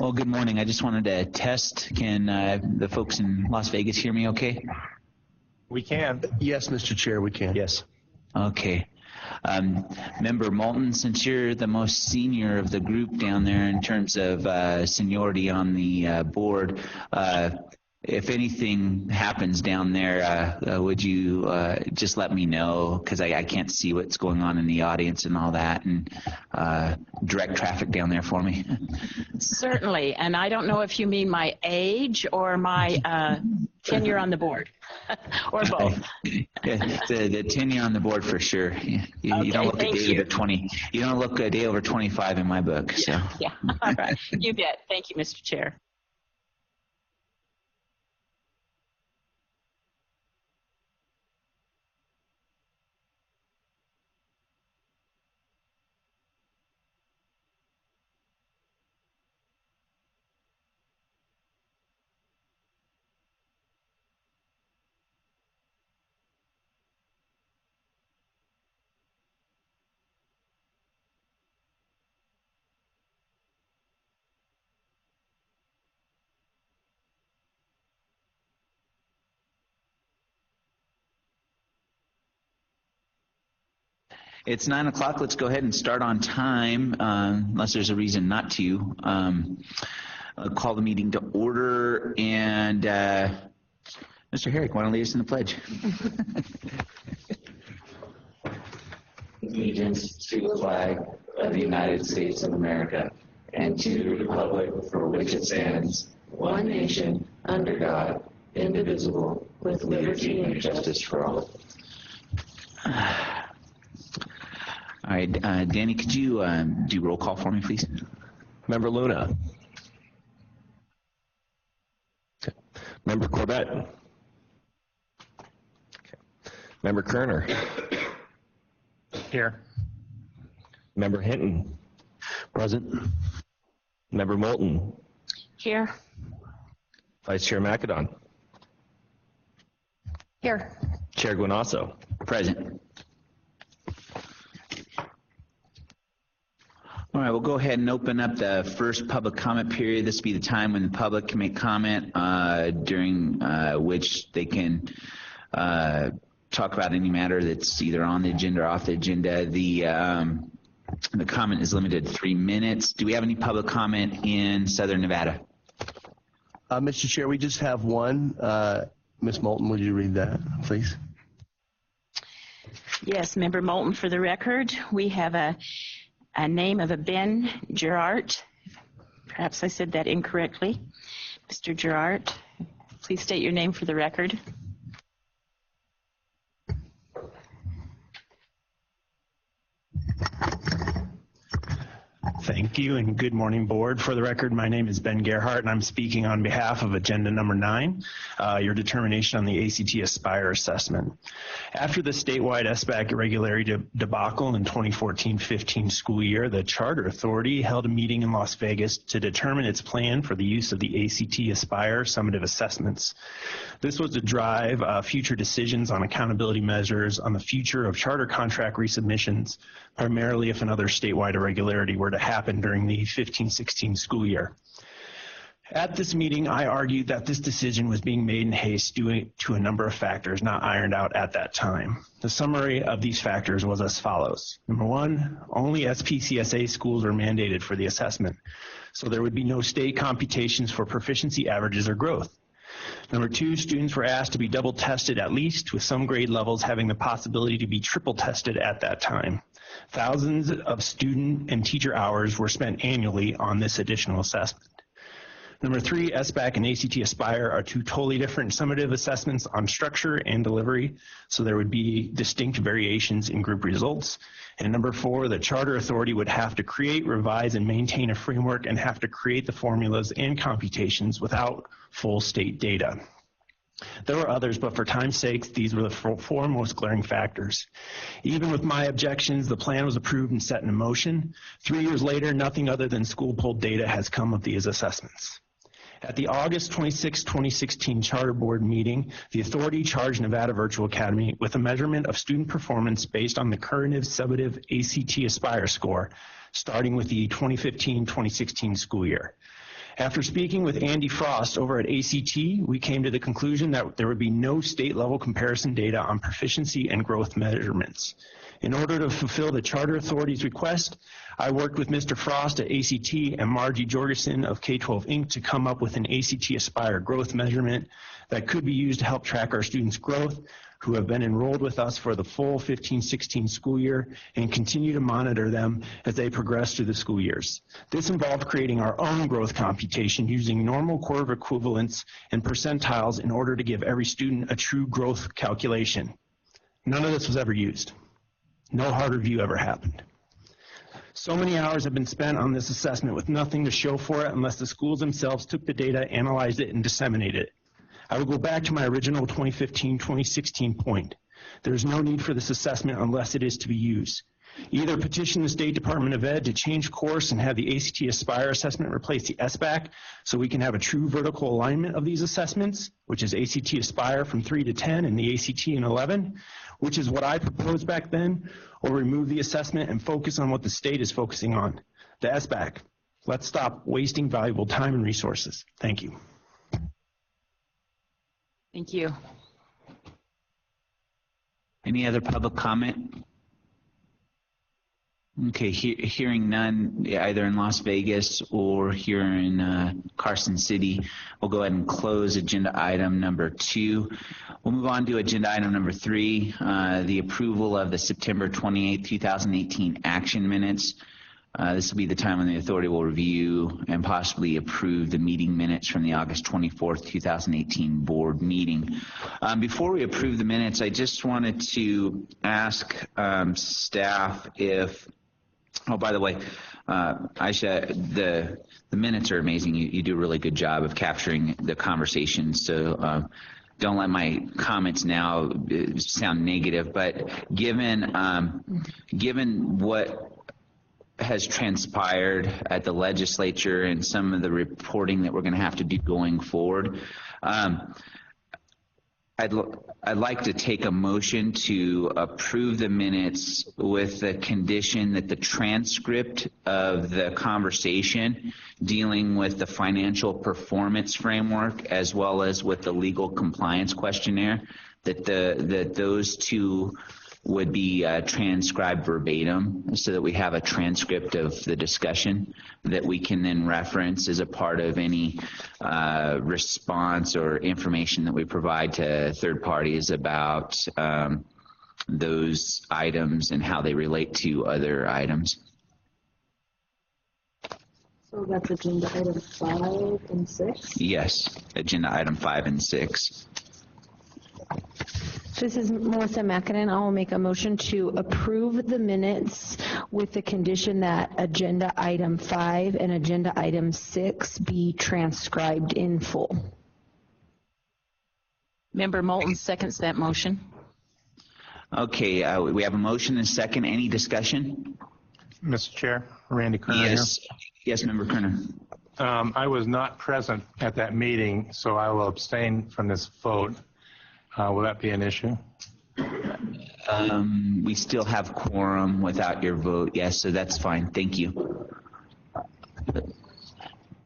Well, good morning. I just wanted to test. Can the folks in Las Vegas hear me okay? We can. Yes, Mr. Chair, we can. Yes. Okay. Member Moulton, since you're the most senior of the group down there in terms of seniority on the board, if anything happens down there, would you just let me know, because I can't see what's going on in the audience and all that, and direct traffic down there for me? Certainly, and I don't know if you mean my age or my tenure on the board, or both. the tenure on the board for sure. You don't look a day over 20. You don't look a day over 25 in my book. So. Yeah. All right. You bet. Thank you, Mr. Chair. It's 9 o'clock. Let's go ahead and start on time, unless there's a reason not to. I'll call the meeting to order, and Mr. Herrick, why don't you lead us in the pledge? Allegiance to the flag of the United States of America and to the republic for which it stands, one nation, under God, indivisible, with liberty and justice for all. All right, Danny, could you do roll call for me, please? Member Luna. Okay. Member Corbett. Okay. Member Kerner. Here. Member Hinton. Present. Member Moulton. Here. Vice Chair McAdon. Here. Chair Guanasso. Present. All right, we'll go ahead and open up the first public comment period. This will be the time when the public can make comment, during which they can talk about any matter that's either on the agenda or off the agenda. The comment is limited to 3 minutes. Do we have any public comment in Southern Nevada? Mr. Chair, we just have one. Ms. Moulton, would you read that, please? Yes, Member Moulton, for the record, we have a name of a Ben Gerart. Perhaps I said that incorrectly. Mr. Gerart, please state your name for the record. Thank you, and good morning, board. For the record, my name is Ben Gerhart, and I'm speaking on behalf of agenda number 9, your determination on the ACT Aspire assessment. After the statewide SBAC irregularity debacle in 2014-15 school year, the Charter Authority held a meeting in Las Vegas to determine its plan for the use of the ACT Aspire summative assessments. This was to drive future decisions on accountability measures on the future of charter contract resubmissions, primarily if another statewide irregularity were to happen during the 15-16 school year. At this meeting, I argued that this decision was being made in haste due to a number of factors not ironed out at that time. The summary of these factors was as follows. Number 1, only SPCSA schools are mandated for the assessment, so there would be no state computations for proficiency averages or growth. Number 2, students were asked to be double tested at least, with some grade levels having the possibility to be triple tested at that time. Thousands of student and teacher hours were spent annually on this additional assessment. Number 3, SBAC and ACT Aspire are 2 totally different summative assessments on structure and delivery, so there would be distinct variations in group results. And number 4, the Charter Authority would have to create, revise, and maintain a framework and have to create the formulas and computations without full state data. There were others, but for time's sake, these were the 4 most glaring factors. Even with my objections, the plan was approved and set in motion. 3 years later, nothing other than school polled data has come of these assessments. At the August 26, 2016 Charter Board meeting, the authority charged Nevada Virtual Academy with a measurement of student performance based on the current summative ACT Aspire score, starting with the 2015-2016 school year. After speaking with Andy Frost over at ACT, we came to the conclusion that there would be no state-level comparison data on proficiency and growth measurements. In order to fulfill the Charter Authority's request, I worked with Mr. Frost at ACT and Margie Jorgensen of K-12 Inc. to come up with an ACT Aspire growth measurement that could be used to help track our students' growth who have been enrolled with us for the full 15-16 school year and continue to monitor them as they progress through the school years. This involved creating our own growth computation using normal curve equivalents and percentiles in order to give every student a true growth calculation. None of this was ever used. No hard review ever happened. So many hours have been spent on this assessment with nothing to show for it unless the schools themselves took the data, analyzed it, and disseminated it. I will go back to my original 2015-2016 point. There is no need for this assessment unless it is to be used. Either petition the State Department of Ed to change course and have the ACT Aspire assessment replace the SBAC so we can have a true vertical alignment of these assessments, which is ACT Aspire from 3 to 10 and the ACT in 11, which is what I proposed back then, or remove the assessment and focus on what the state is focusing on, the SBAC. Let's stop wasting valuable time and resources. Thank you. Thank you. Any other public comment? Okay, hearing none, either in Las Vegas or here in Carson City, we'll go ahead and close agenda item number 2. We'll move on to agenda item number 3, the approval of the September 28, 2018 action minutes. This will be the time when the authority will review and possibly approve the meeting minutes from the August 24th, 2018 board meeting. Before we approve the minutes, I just wanted to ask staff if, oh, by the way, Aisha, the minutes are amazing. You do a really good job of capturing the conversation. So don't let my comments now sound negative, but given what has transpired at the legislature and some of the reporting that we're going to have to do going forward, I'd like to take a motion to approve the minutes with the condition that the transcript of the conversation dealing with the financial performance framework as well as with the legal compliance questionnaire, that those two would be transcribed verbatim so that we have a transcript of the discussion that we can then reference as a part of any response or information that we provide to third parties about those items and how they relate to other items. So that's agenda item 5 and 6? Yes, agenda item 5 and 6. This is Melissa McAdam. I will make a motion to approve the minutes with the condition that agenda item 5 and agenda item 6 be transcribed in full. Member Moulton seconds that motion. Okay, we have a motion and a second. Any discussion? Mr. Chair, Randy Kerner Yes. Yes, Member Kerner. here. I was not present at that meeting, so I will abstain from this vote. Will that be an issue? We still have quorum without your vote. Yes, so that's fine. Thank you.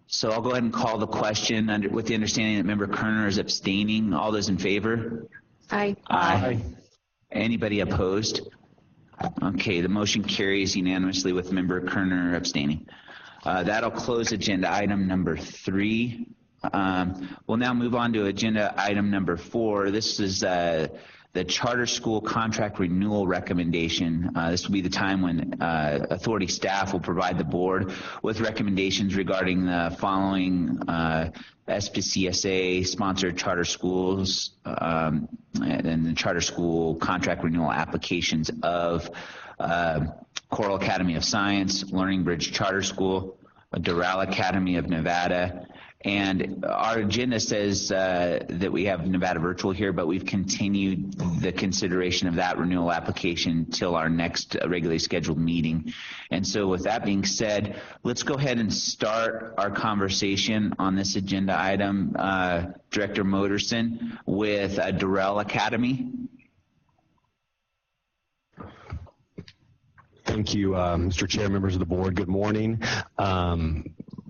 So I'll go ahead and call the question with the understanding that Member Kerner is abstaining. All those in favor? Aye. Aye. Anybody opposed? Okay, the motion carries unanimously with Member Kerner abstaining. That'll close agenda item number 3. We'll now move on to agenda item number 4. This is the charter school contract renewal recommendation. This will be the time when authority staff will provide the board with recommendations regarding the following SPCSA sponsored charter schools and the charter school contract renewal applications of Coral Academy of Science, Learning Bridge Charter School, Doral Academy of Nevada. And our agenda says that we have Nevada Virtual here, but we've continued the consideration of that renewal application till our next regularly scheduled meeting. And so with that being said, let's go ahead and start our conversation on this agenda item, Director Moderson, with Doral Academy. Thank you, Mr. Chair, members of the board. Good morning.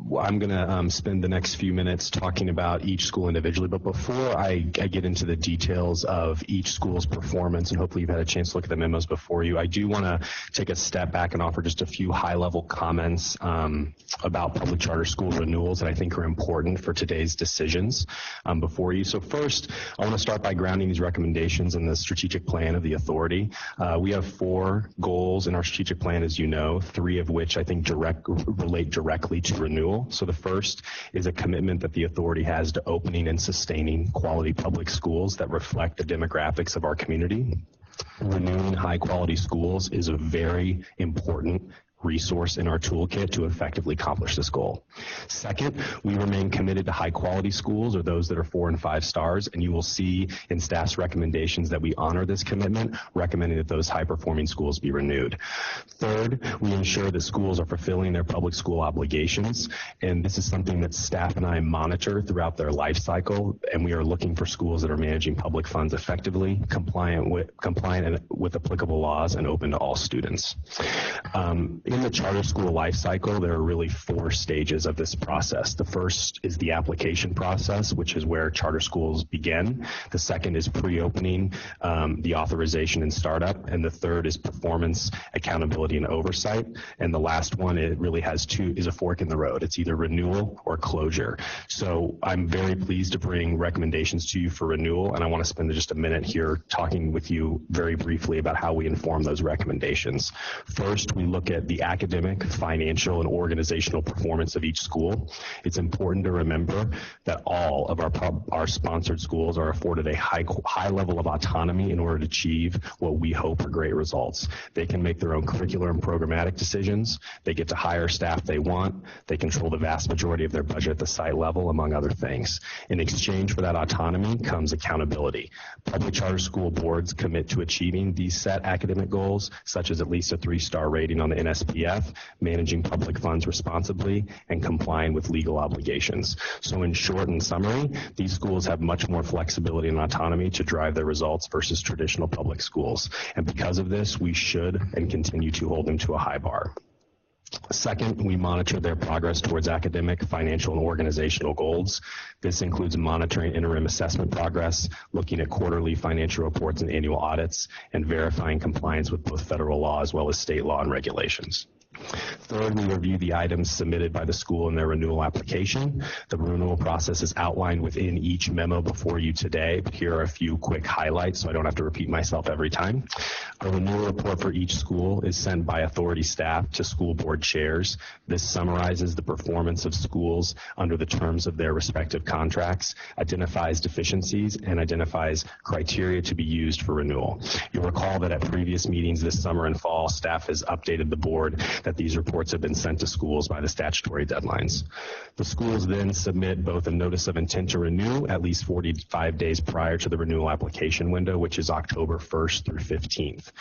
I'm going to spend the next few minutes talking about each school individually, but before I get into the details of each school's performance, and hopefully you've had a chance to look at the memos before you, I do want to take a step back and offer just a few high-level comments about public charter school renewals that I think are important for today's decisions before you. So first, I want to start by grounding these recommendations in the strategic plan of the authority. We have 4 goals in our strategic plan, as you know, 3 of which I think relate directly to renewal. So the first is a commitment that the authority has to opening and sustaining quality public schools that reflect the demographics of our community. Renewing high quality schools is a very important resource in our toolkit to effectively accomplish this goal. Second, we remain committed to high quality schools, or those that are 4 and 5 stars, and you will see in staff's recommendations that we honor this commitment, recommending that those high performing schools be renewed. Third, we ensure that schools are fulfilling their public school obligations, and this is something that staff and I monitor throughout their life cycle, and we are looking for schools that are managing public funds effectively, compliant with applicable laws, and open to all students. In the charter school life cycle, there are really 4 stages of this process. The first is the application process, which is where charter schools begin. The second is pre-opening, the authorization and startup. And the third is performance, accountability, and oversight. And the last one, it really is a fork in the road. It's either renewal or closure. So I'm very pleased to bring recommendations to you for renewal, and I want to spend just a minute here talking with you very briefly about how we inform those recommendations. First, we look at the academic, financial, and organizational performance of each school. It's important to remember that all of our sponsored schools are afforded a high level of autonomy in order to achieve what we hope are great results. They can make their own curricular and programmatic decisions. They get to hire staff they want. They control the vast majority of their budget at the site level, among other things. In exchange for that autonomy comes accountability. Public charter school boards commit to achieving these set academic goals, such as at least a 3-star rating on the NSPF, managing public funds responsibly, and complying with legal obligations. So in short and summary, these schools have much more flexibility and autonomy to drive their results versus traditional public schools. And because of this, we should and continue to hold them to a high bar. Second, we monitor their progress towards academic, financial, and organizational goals. This includes monitoring interim assessment progress, looking at quarterly financial reports and annual audits, and verifying compliance with both federal law as well as state law and regulations. Third, we review the items submitted by the school in their renewal application. The renewal process is outlined within each memo before you today, but here are a few quick highlights so I don't have to repeat myself every time. A renewal report for each school is sent by authority staff to school board chairs. This summarizes the performance of schools under the terms of their respective contracts, identifies deficiencies, and identifies criteria to be used for renewal. You'll recall that at previous meetings this summer and fall, staff has updated the board that these reports have been sent to schools by the statutory deadlines. The schools then submit both a notice of intent to renew at least 45 days prior to the renewal application window, which is October 1st through 15th.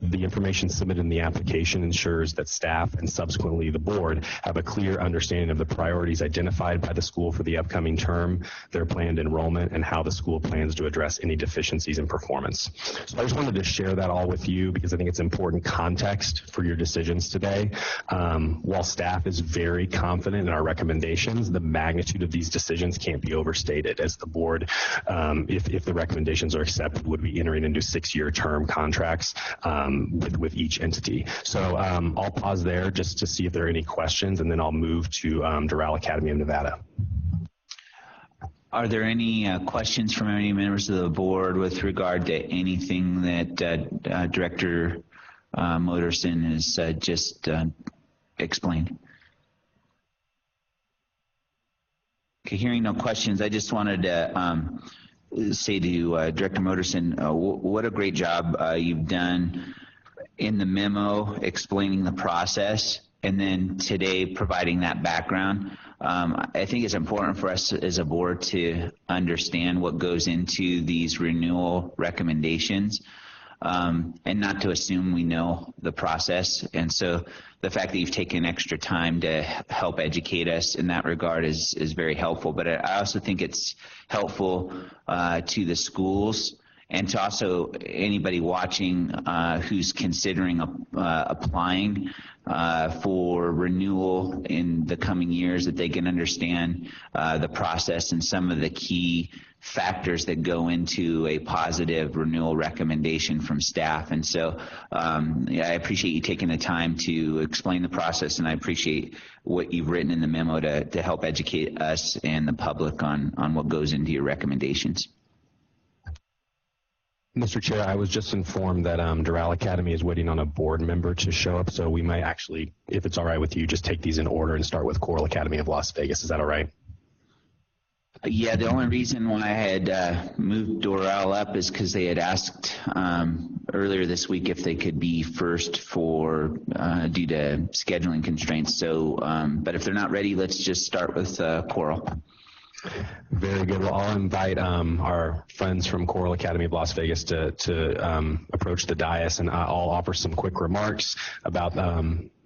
The information submitted in the application ensures that staff and subsequently the board have a clear understanding of the priorities identified by the school for the upcoming term, their planned enrollment, and how the school plans to address any deficiencies in performance. So I just wanted to share that all with you because I think it's important context for your decisions today. While staff is very confident in our recommendations, the magnitude of these decisions can't be overstated, as the board, if the recommendations are accepted, would be entering into 6-year term contracts with each entity. So I'll pause there just to see if there are any questions, and then I'll move to Doral Academy of Nevada. Are there any questions from any members of the board with regard to anything that Director Moderson has just explained? Okay, hearing no questions, I just wanted to say to Director Moderson, what a great job you've done in the memo explaining the process, and then today providing that background. I think it's important for us as a board to understand what goes into these renewal recommendations, and not to assume we know the process. And so the fact that you've taken extra time to help educate us in that regard is very helpful. But I also think it's helpful to the schools and to also anybody watching who's considering applying for renewal in the coming years, that they can understand the process and some of the key factors that go into a positive renewal recommendation from staff. And so I appreciate you taking the time to explain the process, and I appreciate what you've written in the memo to help educate us and the public on what goes into your recommendations. Mr. Chair, I was just informed that Doral Academy is waiting on a board member to show up, so we might actually, if it's all right with you, just take these in order and start with Coral Academy of Las Vegas. Is that all right? Yeah, the only reason why I had moved Doral up is because they had asked earlier this week if they could be first for due to scheduling constraints. So, but if they're not ready, let's just start with Coral. Very good. Well, I'll invite our friends from Coral Academy of Las Vegas to approach the dais, and I'll offer some quick remarks about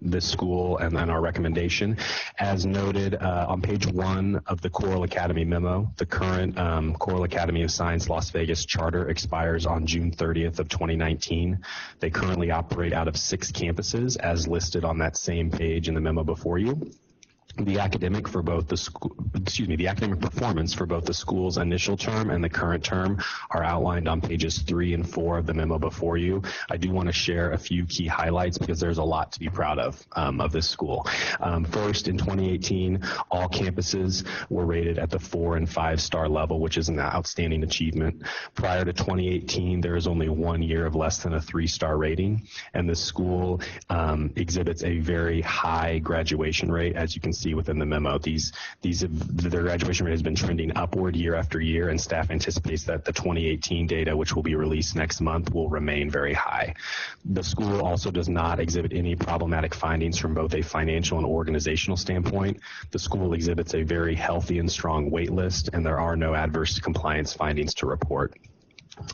this school and then our recommendation. As noted on page 1 of the Coral Academy memo, the current Coral Academy of Science Las Vegas charter expires on June 30th of 2019. They currently operate out of 6 campuses as listed on that same page in the memo before you. The academic for both the school, the academic performance for both the school's initial term and the current term are outlined on pages 3 and 4 of the memo before you. I do want to share a few key highlights because there's a lot to be proud of this school. First, in 2018, all campuses were rated at the 4- and 5-star level, which is an outstanding achievement. Prior to 2018, there is only 1 year of less than a 3-star rating, and the school exhibits a very high graduation rate, as you can see within the memo. Their graduation rate has been trending upward year after year, and staff anticipates that the 2018 data, which will be released next month, will remain very high. The school also does not exhibit any problematic findings from both a financial and organizational standpoint. The school exhibits a very healthy and strong wait list, and there are no adverse compliance findings to report.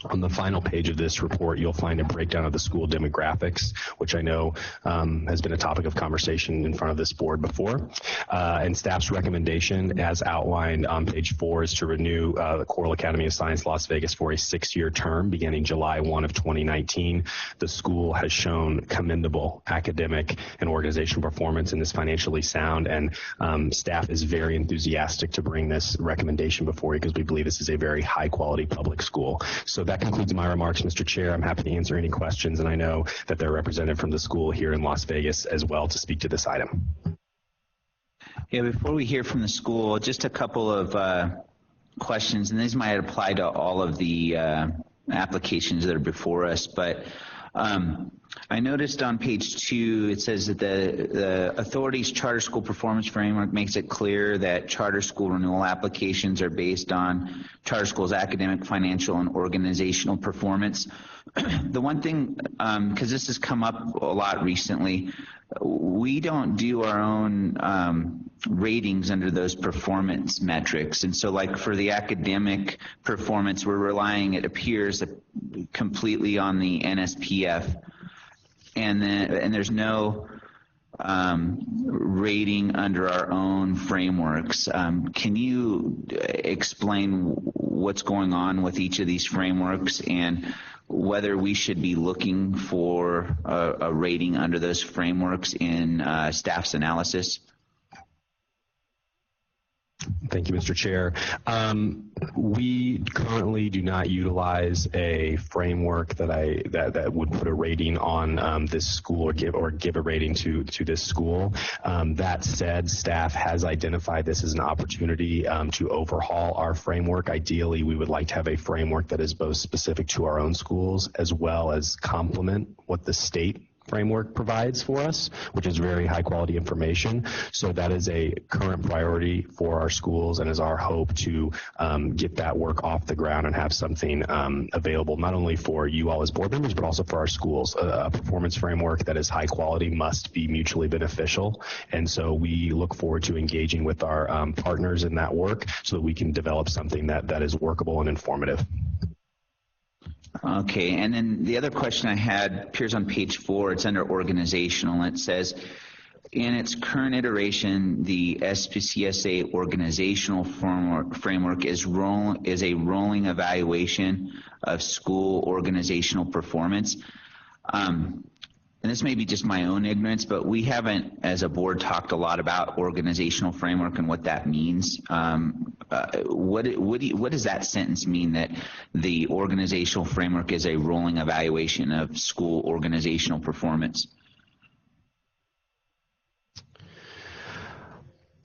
On the final page of this report, you'll find a breakdown of the school demographics, which I know has been a topic of conversation in front of this board before. And staff's recommendation, as outlined on page 4, is to renew the Coral Academy of Science Las Vegas for a 6-year term beginning July 1 of 2019. The school has shown commendable academic and organizational performance and is financially sound, and staff is very enthusiastic to bring this recommendation before you because we believe this is a very high-quality public school. So that concludes my remarks, Mr. Chair. I'm happy to answer any questions, and I know that they're represented from the school here in Las Vegas as well to speak to this item. Yeah, before we hear from the school, just a couple of questions, and these might apply to all of the applications that are before us, but I noticed on page 2 it says that the authority's charter school performance framework makes it clear that charter school renewal applications are based on charter school's academic, financial, and organizational performance. The one thing, because this has come up a lot recently, we don't do our own ratings under those performance metrics. And so like for the academic performance, we're relying, it appears, completely on the NSPF. And there's no rating under our own frameworks. Can you explain what's going on with each of these frameworks and whether we should be looking for a rating under those frameworks in staff's analysis? Thank you, Mr. Chair. We currently do not utilize a framework that would put a rating on this school or give a rating to this school. That said, staff has identified this as an opportunity to overhaul our framework. Ideally, we would like to have a framework that is both specific to our own schools as well as complement what the state framework provides for us, which is very high quality information. So that is a current priority for our schools and is our hope to get that work off the ground and have something available not only for you all as board members, but also for our schools. A performance framework that is high quality must be mutually beneficial. And so we look forward to engaging with our partners in that work so that we can develop something that is workable and informative. Okay, and then the other question I had appears on page 4. It's under organizational. It says, in its current iteration, the SPCSA organizational framework is a rolling evaluation of school organizational performance. And this may be just my own ignorance, but we haven't, as a board, talked a lot about organizational framework and what that means. What does that sentence mean, that the organizational framework is a rolling evaluation of school organizational performance?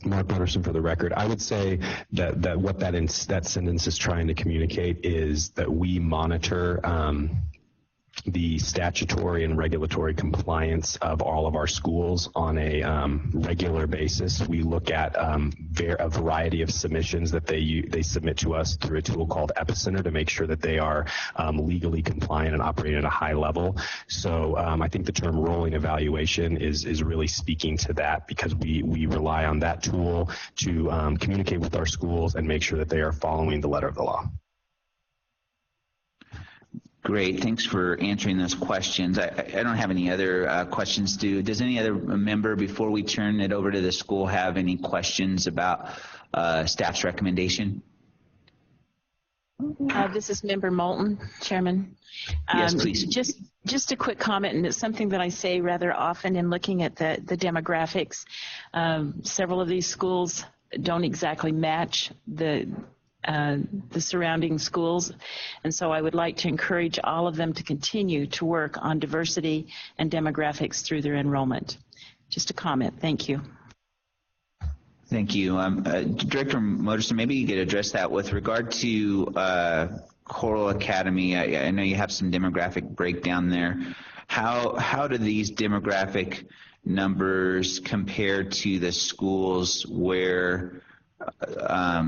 Mark Butterson for the record. I would say that what that sentence is trying to communicate is that we monitor the statutory and regulatory compliance of all of our schools on a regular basis. We look at a variety of submissions that they submit to us through a tool called Epicenter to make sure that they are legally compliant and operating at a high level. So I think the term rolling evaluation is really speaking to that, because we rely on that tool to communicate with our schools and make sure that they are following the letter of the law. Great, thanks for answering those questions. I don't have any other questions. Does any other member, before we turn it over to the school, have any questions about staff's recommendation? This is Member Moulton, Chairman. Yes, please. Just a quick comment, and it's something that I say rather often in looking at the demographics. Several of these schools don't exactly match the surrounding schools, and so I would like to encourage all of them to continue to work on diversity and demographics through their enrollment. Just a comment. Thank you. Thank you. Director Moderson, maybe you could address that with regard to Coral Academy. I know you have some demographic breakdown there. How do these demographic numbers compare to the schools where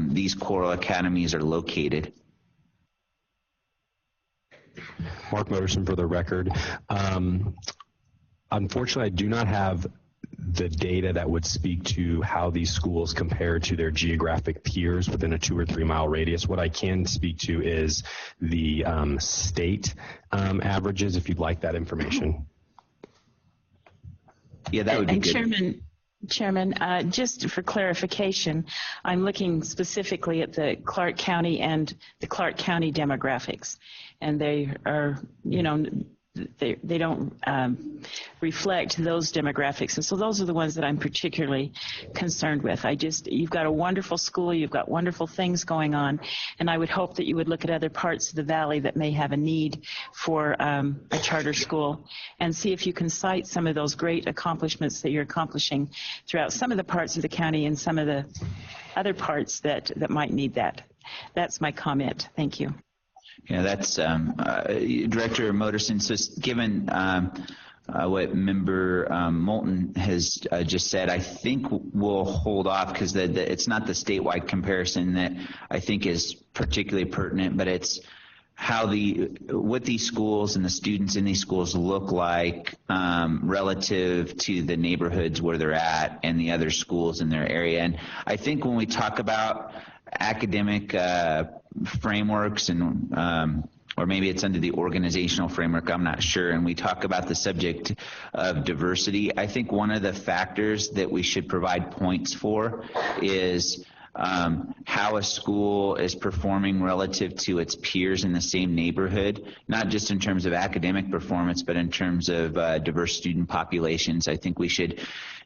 these Coral Academies are located? Mark Moderson for the record. Unfortunately, I do not have the data that would speak to how these schools compare to their geographic peers within a 2 or 3 mile radius. What I can speak to is the state averages, if you'd like that information. Yeah, that would be good. Chairman, just for clarification, I'm looking specifically at the Clark County and the Clark County demographics, and they are, they don't reflect those demographics, and so those are the ones that I'm particularly concerned with. You've got a wonderful school, you've got wonderful things going on, and I would hope that you would look at other parts of the valley that may have a need for a charter school, and see if you can cite some of those great accomplishments that you're accomplishing throughout some of the parts of the county and some of the other parts that might need that. That's my comment. Thank you. Yeah, that's Director Moderson. So given what Member Moulton has just said, I think we'll hold off, because it's not the statewide comparison that I think is particularly pertinent, but it's how what these schools and the students in these schools look like relative to the neighborhoods where they're at and the other schools in their area. And I think when we talk about academic frameworks, and or maybe it's under the organizational framework, I'm not sure, and we talk about the subject of diversity, I think one of the factors that we should provide points for is how a school is performing relative to its peers in the same neighborhood, not just in terms of academic performance, but in terms of diverse student populations. I think we should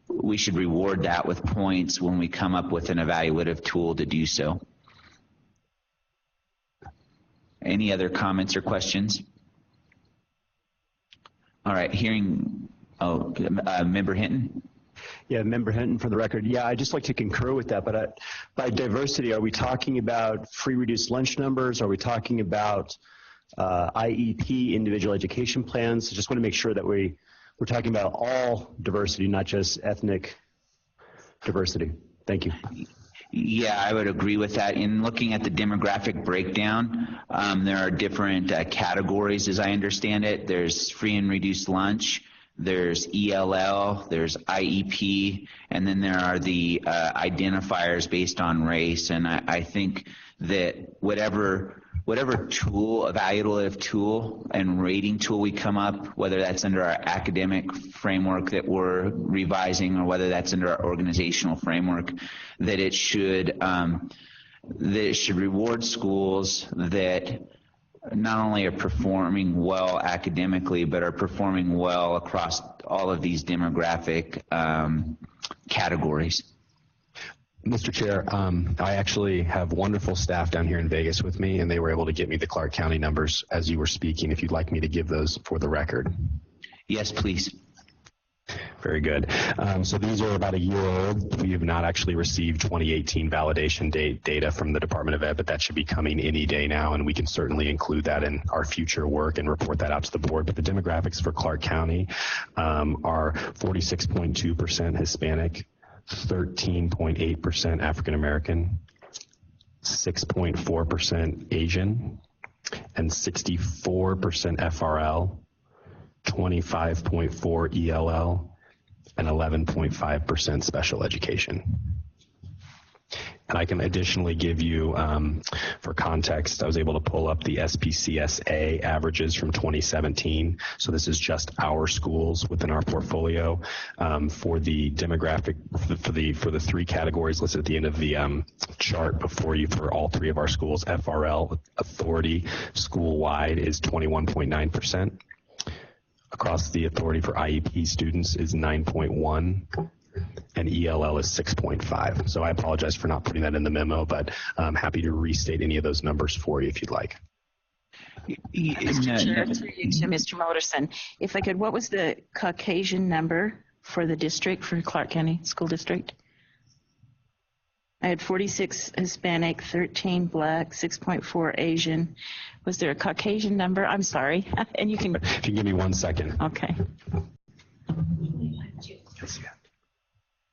reward that with points when we come up with an evaluative tool to do so. Any other comments or questions? All right, Member Hinton. Yeah, Member Hinton for the record. Yeah, I'd just like to concur with that, but by diversity, are we talking about free reduced lunch numbers? Are we talking about IEP, individual education plans? I just want to make sure that we're talking about all diversity, not just ethnic diversity. Thank you. Yeah, I would agree with that. In looking at the demographic breakdown, there are different categories, as I understand it. There's free and reduced lunch, there's ELL, there's IEP, and then there are the identifiers based on race. And I think that whatever whatever tool, evaluative tool and rating tool we come up, whether that's under our academic framework that we're revising or whether that's under our organizational framework, that it should reward schools that not only are performing well academically, but are performing well across all of these demographic categories. Mr. Chair, I actually have wonderful staff down here in Vegas with me, and they were able to get me the Clark County numbers as you were speaking, if you'd like me to give those for the record. Yes, please. Very good. So these are about a year old. We have not actually received 2018 validation data from the Department of Ed, but that should be coming any day now, and we can certainly include that in our future work and report that out to the board. But the demographics for Clark County are 46.2% Hispanic, 13.8% African American, 6.4% Asian, and 64% FRL, 25.4 ELL, and 11.5% special education. And I can additionally give you, for context, I was able to pull up the SPCSA averages from 2017. So this is just our schools within our portfolio. For the demographic, for the three categories listed at the end of the chart before you for all three of our schools, FRL authority school-wide is 21.9%. Across the authority for IEP students is 9.1. and ELL is 6.5. So I apologize for not putting that in the memo, but I'm happy to restate any of those numbers for you if you'd like. Mr. Chair, through you to Mr. Moderson, if I could, what was the Caucasian number for the district, for Clark County School District? I had 46 Hispanic, 13 Black, 6.4 Asian. Was there a Caucasian number? I'm sorry. And you can... If you give me 1 second. Okay.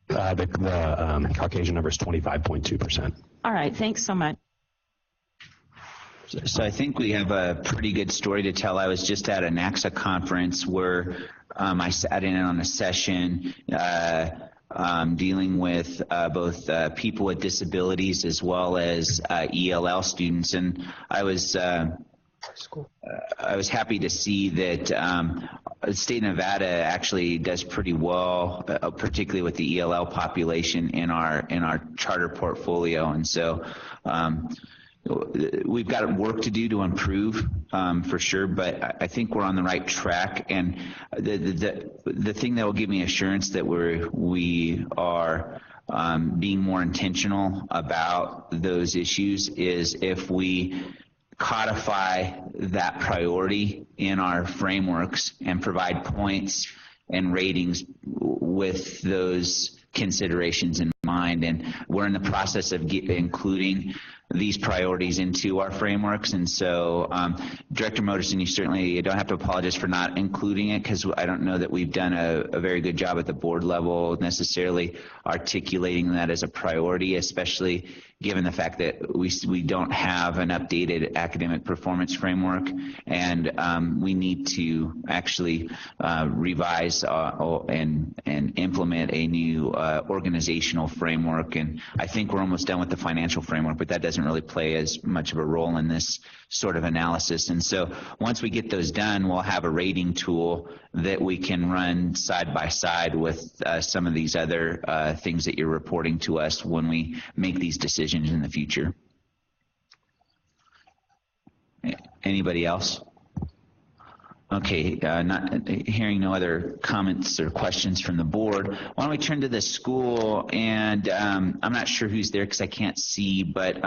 The Caucasian number is 25.2%. All right. Thanks so much. So I think we have a pretty good story to tell. I was just at a NACSA conference where I sat in on a session dealing with both people with disabilities as well as ELL students, and I was happy to see that the state of Nevada actually does pretty well, particularly with the ELL population in our charter portfolio, and so we've got work to do to improve for sure, but I think we're on the right track. And the thing that will give me assurance that we are being more intentional about those issues is if we codify that priority in our frameworks and provide points and ratings with those considerations in mind. And we're in the process of including these priorities into our frameworks. And so, Director Moderson, you don't have to apologize for not including it, because I don't know that we've done a very good job at the board level necessarily articulating that as a priority, especially given the fact that we don't have an updated academic performance framework, and we need to actually revise and implement a new organizational framework. And I think we're almost done with the financial framework, but that doesn't really play as much of a role in this sort of analysis. And so once we get those done, we'll have a rating tool that we can run side by side with some of these other things that you're reporting to us when we make these decisions in the future. Anybody else? Okay, not hearing no other comments or questions from the board, why don't we turn to the school? And I'm not sure who's there because I can't see, but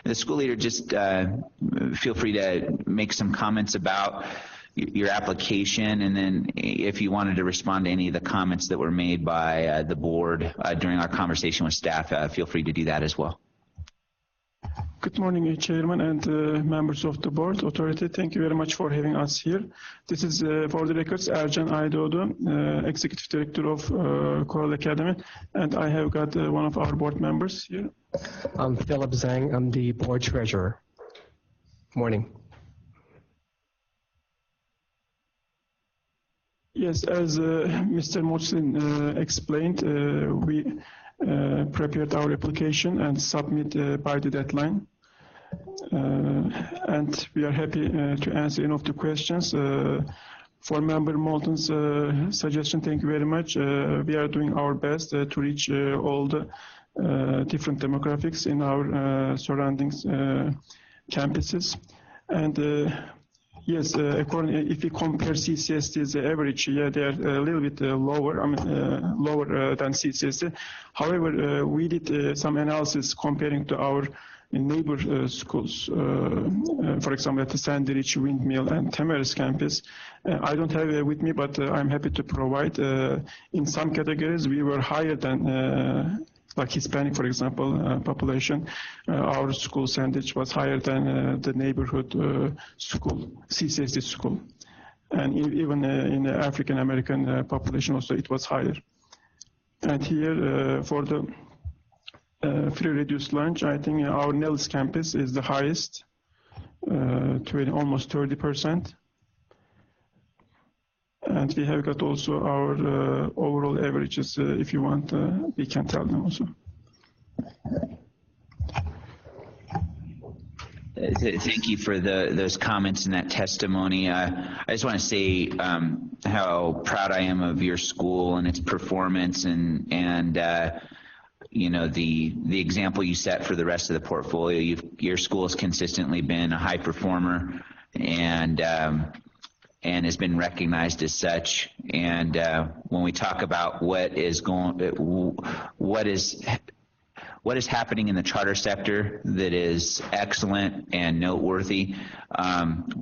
the school leader, just feel free to make some comments about your application, and then if you wanted to respond to any of the comments that were made by the board during our conversation with staff, feel free to do that as well. Good morning, Chairman and members of the board, authority. Thank you very much for having us here. This is, for the records, Ercan Aydoğdu, Executive Director of Coral Academy, and I have got one of our board members here. I'm Philip Zhang. I'm the board treasurer. Morning. Yes, as Mr. Moderson explained, we prepared our application and submit by the deadline. and we are happy to answer any of the questions. For Member Moulton's suggestion, thank you very much. We are doing our best to reach all the different demographics in our surroundings campuses. And yes, if we compare CCSD's average, yeah, they are a little bit lower. Lower than CCSD. However, we did some analysis comparing to our neighbor schools. For example, at the Sandy Ridge, Windmill, and Tamaris campus. I don't have it with me, but I'm happy to provide. In some categories, we were higher than. Like Hispanic, for example, population, our school percentage was higher than the neighborhood school, CCSD school. And even in the African American population also, it was higher. And here, for the free reduced lunch, I think our Nellis campus is the highest, almost 30%. And we have got also our overall averages. If you want, we can tell them also. Thank you for those comments and that testimony. I just want to say how proud I am of your school and its performance, and you know, the example you set for the rest of the portfolio. Your school has consistently been a high performer, and has been recognized as such. And when we talk about what is happening in the charter sector that is excellent and noteworthy,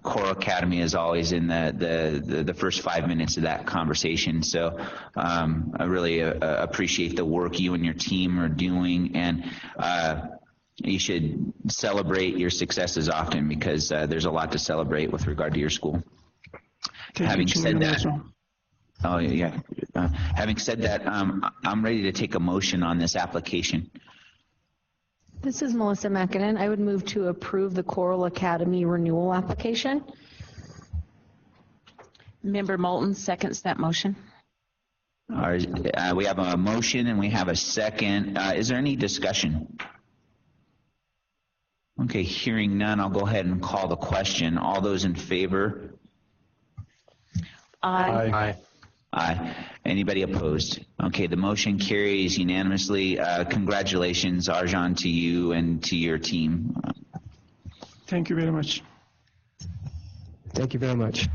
Coral Academy is always in the first 5 minutes of that conversation. So I really appreciate the work you and your team are doing, and you should celebrate your successes often, because there's a lot to celebrate with regard to your school. Having said that, having said that, I'm ready to take a motion on this application. This is Melissa McKinnon. I would move to approve the Coral Academy renewal application. Member Moulton seconds that motion. We have a motion and we have a second. Is there any discussion? Okay, hearing none, I'll go ahead and call the question. All those in favor? Aye. Aye. Aye. Anybody opposed? Okay, the motion carries unanimously. Congratulations, Arjan, to you and to your team. Thank you very much. Thank you very much.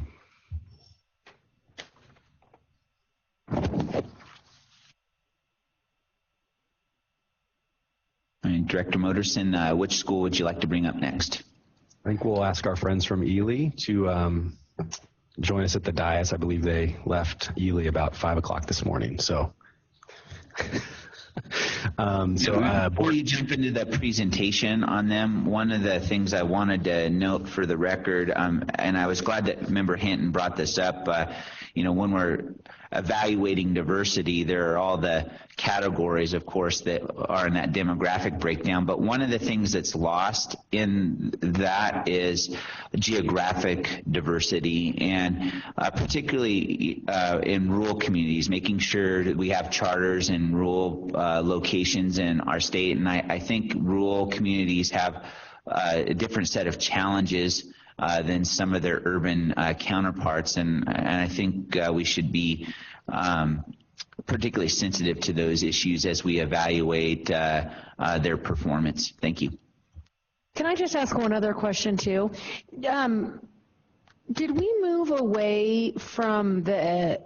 And Director Moderson, which school would you like to bring up next? I think we'll ask our friends from Ely to join us at the dais. I believe they left Ely about 5 o'clock this morning. So, before you jump into the presentation on them, one of the things I wanted to note for the record, and I was glad that Member Hinton brought this up. You know, when we're evaluating diversity, there are all the categories, of course, that are in that demographic breakdown. But one of the things that's lost in that is geographic diversity, and particularly in rural communities, making sure that we have charters in rural locations in our state. And I think rural communities have a different set of challenges than some of their urban counterparts, and I think we should be particularly sensitive to those issues as we evaluate their performance. Thank you. Can I just ask one other question too? Did we move away from the,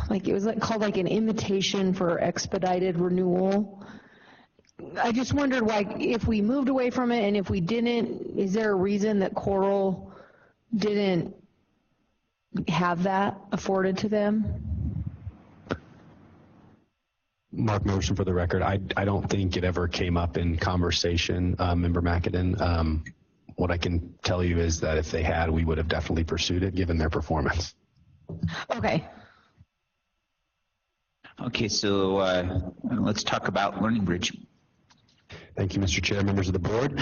like it was called like an invitation for expedited renewal? I just wondered why, if we moved away from it, and if we didn't, is there a reason that Coral didn't have that afforded to them? Mark Motion for the record. I don't think it ever came up in conversation, Member McAdin. What I can tell you is that if they had, we would have definitely pursued it given their performance. Okay. Okay, so let's talk about Learning Bridge. Thank you, Mr. Chair, members of the board.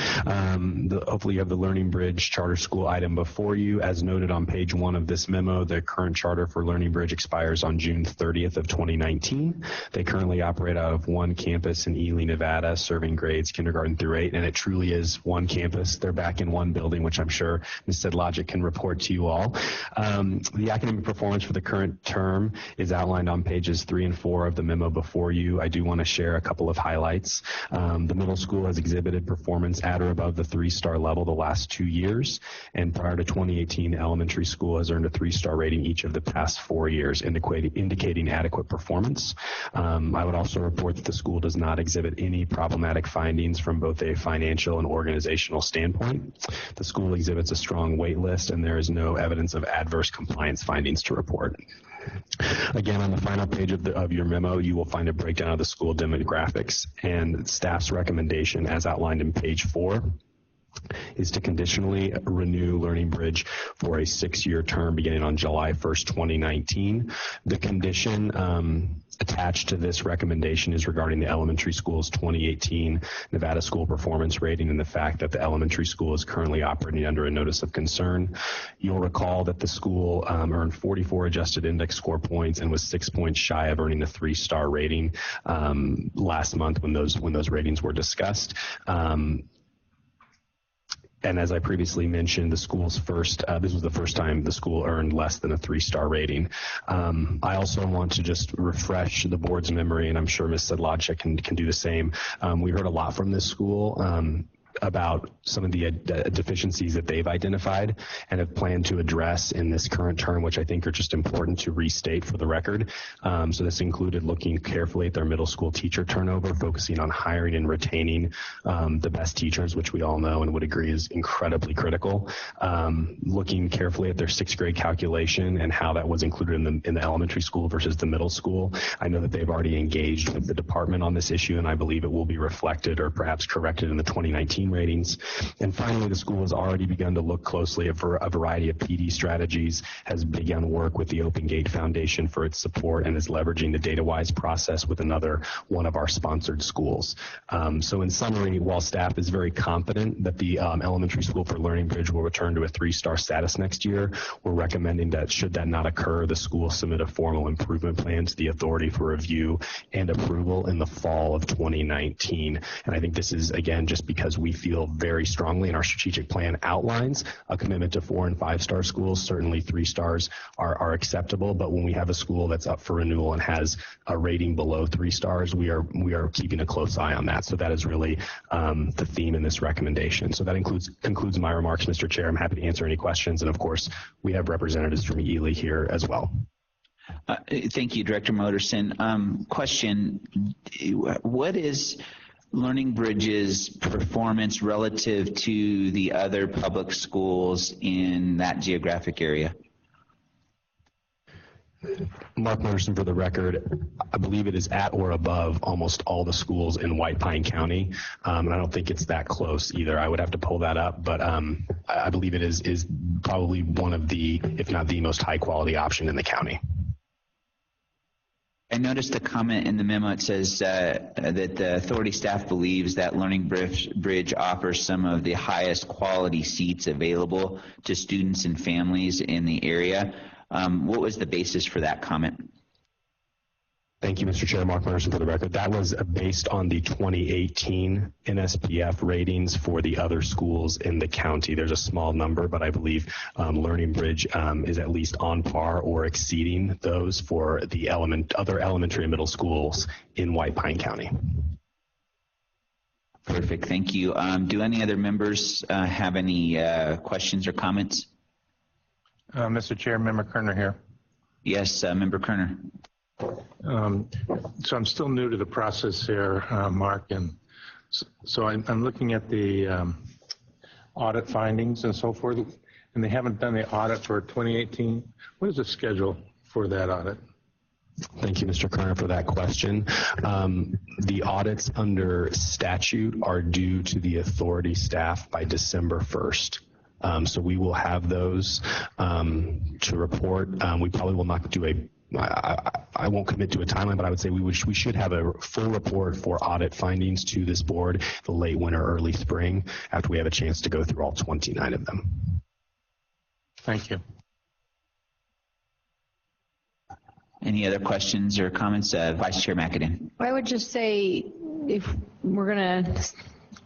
Hopefully you have the Learning Bridge Charter School item before you. As noted on page 1 of this memo, the current charter for Learning Bridge expires on June 30th of 2019. They currently operate out of one campus in Ely, Nevada, serving grades kindergarten through 8, and it truly is one campus. They're back in one building, which I'm sure Ms. Sedlogic can report to you all. The academic performance for the current term is outlined on pages 3 and 4 of the memo before you. I do want to share a couple of highlights. The middle school has exhibited performance at or above the 3-star level the last 2 years, and prior to 2018, the elementary school has earned a 3-star rating each of the past 4 years, indicating adequate performance. I would also report that the school does not exhibit any problematic findings from both a financial and organizational standpoint. The school exhibits a strong wait list, and there is no evidence of adverse compliance findings to report. Again, on the final page of your memo, you will find a breakdown of the school demographics, and staff's recommendation, as outlined in page 4, is to conditionally renew Learning Bridge for a 6-year term beginning on July 1st, 2019. The condition attached to this recommendation is regarding the elementary school's 2018 Nevada School Performance Rating and the fact that the elementary school is currently operating under a notice of concern. You'll recall that the school earned 44 adjusted index score points and was 6 points shy of earning a 3-star rating last month when those ratings were discussed. And as I previously mentioned, the school's this was the first time the school earned less than a 3-star rating. I also want to just refresh the board's memory, and I'm sure Ms. Sedlogic can do the same. We heard a lot from this school about some of the deficiencies that they've identified and have planned to address in this current term, which I think are just important to restate for the record. So this included looking carefully at their middle school teacher turnover, focusing on hiring and retaining the best teachers, which we all know and would agree is incredibly critical. Looking carefully at their 6th grade calculation and how that was included in the elementary school versus the middle school. I know that they've already engaged with the department on this issue, and I believe it will be reflected or perhaps corrected in the 2019 ratings. And finally, the school has already begun to look closely at a variety of PD strategies, has begun work with the Open Gate Foundation for its support, and is leveraging the DataWise process with another one of our sponsored schools. So in summary, while staff is very confident that the elementary school for Learning Bridge will return to a 3-star status next year, we're recommending that should that not occur, the school submit a formal improvement plan to the authority for review and approval in the fall of 2019. And I think this is, again, just because we feel very strongly in our strategic plan outlines a commitment to 4- and 5-star schools. Certainly 3 stars are acceptable, but when we have a school that's up for renewal and has a rating below 3 stars, we are keeping a close eye on that. So that is really the theme in this recommendation. So that concludes my remarks, Mr. Chair. I'm happy to answer any questions, and of course, we have representatives from Ely here as well. Thank you, Director Moderson. Question, what is Learning Bridge's performance relative to the other public schools in that geographic area? Mark Morrison, for the record, I believe it is at or above almost all the schools in White Pine County, and I don't think it's that close either. I would have to pull that up, but I believe it is probably one of the, if not the most high-quality option in the county. I noticed a comment in the memo. It says that the authority staff believes that Learning Bridge offers some of the highest quality seats available to students and families in the area. What was the basis for that comment? Thank you, Mr. Chair. Mark Morrison, for the record. That was based on the 2018 NSPF ratings for the other schools in the county. There's a small number, but I believe Learning Bridge is at least on par or exceeding those for the other elementary and middle schools in White Pine County. Perfect. Thank you. Do any other members have any questions or comments? Mr. Chair, Member Kerner here. Yes, Member Kerner. So I'm still new to the process here, Mark, and so I'm looking at the audit findings and so forth, and they haven't done the audit for 2018. What is the schedule for that audit? Thank you, Mr. Kerner, for that question. The audits under statute are due to the authority staff by December 1st. So we will have those to report. We probably will not do a I won't commit to a timeline, but I would say we should have a full report for audit findings to this board the late winter, early spring, after we have a chance to go through all 29 of them. Thank you. Any other questions or comments? Vice Chair McAdin. I would just say, if we're going to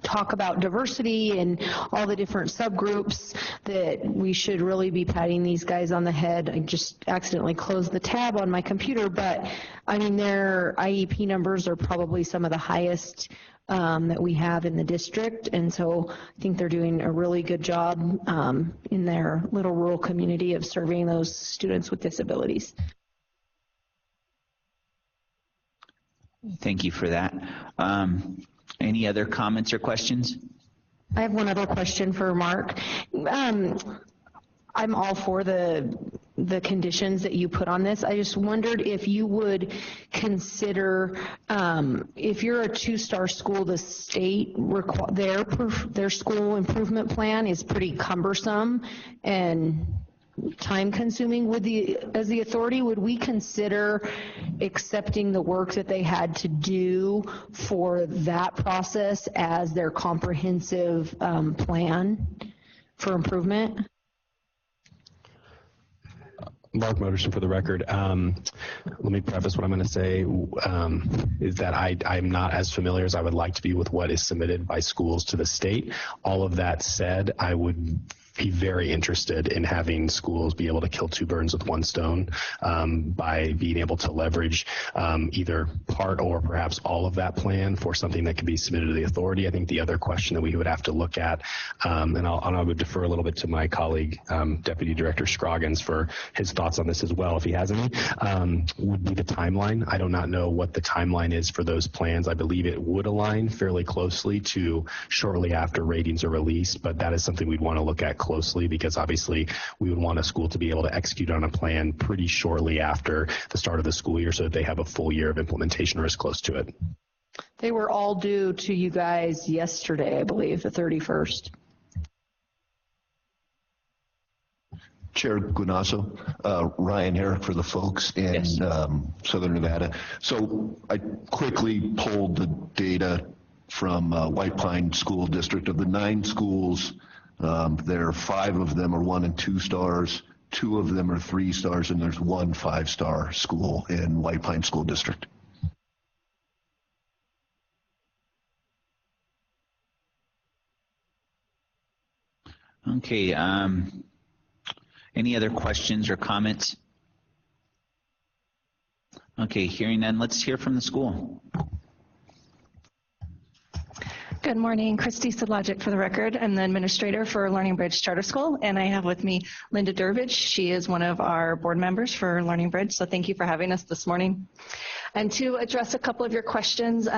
talk about diversity and all the different subgroups, that we should really be patting these guys on the head. I just accidentally closed the tab on my computer, but I mean, their IEP numbers are probably some of the highest that we have in the district, and so I think they're doing a really good job in their little rural community of serving those students with disabilities. Thank you for that. Any other comments or questions? I have one other question for Mark. I'm all for the conditions that you put on this. I just wondered if you would consider, if you're a two-star school, the state, their school improvement plan is pretty cumbersome and time-consuming. As the authority, would we consider accepting the work that they had to do for that process as their comprehensive plan for improvement? Mark Moderson for the record. Let me preface what I'm going to say is that I'm not as familiar as I would like to be with what is submitted by schools to the state. All of that said, I would be very interested in having schools be able to kill two birds with one stone by being able to leverage either part or perhaps all of that plan for something that could be submitted to the authority. I think the other question that we would have to look at, and I would defer a little bit to my colleague, Deputy Director Scroggins, for his thoughts on this as well, if he has any, would be the timeline. I do not know what the timeline is for those plans. I believe it would align fairly closely to shortly after ratings are released, but that is something we'd want to look at closely, because obviously we would want a school to be able to execute on a plan pretty shortly after the start of the school year so that they have a full year of implementation or as close to it. They were all due to you guys yesterday, I believe, the 31st. Chair Gunasso, Ryan Herrick for the folks in Southern Nevada. So I quickly pulled the data from White Pine School District. Of the 9 schools, there are 5 of them are 1 and 2 stars, 2 of them are 3 stars, and there's 1 5-star school in White Pine School District. Okay. Any other questions or comments? Okay, hearing none, let's hear from the school. Good morning, Christy Sidlogic for the record. I'm the administrator for Learning Bridge Charter School, and I have with me Linda Durbridge. She is one of our board members for Learning Bridge, so thank you for having us this morning. And to address a couple of your questions,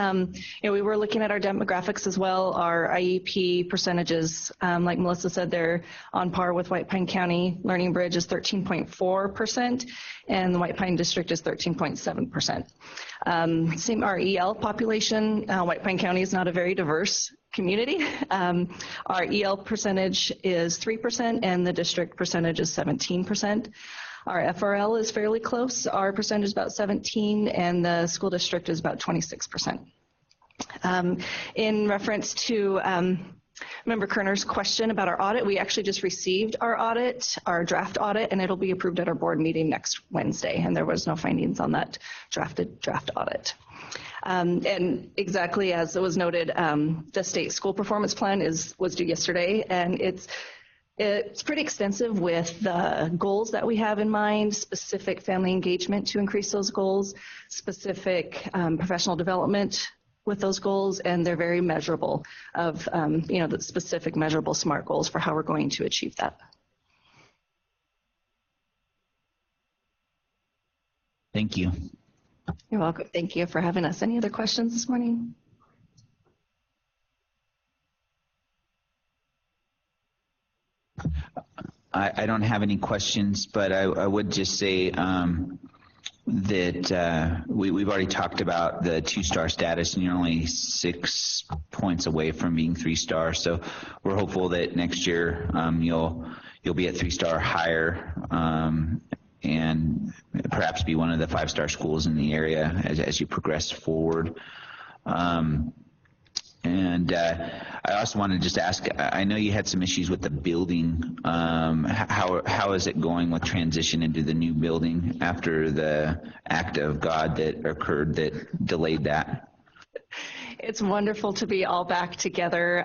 we were looking at our demographics as well. Our IEP percentages, like Melissa said, they're on par with White Pine County. Learning Bridge is 13.4%, and the White Pine District is 13.7%. Same our EL population. White Pine County is not a very diverse community. Our EL percentage is 3%, and the district percentage is 17%. Our FRL is fairly close. Our percentage is about 17, and the school district is about 26%. In reference to Member Kerner's question about our audit, we actually just received our audit, our draft audit, and it'll be approved at our board meeting next Wednesday, and there was no findings on that draft audit. And exactly as it was noted, the state school performance plan was due yesterday, and it's pretty extensive with the goals that we have in mind, specific family engagement to increase those goals, specific professional development with those goals, and they're very measurable of, the specific measurable SMART goals for how we're going to achieve that. Thank you. You're welcome. Thank you for having us. Any other questions this morning? I don't have any questions, but I would just say that we've already talked about the 2-star status, and you're only 6 points away from being 3-star. So we're hopeful that next year you'll be at 3-star higher, and perhaps be one of the 5-star schools in the area as you progress forward. And I also wanted to just ask, I know you had some issues with the building. How is it going with transition into the new building after the act of God that occurred that delayed that? It's wonderful to be all back together.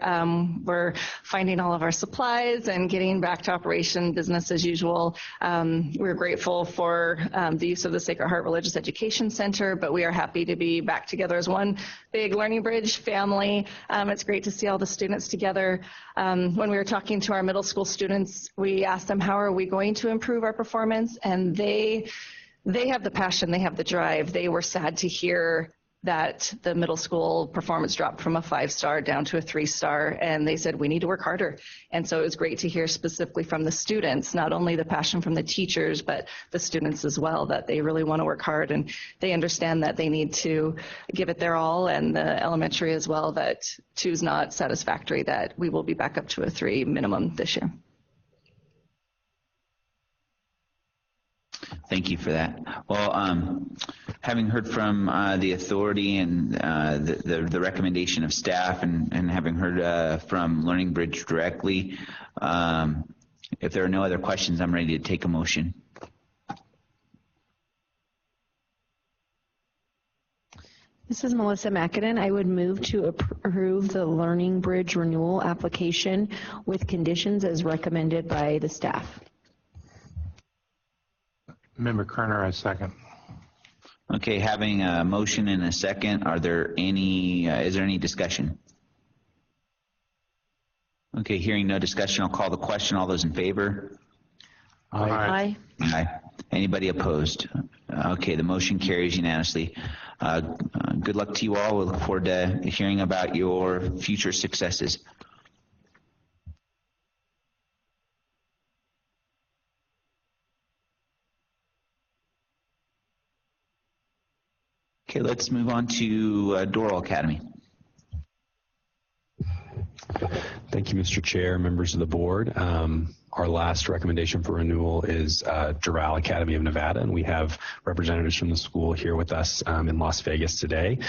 We're finding all of our supplies and getting back to operation, business as usual. We're grateful for the use of the Sacred Heart Religious Education Center, but we are happy to be back together as one big Learning Bridge family. It's great to see all the students together. When we were talking to our middle school students, we asked them, how are we going to improve our performance? And they have the passion, they have the drive. They were sad to hear that the middle school performance dropped from a 5-star down to a 3-star, and they said we need to work harder. And so it was great to hear specifically from the students, not only the passion from the teachers, but the students as well, that they really want to work hard and they understand that they need to give it their all, and the elementary as well, that 2 is not satisfactory, that we will be back up to a 3 minimum this year. Thank you for that. Well, having heard from the authority and the recommendation of staff, and having heard from Learning Bridge directly, if there are no other questions, I'm ready to take a motion. This is Melissa McAdin. I would move to approve the Learning Bridge renewal application with conditions as recommended by the staff. Member Kerner, I second. Okay, having a motion and a second, is there any discussion? Okay, hearing no discussion, I'll call the question. All those in favor? Aye. Aye. Anybody opposed? Okay, the motion carries unanimously. Good luck to you all. We look forward to hearing about your future successes. Okay, let's move on to Doral Academy. Thank you, Mr. Chair, members of the board. Our last recommendation for renewal is Doral Academy of Nevada, and we have representatives from the school here with us in Las Vegas today.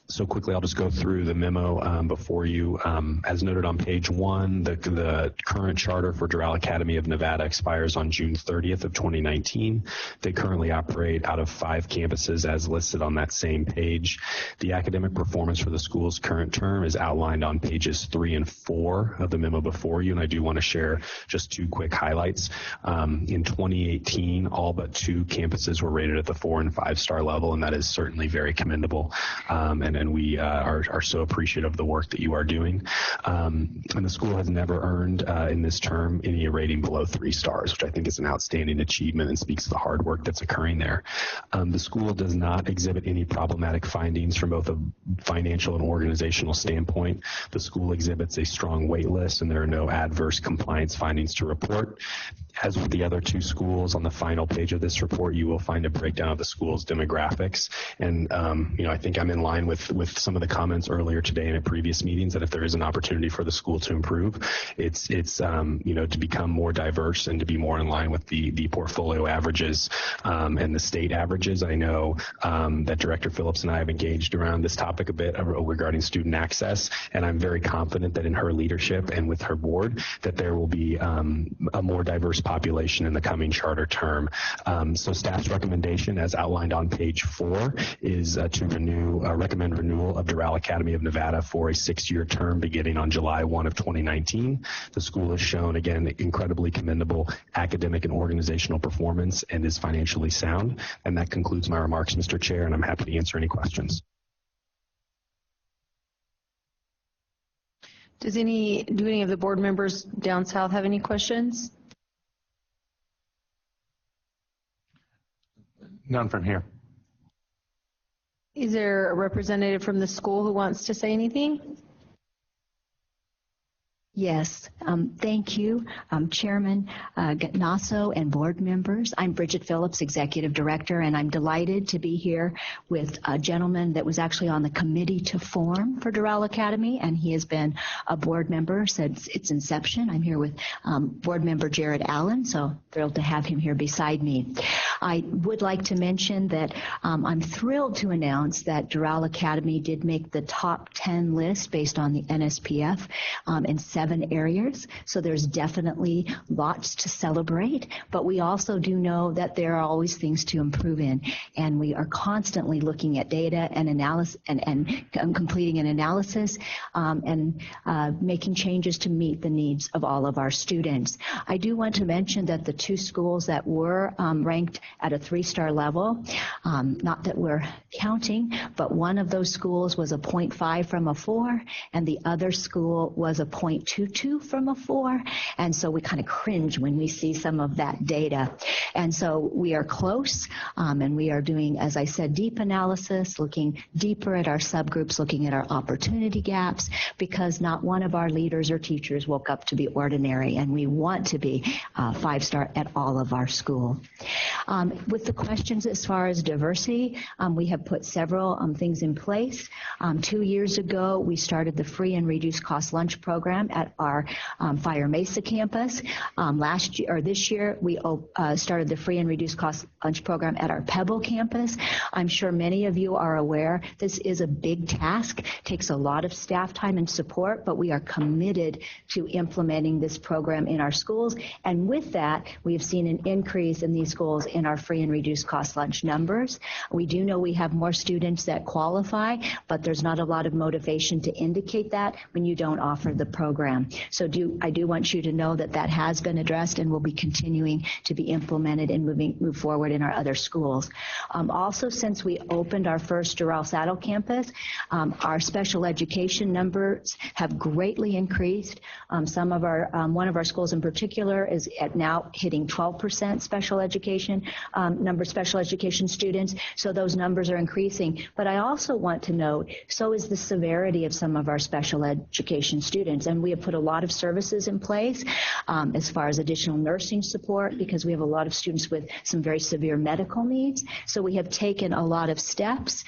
So quickly, I'll just go through the memo before you. As noted on page 1, the current charter for Doral Academy of Nevada expires on June 30th of 2019. They currently operate out of 5 campuses as listed on that same page. The academic performance for the school's current term is outlined on pages 3 and 4 of the memo before you, and I do want to share just 2 quick highlights. In 2018, all but 2 campuses were rated at the 4- and 5-star level, and that is certainly very commendable. And we are so appreciative of the work that you are doing. And the school has never earned in this term any rating below 3 stars, which I think is an outstanding achievement and speaks to the hard work that's occurring there. The school does not exhibit any problematic findings from both a financial and organizational standpoint. The school exhibits a strong wait list, and there are no adverse compliance findings to report. As with the other 2 schools, on the final page of this report, you will find a breakdown of the school's demographics. And, I think I'm in line with some of the comments earlier today and at previous meetings that if there is an opportunity for the school to improve, it's to become more diverse and to be more in line with the portfolio averages and the state averages. I know that Director Phillips and I have engaged around this topic a bit regarding student access, and I'm very confident that in her leadership and with her board that there will be a more diverse population in the coming charter term. So staff's recommendation, as outlined on page 4, is to recommend renewal of Doral Academy of Nevada for a 6-year term beginning on July 1 of 2019. The school has shown, again, incredibly commendable academic and organizational performance and is financially sound. And that concludes my remarks, Mr. Chair, and I'm happy to answer any questions. Do any of the board members down south have any questions? None from here. Is there a representative from the school who wants to say anything? Yes, thank you, Chairman Gatnaso and board members. I'm Bridget Phillips, Executive Director, and I'm delighted to be here with a gentleman that was actually on the committee to form for Doral Academy, and he has been a board member since its inception. I'm here with board member Jared Allen, so thrilled to have him here beside me. I would like to mention that I'm thrilled to announce that Doral Academy did make the top 10 list based on the NSPF in 7 areas. So there's definitely lots to celebrate, but we also do know that there are always things to improve in, and we are constantly looking at data and analysis and completing an analysis and making changes to meet the needs of all of our students. I do want to mention that the 2 schools that were ranked at a 3-star level, not that we're counting, but one of those schools was a 0.5 from a 4, and the other school was a 0.22 from a 4, and so we kind of cringe when we see some of that data. And so we are close, and we are doing, as I said, deep analysis, looking deeper at our subgroups, looking at our opportunity gaps, because not one of our leaders or teachers woke up to be ordinary, and we want to be 5-star at all of our school. With the questions as far as diversity, we have put several things in place. 2 years ago, we started the free and reduced cost lunch program at our Fire Mesa campus. This year, we started the free and reduced cost lunch program at our Pebble campus. I'm sure many of you are aware this is a big task, takes a lot of staff time and support, but we are committed to implementing this program in our schools. And with that, we have seen an increase in these schools in our free and reduced cost lunch numbers. We do know we have more students that qualify, but there's not a lot of motivation to indicate that when you don't offer the program. So I do want you to know that that has been addressed and will be continuing to be implemented and move forward in our other schools. Also, since we opened our first Doral Saddle campus, our special education numbers have greatly increased. One of our schools in particular is at now hitting 12% special education special education students. So those numbers are increasing. But I also want to note, so is the severity of some of our special education students, and we have put a lot of services in place as far as additional nursing support, because we have a lot of students with some very severe medical needs. So we have taken a lot of steps.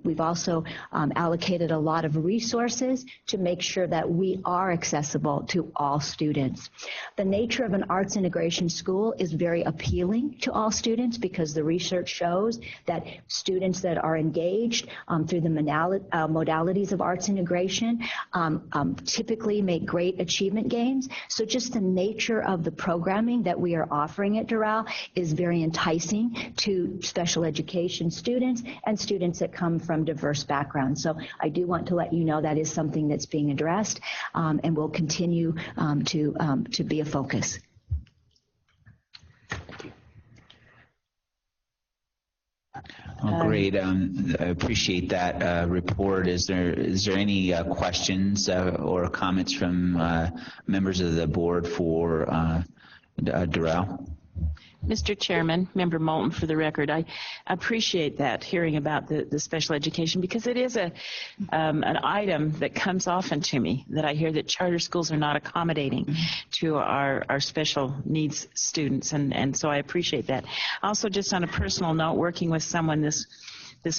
We've also allocated a lot of resources to make sure that we are accessible to all students. The nature of an arts integration school is very appealing to all students, because the research shows that students that are engaged through the modalities of arts integration typically make great achievement gains. So just the nature of the programming that we are offering at Doral is very enticing to special education students and students that come from diverse backgrounds. So I do want to let you know that is something that's being addressed and will continue to be a focus. Well, great. I appreciate that report. Is there any questions or comments from members of the board for Doral? Mr. Chairman, Member Moulton, for the record, I appreciate that, hearing about the special education, because it is an item that comes often to me, that I hear that charter schools are not accommodating to our special needs students, and so I appreciate that. Also, just on a personal note, working with someone this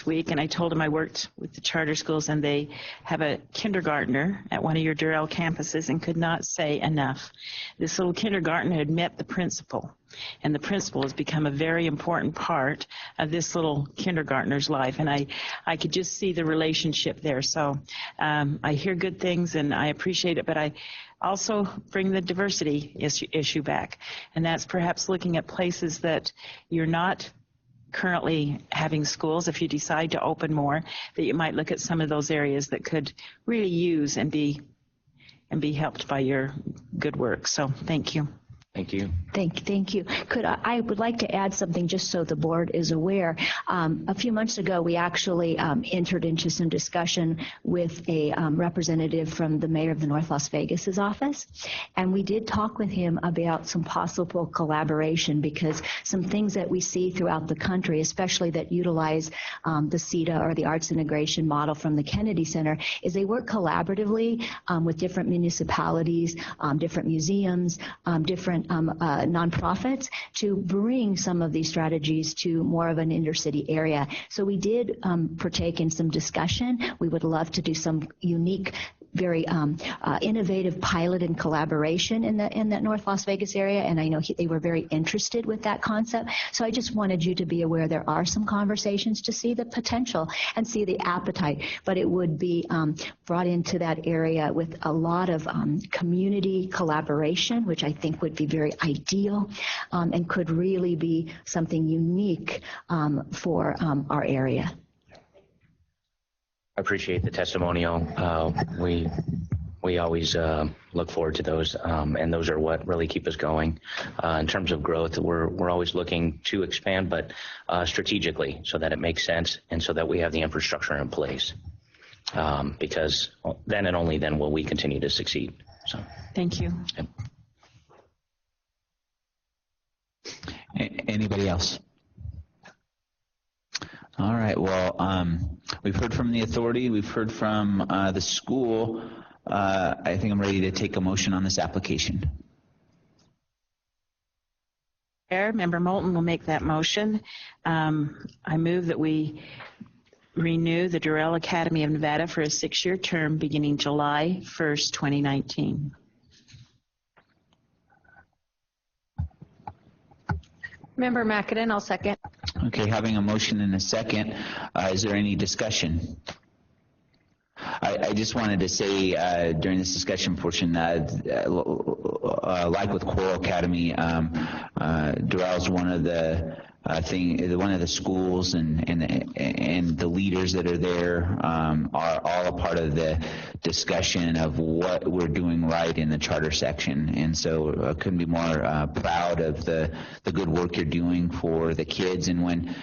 week, and I told him I worked with the charter schools, and they have a kindergartner at one of your Doral campuses, and could not say enough. This little kindergartner had met the principal, and the principal has become a very important part of this little kindergartner's life, and I could just see the relationship there. So I hear good things, and I appreciate it, but I also bring the diversity issue back, and that's perhaps looking at places that you're not currently having schools. If you decide to open more, that you might look at some of those areas that could really use and be helped by your good work. So thank you. Thank you. Thank you. I would like to add something just so the board is aware. A few months ago, we actually entered into some discussion with a representative from the mayor of the North Las Vegas's office, and we did talk with him about some possible collaboration, because some things that we see throughout the country, especially that utilize the CETA or the Arts Integration model from the Kennedy Center, is they work collaboratively with different municipalities, different museums, different nonprofits to bring some of these strategies to more of an inner city area. So we did partake in some discussion. We would love to do some unique, very innovative pilot and collaboration in that North Las Vegas area, and I know they were very interested with that concept. So I just wanted you to be aware there are some conversations to see the potential and see the appetite, but it would be brought into that area with a lot of community collaboration, which I think would be very ideal and could really be something unique for our area. I appreciate the testimonial. We always look forward to those, and those are what really keep us going. In terms of growth, we're always looking to expand, but strategically, so that it makes sense and so that we have the infrastructure in place. Because then and only then will we continue to succeed. So, thank you. Yep. Anybody else? All right. Well, we've heard from the authority. We've heard from the school. I think I'm ready to take a motion on this application. Member Moulton will make that motion. I move that we renew the Durrell Academy of Nevada for a 6-year term beginning July 1st, 2019. Member McAdam, I'll second. Okay, having a motion and a second, is there any discussion? I just wanted to say during this discussion portion that, like with Coral Academy, Durrell's one of the one of the schools and the leaders that are there are all a part of the discussion of what we're doing right in the charter section, and so I couldn't be more proud of the good work you're doing for the kids. And when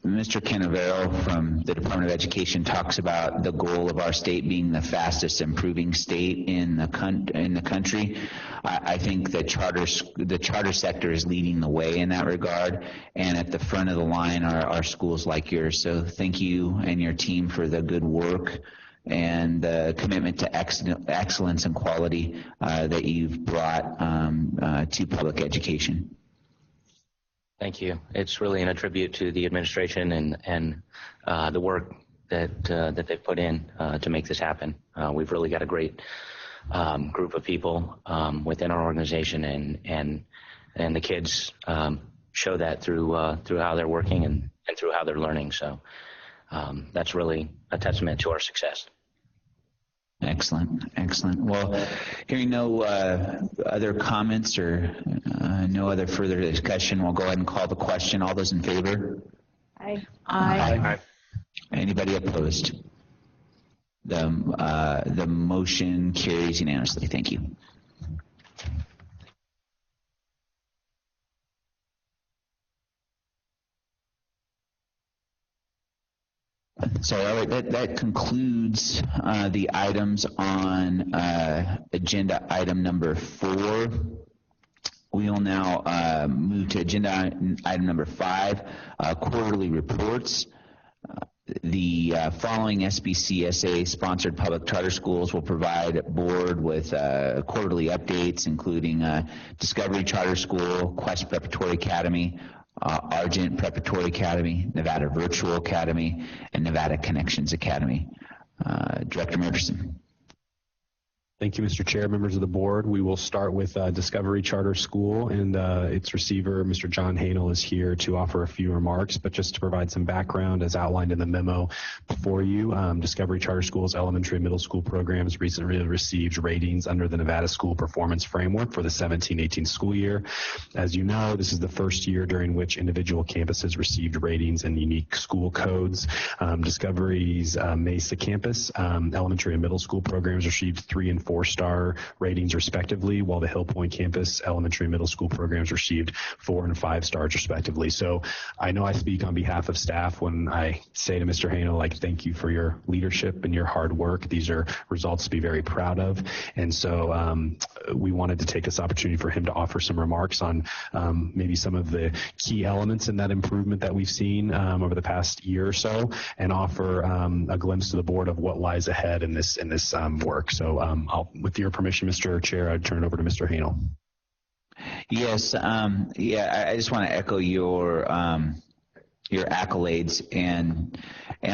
Mr. Canavero from the Department of Education talks about the goal of our state being the fastest improving state in the country, I think that the charter sector is leading the way in that regard, and at the front of the line are schools like yours. So thank you and your team for the good work and the commitment to excellence and quality that you've brought to public education. Thank you. It's really a tribute to the administration and the work that they've put in to make this happen. We've really got a great group of people within our organization, and the kids show that through how they're working and through how they're learning. So that's really a testament to our success. Excellent, excellent. Well, hearing no other comments or no other further discussion, we'll go ahead and call the question. All those in favor? Aye. Aye. Anybody opposed? The motion carries unanimously. Thank you. So that concludes the items on agenda item number 4. We will now move to agenda item number 5, quarterly reports. The following SBCSA-sponsored public charter schools will provide board with quarterly updates, including Discovery Charter School, Quest Preparatory Academy, Argent Preparatory Academy, Nevada Virtual Academy, and Nevada Connections Academy. Director Murderson. Thank you, Mr. Chair, members of the board. We will start with Discovery Charter School, and its receiver, Mr. John Hanel, is here to offer a few remarks, but just to provide some background as outlined in the memo before you, Discovery Charter School's elementary and middle school programs recently received ratings under the Nevada School Performance Framework for the 17-18 school year. As you know, this is the first year during which individual campuses received ratings and unique school codes. Discovery's Mesa campus elementary and middle school programs received 3 and 4-star ratings respectively, while the Hill Point campus elementary and middle school programs received 4 and 5 stars respectively. So I know I speak on behalf of staff when I say to Mr. Hanel, like, thank you for your leadership and your hard work. These are results to be very proud of. And so we wanted to take this opportunity for him to offer some remarks on maybe some of the key elements in that improvement that we've seen over the past year or so, and offer a glimpse to the board of what lies ahead in this work. So with your permission, Mr. Chair, I'd turn it over to Mr. Hanel. Yes, I just want to echo your accolades and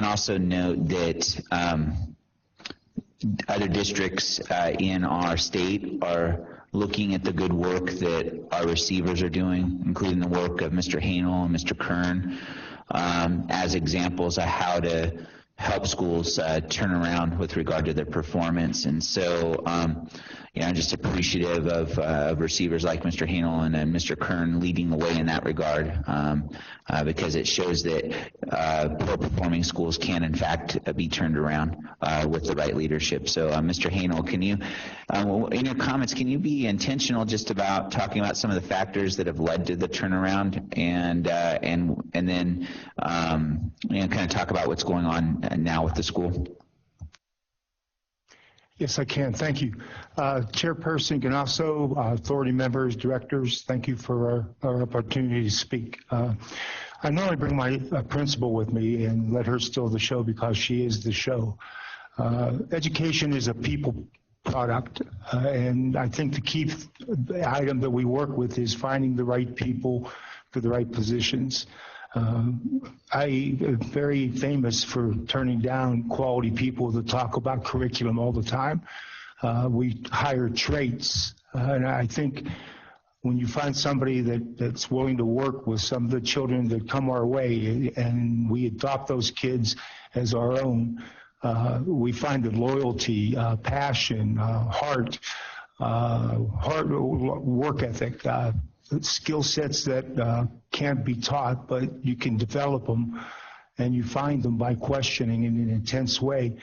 also note that other districts in our state are looking at the good work that our receivers are doing, including the work of Mr. Hanel and Mr. Kern, as examples of how to help schools turn around with regard to their performance. And so I'm just appreciative of receivers like Mr. Hanel and Mr. Kern leading the way in that regard, because it shows that poor performing schools can in fact be turned around with the right leadership. So Mr. Hanel, can you, in your comments, can you be intentional just about talking about some of the factors that have led to the turnaround, and then kind of talk about what's going on now with the school? Yes, I can. Thank you. Chairperson Ganasso, authority members, directors, thank you for our opportunity to speak. I normally bring my principal with me and let her steal the show because she is the show. Education is a people product, and I think the key item that we work with is finding the right people for the right positions. I am very famous for turning down quality people that talk about curriculum all the time. We hire traits, and I think when you find somebody that's willing to work with some of the children that come our way, and we adopt those kids as our own, we find that loyalty, passion, heart, work ethic, skill sets that can't be taught, but you can develop them, and you find them by questioning in an intense way.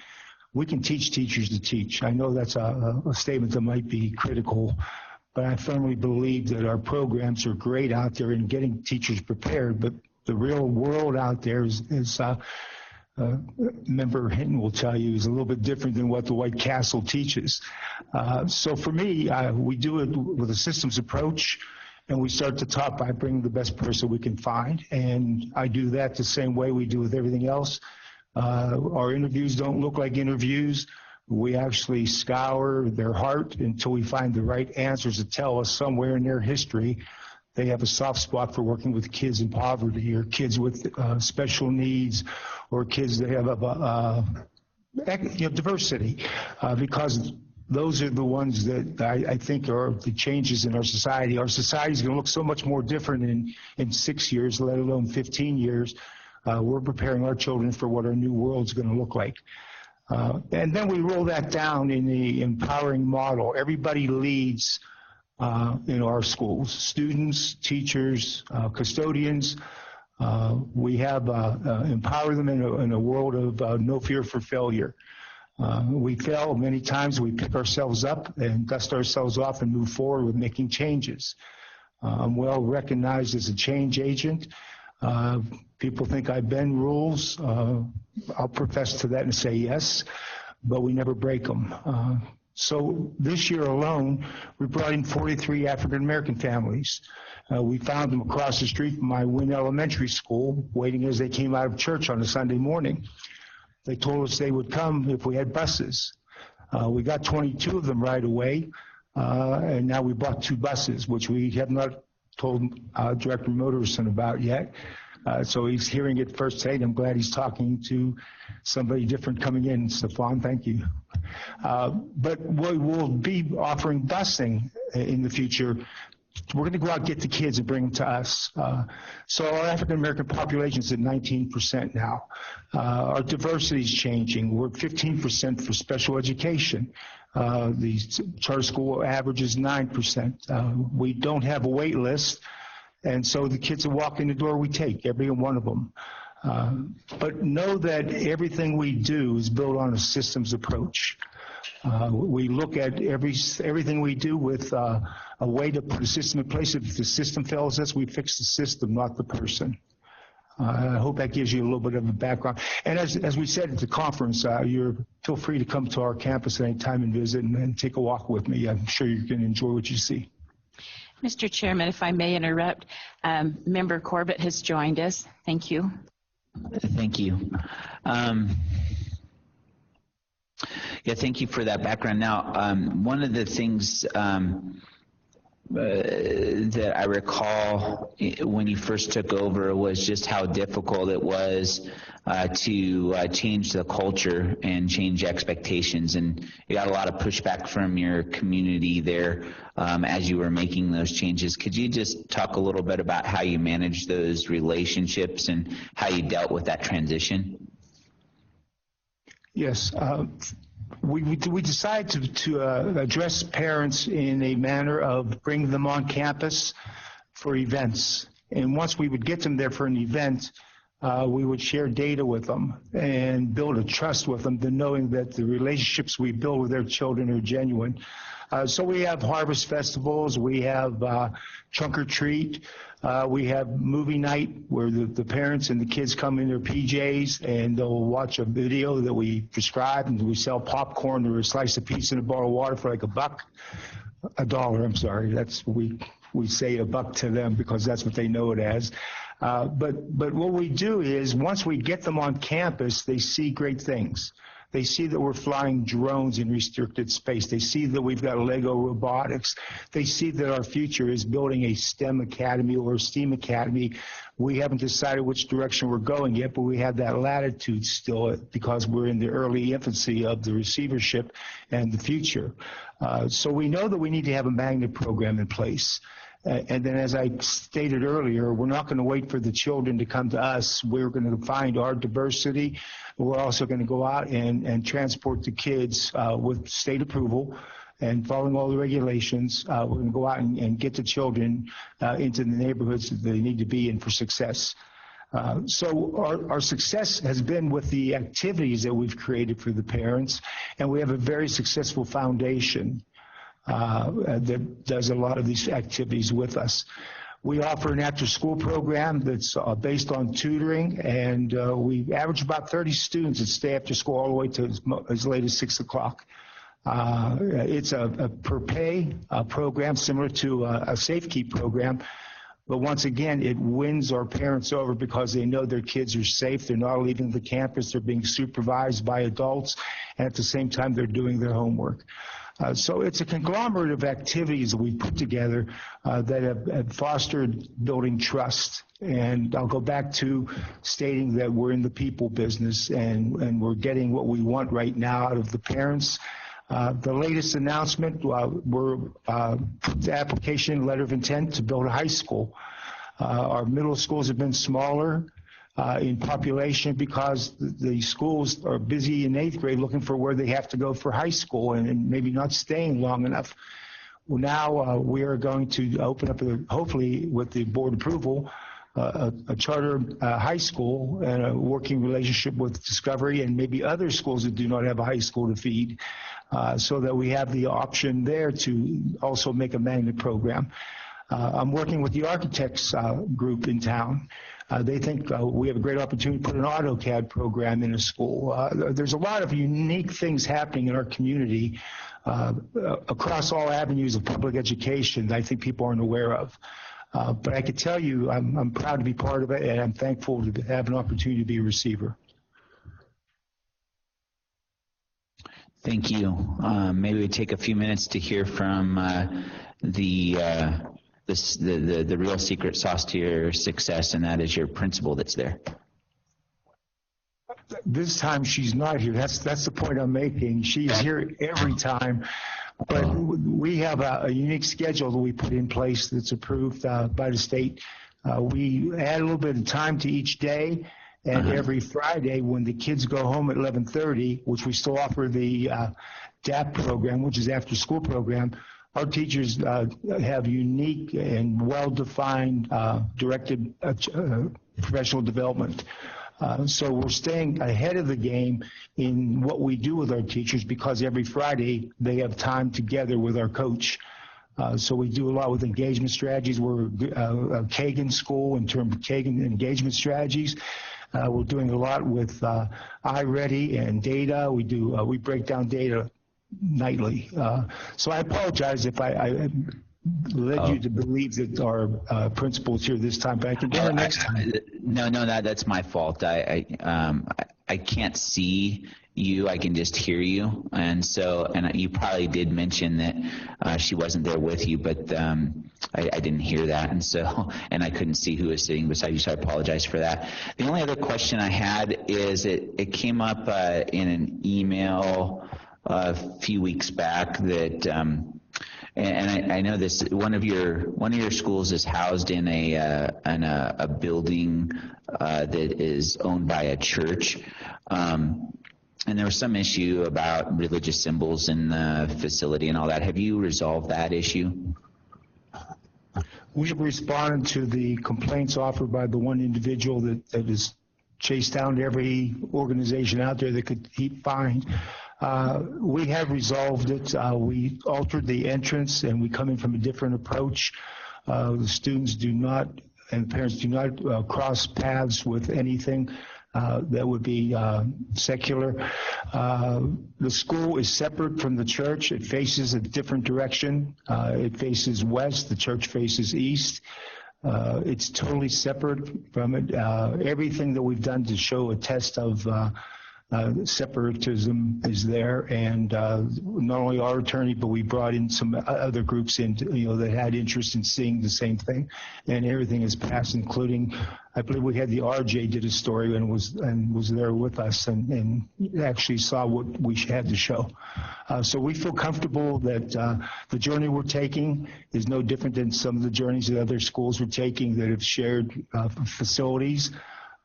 We can teach teachers to teach. I know that's a statement that might be critical, but I firmly believe that our programs are great out there in getting teachers prepared, but the real world out there is Member Hinton will tell you, is a little bit different than what the White Castle teaches. So for me, we do it with a systems approach. And we start at the top by bringing the best person we can find. And I do that the same way we do with everything else. Our interviews don't look like interviews. We actually scour their heart until we find the right answers to tell us somewhere in their history they have a soft spot for working with kids in poverty, or kids with special needs, or kids that have diversity, because those are the ones that I think are the changes in our society. Our society is going to look so much more different in 6 years, let alone 15 years. We're preparing our children for what our new world is going to look like. And then we roll that down in the empowering model. Everybody leads in our schools: students, teachers, custodians. We have empower them in a world of no fear for failure. We fail many times. We pick ourselves up and dust ourselves off and move forward with making changes. I'm well recognized as a change agent. People think I bend rules. I'll profess to that and say yes, but we never break them. So this year alone, we brought in 43 African-American families. We found them across the street from my Wynn Elementary School, waiting as they came out of church on a Sunday morning. They told us they would come if we had buses. We got 22 of them right away, and now we bought 2 buses, which we have not told Director Motorson about yet. So he's hearing it firsthand. I'm glad he's talking to somebody different coming in. Stefan, thank you. But we will be offering busing in the future. We're going to go out and get the kids and bring them to us. So our African-American population is at 19% now. Our diversity is changing. We're 15% for special education. The charter school average is 9%. We don't have a wait list, and so the kids that walk in the door, we take every one of them. But know that everything we do is built on a systems approach. We look at everything we do with a way to put a system in place. If the system fails us, we fix the system, not the person. I hope that gives you a little bit of a background. And as we said at the conference, feel free to come to our campus at any time and visit and take a walk with me. I'm sure you can enjoy what you see. Mr. Chairman, if I may interrupt, Member Corbett has joined us. Thank you. Thank you. Yeah, thank you for that background. Now, one of the things that I recall when you first took over was just how difficult it was to change the culture and change expectations, and you got a lot of pushback from your community there as you were making those changes. Could you just talk a little bit about how you managed those relationships and how you dealt with that transition? Yes. We decided to address parents in a manner of bringing them on campus for events. And once we would get them there for an event, we would share data with them and build a trust with them, knowing that the relationships we build with their children are genuine. So we have harvest festivals, we have trunk or treat, we have movie night where the parents and the kids come in their PJs and they'll watch a video that we prescribe, and we sell popcorn or a slice of pizza and a bottle of water for like $1. I'm sorry. That's we say $1 to them because that's what they know it as. But what we do is once we get them on campus, they see great things. They see that we're flying drones in restricted space. They see that we've got Lego robotics. They see that our future is building a STEM academy or a STEAM academy. We haven't decided which direction we're going yet, but we have that latitude still because we're in the early infancy of the receivership and the future. So we know that we need to have a magnet program in place. And then, as I stated earlier, we're not going to wait for the children to come to us. We're going to find our diversity. We're also going to go out and transport the kids with state approval and following all the regulations. We're going to go out and get the children into the neighborhoods that they need to be in for success. So our success has been with the activities that we've created for the parents, and we have a very successful foundation that does a lot of these activities with us. We offer an after-school program that's based on tutoring, and we average about 30 students that stay after school all the way to as late as 6 o'clock. It's a per-pay program similar to a SafeKeep program, but once again, it wins our parents over because they know their kids are safe. They're not leaving the campus. They're being supervised by adults, and at the same time, they're doing their homework. So it's a conglomerate of activities that we put together that have fostered building trust. And I'll go back to stating that we're in the people business and we're getting what we want right now out of the parents. The latest announcement, the application letter of intent to build a high school. Our middle schools have been smaller in population because the schools are busy in 8th grade looking for where they have to go for high school and maybe not staying long enough. Well, now we are going to open up, hopefully with the board approval, a charter high school and a working relationship with Discovery and maybe other schools that do not have a high school to feed, so that we have the option there to also make a magnet program. I'm working with the architects group in town. They think we have a great opportunity to put an AutoCAD program in a school. There's a lot of unique things happening in our community across all avenues of public education that I think people aren't aware of. But I can tell you I'm proud to be part of it, and I'm thankful to have an opportunity to be a receiver. Thank you. Maybe we take a few minutes to hear from the real secret sauce to your success, and that is your principal that's there. This time she's not here. That's the point I'm making. She's here every time. But we have a unique schedule that we put in place that's approved by the state. We add a little bit of time to each day, and every Friday when the kids go home at 11:30, which we still offer the DAP program, which is after school program, our teachers have unique and well-defined directed professional development. So we're staying ahead of the game in what we do with our teachers because every Friday they have time together with our coach. So we do a lot with engagement strategies. We're a Kagan school in terms of Kagan engagement strategies. We're doing a lot with iReady and data. We break down data nightly. So I apologize if I led you to believe that our principal's here this time, but I can get her next time. No, that's my fault. I can't see you. I can just hear you, and you probably did mention that she wasn't there with you, but I didn't hear that, and I couldn't see who was sitting beside you, so I apologize for that. The only other question I had is it came up in an email a few weeks back that. And I know this. One of your schools is housed in a building that is owned by a church, and there was some issue about religious symbols in the facility and all that. Have you resolved that issue? We've responded to the complaints offered by the one individual that has chased down every organization out there that could heap fine. We have resolved it. We altered the entrance, and we come in from a different approach. The students do not, and parents do not cross paths with anything that would be secular. The school is separate from the church. It faces a different direction. It faces west. The church faces east. It's totally separate from it. Everything that we've done to show a test of separatism is there, and not only our attorney, but we brought in some other groups in, that had interest in seeing the same thing, and everything is passed, including, I believe we had the RJ did a story and was there with us and actually saw what we had to show. So we feel comfortable that the journey we're taking is no different than some of the journeys that other schools are taking that have shared facilities.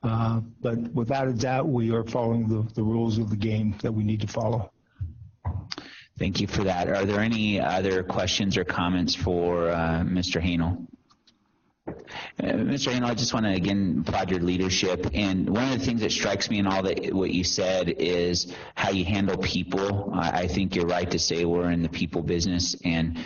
But without a doubt, we are following the rules of the game that we need to follow. Thank you for that. Are there any other questions or comments for Mr. Hanel? Mr. Hanel, I just want to again applaud your leadership. And one of the things that strikes me in all that what you said is how you handle people. I think you're right to say we're in the people business. And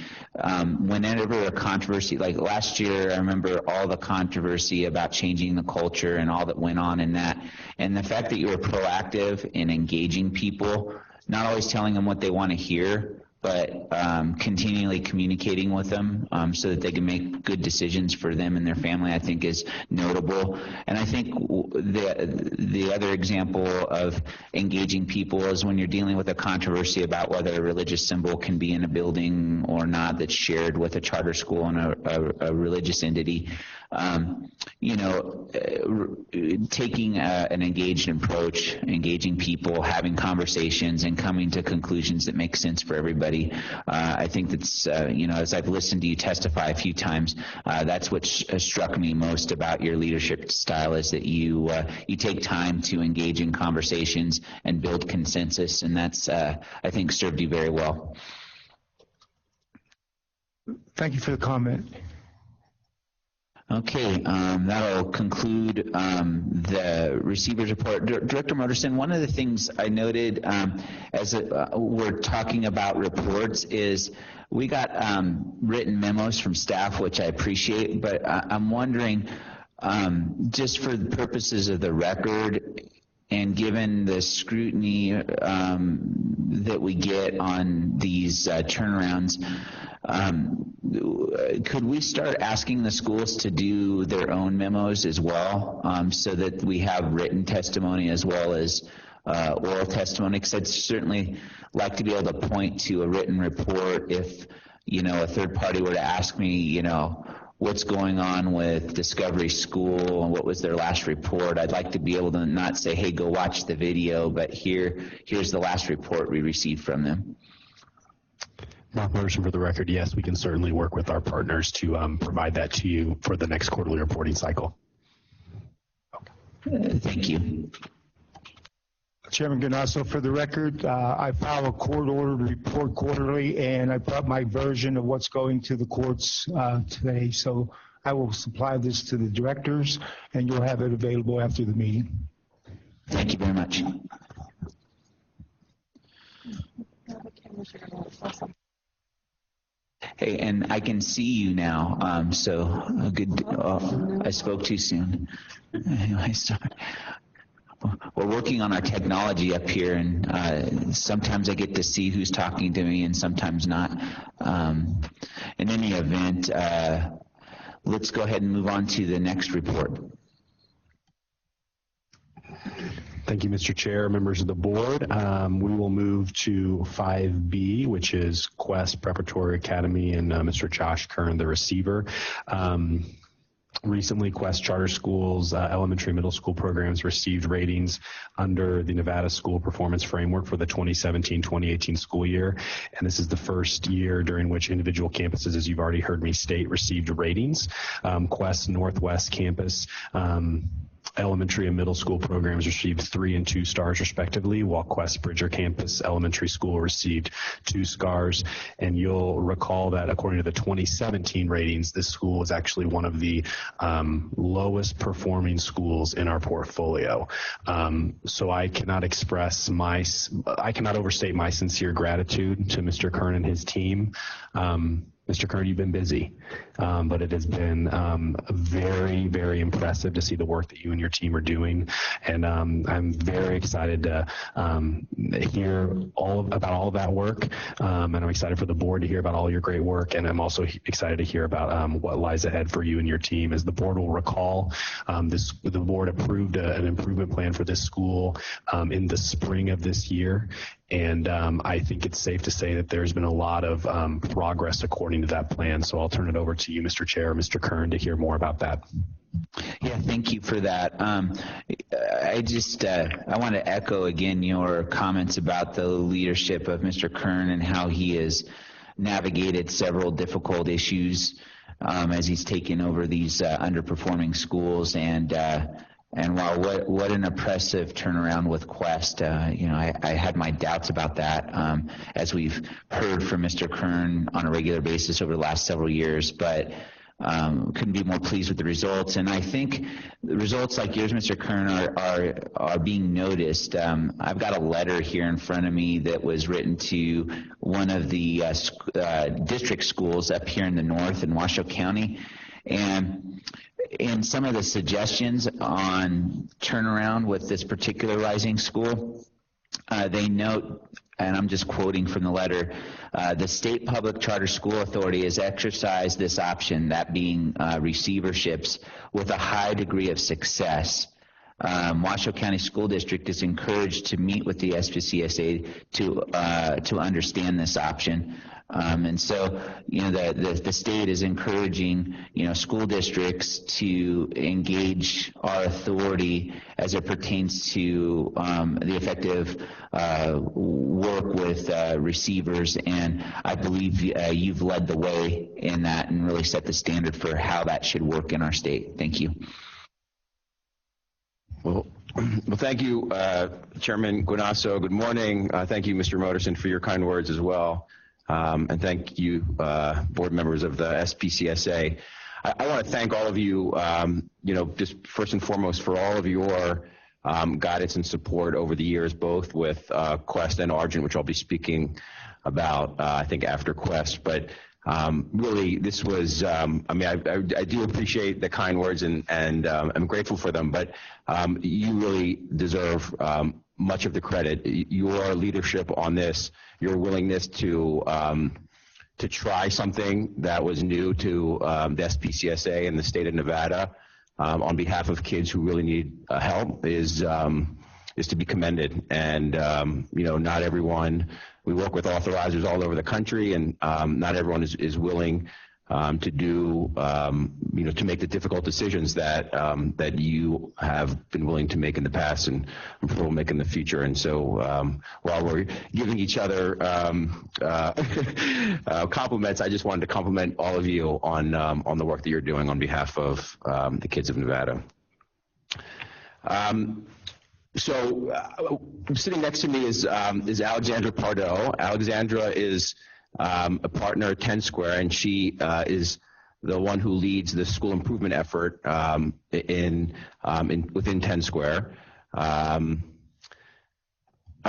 whenever a controversy, like last year, I remember all the controversy about changing the culture and all that went on in that. And the fact that you were proactive in engaging people, not always telling them what they want to hear, but continually communicating with them so that they can make good decisions for them and their family, I think is notable. And I think the other example of engaging people is when you're dealing with a controversy about whether a religious symbol can be in a building or not that's shared with a charter school and a religious entity. Taking an engaged approach, engaging people, having conversations, and coming to conclusions that make sense for everybody. I think that's, as I've listened to you testify a few times, that's what struck me most about your leadership style is that you take time to engage in conversations and build consensus, and that's, I think, served you very well. Thank you for the comment. Okay, that'll conclude the receiver's report. Director Moderson, one of the things I noted as we're talking about reports is we got written memos from staff, which I appreciate, but I'm wondering, just for the purposes of the record, and given the scrutiny that we get on these turnarounds, could we start asking the schools to do their own memos as well, so that we have written testimony as well as oral testimony? Because I'd certainly like to be able to point to a written report if, a third party were to ask me, what's going on with Discovery School and what was their last report. I'd like to be able to not say, hey, go watch the video, but here's the last report we received from them. Mark Moderson, for the record, yes, we can certainly work with our partners to provide that to you for the next quarterly reporting cycle. Thank you. Chairman Ganasso, for the record, I file a court-ordered report quarterly, and I brought my version of what's going to the courts today. So I will supply this to the directors, and you'll have it available after the meeting. Thank you very much. Hey, and I can see you now, so good. I spoke too soon. Anyway, sorry. We're working on our technology up here, and sometimes I get to see who's talking to me and sometimes not. In any event, let's go ahead and move on to the next report. Thank you, Mr. Chair, members of the board. We will move to 5B, which is Quest Preparatory Academy, and Mr. Josh Kern, the receiver. Recently, Quest Charter Schools elementary and middle school programs received ratings under the Nevada School Performance Framework for the 2017-2018 school year. And this is the first year during which individual campuses, as you've already heard me state, received ratings. Quest Northwest Campus elementary and middle school programs received 3 and 2 stars respectively, while Quest Bridger Campus Elementary School received 2 stars. And you'll recall that according to the 2017 ratings, this school was actually one of the lowest performing schools in our portfolio. So I cannot overstate my sincere gratitude to Mr. Kern and his team. Mr. Kern, you've been busy, but it has been very, very impressive to see the work that you and your team are doing. And I'm very excited to hear about all of that work. And I'm excited for the board to hear about all your great work. And I'm also excited to hear about what lies ahead for you and your team. As the board will recall, the board approved an improvement plan for this school in the spring of this year. And I think it's safe to say that there's been a lot of progress according to that plan. So I'll turn it over to you, Mr. Chair, Mr. Kern, to hear more about that. Yeah, thank you for that. I want to echo again your comments about the leadership of Mr. Kern and how he has navigated several difficult issues as he's taken over these underperforming schools. And wow, what an impressive turnaround with Quest. I had my doubts about that, as we've heard from Mr. Kern on a regular basis over the last several years, but couldn't be more pleased with the results. And I think the results like yours, Mr. Kern, are being noticed. I've got a letter here in front of me that was written to one of the district schools up here in the north in Washoe County. And in some of the suggestions on turnaround with this particular rising school, they note, and I'm just quoting from the letter, the State Public Charter School Authority has exercised this option, that being receiverships, with a high degree of success. Washoe County School District is encouraged to meet with the SPCSA to understand this option. And so, the state is encouraging, school districts to engage our authority as it pertains to the effective work with receivers. And I believe you've led the way in that and really set the standard for how that should work in our state. Thank you. Well, thank you, Chairman Guanasso. Good morning. Thank you, Mr. Moderson, for your kind words as well. And thank you, board members of the SPCSA. I want to thank all of you, just first and foremost for all of your guidance and support over the years, both with Quest and Argent, which I'll be speaking about, I think, after Quest. But really, this was, I do appreciate the kind words and I'm grateful for them, but you really deserve much of the credit. Your leadership on this, your willingness to try something that was new to the SPCSA and the state of Nevada on behalf of kids who really need help is to be commended. And not everyone. We work with authorizers all over the country, and not everyone is willing to do, to make the difficult decisions that that you have been willing to make in the past, and I'm sure we'll make in the future. And so, while we're giving each other compliments, I just wanted to compliment all of you on the work that you're doing on behalf of the kids of Nevada. So sitting next to me is Alexandra Pardo. Alexandra is a partner at 10 Square, and she is the one who leads the school improvement effort within 10 Square. I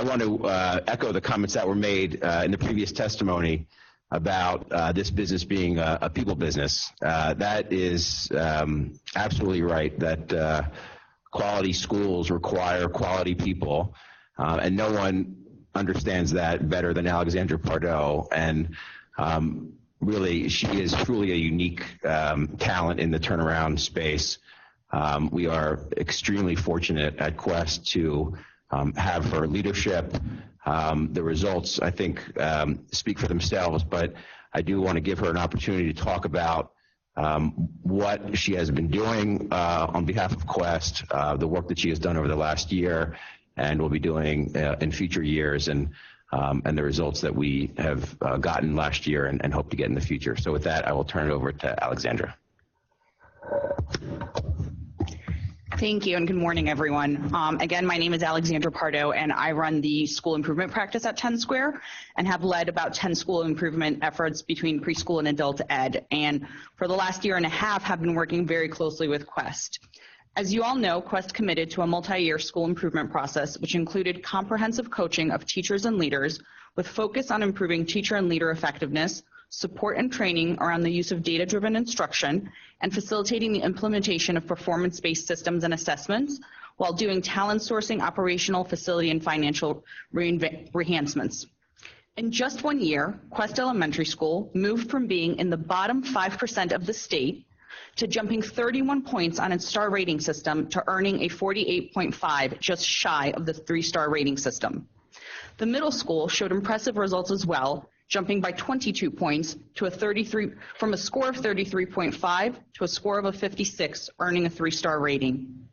want to echo the comments that were made in the previous testimony about this business being a people business. That is absolutely right, that quality schools require quality people, and no one understands that better than Alexandra Pardo. And really, she is truly a unique talent in the turnaround space. We are extremely fortunate at Quest to have her leadership. The results, I think, speak for themselves, but I do want to give her an opportunity to talk about what she has been doing on behalf of Quest, the work that she has done over the last year and will be doing in future years, and the results that we have gotten last year and hope to get in the future. So with that, I will turn it over to Alexandra. Thank you, and good morning, everyone. Again, my name is Alexandra Pardo, and I run the school improvement practice at 10 Square and have led about 10 school improvement efforts between preschool and adult ed. And for the last year and a half, have been working very closely with Quest. As you all know, Quest committed to a multi-year school improvement process, which included comprehensive coaching of teachers and leaders with focus on improving teacher and leader effectiveness, support and training around the use of data-driven instruction, and facilitating the implementation of performance-based systems and assessments while doing talent sourcing, operational, facility, and financial enhancements. In just 1 year, Quest Elementary School moved from being in the bottom 5% of the state to jumping 31 points on its star rating system to earning a 48.5, just shy of the 3-star rating system. The middle school showed impressive results as well, jumping by 22 points to from a score of 33.5 to a score of a 56, earning a 3-star rating.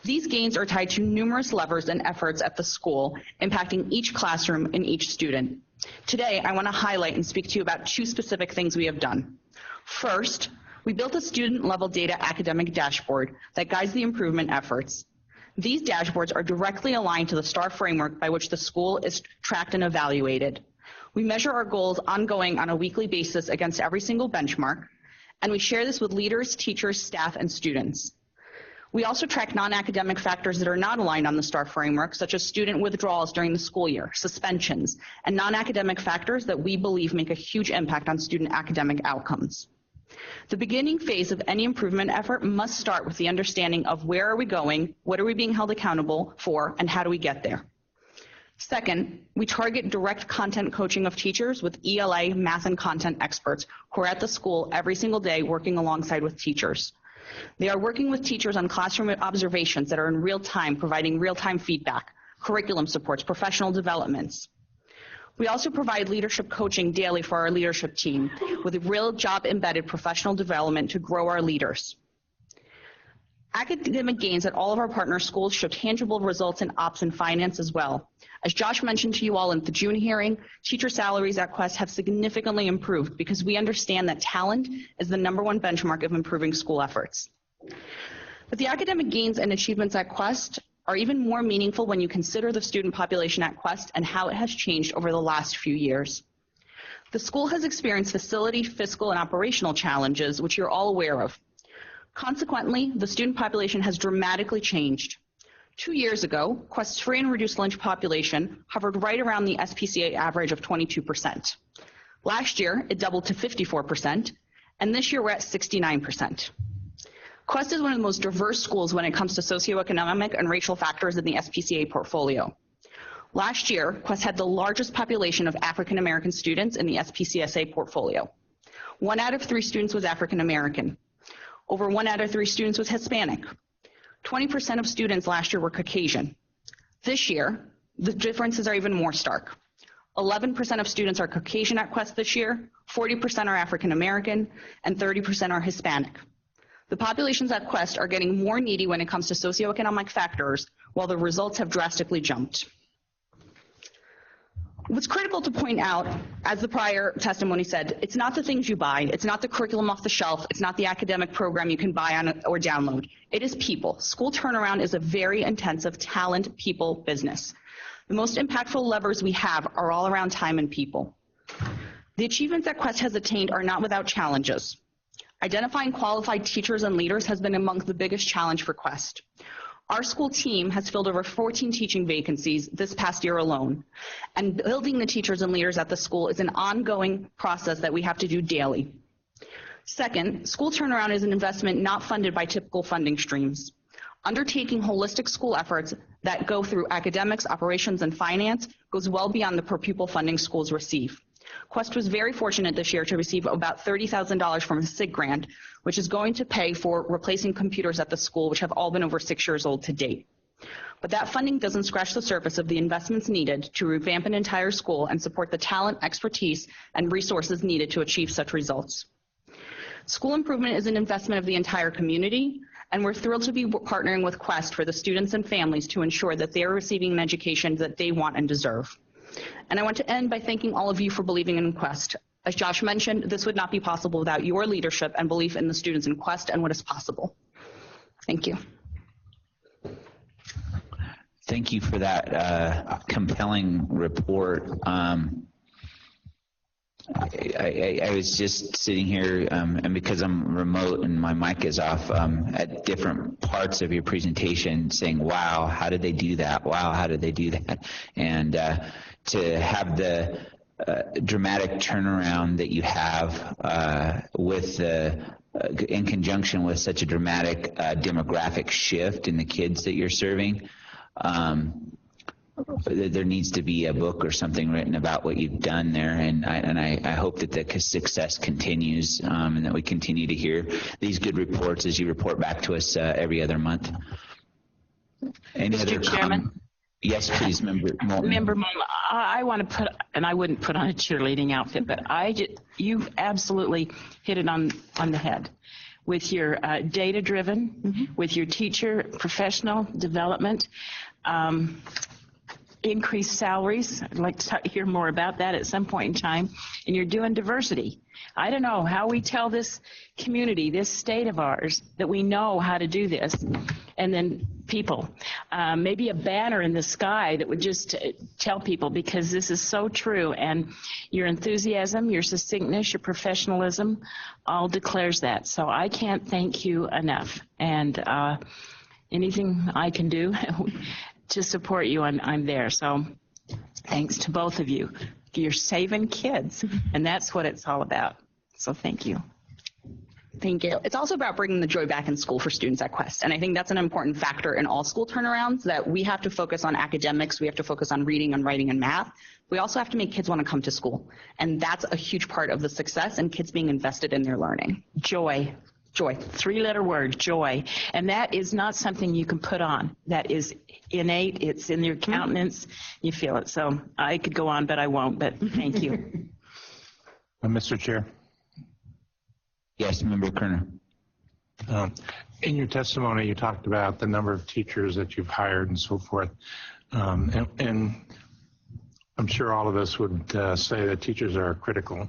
These gains are tied to numerous levers and efforts at the school, impacting each classroom and each student. Today, I want to highlight and speak to you about 2 specific things we have done. First, we built a student-level data academic dashboard that guides the improvement efforts. These dashboards are directly aligned to the STAR framework by which the school is tracked and evaluated. We measure our goals ongoing on a weekly basis against every single benchmark, and we share this with leaders, teachers, staff, and students. We also track non-academic factors that are not aligned on the STAR framework, such as student withdrawals during the school year, suspensions, and non-academic factors that we believe make a huge impact on student academic outcomes. The beginning phase of any improvement effort must start with the understanding of where are we going, what are we being held accountable for, and how do we get there. Second, we target direct content coaching of teachers with ELA math and content experts who are at the school every single day working alongside with teachers. They are working with teachers on classroom observations that are in real time, providing real-time feedback, curriculum supports, professional developments. We also provide leadership coaching daily for our leadership team with real job-embedded professional development to grow our leaders. Academic gains at all of our partner schools show tangible results in ops and finance as well. As Josh mentioned to you all in the June hearing, teacher salaries at Quest have significantly improved because we understand that talent is the #1 benchmark of improving school efforts. But the academic gains and achievements at Quest are even more meaningful when you consider the student population at Quest and how it has changed over the last few years. The school has experienced facility, fiscal, and operational challenges, which you're all aware of. Consequently, the student population has dramatically changed. 2 years ago, Quest's free and reduced lunch population hovered right around the SPCA average of 22%. Last year, it doubled to 54%, and this year we're at 69%. Quest is one of the most diverse schools when it comes to socioeconomic and racial factors in the SPCA portfolio. Last year, Quest had the largest population of African American students in the SPCSA portfolio. 1 out of 3 students was African American. Over 1 out of 3 students was Hispanic. 20% of students last year were Caucasian. This year, the differences are even more stark. 11% of students are Caucasian at Quest this year, 40% are African American, and 30% are Hispanic. The populations at Quest are getting more needy when it comes to socioeconomic factors, while the results have drastically jumped. What's critical to point out, as the prior testimony said, it's not the things you buy, it's not the curriculum off the shelf, it's not the academic program you can buy on or download. It is people. School turnaround is a very intensive talent people business. The most impactful levers we have are all around time and people. The achievements that Quest has attained are not without challenges. Identifying qualified teachers and leaders has been among the biggest challenge for Quest. Our school team has filled over 14 teaching vacancies this past year alone, and building the teachers and leaders at the school is an ongoing process that we have to do daily. Second, school turnaround is an investment not funded by typical funding streams. Undertaking holistic school efforts that go through academics, operations, and finance goes well beyond the per pupil funding schools receive. Quest was very fortunate this year to receive about $30,000 from a SIG grant, which is going to pay for replacing computers at the school, which have all been over 6 years old to date. But that funding doesn't scratch the surface of the investments needed to revamp an entire school and support the talent, expertise, and resources needed to achieve such results. School improvement is an investment of the entire community, and we're thrilled to be partnering with Quest for the students and families to ensure that they are receiving an education that they want and deserve. And I want to end by thanking all of you for believing in Quest. As Josh mentioned, this would not be possible without your leadership and belief in the students in Quest and what is possible. Thank you. Thank you for that compelling report. I was just sitting here, and because I'm remote and my mic is off, at different parts of your presentation saying, wow, how did they do that? Wow, how did they do that? And to have the dramatic turnaround that you have with in conjunction with such a dramatic demographic shift in the kids that you're serving, there needs to be a book or something written about what you've done there, and I hope that the success continues, and that we continue to hear these good reports as you report back to us every other month. Any Mr. other Chairman? Yes, please, Member Moulton. Member Moulton, I want to put, and I wouldn't put on a cheerleading outfit, but you've absolutely hit it on the head with your data-driven, with your teacher professional development. Increased salaries. I'd like to hear more about that at some point in time. And you're doing diversity. I don't know how we tell this community, this state of ours, that we know how to do this. And then people, maybe a banner in the sky that would just tell people, because this is so true. And your enthusiasm, your succinctness, your professionalism all declares that. So I can't thank you enough. And anything I can do to support you, I'm there. So thanks to both of you. You're saving kids, and that's what it's all about. So thank you. Thank you. It's also about bringing the joy back in school for students at Quest. And I think that's an important factor in all school turnarounds, that we have to focus on academics, we have to focus on reading and writing and math. We also have to make kids want to come to school. And that's a huge part of the success, and kids being invested in their learning. Joy. Joy. 3-letter word, joy. And that is not something you can put on. That is innate. It's in your countenance. You feel it. So I could go on, but I won't. But thank you. Mr. Chair. Yes, Member Kerner. In your testimony, you talked about the number of teachers that you've hired and so forth. And I'm sure all of us would say that teachers are critical.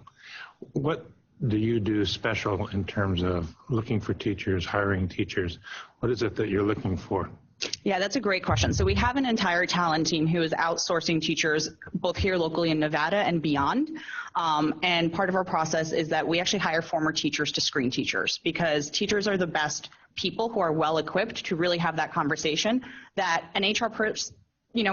What do you do special in terms of looking for teachers, hiring teachers? What is it that you're looking for? Yeah, that's a great question. So we have an entire talent team who is outsourcing teachers both here locally in Nevada and beyond. And part of our process is that we actually hire former teachers to screen teachers, because teachers are the best people who are well equipped to really have that conversation that an HR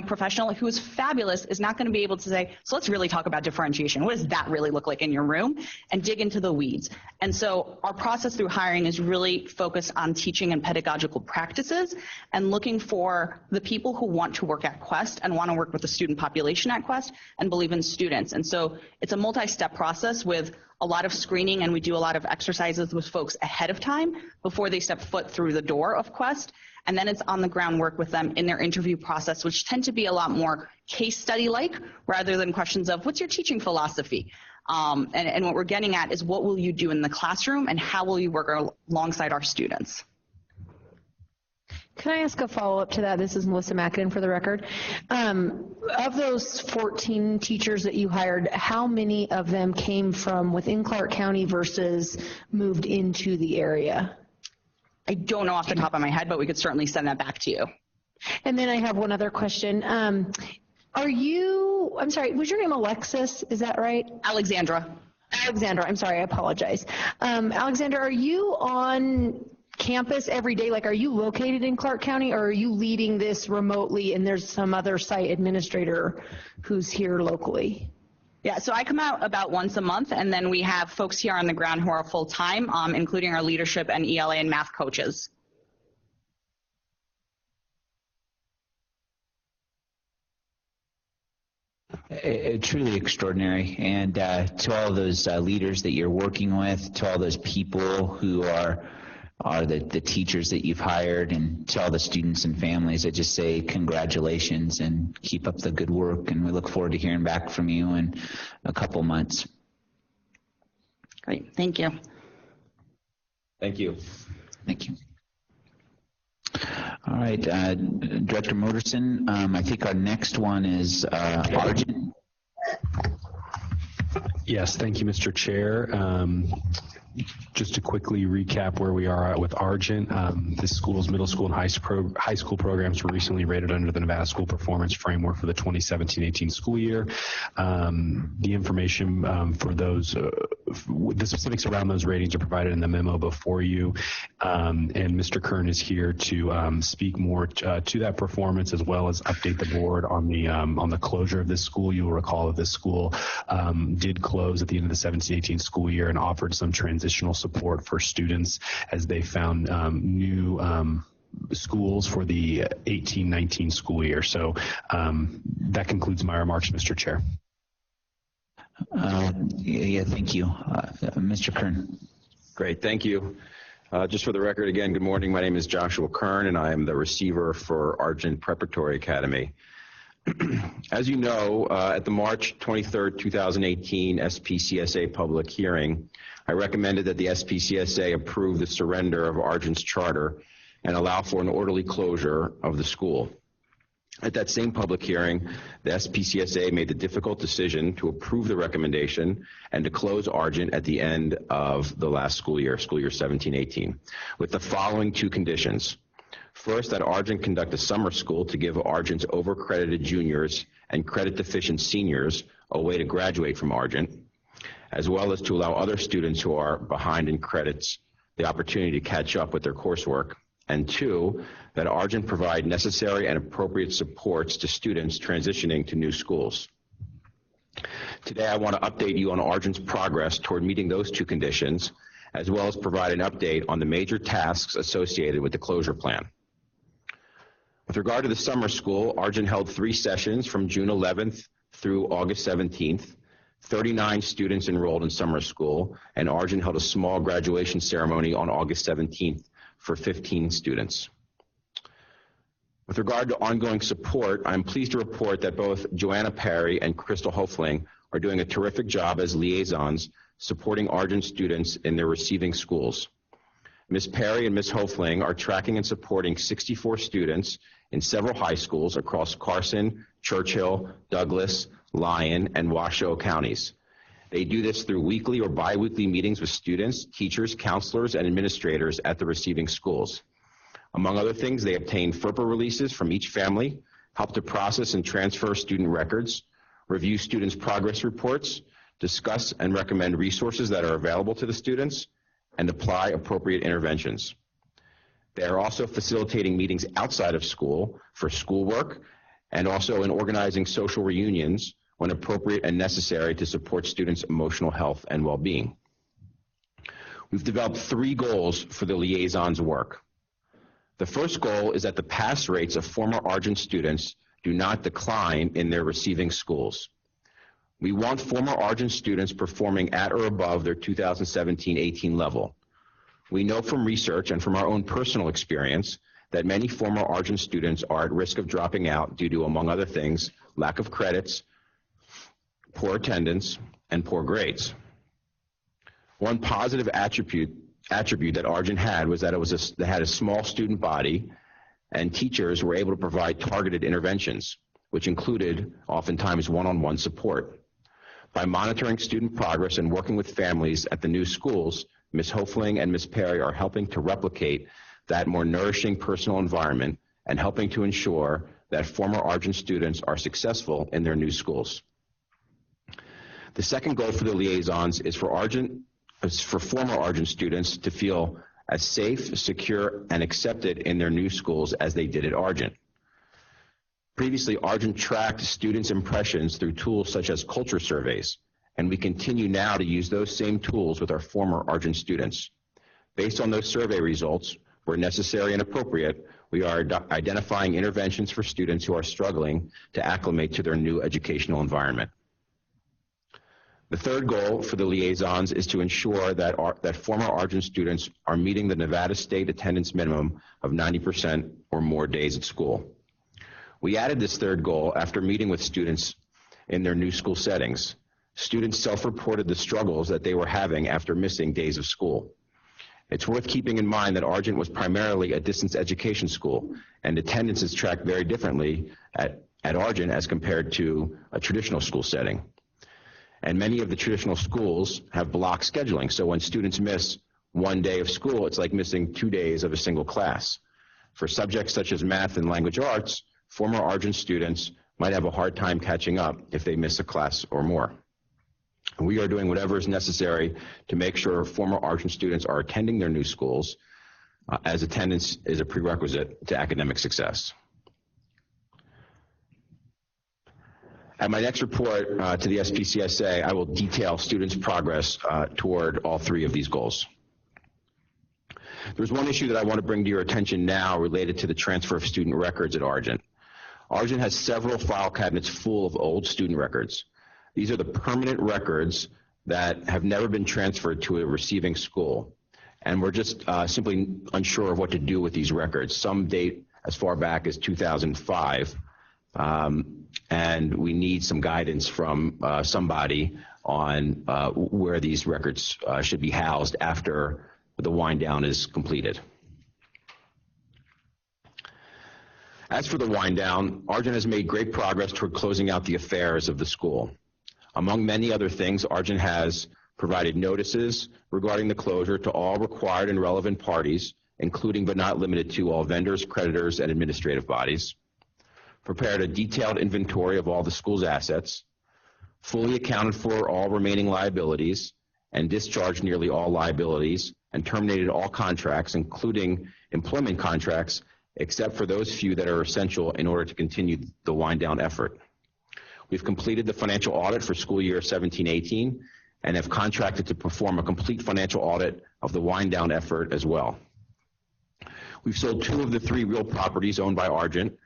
professional who is fabulous is not going to be able to say, so let's really talk about differentiation. What does that really look like in your room? And dig into the weeds. And so our process through hiring is really focused on teaching and pedagogical practices and looking for the people who want to work at Quest and want to work with the student population at Quest and believe in students. And so it's a multi-step process with a lot of screening, and we do a lot of exercises with folks ahead of time before they step foot through the door of Quest. And then it's on the ground work with them in their interview process, which tend to be a lot more case study-like rather than questions of what's your teaching philosophy? And what we're getting at is what will you do in the classroom and how will you work alongside our students? Can I ask a follow-up to that? This is Melissa Mackin for the record. Of those 14 teachers that you hired, how many of them came from within Clark County versus moved into the area? I don't know off the top of my head, but we could certainly send that back to you. And then I have one other question. I'm sorry, was your name Alexis? Is that right? Alexandra. Alexandra, I'm sorry, I apologize. Alexandra, are you on campus every day? Like, are you located in Clark County, or are you leading this remotely and there's some other site administrator who's here locally? Yeah, so I come out about once a month, and then we have folks here on the ground who are full-time, including our leadership and ELA and math coaches. Truly extraordinary. And to all those leaders that you're working with, to all those people who are the teachers that you've hired, and to all the students and families, I just say congratulations and keep up the good work. And we look forward to hearing back from you in a couple months. Great. Thank you. Thank you. Thank you. All right, Director Moderson, I think our next one is Arjun. Yes, thank you, Mr. Chair. Just to quickly recap where we are at with Argent, this school's middle school and high school programs were recently rated under the Nevada School Performance Framework for the 2017-18 school year. The information for those, the specifics around those ratings are provided in the memo before you, and Mr. Kern is here to speak more to that performance, as well as update the board on the closure of this school. You will recall that this school did close at the end of the 17-18 school year and offered some transitional support for students as they found new schools for the 18-19 school year. So that concludes my remarks, Mr. Chair. Yeah, thank you. Mr. Kern. Great, thank you. Just for the record, again, good morning. My name is Joshua Kern, and I am the receiver for Argent Preparatory Academy. As you know, at the March 23rd, 2018 SPCSA public hearing, I recommended that the SPCSA approve the surrender of Argent's charter and allow for an orderly closure of the school. At that same public hearing, the SPCSA made the difficult decision to approve the recommendation and to close Argent at the end of the last school year 17-18, with the following two conditions. First, that Argent conduct a summer school to give Argent's over-credited juniors and credit-deficient seniors a way to graduate from Argent, as well as to allow other students who are behind in credits the opportunity to catch up with their coursework. And two, that Argent provide necessary and appropriate supports to students transitioning to new schools. Today, I want to update you on Argent's progress toward meeting those two conditions, as well as provide an update on the major tasks associated with the closure plan. With regard to the summer school, Argent held 3 sessions from June 11th through August 17th. 39 students enrolled in summer school, and Argent held a small graduation ceremony on August 17th for 15 students. With regard to ongoing support, I'm pleased to report that both Joanna Perry and Crystal Hofling are doing a terrific job as liaisons supporting Argent students in their receiving schools. Ms. Perry and Ms. Hofling are tracking and supporting 64 students in several high schools across Carson, Churchill, Douglas, Lyon, and Washoe counties. They do this through weekly or bi-weekly meetings with students, teachers, counselors, and administrators at the receiving schools. Among other things, they obtain FERPA releases from each family, help to process and transfer student records, review students' progress reports, discuss and recommend resources that are available to the students, and apply appropriate interventions. They are also facilitating meetings outside of school for schoolwork, and also in organizing social reunions when appropriate and necessary to support students' emotional health and well-being. We've developed 3 goals for the liaison's work. The first goal is that the pass rates of former Argent students do not decline in their receiving schools. We want former Argent students performing at or above their 2017-18 level. We know from research and from our own personal experience that many former Argent students are at risk of dropping out due to, among other things, lack of credits, poor attendance, and poor grades. One positive attribute that Argent had was that it had a small student body, and teachers were able to provide targeted interventions, which included oftentimes one-on-one support. By monitoring student progress and working with families at the new schools, Ms. Hofling and Ms. Perry are helping to replicate that more nourishing personal environment and helping to ensure that former Argent students are successful in their new schools. The second goal for the liaisons is for former Argent students to feel as safe, secure, and accepted in their new schools as they did at Argent. Previously, Argent tracked students' impressions through tools such as culture surveys, and we continue now to use those same tools with our former Argent students. Based on those survey results, where necessary and appropriate, we are identifying interventions for students who are struggling to acclimate to their new educational environment. The third goal for the liaisons is to ensure that former Argent students are meeting the Nevada state attendance minimum of 90% or more days at school. We added this third goal after meeting with students in their new school settings. Students self-reported the struggles that they were having after missing days of school. It's worth keeping in mind that Argent was primarily a distance education school, and attendance is tracked very differently at Argent as compared to a traditional school setting. And many of the traditional schools have block scheduling, so when students miss one day of school, it's like missing 2 days of a single class. For subjects such as math and language arts, former Argent students might have a hard time catching up if they miss a class or more. We are doing whatever is necessary to make sure former Argent students are attending their new schools, as attendance is a prerequisite to academic success. At my next report to the SPCSA, I will detail students' progress toward all three of these goals. There's one issue that I want to bring to your attention now related to the transfer of student records at Argent. Argent has several file cabinets full of old student records. These are the permanent records that have never been transferred to a receiving school. And we're just simply unsure of what to do with these records. Some date as far back as 2005. And we need some guidance from somebody on where these records should be housed after the wind down is completed. As for the wind down, Argent has made great progress toward closing out the affairs of the school. Among many other things, Argent has provided notices regarding the closure to all required and relevant parties, including but not limited to all vendors, creditors, and administrative bodies, prepared a detailed inventory of all the school's assets, fully accounted for all remaining liabilities, and discharged nearly all liabilities, and terminated all contracts, including employment contracts, except for those few that are essential in order to continue the wind down effort. We've completed the financial audit for school year 17-18 and have contracted to perform a complete financial audit of the wind down effort as well. We've sold 2 of the 3 real properties owned by Argent,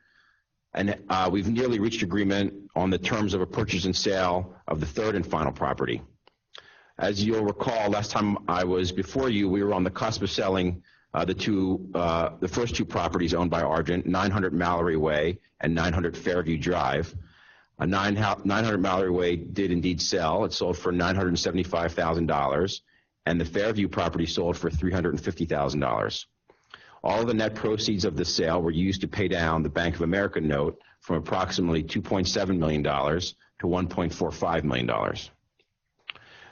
and we've nearly reached agreement on the terms of a purchase and sale of the 3rd and final property. As you'll recall, last time I was before you, we were on the cusp of selling the first 2 properties owned by Argent, 900 Mallory Way and 900 Fairview Drive. 900 Mallory Way did indeed sell. It sold for $975,000, and the Fairview property sold for $350,000. All of the net proceeds of the sale were used to pay down the Bank of America note from approximately $2.7 million to $1.45 million.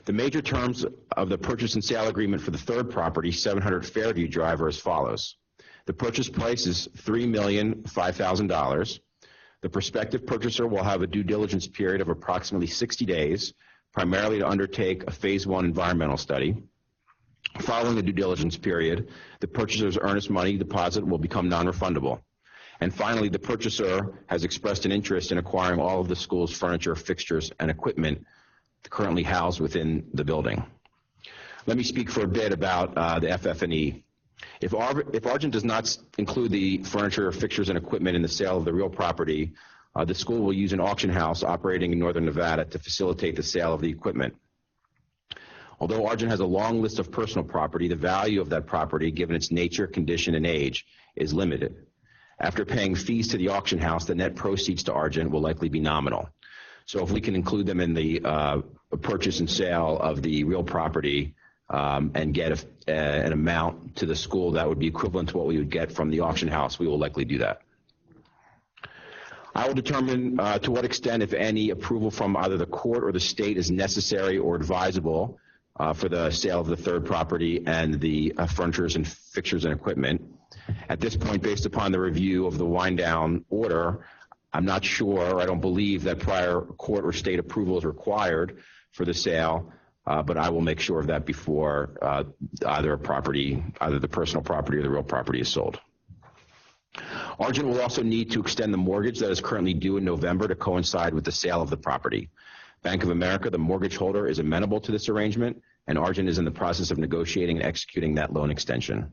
The major terms of the purchase and sale agreement for the 3rd property, 700 Fairview Drive, are as follows. The purchase price is $3,005,000. The prospective purchaser will have a due diligence period of approximately 60 days, primarily to undertake a phase 1 environmental study. Following the due diligence period, the purchaser's earnest money deposit will become non-refundable. And finally, the purchaser has expressed an interest in acquiring all of the school's furniture, fixtures, and equipment currently housed within the building. Let me speak for a bit about the FF&E. If Argent does not include the furniture, fixtures, and equipment in the sale of the real property, the school will use an auction house operating in northern Nevada to facilitate the sale of the equipment. Although Argent has a long list of personal property, the value of that property, given its nature, condition, and age, is limited. After paying fees to the auction house, the net proceeds to Argent will likely be nominal. So if we can include them in the purchase and sale of the real property and get an amount to the school that would be equivalent to what we would get from the auction house, we will likely do that. I will determine to what extent, if any, approval from either the court or the state is necessary or advisable for the sale of the 3rd property and the furnitures and fixtures and equipment. At this point, based upon the review of the wind down order, I'm not sure, or I don't believe that prior court or state approval is required for the sale, but I will make sure of that before either the personal property or the real property is sold. Argent will also need to extend the mortgage that is currently due in November to coincide with the sale of the property. Bank of America, the mortgage holder, is amenable to this arrangement, and Argent is in the process of negotiating and executing that loan extension.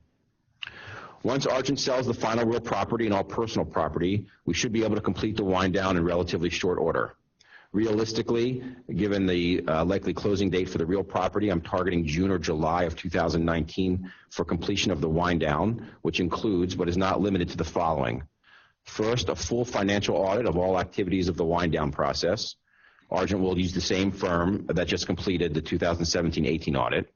Once Argent sells the final real property and all personal property, we should be able to complete the wind down in relatively short order. Realistically, given the likely closing date for the real property, I'm targeting June or July of 2019 for completion of the wind down, which includes but is not limited to the following. First, a full financial audit of all activities of the wind down process. Argent will use the same firm that just completed the 2017-18 audit.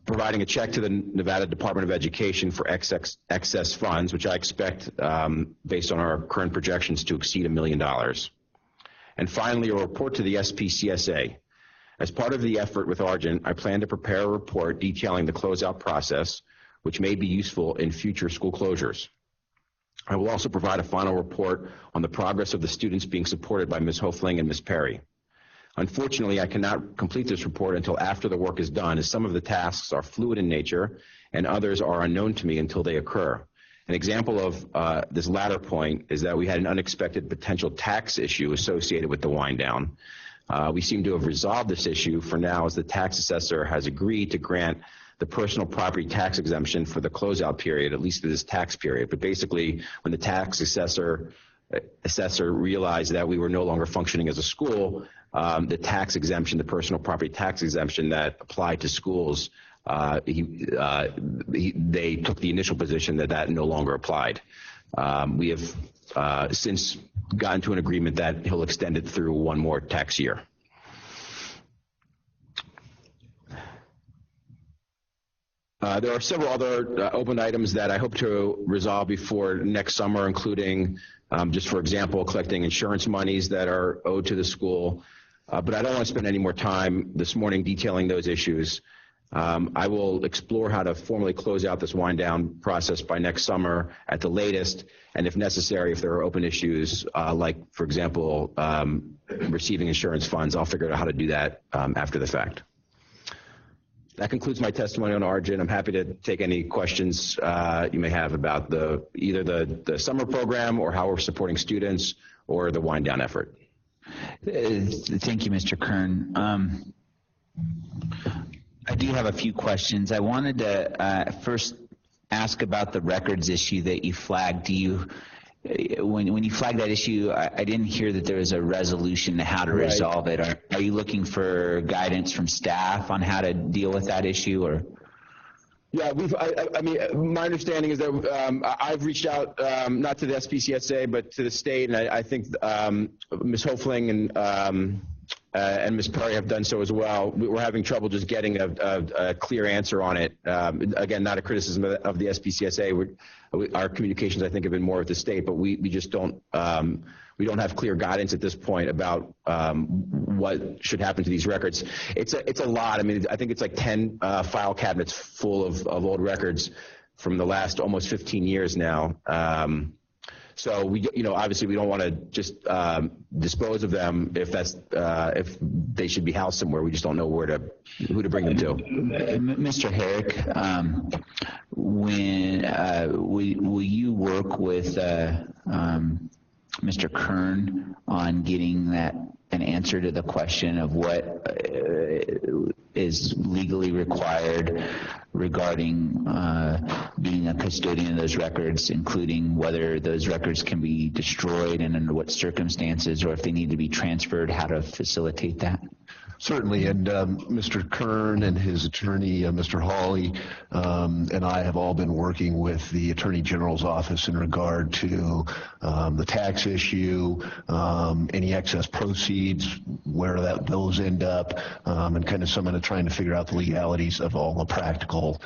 Providing a check to the Nevada Department of Education for excess funds, which I expect, based on our current projections, to exceed $1 million. And finally, a report to the SPCSA. As part of the effort with Argent, I plan to prepare a report detailing the closeout process, which may be useful in future school closures. I will also provide a final report on the progress of the students being supported by Ms. Hofling and Ms. Perry. Unfortunately, I cannot complete this report until after the work is done, as some of the tasks are fluid in nature and others are unknown to me until they occur. An example of this latter point is that we had an unexpected potential tax issue associated with the wind down. We seem to have resolved this issue for now, as the tax assessor has agreed to grant the personal property tax exemption for the closeout period, at least for this tax period. But basically, when the tax assessor realized that we were no longer functioning as a school, the tax exemption, the personal property tax exemption that applied to schools, they took the initial position that no longer applied. We have since gotten to an agreement that he'll extend it through one more tax year. There are several other open items that I hope to resolve before next summer, including, just for example, collecting insurance monies that are owed to the school. But I don't want to spend any more time this morning detailing those issues. I will explore how to formally close out this wind down process by next summer at the latest, and if necessary, if there are open issues, like, for example, receiving insurance funds, I'll figure out how to do that after the fact. That concludes my testimony on Argent. I'm happy to take any questions you may have about either the summer program or how we're supporting students or the wind down effort. Thank you, Mr. Kern. I do have a few questions. I wanted to first ask about the records issue that you flagged. When you flagged that issue, I didn't hear that there was a resolution to how to resolve it. Are you looking for guidance from staff on how to deal with that issue, or? Yeah, I mean, my understanding is that I've reached out, not to the SPCSA, but to the state, and I think Ms. Hofling and Ms. Perry have done so as well. We're having trouble just getting a clear answer on it. Again, not a criticism of the SPCSA. Our communications, I think, have been more with the state, but we just don't have clear guidance at this point about what should happen to these records. It's a lot. I mean, I think it's like 10 file cabinets full of old records from the last almost 15 years now. So obviously we don't want to just dispose of them if they should be housed somewhere. We just don't know who to bring them to. Mr. Herrick, will you work with Mr. Kern on getting an answer to the question of what is legally required regarding being a custodian of those records, including whether those records can be destroyed and under what circumstances, or if they need to be transferred, how to facilitate that? Certainly, and Mr. Kern and his attorney, Mr. Hawley, and I have all been working with the Attorney General's office in regard to the tax issue, any excess proceeds, where those end up, and kind of trying to figure out the legalities of all the practical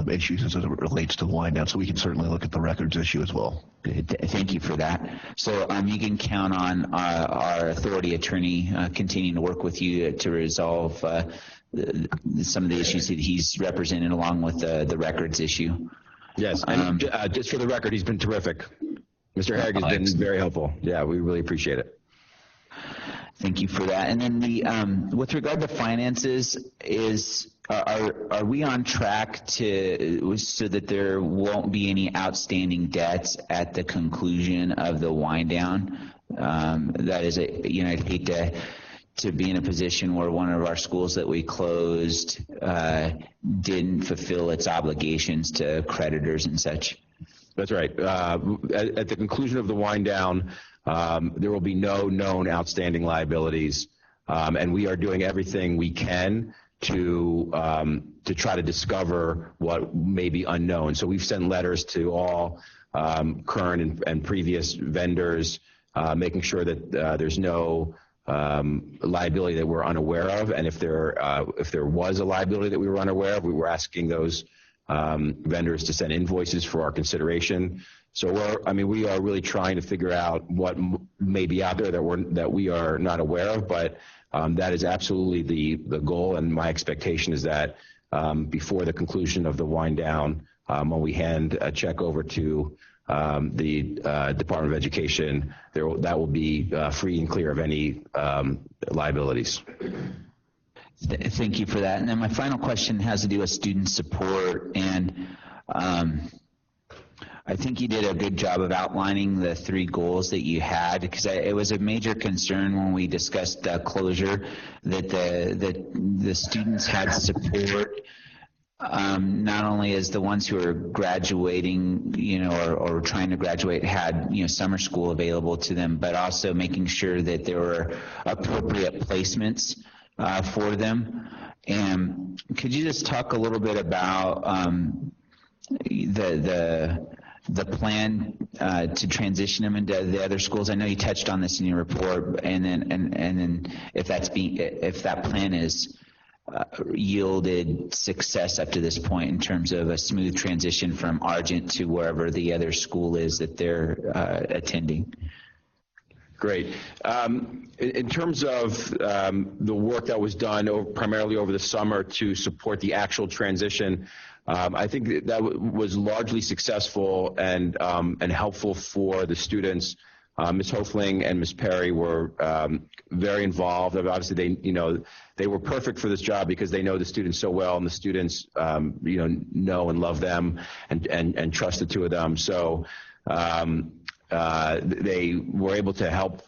issues as it relates to the wind down. So we can certainly look at the records issue as well. Thank you for that. So you can count on our authority attorney continuing to work with you to resolve some of the issues that he's represented, along with the records issue. Yes, and just for the record, he's been terrific. Mr. Herrick has been very helpful. Yeah, we really appreciate it. Thank you for that. And then with regard to finances, are we on track so that there won't be any outstanding debts at the conclusion of the wind down? That is, I'd hate to be in a position where one of our schools that we closed didn't fulfill its obligations to creditors and such. That's right. At the conclusion of the wind down, there will be no known outstanding liabilities, and we are doing everything we can to try to discover what may be unknown. So we've sent letters to all current and previous vendors, making sure that there's no liability that we're unaware of, and if there was a liability that we were unaware of, we were asking those vendors to send invoices for our consideration. So we are really trying to figure out what may be out there that we are not aware of, but that is absolutely the goal, and my expectation is that before the conclusion of the wind down, when we hand a check over to the Department of Education, that will be free and clear of any liabilities. Thank you for that. And then my final question has to do with student support, and I think you did a good job of outlining the 3 goals that you had, because it was a major concern when we discussed closure that the students had support, not only as the ones who are graduating, or trying to graduate had, summer school available to them, but also making sure that there were appropriate placements for them. And could you just talk a little bit about the plan to transition them into the other schools? I know you touched on this in your report, and then if that plan is yielded success up to this point in terms of a smooth transition from Argent to wherever the other school is that they're attending. Great. In terms of the work that was done primarily over the summer to support the actual transition, I think that was largely successful and helpful for the students. Ms. Hofling and Ms. Perry were very involved. Obviously, they were perfect for this job because they know the students so well, and the students know and love them and trust the 2 of them. So they were able to help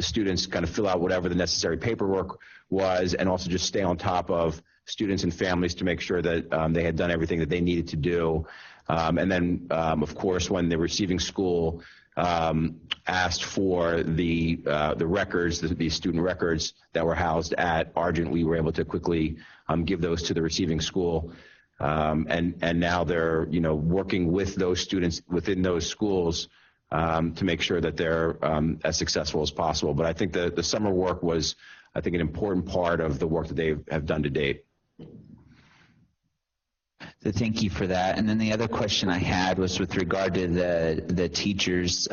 students kind of fill out whatever the necessary paperwork was, and also just stay on top of students and families to make sure that they had done everything that they needed to do. And then, of course, when the receiving school asked for the records, the student records that were housed at Argent, we were able to quickly give those to the receiving school. And now they're working with those students within those schools to make sure that they're as successful as possible. But I think the summer work was, I think, an important part of the work that they have done to date. So thank you for that. And then the other question I had was with regard to the teachers.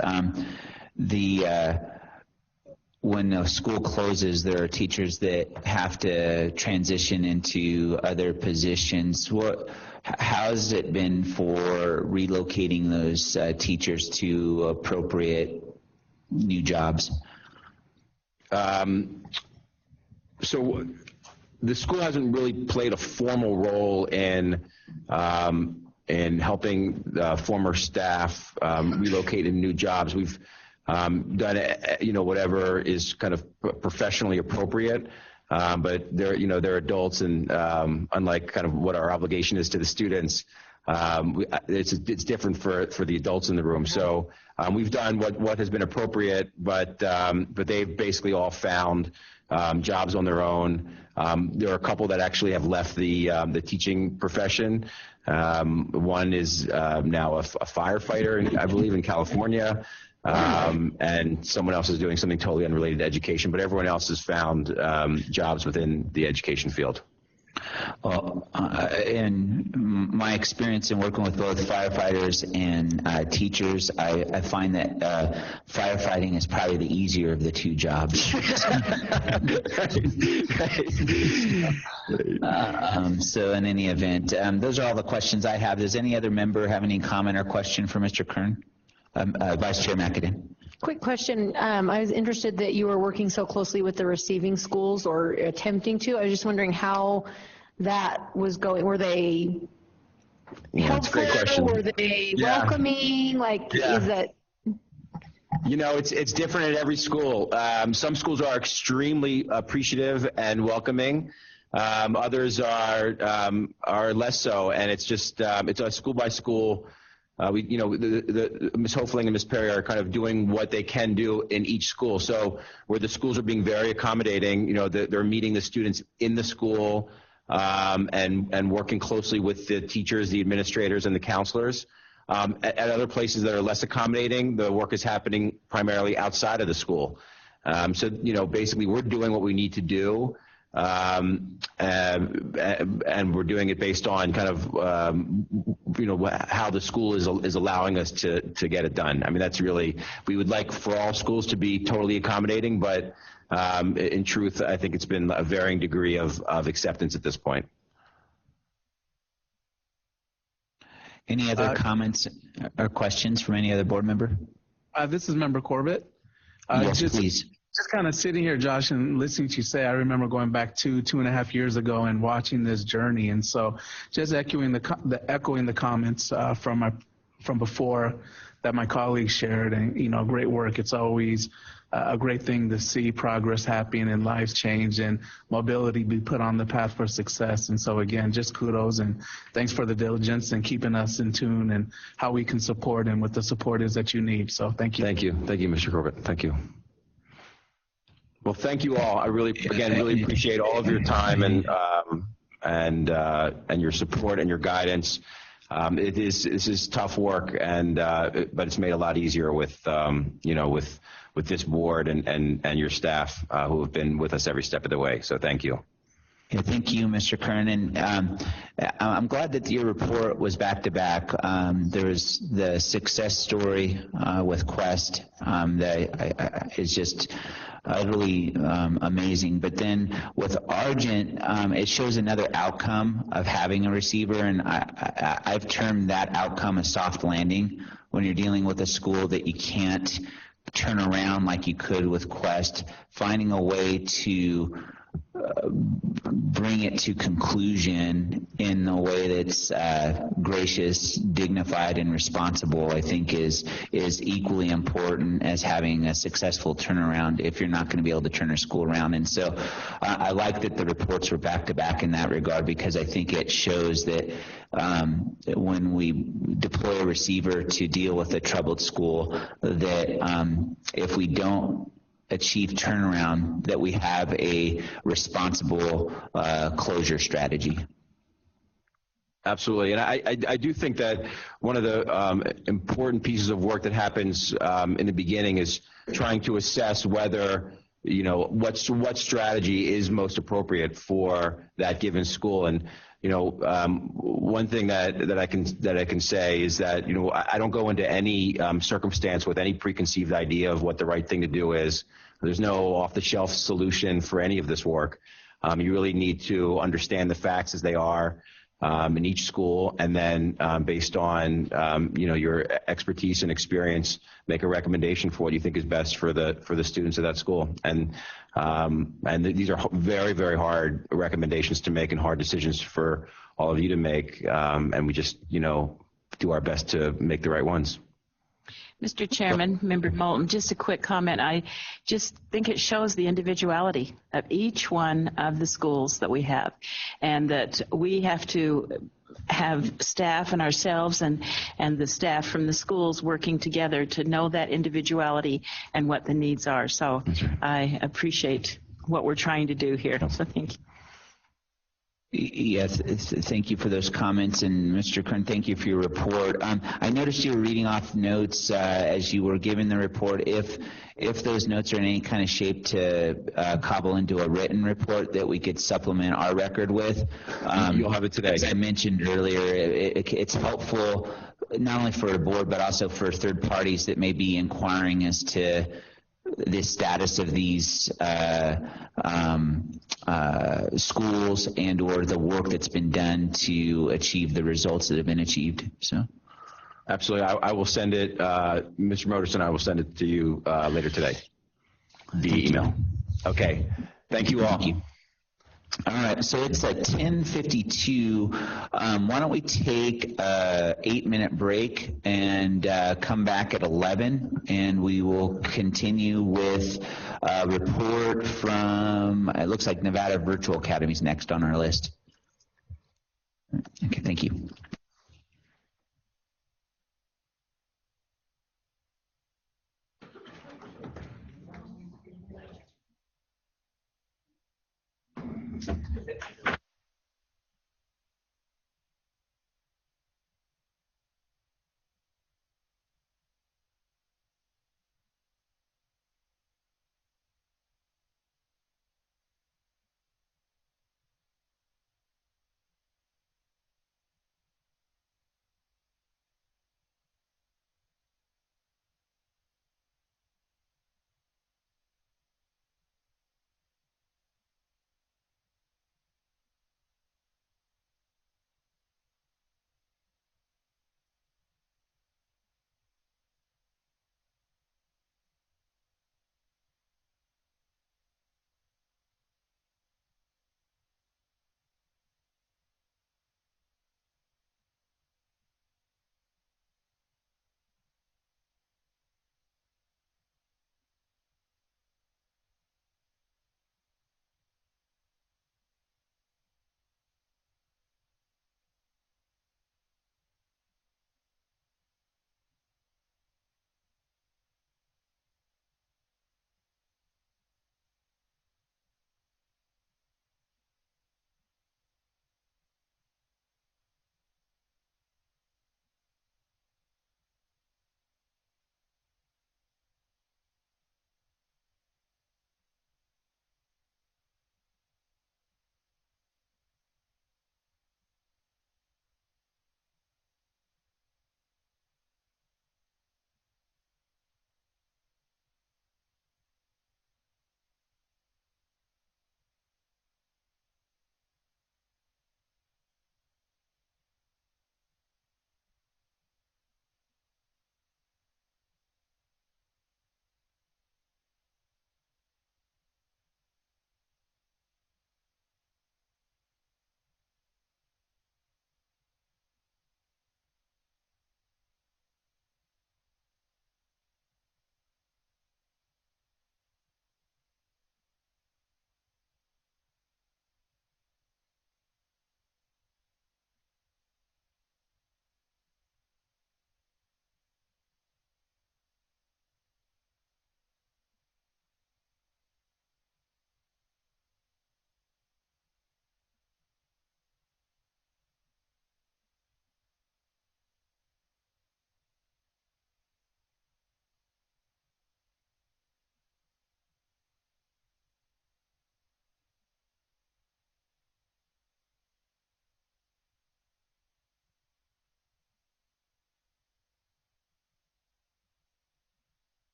When a school closes, there are teachers that have to transition into other positions. How has it been for relocating those teachers to appropriate new jobs? So the school hasn't really played a formal role in helping former staff relocate in new jobs. We've done whatever is kind of professionally appropriate, but they're adults, and unlike kind of what our obligation is to the students, it's different for the adults in the room. So we've done what has been appropriate, but they've basically all found jobs on their own. There are a couple that actually have left the teaching profession. One is now a firefighter, I believe, in California, and someone else is doing something totally unrelated to education, but everyone else has found jobs within the education field. Well, in my experience in working with both firefighters and teachers, I find that firefighting is probably the easier of the 2 jobs. So in any event, those are all the questions I have. Does any other member have any comment or question for Mr. Kern? Vice Chair McAdin. Quick question. I was interested that you were working so closely with the receiving schools or attempting to. I was just wondering how that was going. Were they That's a great question. Were they welcoming? Is that... You know, it's different at every school. Some schools are extremely appreciative and welcoming. Others are less so, and it's just it's a school by school. Ms. Hoefling and Ms. Perry are kind of doing what they can do in each school. So where the schools are being very accommodating, you know, they're meeting the students in the school and working closely with the teachers, the administrators, and the counselors. At other places that are less accommodating, the work is happening primarily outside of the school. So, you know, basically we're doing what we need to do. And we're doing it based on kind of, how the school is allowing us to get it done. I mean, that's really, we would like for all schools to be totally accommodating, but in truth, I think it's been a varying degree of acceptance at this point. Any other comments or questions from any other board member? This is Member Corbett. Yes, please. Just kind of sitting here, Josh, and listening to you say, I remember going back 2.5 years ago and watching this journey. And so just echoing the comments from before that my colleagues shared, and, you know, great work. It's always a great thing to see progress happening and lives change and mobility be put on the path for success. And so again, just kudos and thanks for the diligence and keeping us in tune and how we can support and what the support is that you need. So thank you. Thank you. Thank you, Mr. Corbett. Thank you. Well, thank you all. I really appreciate all of your time and your support and your guidance. This is tough work, but it's made a lot easier with this board and your staff who have been with us every step of the way. So thank you. Yeah, thank you, Mr. Kernan. I'm glad that your report was back to back. There was the success story with Quest that is just utterly amazing. But then with Argent, it shows another outcome of having a receiver, and I've termed that outcome a soft landing when you're dealing with a school that you can't turn around like you could with Quest, finding a way to bring it to conclusion in a way that's gracious, dignified, and responsible, I think is equally important as having a successful turnaround if you're not going to be able to turn a school around. And so I like that the reports were back to back in that regard, because I think it shows that when we deploy a receiver to deal with a troubled school, that if we don't achieve turnaround, that we have a responsible closure strategy. Absolutely, and I do think that one of the important pieces of work that happens in the beginning is trying to assess whether, you know, what strategy is most appropriate for that given school. And you know, one thing that I can say is that, you know, I don't go into any circumstance with any preconceived idea of what the right thing to do is. There's no off-the-shelf solution for any of this work. You really need to understand the facts as they are in each school, and then based on your expertise and experience, make a recommendation for what you think is best for the students of that school. And these are very, very hard recommendations to make and hard decisions for all of you to make. And we just, you know, do our best to make the right ones. Mr. Chairman, Member Moulton, just a quick comment. I just think it shows the individuality of each one of the schools that we have, and that we have to have staff and ourselves and the staff from the schools working together to know that individuality and what the needs are. So I appreciate what we're trying to do here. So thank you. Yes, thank you for those comments, and Mr. Kern, thank you for your report. I noticed you were reading off notes as you were giving the report. If those notes are in any kind of shape to cobble into a written report that we could supplement our record with, you'll have it today. As I mentioned earlier, it's helpful not only for the board but also for third parties that may be inquiring as to the status of these schools and or the work that's been done to achieve the results that have been achieved. So, Absolutely. I will send it, Mr. Motorson, I will send it to you later today via email. Okay. Thank you all. Thank you. All right, so it's at 10:52. Why don't we take a 8-minute break and come back at 11, and we will continue with a report from, it looks like Nevada Virtual Academy is next on our list. Okay, thank you.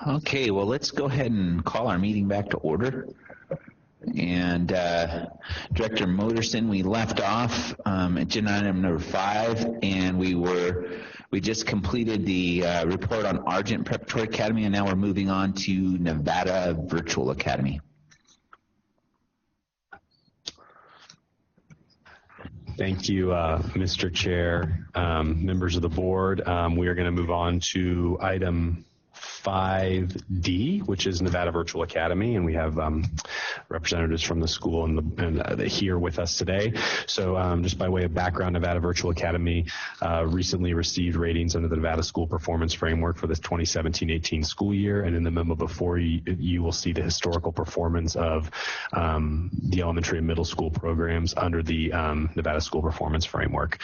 Okay, well, let's go ahead and call our meeting back to order. And Director Moderson, we left off agenda item number 5, and we just completed the report on Argent Preparatory Academy, and now we're moving on to Nevada Virtual Academy. Thank you, Mr. Chair, members of the board. We are going to move on to item 5D, which is Nevada Virtual Academy, and we have representatives from the school and here with us today. So just by way of background, Nevada Virtual Academy recently received ratings under the Nevada School Performance Framework for the 2017-18 school year, and in the memo before you will see the historical performance of the elementary and middle school programs under the Nevada School Performance Framework.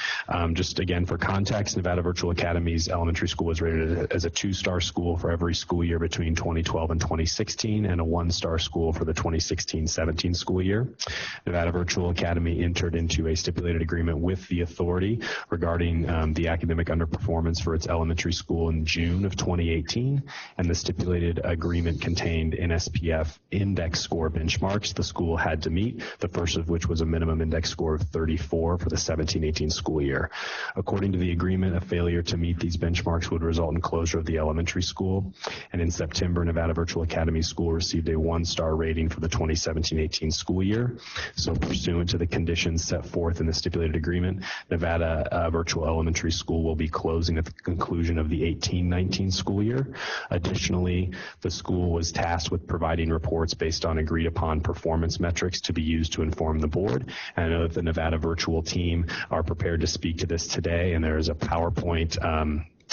Just again for context, Nevada Virtual Academy's elementary school was rated as a 2-star school for every school year between 2012 and 2016, and a 1-star school for the 2016-17 school year. Nevada Virtual Academy entered into a stipulated agreement with the authority regarding the academic underperformance for its elementary school in June of 2018, and the stipulated agreement contained NSPF index score benchmarks the school had to meet, the first of which was a minimum index score of 34 for the 17-18 school year. According to the agreement, a failure to meet these benchmarks would result in closure of the elementary school. And in September, Nevada Virtual Academy School received a 1-star rating for the 2017-18 school year. So pursuant to the conditions set forth in the stipulated agreement, Nevada Virtual Elementary School will be closing at the conclusion of the 18-19 school year. Additionally, the school was tasked with providing reports based on agreed upon performance metrics to be used to inform the board. And I know that the Nevada Virtual team are prepared to speak to this today, and there is a PowerPoint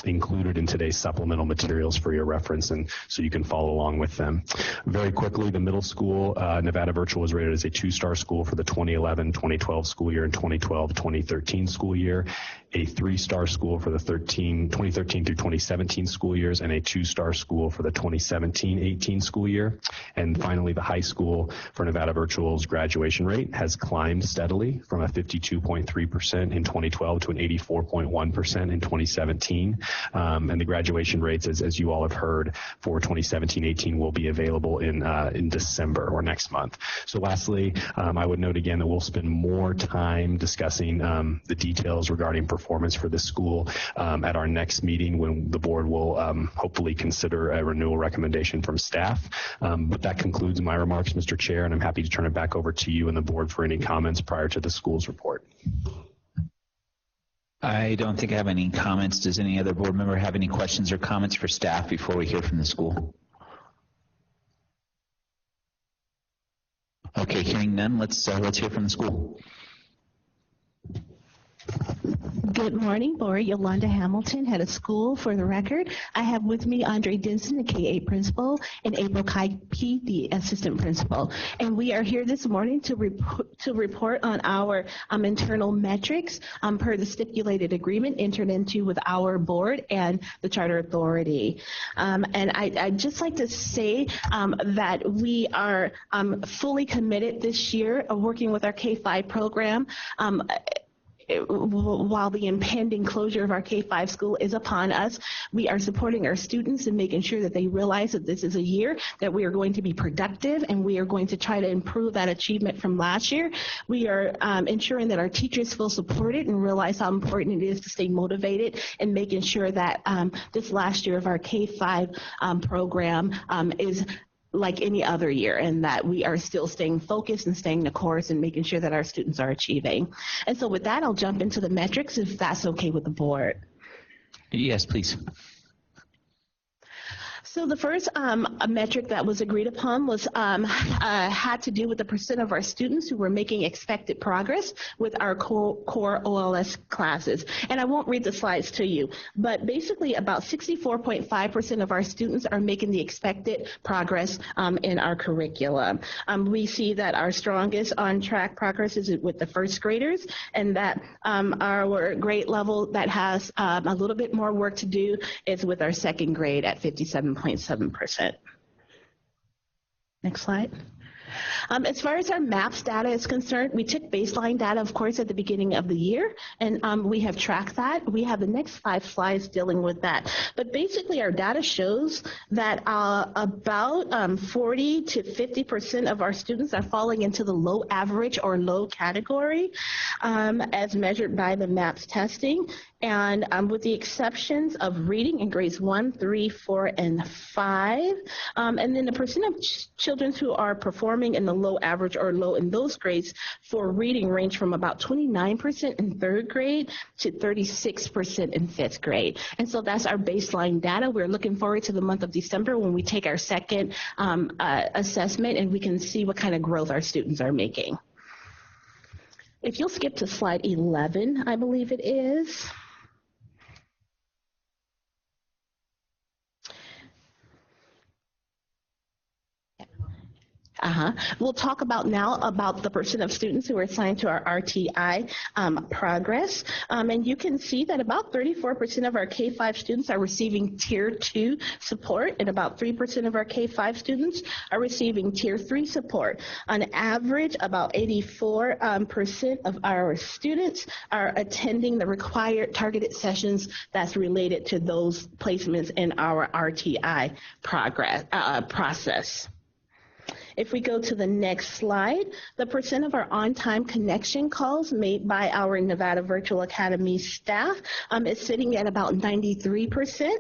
included in today's supplemental materials for your reference, and so you can follow along with them. Very quickly, the middle school, Nevada Virtual was rated as a 2-star school for the 2011-2012 school year and 2012-2013 school year, a 3-star school for the 2013 through 2017 school years, and a 2-star school for the 2017-18 school year. And finally, the high school for Nevada Virtual's graduation rate has climbed steadily from a 52.3% in 2012 to an 84.1% in 2017. And the graduation rates, as you all have heard, for 2017-18 will be available in December or next month. So lastly, I would note again that we'll spend more time discussing the details regarding performance for this school at our next meeting, when the board will hopefully consider a renewal recommendation from staff. But that concludes my remarks, Mr. Chair, and I'm happy to turn it back over to you and the board for any comments prior to the school's report. I don't think I have any comments. Does any other board member have any questions or comments for staff before we hear from the school? Okay, hearing none, let's hear from the school. Good morning, board. Yolanda Hamilton, head of school. For the record, I have with me Andre Denson, the K-8 principal, and April Kaipe, the assistant principal. And we are here this morning to report on our internal metrics per the stipulated agreement entered into with our board and the charter authority. And I'd just like to say that we are fully committed this year of working with our K-5 program. While the impending closure of our K-5 school is upon us, we are supporting our students and making sure that they realize that this is a year that we are going to be productive, and we are going to try to improve that achievement from last year. We are ensuring that our teachers feel supported and realize how important it is to stay motivated, and making sure that this last year of our K-5 program is like any other year, and that we are still staying focused and staying the course and making sure that our students are achieving. And so with that, I'll jump into the metrics if that's okay with the board. Yes, please. So the first metric that was agreed upon was had to do with the percent of our students who were making expected progress with our core OLS classes. And I won't read the slides to you, but basically about 64.5% of our students are making the expected progress in our curriculum. We see that our strongest on-track progress is with the first graders, and that our grade level that has a little bit more work to do is with our second grade at 57.7%. Next slide. As far as our MAPS data is concerned, we took baseline data, of course, at the beginning of the year, and we have tracked that. We have the next 5 slides dealing with that. But basically, our data shows that about 40 to 50% of our students are falling into the low average or low category as measured by the MAPS testing. And with the exceptions of reading in grades 1, 3, 4, and 5, and then the percent of children who are performing in the low average or low in those grades for reading range from about 29% in 3rd grade to 36% in 5th grade. And so that's our baseline data. We're looking forward to the month of December when we take our second assessment and we can see what kind of growth our students are making. If you'll skip to slide 11, I believe it is. We'll talk about now about the percent of students who are assigned to our RTI progress. And you can see that about 34% of our K-5 students are receiving Tier 2 support, and about 3% of our K-5 students are receiving Tier 3 support. On average, about 84% of our students are attending the required targeted sessions that's related to those placements in our RTI process. If we go to the next slide, the percent of our on-time connection calls made by our Nevada Virtual Academy staff is sitting at about 93%.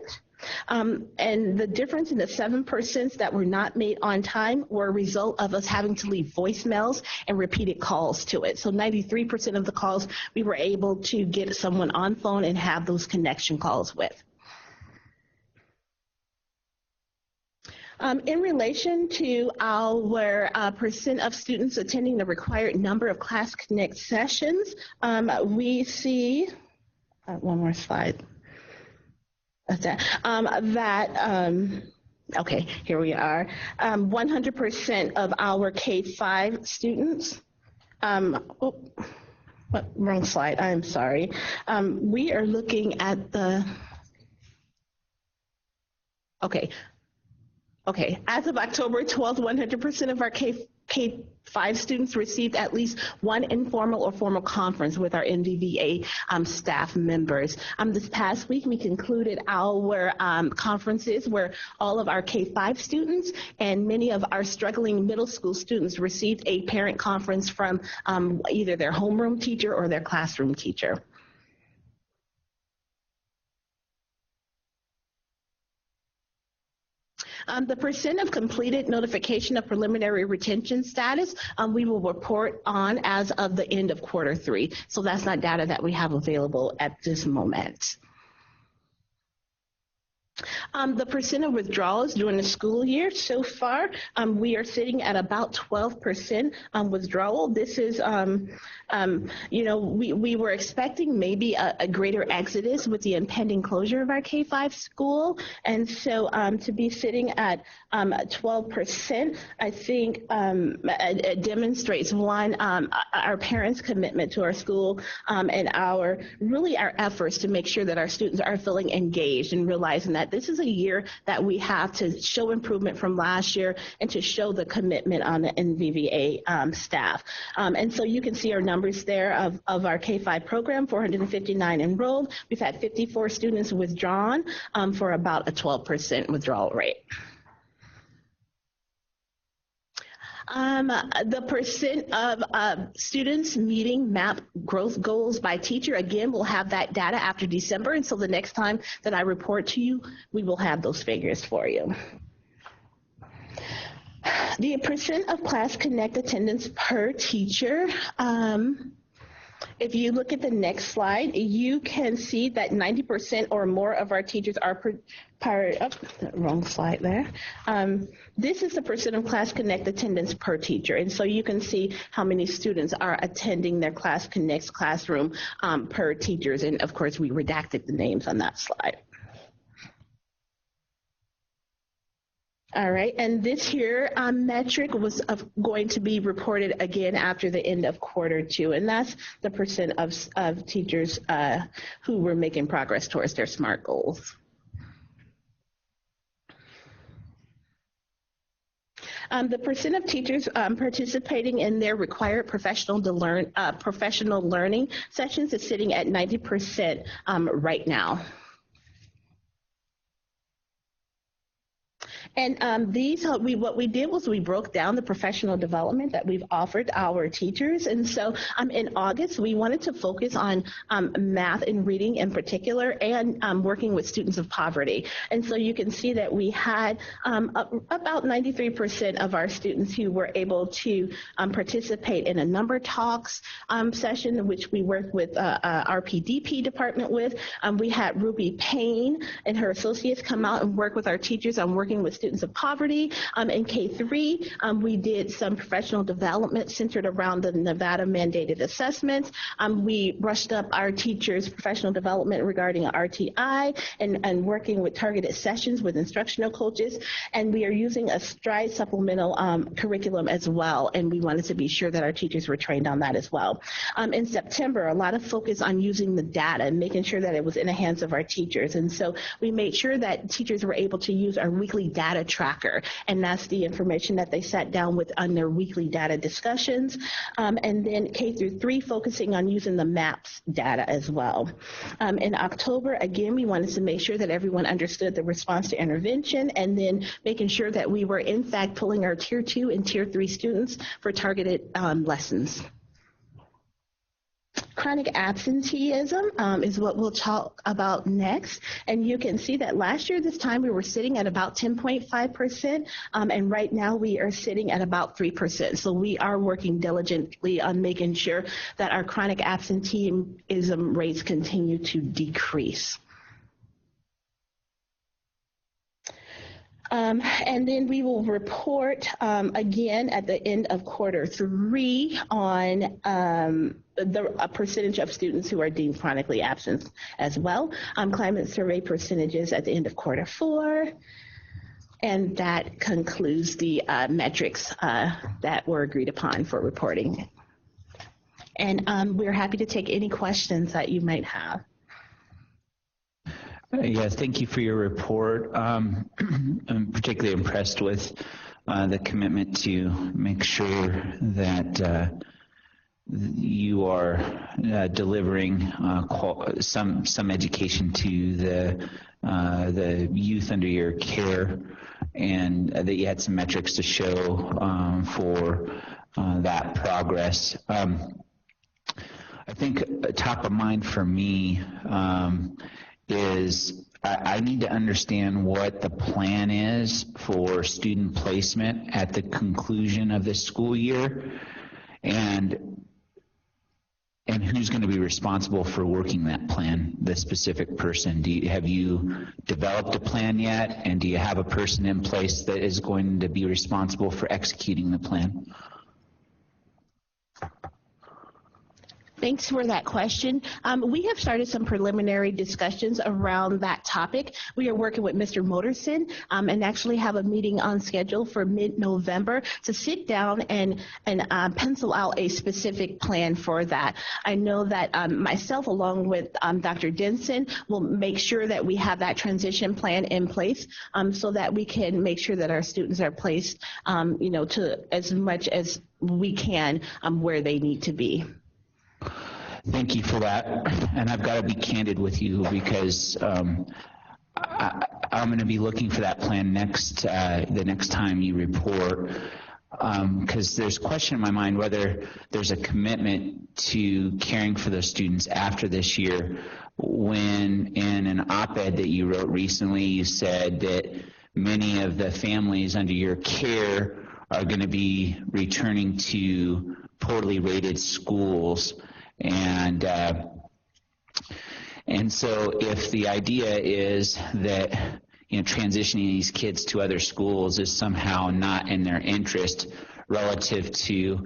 And the difference in the 7% that were not made on time were a result of us having to leave voicemails and repeated calls to it. So 93% of the calls we were able to get someone on phone and have those connection calls with. In relation to our percent of students attending the required number of Class Connect sessions, we see, one more slide, okay, here we are, 100% of our K-5 students, wrong slide, I'm sorry. We are looking at the, Okay, as of October 12th, 100% of our K-5 students received at least one informal or formal conference with our NVVA staff members. This past week, we concluded our conferences where all of our K-5 students and many of our struggling middle school students received a parent conference from either their homeroom teacher or their classroom teacher. The percent of completed notification of preliminary retention status, we will report on as of the end of Q3. So that's not data that we have available at this moment. The percent of withdrawals during the school year so far, we are sitting at about 12% withdrawal. This is, we were expecting maybe a greater exodus with the impending closure of our K-5 school. And so to be sitting at 12%, I think it demonstrates, one, our parents' commitment to our school and our efforts to make sure that our students are feeling engaged and realizing that this is a year that we have to show improvement from last year and to show the commitment on the NVVA staff. And so you can see our numbers there of our K-5 program, 459 enrolled. We've had 54 students withdrawn for about a 12% withdrawal rate. The percent of students meeting MAP growth goals by teacher, again, we'll have that data after December, and so the next time that I report to you, we will have those figures for you. The percent of Class Connect attendance per teacher, if you look at the next slide, you can see that 90% or more of our teachers are wrong slide there. This is the percent of Class Connect attendance per teacher. And so you can see how many students are attending their Class Connect's classroom per teachers. And of course, we redacted the names on that slide. All right, and this here metric was going to be reported again after the end of Q2, and that's the percent of teachers who were making progress towards their SMART goals. The percent of teachers participating in their required professional learning sessions is sitting at 90% right now. And what we did was we broke down the professional development that we've offered our teachers. And so in August, we wanted to focus on math and reading in particular, and working with students of poverty. And so you can see that we had about 93% of our students who were able to participate in a number talks session, which we worked with our PDP department with. We had Ruby Payne and her associates come out and work with our teachers on working with students of poverty. In K-3, we did some professional development centered around the Nevada mandated assessments. We brushed up our teachers' professional development regarding RTI and working with targeted sessions with instructional coaches. And we are using a STRIDE supplemental curriculum as well. And we wanted to be sure that our teachers were trained on that as well. In September, a lot of focus on using the data and making sure that it was in the hands of our teachers. And so we made sure that teachers were able to use our weekly data tracker, and that's the information that they sat down with on their weekly data discussions. And then K-3 focusing on using the MAPS data as well. In October, again, we wanted to make sure that everyone understood the response to intervention, and then making sure that we were in fact pulling our Tier 2 and Tier 3 students for targeted lessons. Chronic absenteeism is what we'll talk about next. And you can see that last year this time we were sitting at about 10.5%, and right now we are sitting at about 3%. So we are working diligently on making sure that our chronic absenteeism rates continue to decrease. And then we will report again at the end of Q3 on a percentage of students who are deemed chronically absent as well. Climate survey percentages at the end of Q4. And that concludes the metrics that were agreed upon for reporting. And we're happy to take any questions that you might have. Yes, thank you for your report. I'm particularly impressed with the commitment to make sure that you are delivering some education to the youth under your care, and that you had some metrics to show for that progress. I think top of mind for me is I need to understand what the plan is for student placement at the conclusion of this school year, and who's going to be responsible for working that plan, the specific person. Have you developed a plan yet, and do you have a person in place that is going to be responsible for executing the plan? Thanks for that question. We have started some preliminary discussions around that topic. We are working with Mr. Moterson and actually have a meeting on schedule for mid-November to sit down and pencil out a specific plan for that. I know that myself, along with Dr. Denson, will make sure that we have that transition plan in place so that we can make sure that our students are placed, to as much as we can where they need to be. Thank you for that. And I've got to be candid with you because I'm going to be looking for that plan the next time you report, because there's a question in my mind whether there's a commitment to caring for those students after this year, when in an op-ed that you wrote recently you said that many of the families under your care are going to be returning to poorly rated schools. And so if the idea is that transitioning these kids to other schools is somehow not in their interest relative to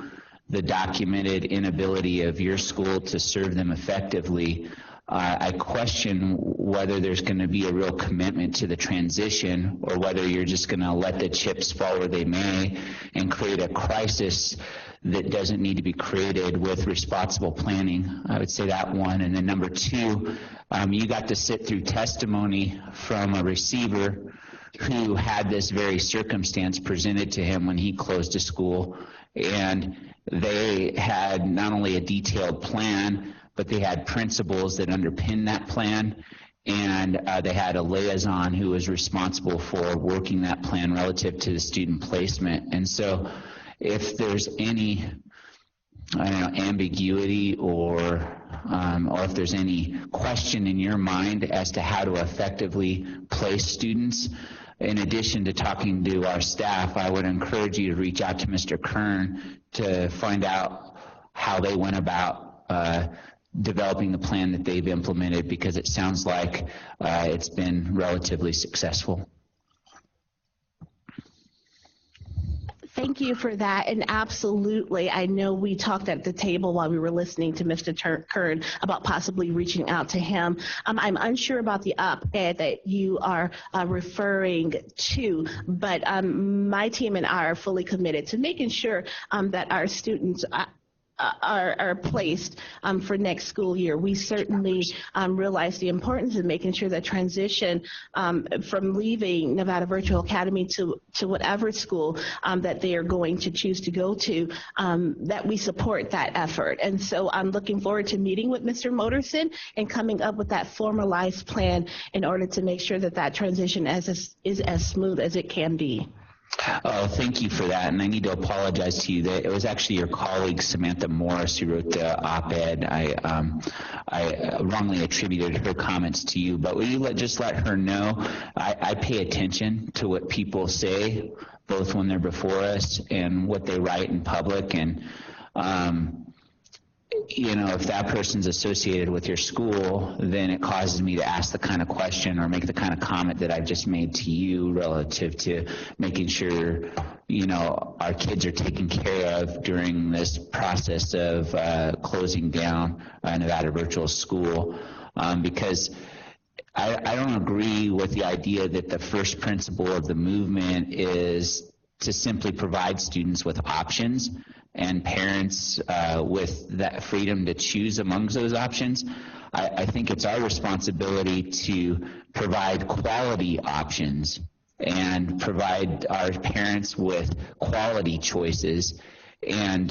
the documented inability of your school to serve them effectively, I question whether there's going to be a real commitment to the transition, or whether you're just going to let the chips fall where they may and create a crisis that doesn't need to be created with responsible planning. I would say that one. And then number two, you got to sit through testimony from a receiver who had this very circumstance presented to him when he closed a school, and they had not only a detailed plan, but they had principles that underpinned that plan, and they had a liaison who was responsible for working that plan relative to the student placement. And so if there's any ambiguity or if there's any question in your mind as to how to effectively place students, in addition to talking to our staff, I would encourage you to reach out to Mr. Kern to find out how they went about developing the plan that they've implemented, because it sounds like it's been relatively successful. Thank you for that. And absolutely, I know we talked at the table while we were listening to Mr. Kern about possibly reaching out to him. I'm unsure about the op-ed that you are referring to, but my team and I are fully committed to making sure that our students are placed for next school year. We certainly realize the importance of making sure that transition from leaving Nevada Virtual Academy to whatever school that they are going to choose to go to, that we support that effort. And so I'm looking forward to meeting with Mr. Moterson and coming up with that formalized plan in order to make sure that that transition is as smooth as it can be. Oh, thank you for that, and I need to apologize to you that it was actually your colleague Samantha Morris who wrote the op-ed. I wrongly attributed her comments to you, but will you just let her know I pay attention to what people say, both when they're before us and what they write in public, and if that person's associated with your school, then it causes me to ask the kind of question or make the kind of comment that I've just made to you relative to making sure, our kids are taken care of during this process of closing down Nevada Virtual School, because I don't agree with the idea that the first principle of the movement is to simply provide students with options and parents with that freedom to choose amongst those options. I think it's our responsibility to provide quality options and provide our parents with quality choices. And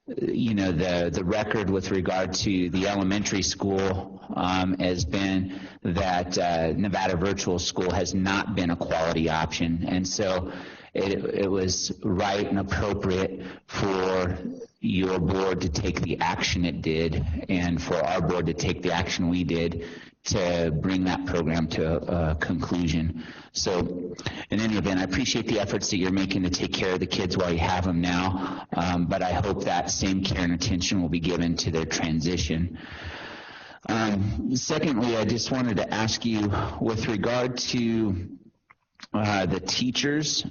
the record with regard to the elementary school has been that Nevada Virtual School has not been a quality option, and so it was right and appropriate for your board to take the action it did, and for our board to take the action we did to bring that program to a conclusion. So in any event, I appreciate the efforts that you're making to take care of the kids while you have them now, but I hope that same care and attention will be given to their transition. Secondly, I just wanted to ask you with regard to the teachers,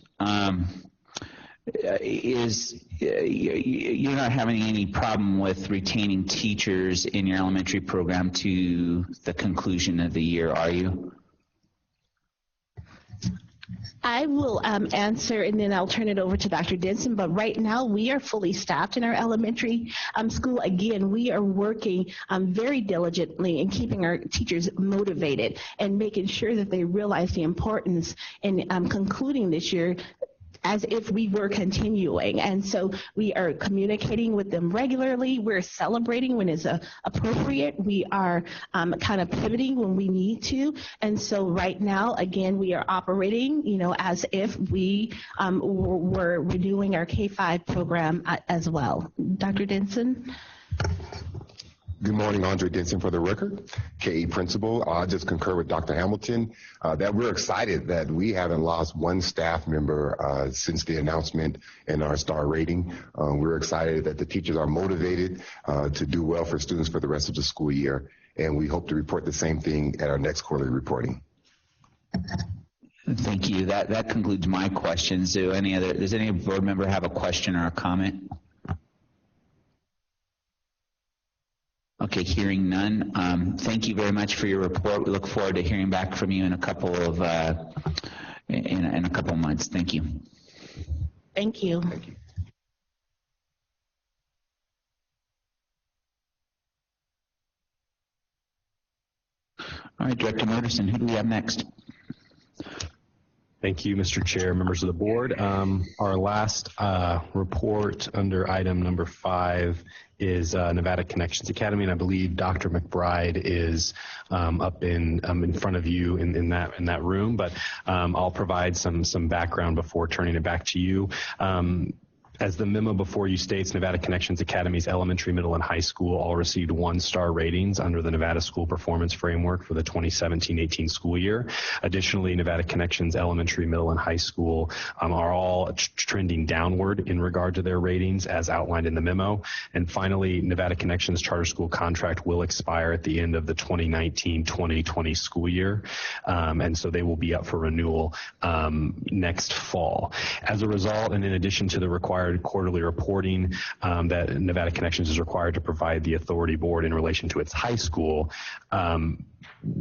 you're not having any problem with retaining teachers in your elementary program to the conclusion of the year, are you? I will answer, and then I'll turn it over to Dr. Denson. But right now, we are fully staffed in our elementary school. Again, we are working very diligently in keeping our teachers motivated and making sure that they realize the importance in concluding this year as if we were continuing. And so we are communicating with them regularly. We're celebrating when it's appropriate. We are kind of pivoting when we need to. And so right now, again, we are operating, as if we were renewing our K-5 program as well. Dr. Denson? Good morning, Andre Denson for the record, KE principal. I just concur with Dr. Hamilton that we're excited that we haven't lost one staff member since the announcement in our star rating. We're excited that the teachers are motivated to do well for students for the rest of the school year, and we hope to report the same thing at our next quarterly reporting. Thank you. That concludes my questions. Does any board member have a question or a comment? Okay, hearing none. Thank you very much for your report. We look forward to hearing back from you in a couple of months. Thank you. Thank you. Thank you. All right, Director Moterson, who do we have next? Thank you, Mr. Chair, members of the board. Our last report under item number 5 is Nevada Connections Academy, and I believe Dr. McBride is up in front of you in that room. But I'll provide some background before turning it back to you. As the memo before you states, Nevada Connections Academy's elementary, middle, and high school all received 1-star ratings under the Nevada School Performance Framework for the 2017-18 school year. Additionally, Nevada Connections elementary, middle, and high school are all trending downward in regard to their ratings as outlined in the memo. And finally, Nevada Connections charter school contract will expire at the end of the 2019-2020 school year. And so they will be up for renewal next fall. As a result, and in addition to the required quarterly reporting that Nevada Connections is required to provide the authority board in relation to its high school,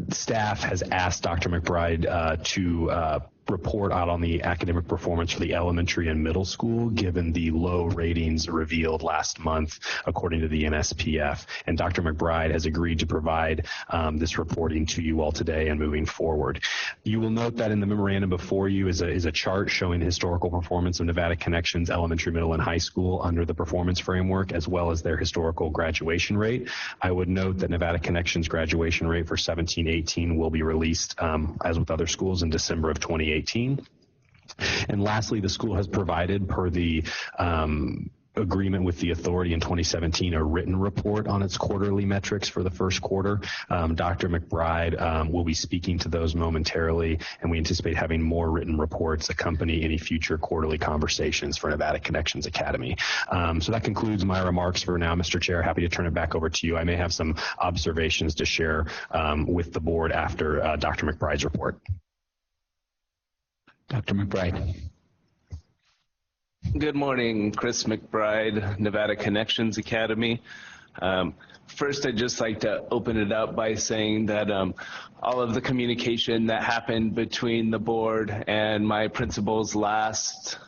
staff has asked Dr. McBride to report out on the academic performance for the elementary and middle school, given the low ratings revealed last month, according to the NSPF. And Dr. McBride has agreed to provide this reporting to you all today and moving forward. You will note that in the memorandum before you is a chart showing historical performance of Nevada Connections elementary, middle, and high school under the performance framework, as well as their historical graduation rate. I would note that Nevada Connections graduation rate for 17-18 will be released, as with other schools, in December of 2018. And lastly, the school has provided, per the agreement with the authority in 2017, a written report on its quarterly metrics for the first quarter. Dr. McBride will be speaking to those momentarily, and we anticipate having more written reports accompany any future quarterly conversations for Nevada Connections Academy. So that concludes my remarks for now, Mr. Chair. Happy to turn it back over to you. I may have some observations to share with the board after Dr. McBride's report. Dr. McBride. Good morning, Chris McBride, Nevada Connections Academy. First, I'd just like to open it up by saying that all of the communication that happened between the board and my principal's last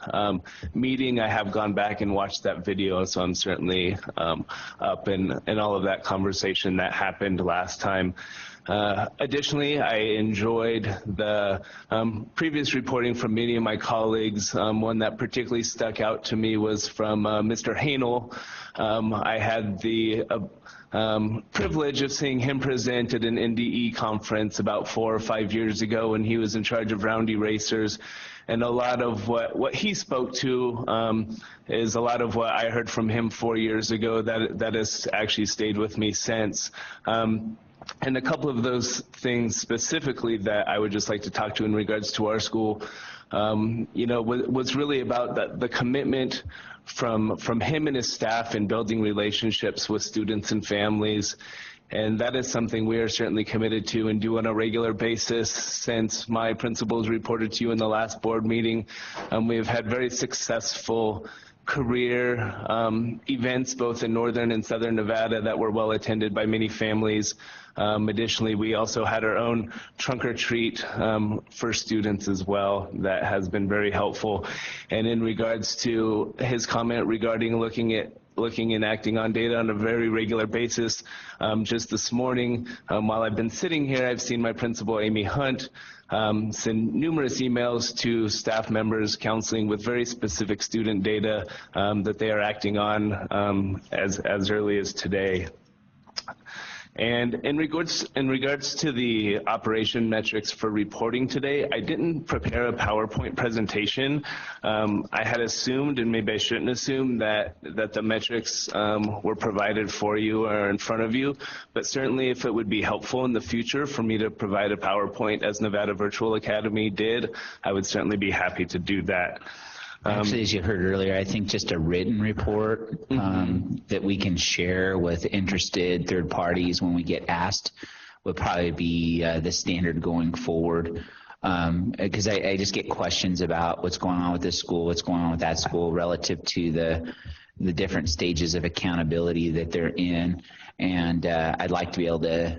meeting, I have gone back and watched that video, so I'm certainly up in all of that conversation that happened last time. Additionally, I enjoyed the previous reporting from many of my colleagues. One that particularly stuck out to me was from Mr. Hanel. I had the privilege of seeing him present at an NDE conference about 4 or 5 years ago when he was in charge of Round Erasers. And a lot of what he spoke to is a lot of what I heard from him 4 years ago that has actually stayed with me since. And a couple of those things specifically that I would just like to talk to in regards to our school, was really about the commitment from him and his staff in building relationships with students and families. And that is something we are certainly committed to and do on a regular basis. Since my principals reported to you in the last board meeting, we have had very successful career events both in northern and southern Nevada that were well attended by many families. Additionally, we also had our own trunk or treat for students as well that has been very helpful. And in regards to his comment regarding looking and acting on data on a very regular basis, just this morning, while I've been sitting here, I've seen my principal, Amy Hunt, send numerous emails to staff members counseling with very specific student data that they are acting on as early as today. And in regards to the operation metrics for reporting today, I didn't prepare a PowerPoint presentation. I had assumed, and maybe I shouldn't assume, that the metrics were provided for you or in front of you. But certainly, if it would be helpful in the future for me to provide a PowerPoint as Nevada Virtual Academy did, I would certainly be happy to do that. Actually, as you heard earlier, I think just a written report that we can share with interested third parties when we get asked would probably be the standard going forward. Because I just get questions about what's going on with this school, what's going on with that school relative to the different stages of accountability that they're in. And I'd like to be able to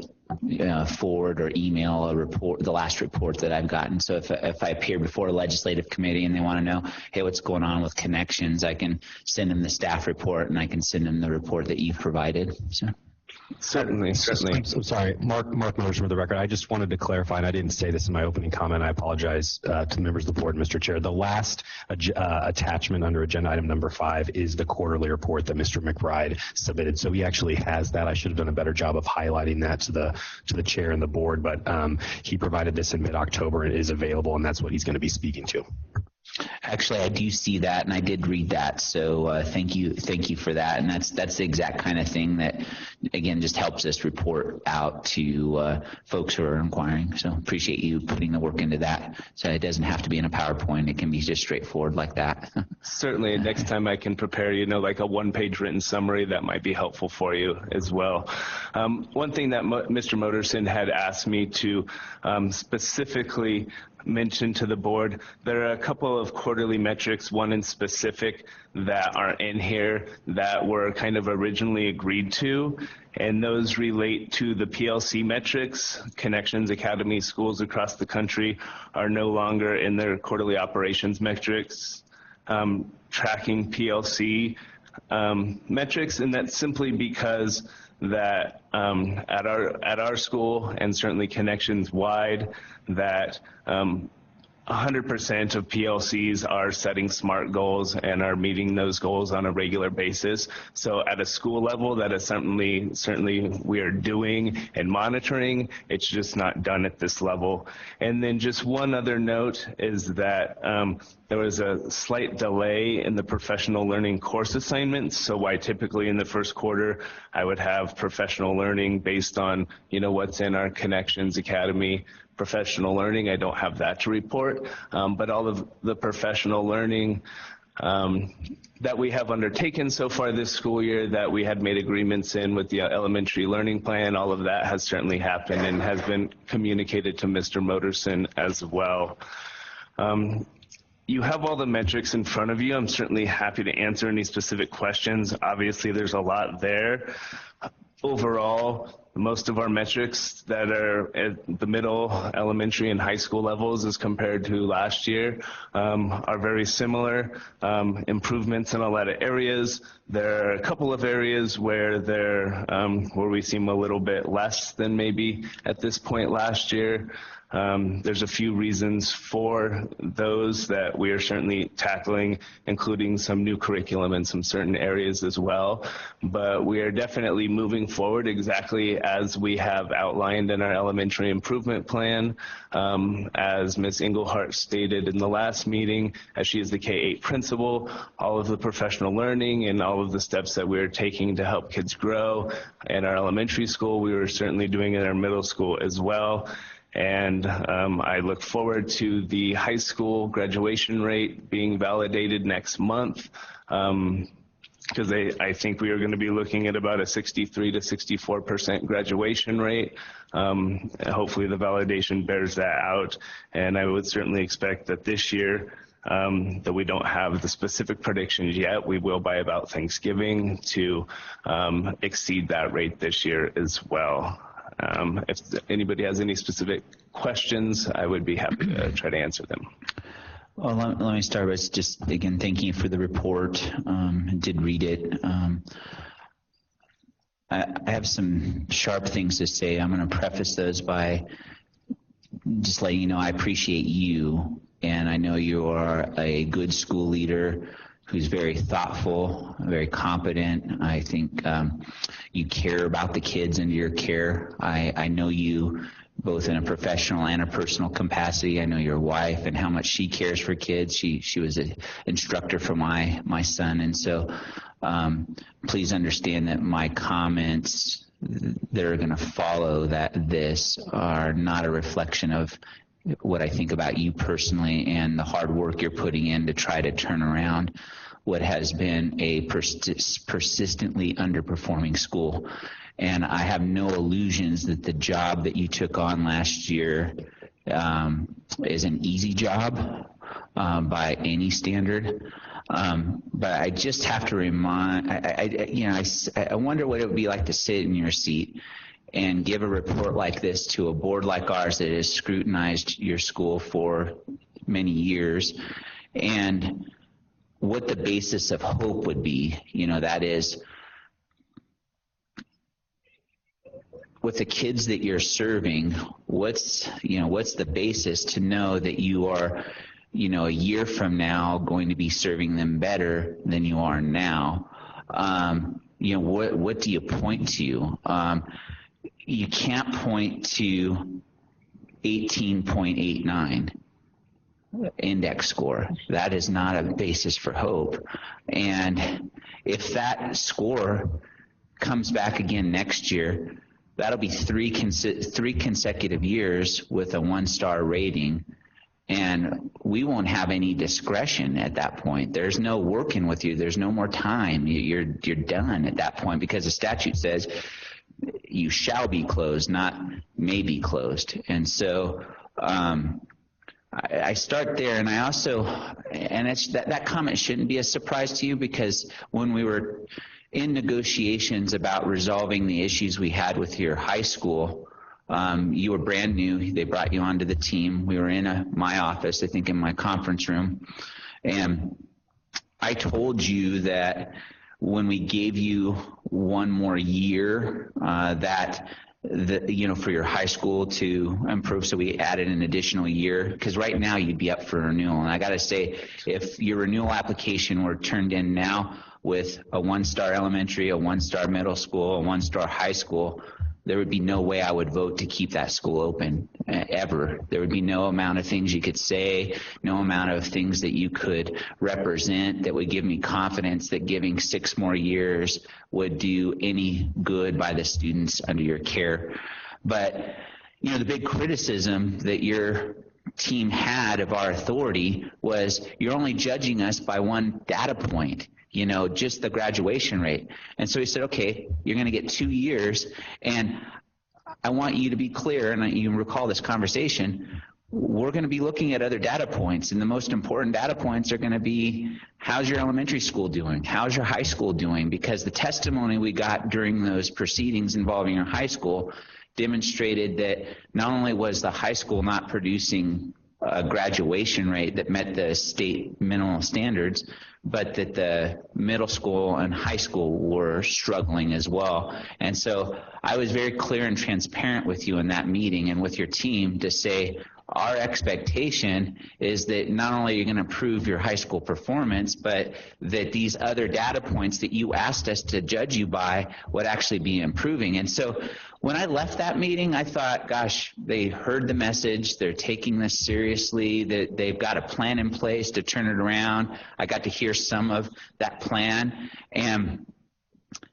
forward or email a report, the last report that I've gotten. So if I appear before a legislative committee and they want to know, hey, what's going on with Connections, I can send them the staff report and I can send them the report that you've provided. So Certainly. I'm sorry, Mark Motion for the record. I just wanted to clarify, and I didn't say this in my opening comment. I apologize to the members of the board, Mr. Chair. The last attachment under agenda item number 5 is the quarterly report that Mr. McBride submitted. So he actually has that. I should have done a better job of highlighting that to the chair and the board, but he provided this in mid-October and is available, and that's what he's going to be speaking to. Actually, I do see that, and I did read that. So thank you for that. And that's the exact kind of thing that, again, just helps us report out to folks who are inquiring. So appreciate you putting the work into that. So it doesn't have to be in a PowerPoint. It can be just straightforward like that. Certainly. Next time I can prepare, like a one-page written summary that might be helpful for you as well. One thing that Mr. Motorson had asked me to specifically mention to the board, there are a couple of quarterly metrics, one in specific that are in here that were kind of originally agreed to, and those relate to the PLC metrics. Connections Academy schools across the country are no longer in their quarterly operations metrics tracking PLC metrics, and that's simply because that at our school, and certainly Connections wide, that 100% of PLCs are setting SMART goals and are meeting those goals on a regular basis. So at a school level, that is certainly we are doing and monitoring. It's just not done at this level. And then just one other note is that there was a slight delay in the professional learning course assignments. So why typically in the first quarter I would have professional learning based on what's in our Connections Academy professional learning. I don't have that to report, but all of the professional learning that we have undertaken so far this school year, that we had made agreements in with the elementary learning plan, all of that has certainly happened and has been communicated to Mr. Motorson as well. You have all the metrics in front of you. I'm certainly happy to answer any specific questions. Obviously, there's a lot there. Overall, most of our metrics that are at the middle, elementary, and high school levels as compared to last year are very similar. Improvements in a lot of areas. There are a couple of areas where we seem a little bit less than maybe at this point last year. There's a few reasons for those that we are certainly tackling, including some new curriculum in some certain areas as well. But we are definitely moving forward exactly as we have outlined in our elementary improvement plan. As Ms. Engelhardt stated in the last meeting, as she is the K-8 principal, all of the professional learning and all of the steps that we're taking to help kids grow in our elementary school, we were certainly doing in our middle school as well. And I look forward to the high school graduation rate being validated next month, because I think we are going to be looking at about a 63 to 64% graduation rate. Hopefully the validation bears that out, and I would certainly expect that this year, that we don't have the specific predictions yet, we will by about Thanksgiving to exceed that rate this year as well. If anybody has any specific questions, I would be happy to try to answer them. Well, let me start with just, again, thanking you for the report. I did read it. I have some sharp things to say. I'm going to preface those by just letting you know I appreciate you, and I know you are a good school leader who's very thoughtful, very competent. I think you care about the kids under your care. I know you both in a professional and a personal capacity. I know your wife and how much she cares for kids. She was an instructor for my son, and so please understand that my comments that are going to follow this are not a reflection of what I think about you personally and the hard work you're putting in to try to turn around what has been a persistently underperforming school. And I have no illusions that the job that you took on last year is an easy job by any standard. But I just have to remind, I wonder what it would be like to sit in your seat and give a report like this to a board like ours that has scrutinized your school for many years, and what the basis of hope would be. That is, with the kids that you're serving, what's the basis to know that you are, a year from now going to be serving them better than you are now? What do you point to? You can't point to 18.89 index score. That is not a basis for hope. And if that score comes back again next year, that'll be three consecutive years with a 1-star rating, and we won't have any discretion at that point. There's no working with you. There's no more time. You're done at that point, because the statute says you shall be closed, not may be closed. And so I start there, and I also, and that comment shouldn't be a surprise to you, because when we were in negotiations about resolving the issues we had with your high school, you were brand new. They brought you onto the team. We were in my office, I think in my conference room, and I told you that when we gave you one more year, for your high school to improve, so we added an additional year, because right now you'd be up for renewal. And I got to say, if your renewal application were turned in now with a 1-star elementary, a 1-star middle school, a 1-star high school, there would be no way I would vote to keep that school open ever. There would be no amount of things you could say, no amount of things that you could represent that would give me confidence that giving 6 more years would do any good by the students under your care. But, the big criticism that your team had of our authority was you're only judging us by one data point, just the graduation rate. And so he said, okay, you're going to get 2 years, and I want you to be clear, and you recall this conversation, we're going to be looking at other data points, and the most important data points are going to be, how's your elementary school doing? How's your high school doing? Because the testimony we got during those proceedings involving your high school demonstrated that not only was the high school not producing a graduation rate that met the state minimum standards, but that the middle school and high school were struggling as well. And so I was very clear and transparent with you in that meeting and with your team to say, our expectation is that not only are you going to improve your high school performance, but that these other data points that you asked us to judge you by would actually be improving. And so when I left that meeting, I thought, gosh, they heard the message. They're taking this seriously. That they've got a plan in place to turn it around. I got to hear some of that plan. And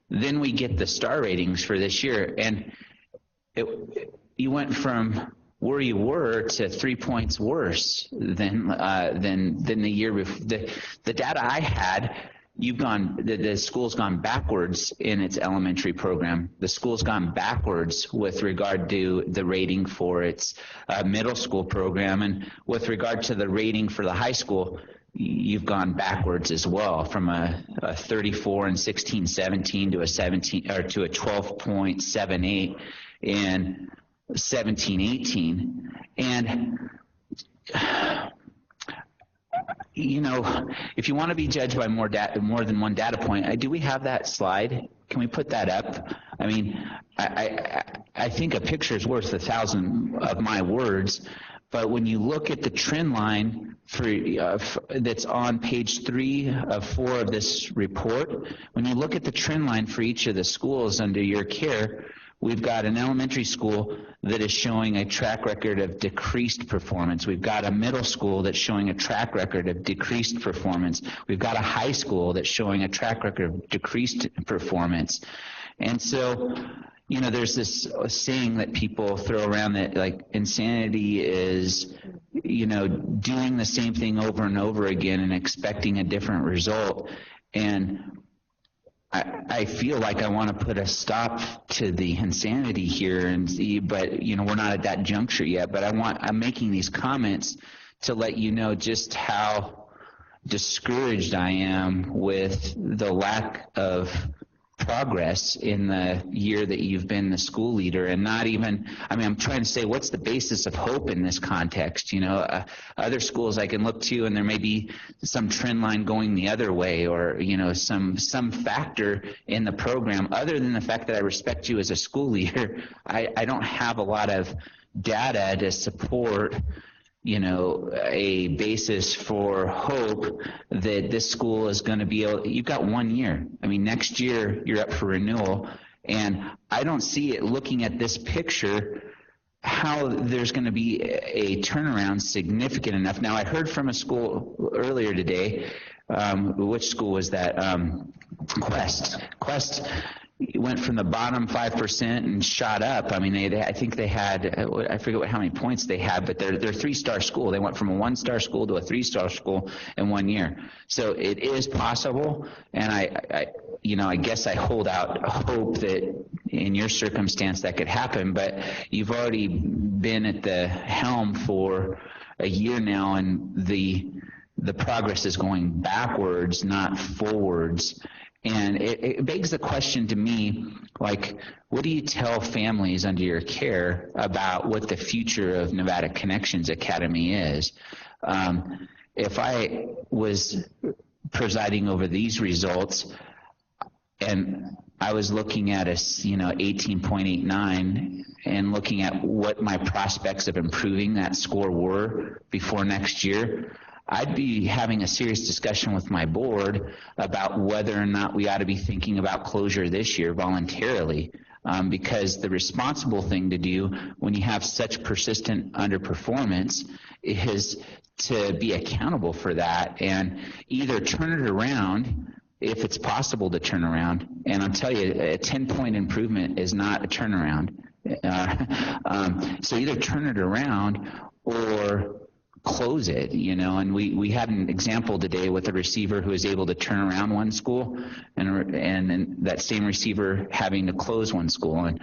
then we get the star ratings for this year. And you went from where you were to 3 points worse than the year before. The data I had, the school's gone backwards in its elementary program. The school's gone backwards with regard to the rating for its middle school program, and with regard to the rating for the high school, you've gone backwards as well, from a 34 in 16-17 to a 12.78 in 17-18. And if you want to be judged by more than one data point, do we have that slide? Can we put that up? I mean, I think a picture is worth 1,000 of my words. But when you look at the trend line that's on page 3 of 4 of this report, when you look at the trend line for each of the schools under your care, we've got an elementary school that is showing a track record of decreased performance. We've got a middle school that's showing a track record of decreased performance. We've got a high school that's showing a track record of decreased performance. And so, there's this saying that people throw around that, like, insanity is, doing the same thing over and over again and expecting a different result. And I feel like I want to put a stop to the insanity here, but we're not at that juncture yet. But I'm making these comments to let you know just how discouraged I am with the lack of progress in the year that you've been the school leader, and not even, I mean, I'm trying to say, what's the basis of hope in this context? You know, other schools I can look to, and there may be some trend line going the other way, or, you know, some factor in the program, other than the fact that I respect you as a school leader. I don't have a lot of data to support, you know, a basis for hope that this school is going to be able. You've got 1 year. I mean, next year you're up for renewal, and I don't see it, looking at this picture, how there's going to be a turnaround significant enough. Now, I heard from a school earlier today. Which school was that? Quest went from the bottom 5% and shot up. I mean, I think they had, I forget how many points they had, but they're a 3-star school. They went from a 1-star school to a 3-star school in 1 year. So it is possible, and I guess I hold out hope that in your circumstance that could happen, but you've already been at the helm for a year now, and the progress is going backwards, not forwards. And it begs the question to me, like, what do you tell families under your care about what the future of Nevada Connections Academy is? If I was presiding over these results and I was looking at 18.89 and looking at what my prospects of improving that score were before next year, I'd be having a serious discussion with my board about whether or not we ought to be thinking about closure this year voluntarily, because the responsible thing to do when you have such persistent underperformance is to be accountable for that and either turn it around if it's possible to turn around. And I'll tell you, a 10-point improvement is not a turnaround. So either turn it around or close it, and we had an example today with a receiver who was able to turn around one school and that same receiver having to close one school. And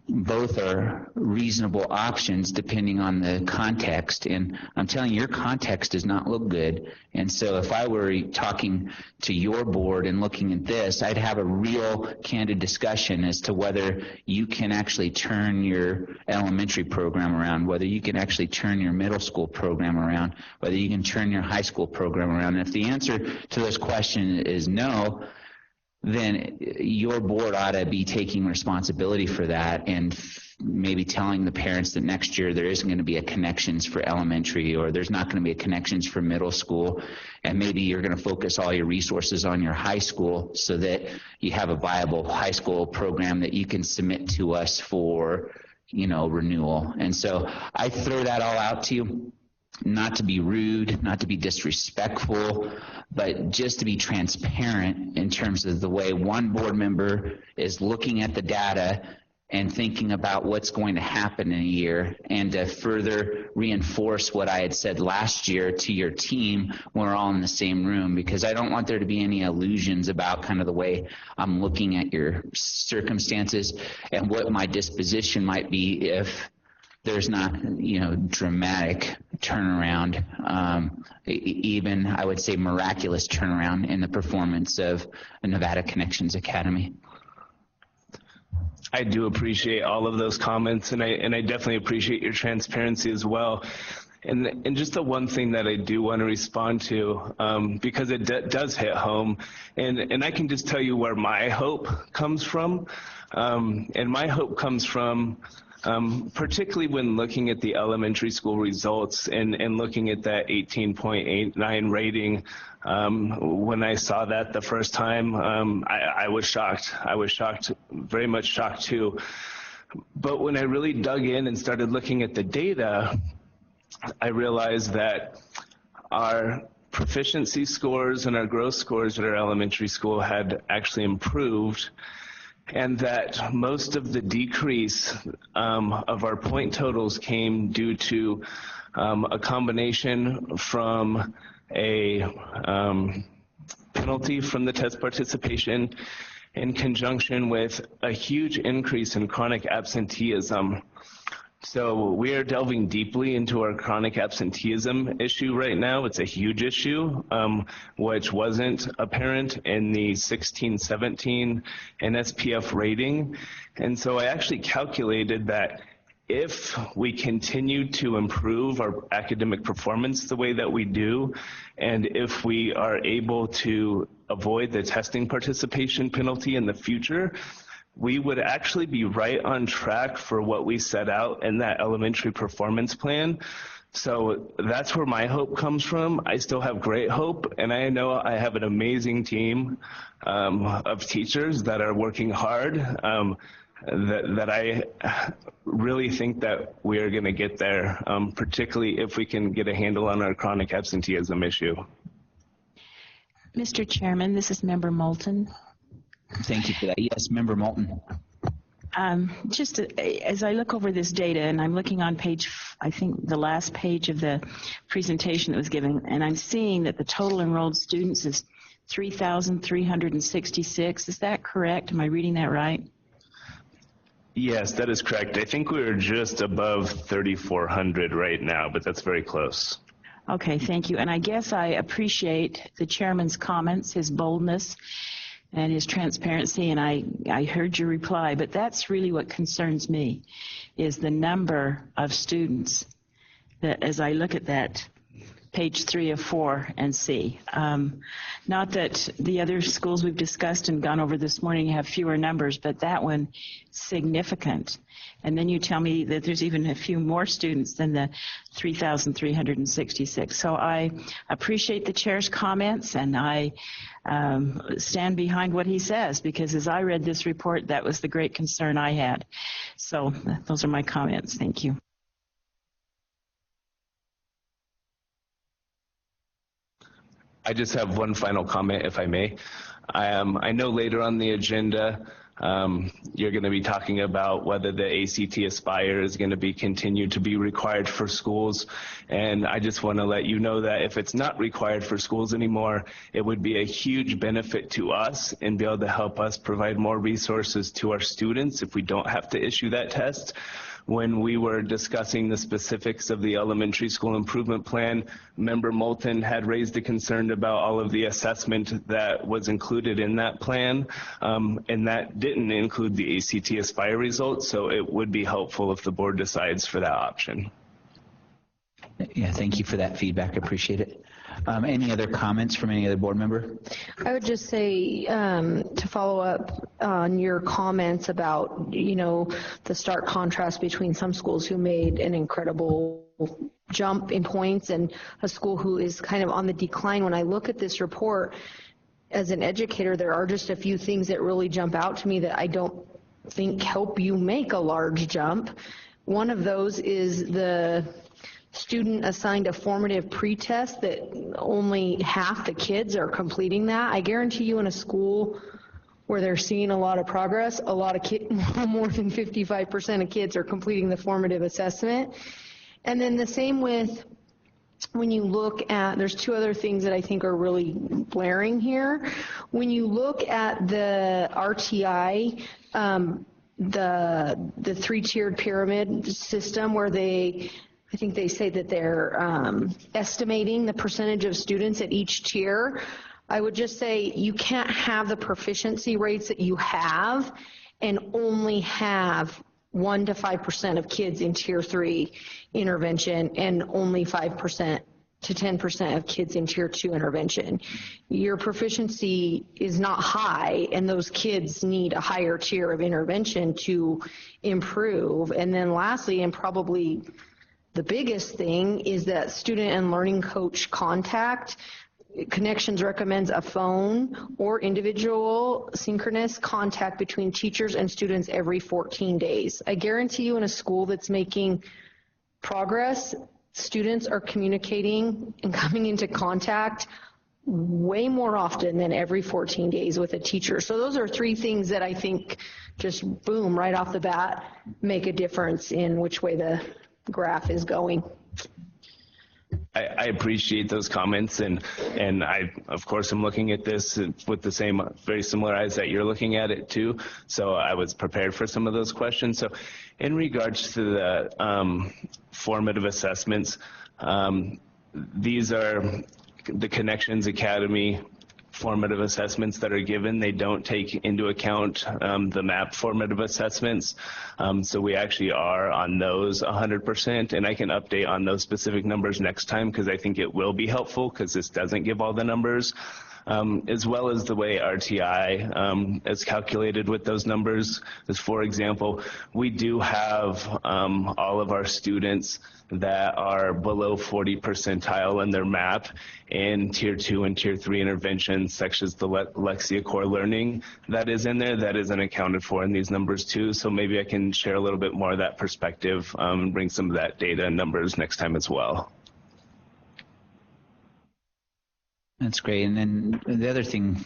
both are reasonable options depending on the context. And I'm telling you, your context does not look good. And so if I were talking to your board and looking at this, I'd have a real candid discussion as to whether you can actually turn your elementary program around, whether you can actually turn your middle school program around, whether you can turn your high school program around. And if the answer to those questions is no, then your board ought to be taking responsibility for that and maybe telling the parents that next year there isn't going to be a Connections for elementary, or there's not going to be a Connections for middle school, and maybe you're going to focus all your resources on your high school so that you have a viable high school program that you can submit to us for, renewal. And so I throw that all out to you, not to be rude, not to be disrespectful, but just to be transparent in terms of the way one board member is looking at the data and thinking about what's going to happen in a year, and to further reinforce what I had said last year to your team when we're all in the same room, because I don't want there to be any illusions about kind of the way I'm looking at your circumstances and what my disposition might be if there's not, dramatic turnaround, even I would say miraculous turnaround in the performance of a Nevada Connections Academy. I do appreciate all of those comments, and I definitely appreciate your transparency as well. And just the one thing that I do want to respond to, because it does hit home, and I can just tell you where my hope comes from, and my hope comes from particularly when looking at the elementary school results and looking at that 18.89 rating. When I saw that the first time, I was shocked. I was shocked, very much shocked too. But when I really dug in and started looking at the data, I realized that our proficiency scores and our growth scores at our elementary school had actually improved, and that most of the decrease of our point totals came due to a combination from a penalty from the test participation in conjunction with a huge increase in chronic absenteeism. So we are delving deeply into our chronic absenteeism issue right now. It's a huge issue, which wasn't apparent in the 16-17 NSPF rating. And so I actually calculated that if we continue to improve our academic performance the way that we do, and if we are able to avoid the testing participation penalty in the future, we would actually be right on track for what we set out in that elementary performance plan. So that's where my hope comes from. I still have great hope, and I know I have an amazing team of teachers that are working hard, that I really think that we are going to get there, particularly if we can get a handle on our chronic absenteeism issue. Mr. Chairman, this is Member Moulton. Thank you for that. Yes, Member Moulton. Just as I look over this data, and I'm looking on page, I think the last page of the presentation that was given, and I'm seeing that the total enrolled students is 3,366. Is that correct? Am I reading that right? Yes, that is correct. I think we are just above 3,400 right now, but that's very close. Okay, thank you. And I guess I appreciate the chairman's comments, his boldness, and his transparency, and I heard your reply, but that's really what concerns me, is the number of students that, as I look at that, page 3 of 4 and see. Not that the other schools we've discussed and gone over this morning have fewer numbers, but that one, significant. And then you tell me that there's even a few more students than the 3,366. So I appreciate the chair's comments, and I stand behind what he says, because as I read this report, that was the great concern I had. So those are my comments. Thank you. I just have one final comment, if I may. I know later on the agenda, you're going to be talking about whether the ACT Aspire is going to be continued to be required for schools. And I just want to let you know that if it's not required for schools anymore, it would be a huge benefit to us and be able to help us provide more resources to our students if we don't have to issue that test. When we were discussing the specifics of the elementary school improvement plan, Member Moulton had raised a concern about all of the assessment that was included in that plan, and that didn't include the ACT Aspire results, so it would be helpful if the board decides for that option. Yeah, thank you for that feedback. I appreciate it. Any other comments from any other board member? I would just say, to follow up on your comments about, the stark contrast between some schools who made an incredible jump in points and a school who is kind of on the decline. When I look at this report, as an educator, there are just a few things that really jump out to me that I don't think help you make a large jump. One of those is the student assigned a formative pretest that only half the kids are completing that. I guarantee you, in a school where they're seeing a lot of progress, a lot of more than 55% of kids are completing the formative assessment. And then the same with, when you look at, there's two other things that I think are really blaring here. When you look at the RTI, the three-tiered pyramid system, where I think they say that they're estimating the percentage of students at each tier. I would just say you can't have the proficiency rates that you have and only have 1 to 5% of kids in Tier 3 intervention and only 5% to 10% of kids in Tier 2 intervention. Your proficiency is not high, and those kids need a higher tier of intervention to improve. And then lastly, and probably the biggest thing, is that student and learning coach contact. Connections recommends a phone or individual synchronous contact between teachers and students every 14 days. I guarantee you, in a school that's making progress, students are communicating and coming into contact way more often than every 14 days with a teacher. So those are three things that I think just boom, right off the bat, make a difference in which way the graph is going. I appreciate those comments, and I, of course, am looking at this with the same, very similar eyes that you're looking at it too. So I was prepared for some of those questions. So in regards to the formative assessments, these are the Connections Academy formative assessments that are given. They don't take into account the MAP formative assessments. So we actually are on those 100%, and I can update on those specific numbers next time because I think it will be helpful because this doesn't give all the numbers. As well as the way RTI is calculated with those numbers. As for example, we do have all of our students that are below 40 percentile in their MAP and Tier 2 and Tier 3 interventions, such as the Lexia Core Learning that is in there, that isn't accounted for in these numbers too. So maybe I can share a little bit more of that perspective and bring some of that data and numbers next time as well. That's great. And then the other thing,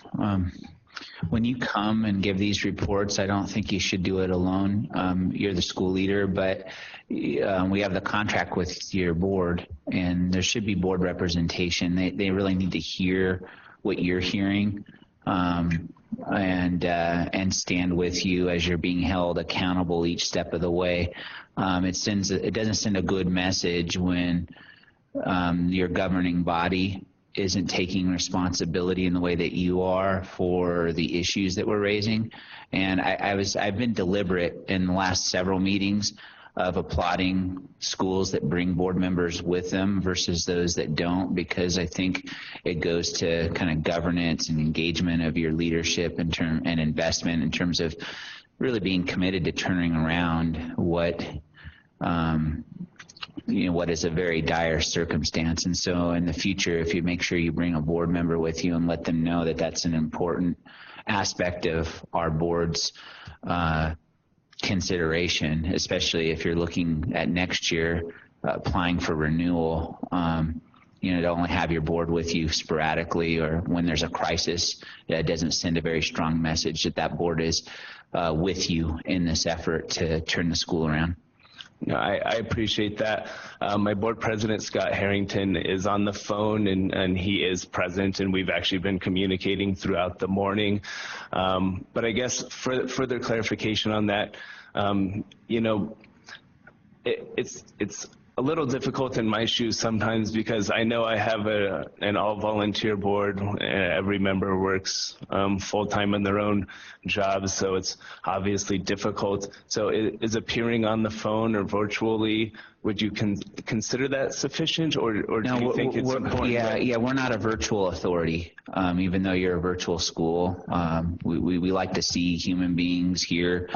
when you come and give these reports, I don't think you should do it alone. You're the school leader, but we have the contract with your board, and there should be board representation. They really need to hear what you're hearing and stand with you as you're being held accountable each step of the way. It doesn't send a good message when your governing body isn't taking responsibility in the way that you are for the issues that we're raising. And I've been deliberate in the last several meetings of applauding schools that bring board members with them versus those that don't, because I think it goes to kind of governance and engagement of your leadership and investment in terms of really being committed to turning around what is a very dire circumstance. And so in the future, if you make sure you bring a board member with you and let them know that that's an important aspect of our board's consideration, especially if you're looking at next year applying for renewal, to only have your board with you sporadically or when there's a crisis, that doesn't send a very strong message that board is with you in this effort to turn the school around. No, I appreciate that. My board president, Scott Harrington, is on the phone and he is present, and we've actually been communicating throughout the morning. But I guess for further clarification on that, it's a little difficult in my shoes sometimes because I know I have an all-volunteer board. Every member works full-time in their own jobs, so it's obviously difficult. So is appearing on the phone or virtually, would you consider that sufficient, or do you think it's important? Yeah, we're not a virtual authority, even though you're a virtual school. We like to see human beings here,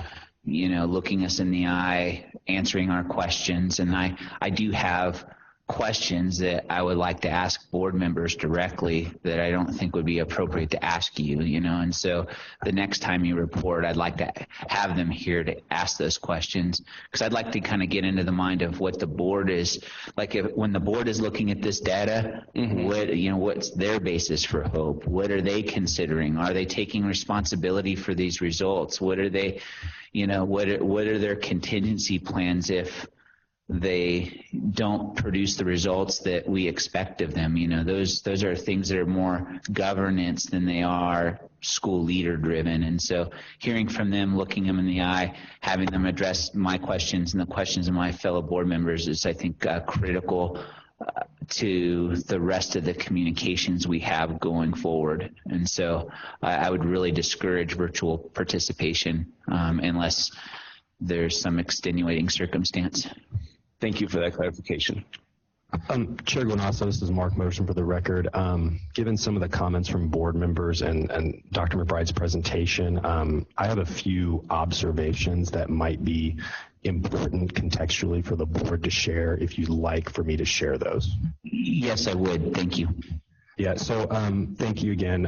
looking us in the eye, answering our questions. And I do have questions that I would like to ask board members directly that I don't think would be appropriate to ask you, and so the next time you report, I'd like to have them here to ask those questions, because I'd like to kind of get into the mind of what the board is like. When the board is looking at this data, what's their basis for hope? What are they considering? Are they taking responsibility for these results? What are they, what are their contingency plans if they don't produce the results that we expect of them? Those are things that are more governance than they are school leader driven. And so hearing from them, looking them in the eye, having them address my questions and the questions of my fellow board members is, I think, critical to the rest of the communications we have going forward. And so I would really discourage virtual participation unless there's some extenuating circumstance. Thank you for that clarification. Chair Guanasso, this is Mark Motion for the record. Given some of the comments from board members and Dr. McBride's presentation, I have a few observations that might be important contextually for the board to share, if you'd like for me to share those. Yes, I would. Thank you. Yeah, so thank you again.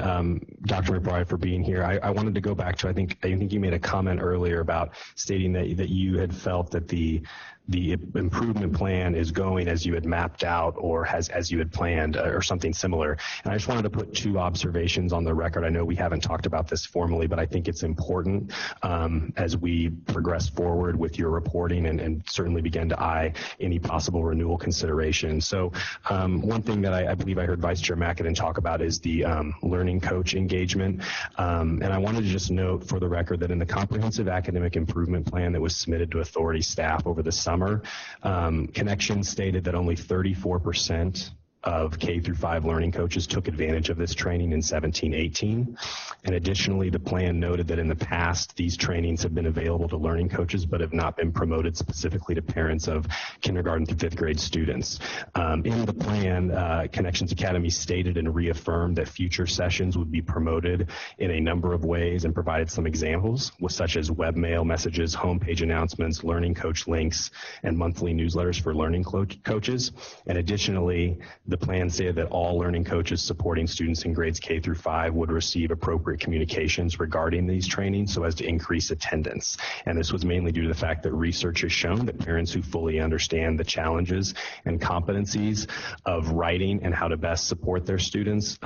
Dr. McBride for being here. I wanted to go back to, I think you made a comment earlier about stating that you had felt that the improvement plan is going as you had mapped out or as you had planned or something similar. And I just wanted to put two observations on the record. I know we haven't talked about this formally, but I think it's important as we progress forward with your reporting and certainly begin to eye any possible renewal consideration. So one thing that I believe I heard Vice Chair McAdin talk about is the learning coach engagement. And I wanted to just note for the record that in the comprehensive academic improvement plan that was submitted to authority staff over the summer, Connections stated that only 34% of K through 5 learning coaches took advantage of this training in 17-18. And additionally, the plan noted that in the past, these trainings have been available to learning coaches, but have not been promoted specifically to parents of kindergarten through 5th grade students. In the plan, Connections Academy stated and reaffirmed that future sessions would be promoted in a number of ways and provided some examples, such as webmail messages, homepage announcements, learning coach links, and monthly newsletters for learning coaches. And additionally, the plan stated that all learning coaches supporting students in grades K through 5 would receive appropriate communications regarding these trainings so as to increase attendance. And this was mainly due to the fact that research has shown that parents who fully understand the challenges and competencies of writing and how to best support their students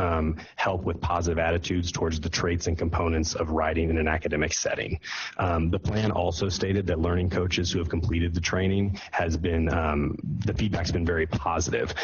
help with positive attitudes towards the traits and components of writing in an academic setting. The plan also stated that learning coaches who have completed the training has been, the feedback's been very positive.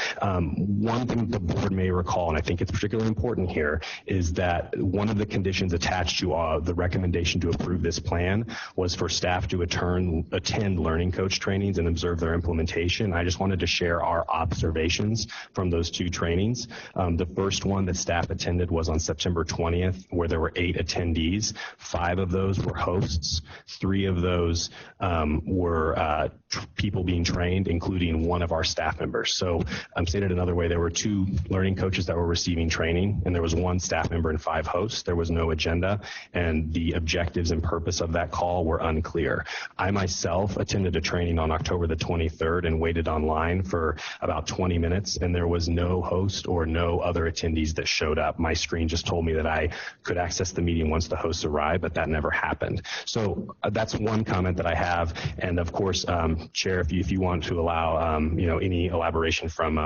One thing the board may recall, and I think it's particularly important here, is that one of the conditions attached to the recommendation to approve this plan was for staff to attend learning coach trainings and observe their implementation. I just wanted to share our observations from those two trainings. The first one that staff attended was on September 20th, where there were 8 attendees. 5 of those were hosts. 3 of those were people being trained, including one of our staff members. So stated another way, there were 2 learning coaches that were receiving training, and there was 1 staff member and 5 hosts. There was no agenda, and the objectives and purpose of that call were unclear. I myself attended a training on October the 23rd and waited online for about 20 minutes, and there was no host or no other attendees that showed up. My screen just told me that I could access the meeting once the hosts arrived, but that never happened. So that's one comment that I have, and of course, Chair, if you want to allow any elaboration from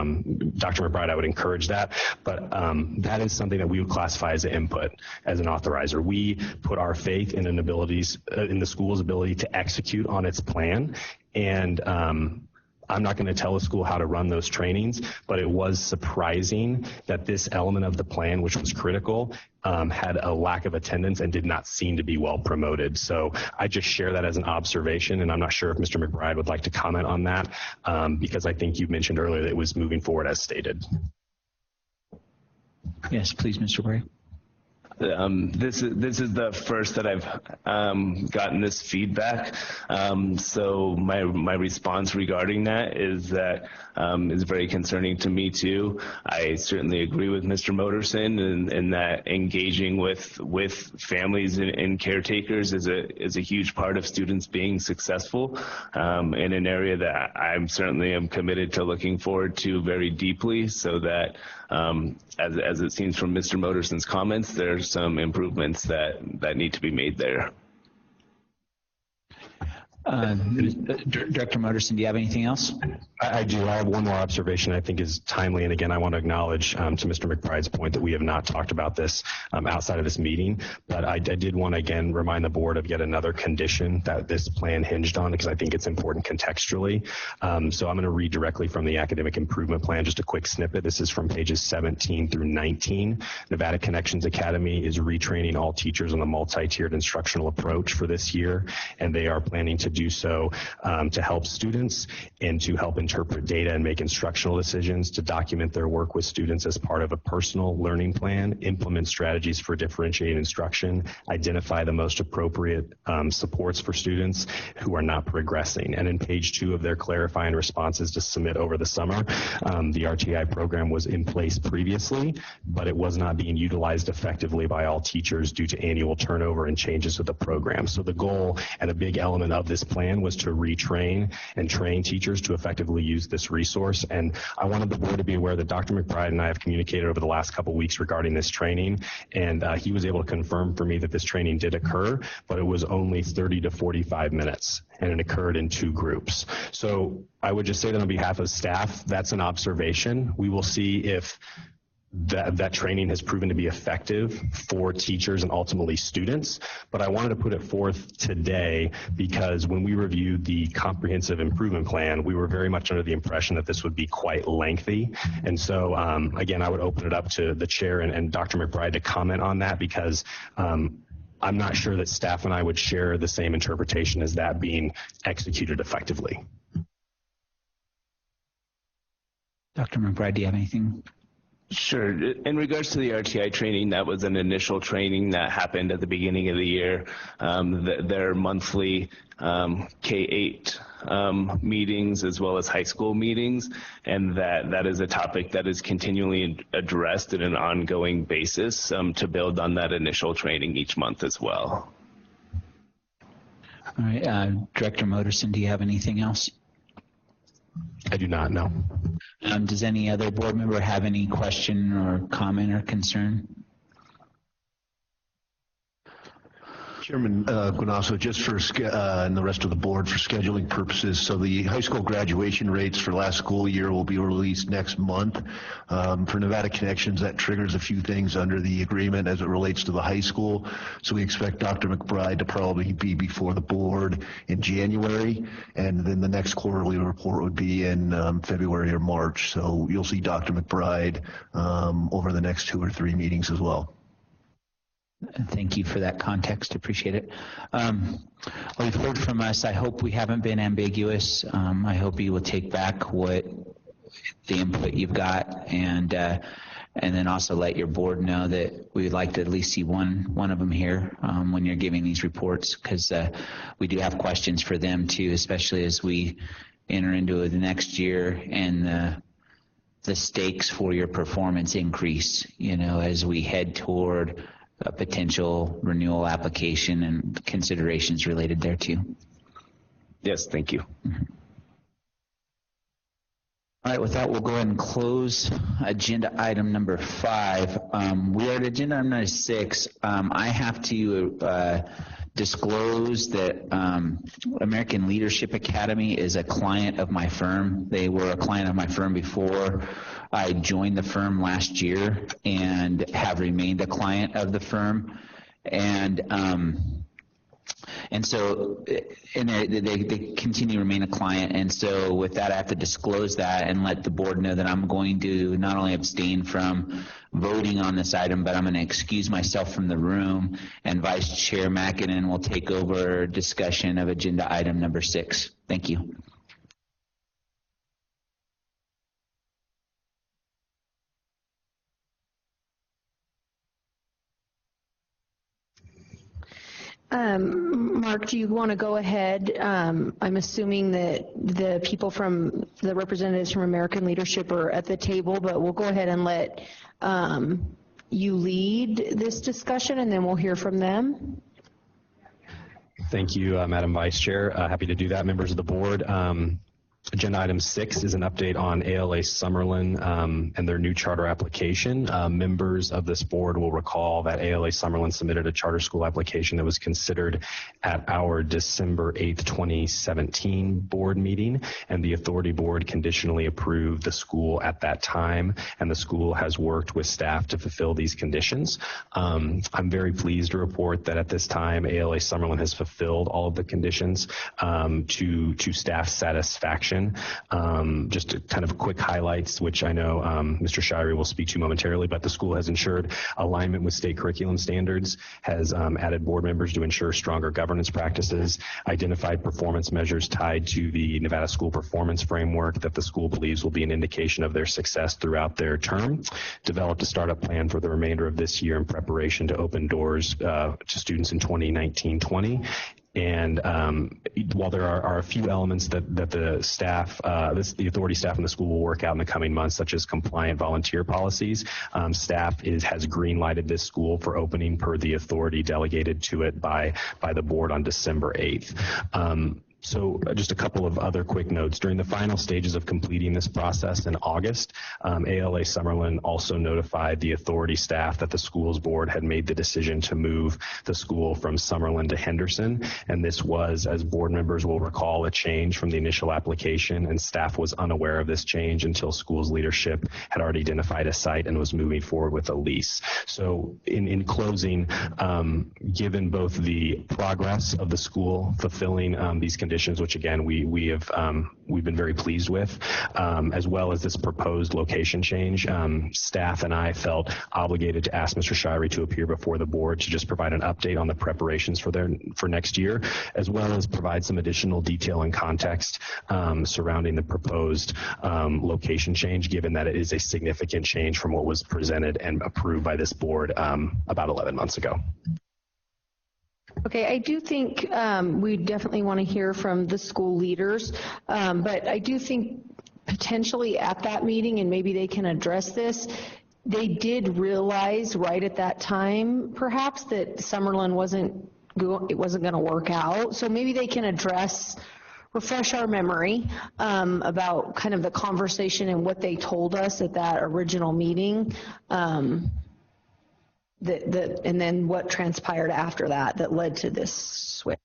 Dr. McBride, I would encourage that, but that is something that we would classify as an input, as an authorizer. We put our faith in the school's ability to execute on its plan, and I'm not going to tell a school how to run those trainings, but it was surprising that this element of the plan, which was critical, had a lack of attendance and did not seem to be well promoted. So I just share that as an observation, and I'm not sure if Mr. McBride would like to comment on that, because I think you mentioned earlier that it was moving forward as stated. Yes, please, Mr. Bray. This is the first that I've gotten this feedback. So my response regarding that is very concerning to me too. I certainly agree with Mr. Moterson in that engaging with families and caretakers is a huge part of students being successful in an area that I'm certainly am committed to looking forward to very deeply, so that as it seems from Mr. Moterson's comments, there's some improvements that need to be made there. Director Moterson, do you have anything else? I do. I have one more observation I think is timely. And again, I want to acknowledge to Mr. McBride's point that we have not talked about this outside of this meeting. But I did want to, again, remind the board of yet another condition that this plan hinged on, because I think it's important contextually. So I'm going to read directly from the academic improvement plan, just a quick snippet. This is from pages 17 through 19. Nevada Connections Academy is retraining all teachers on the multi-tiered instructional approach for this year. And they are planning to do so to help students and to help interpret data and make instructional decisions, to document their work with students as part of a personal learning plan, implement strategies for differentiated instruction, identify the most appropriate supports for students who are not progressing. And in page 2 of their clarifying responses to submit over the summer, the RTI program was in place previously, but it was not being utilized effectively by all teachers due to annual turnover and changes with the program. So the goal and a big element of this plan was to retrain and train teachers teachers to effectively use this resource. And I wanted the board to be aware that Dr. McBride and I have communicated over the last couple weeks regarding this training, and he was able to confirm for me that this training did occur, but it was only 30 to 45 minutes, and it occurred in 2 groups. So I would just say that on behalf of staff, that's an observation. We will see if that training has proven to be effective for teachers and ultimately students. But I wanted to put it forth today because when we reviewed the comprehensive improvement plan, we were very much under the impression that this would be quite lengthy. And so, again, I would open it up to the chair and Dr. McBride to comment on that, because I'm not sure that staff and I would share the same interpretation as that being executed effectively. Dr. McBride, do you have anything? Sure. In regards to the RTI training, that was an initial training that happened at the beginning of the year. Their monthly K-8 meetings as well as high school meetings, and that is a topic that is continually addressed on an ongoing basis to build on that initial training each month as well. All right. Director Moderson, do you have anything else? I do not know. Does any other board member have any question or comment or concern? Chairman Guanasso, just for and the rest of the board for scheduling purposes, so the high school graduation rates for last school year will be released next month. For Nevada Connections, that triggers a few things under the agreement as it relates to the high school. So we expect Dr. McBride to probably be before the board in January, and then the next quarterly report would be in February or March. So you'll see Dr. McBride over the next 2 or 3 meetings as well. Thank you for that context. Appreciate it. Well, you've heard from us. I hope we haven't been ambiguous. I hope you will take back what the input you've got, and then also let your board know that we would like to at least see one of them here when you're giving these reports, because we do have questions for them too, especially as we enter into the next year and the stakes for your performance increase, as we head toward a potential renewal application and considerations related there too. Yes, thank you. Mm-hmm. All right, with that, we'll go ahead and close agenda item number 5. We are at agenda item number 6. I have to disclose that American Leadership Academy is a client of my firm. They were a client of my firm before I joined the firm last year and have remained a client of the firm. And so they continue to remain a client. And so with that, I have to disclose that and let the board know that I'm going to not only abstain from voting on this item, but I'm going to excuse myself from the room, and Vice Chair Mackinnon will take over discussion of agenda item number 6. Thank you. Mark, do you want to go ahead? I'm assuming that the people from the representatives from American Leadership are at the table, but we'll go ahead and let you lead this discussion, and then we'll hear from them. Thank you, Madam Vice Chair. Happy to do that, members of the board. Agenda item 6 is an update on ALA Summerlin and their new charter application. Members of this board will recall that ALA Summerlin submitted a charter school application that was considered at our December 8th, 2017 board meeting, and the authority board conditionally approved the school at that time, and the school has worked with staff to fulfill these conditions. I'm very pleased to report that at this time, ALA Summerlin has fulfilled all of the conditions to staff satisfaction. Just kind of quick highlights, which I know Mr. Shirey will speak to momentarily, but the school has ensured alignment with state curriculum standards, has added board members to ensure stronger governance practices, identified performance measures tied to the Nevada School Performance Framework that the school believes will be an indication of their success throughout their term, developed a startup plan for the remainder of this year in preparation to open doors to students in 2019-20. And while there are a few elements that the staff, the authority staff in the school will work out in the coming months, such as compliant volunteer policies, staff has green-lighted this school for opening per the authority delegated to it by the board on December 8th. So just a couple of other quick notes. During the final stages of completing this process in August, ALA Summerlin also notified the authority staff that the schools board had made the decision to move the school from Summerlin to Henderson. And this was, as board members will recall, a change from the initial application, and staff was unaware of this change until schools leadership had already identified a site and was moving forward with a lease. So in closing, given both the progress of the school fulfilling these conditions, which again we've been very pleased with, as well as this proposed location change, staff and I felt obligated to ask Mr. Shirey to appear before the board to just provide an update on the preparations for next year, as well as provide some additional detail and context surrounding the proposed location change, given that it is a significant change from what was presented and approved by this board about 11 months ago. Okay, I do think we definitely want to hear from the school leaders, but I do think potentially at that meeting, and maybe they can address this, they did realize right at that time, perhaps, that Summerlin wasn't going to work out. So maybe they can refresh our memory about kind of the conversation and what they told us at that original meeting. And then what transpired after that led to this switch.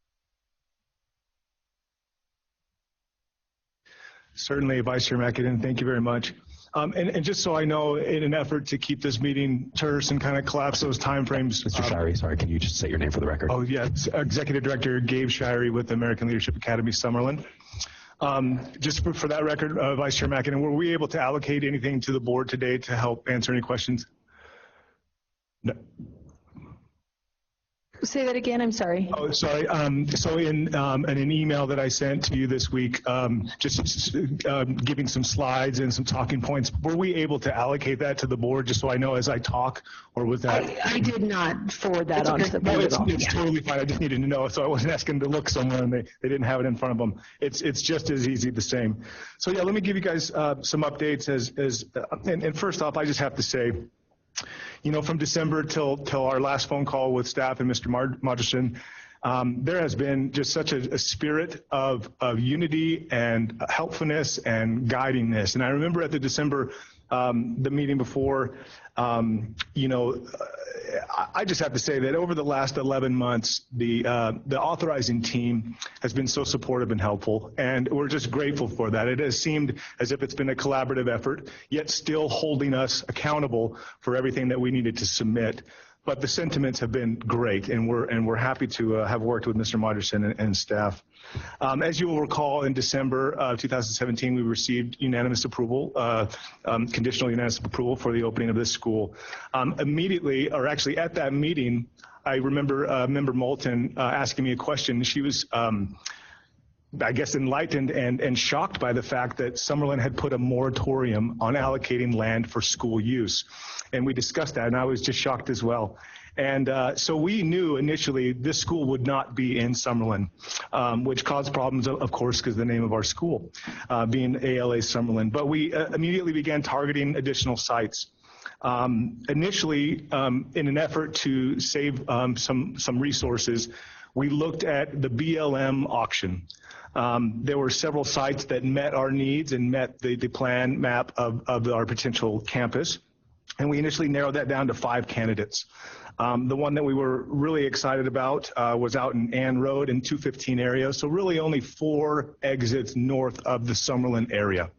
Certainly, Vice Chair McAdin, thank you very much. And just so I know, in an effort to keep this meeting terse and kind of collapse those timeframes. Mr. Shirey, sorry, can you just say your name for the record? Oh, yes, Executive Director Gabe Shirey with the American Leadership Academy Summerlin. Just for that record, Vice Chair McAdin, were we able to allocate anything to the board today to help answer any questions? No. Say that again, I'm sorry. Oh, sorry. So in an email that I sent to you this week, just giving some slides and some talking points, were we able to allocate that to the board just so I know as I talk, or was that? I did not forward that on to the board no, at all. It's totally fine. I just needed to know, so I wasn't asking to look somewhere and they didn't have it in front of them. It's just as easy, the same. So yeah, let me give you guys some updates and first off, I just have to say, you know, from December till our last phone call with staff and Mr. Moderson, there has been just such a spirit of unity and helpfulness and guidingness. And I remember at the December, the meeting before, you know, I just have to say that over the last 11 months, the authorizing team has been so supportive and helpful, and we're just grateful for that. It has seemed as if it's been a collaborative effort, yet still holding us accountable for everything that we needed to submit. But the sentiments have been great, and we're happy to have worked with Mr. Moderson and staff. As you will recall, in December of 2017, we received unanimous approval, conditional unanimous approval for the opening of this school. Immediately, or actually at that meeting, I remember Member Moulton asking me a question. She was, I guess, enlightened and shocked by the fact that Summerlin had put a moratorium on allocating land for school use. And we discussed that, and I was just shocked as well. And so we knew initially this school would not be in Summerlin, which caused problems, of course, because the name of our school being ALA Summerlin. But we immediately began targeting additional sites. Initially, in an effort to save some resources, we looked at the BLM auction. There were several sites that met our needs and met the plan map of our potential campus. And we initially narrowed that down to 5 candidates. The one that we were really excited about was out in Ann Road in 215 area. So really only 4 exits north of the Summerlin area.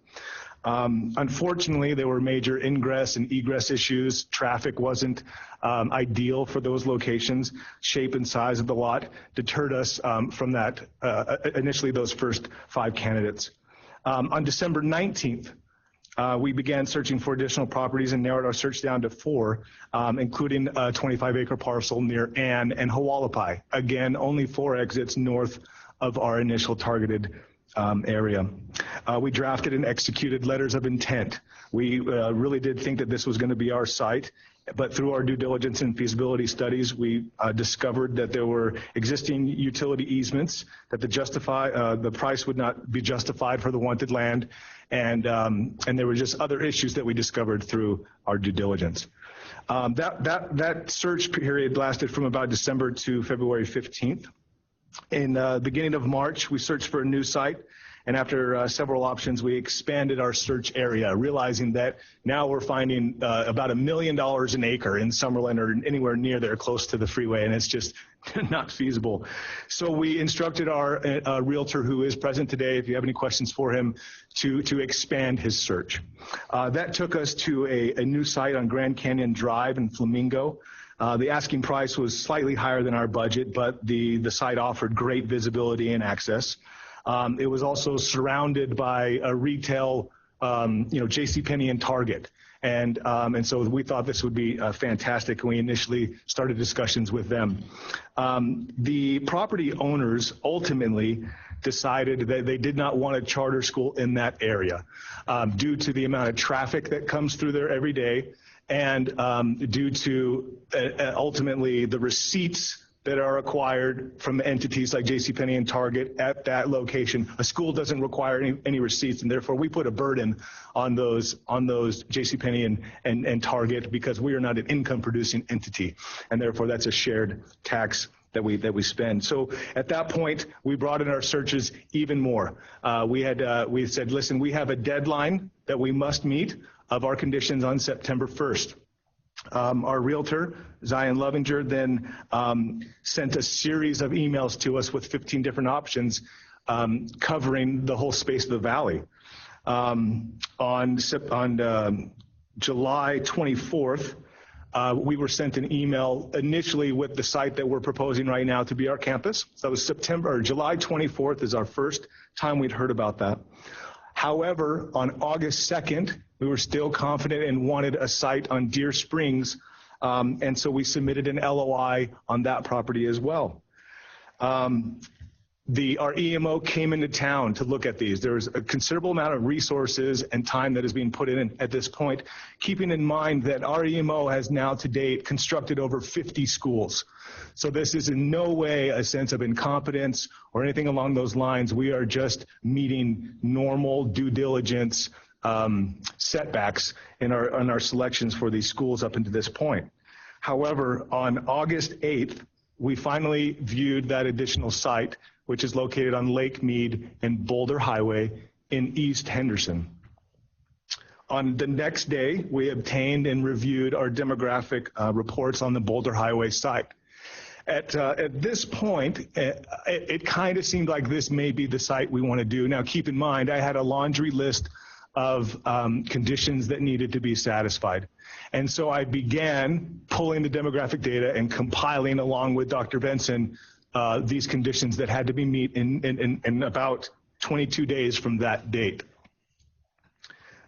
Unfortunately, there were major ingress and egress issues. Traffic wasn't ideal for those locations. Shape and size of the lot deterred us from that, initially those first 5 candidates. On December 19th, we began searching for additional properties and narrowed our search down to 4, including a 25-acre parcel near Ann and Hualapai. Again, only 4 exits north of our initial targeted area. We drafted and executed letters of intent. We really did think that this was going to be our site, but through our due diligence and feasibility studies, we discovered that there were existing utility easements, that the price would not be justified for the wanted land, and there were just other issues that we discovered through our due diligence. That search period lasted from about December to February 15th. In the beginning of March, we searched for a new site. And after several options, we expanded our search area, realizing that now we're finding about $1 million an acre in Summerlin or anywhere near there close to the freeway, and it's just not feasible. So we instructed our realtor, who is present today, if you have any questions for him, to expand his search. That took us to a new site on Grand Canyon Drive in Flamingo. The asking price was slightly higher than our budget, but the site offered great visibility and access. It was also surrounded by a retail, JCPenney and Target. And so we thought this would be fantastic, and we initially started discussions with them. The property owners ultimately decided that they did not want a charter school in that area due to the amount of traffic that comes through there every day, and due to ultimately the receipts that are acquired from entities like JCPenney and Target at that location. A school doesn't require any receipts, and therefore we put a burden on those JCPenney and Target, because we are not an income-producing entity, and therefore that's a shared tax that we spend. So at that point, we brought in our searches even more. We said, listen, we have a deadline that we must meet of our conditions on September 1st. Our realtor, Zion Lovinger, then sent a series of emails to us with 15 different options covering the whole space of the valley. On July 24th, we were sent an email initially with the site that we're proposing right now to be our campus. So it was July 24th is our first time we'd heard about that. However, on August 2nd, we were still confident and wanted a site on Deer Springs, and so we submitted an LOI on that property as well. Our EMO came into town to look at these. There's a considerable amount of resources and time that is being put in at this point, keeping in mind that our EMO has now to date constructed over 50 schools. So this is in no way a sense of incompetence or anything along those lines. We are just meeting normal due diligence setbacks in our selections for these schools up until this point. However, on August 8th, we finally viewed that additional site, which is located on Lake Mead and Boulder Highway in East Henderson. On the next day, we obtained and reviewed our demographic reports on the Boulder Highway site. At this point, it kind of seemed like this may be the site we want to do. Now, keep in mind, I had a laundry list of conditions that needed to be satisfied. And so I began pulling the demographic data and compiling along with Dr. Benson these conditions that had to be met in about 22 days from that date.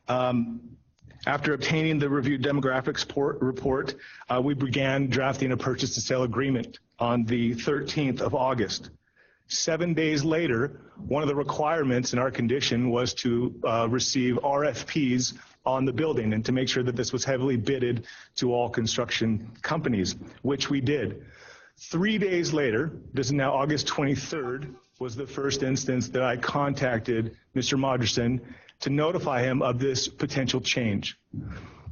After obtaining the reviewed demographics report, we began drafting a purchase to sale agreement on the 13th of August. 7 days later, one of the requirements in our condition was to receive RFPs on the building and to make sure that this was heavily bidded to all construction companies, which we did. 3 days later, this is now August 23rd, was the first instance that I contacted Mr. Moderson to notify him of this potential change.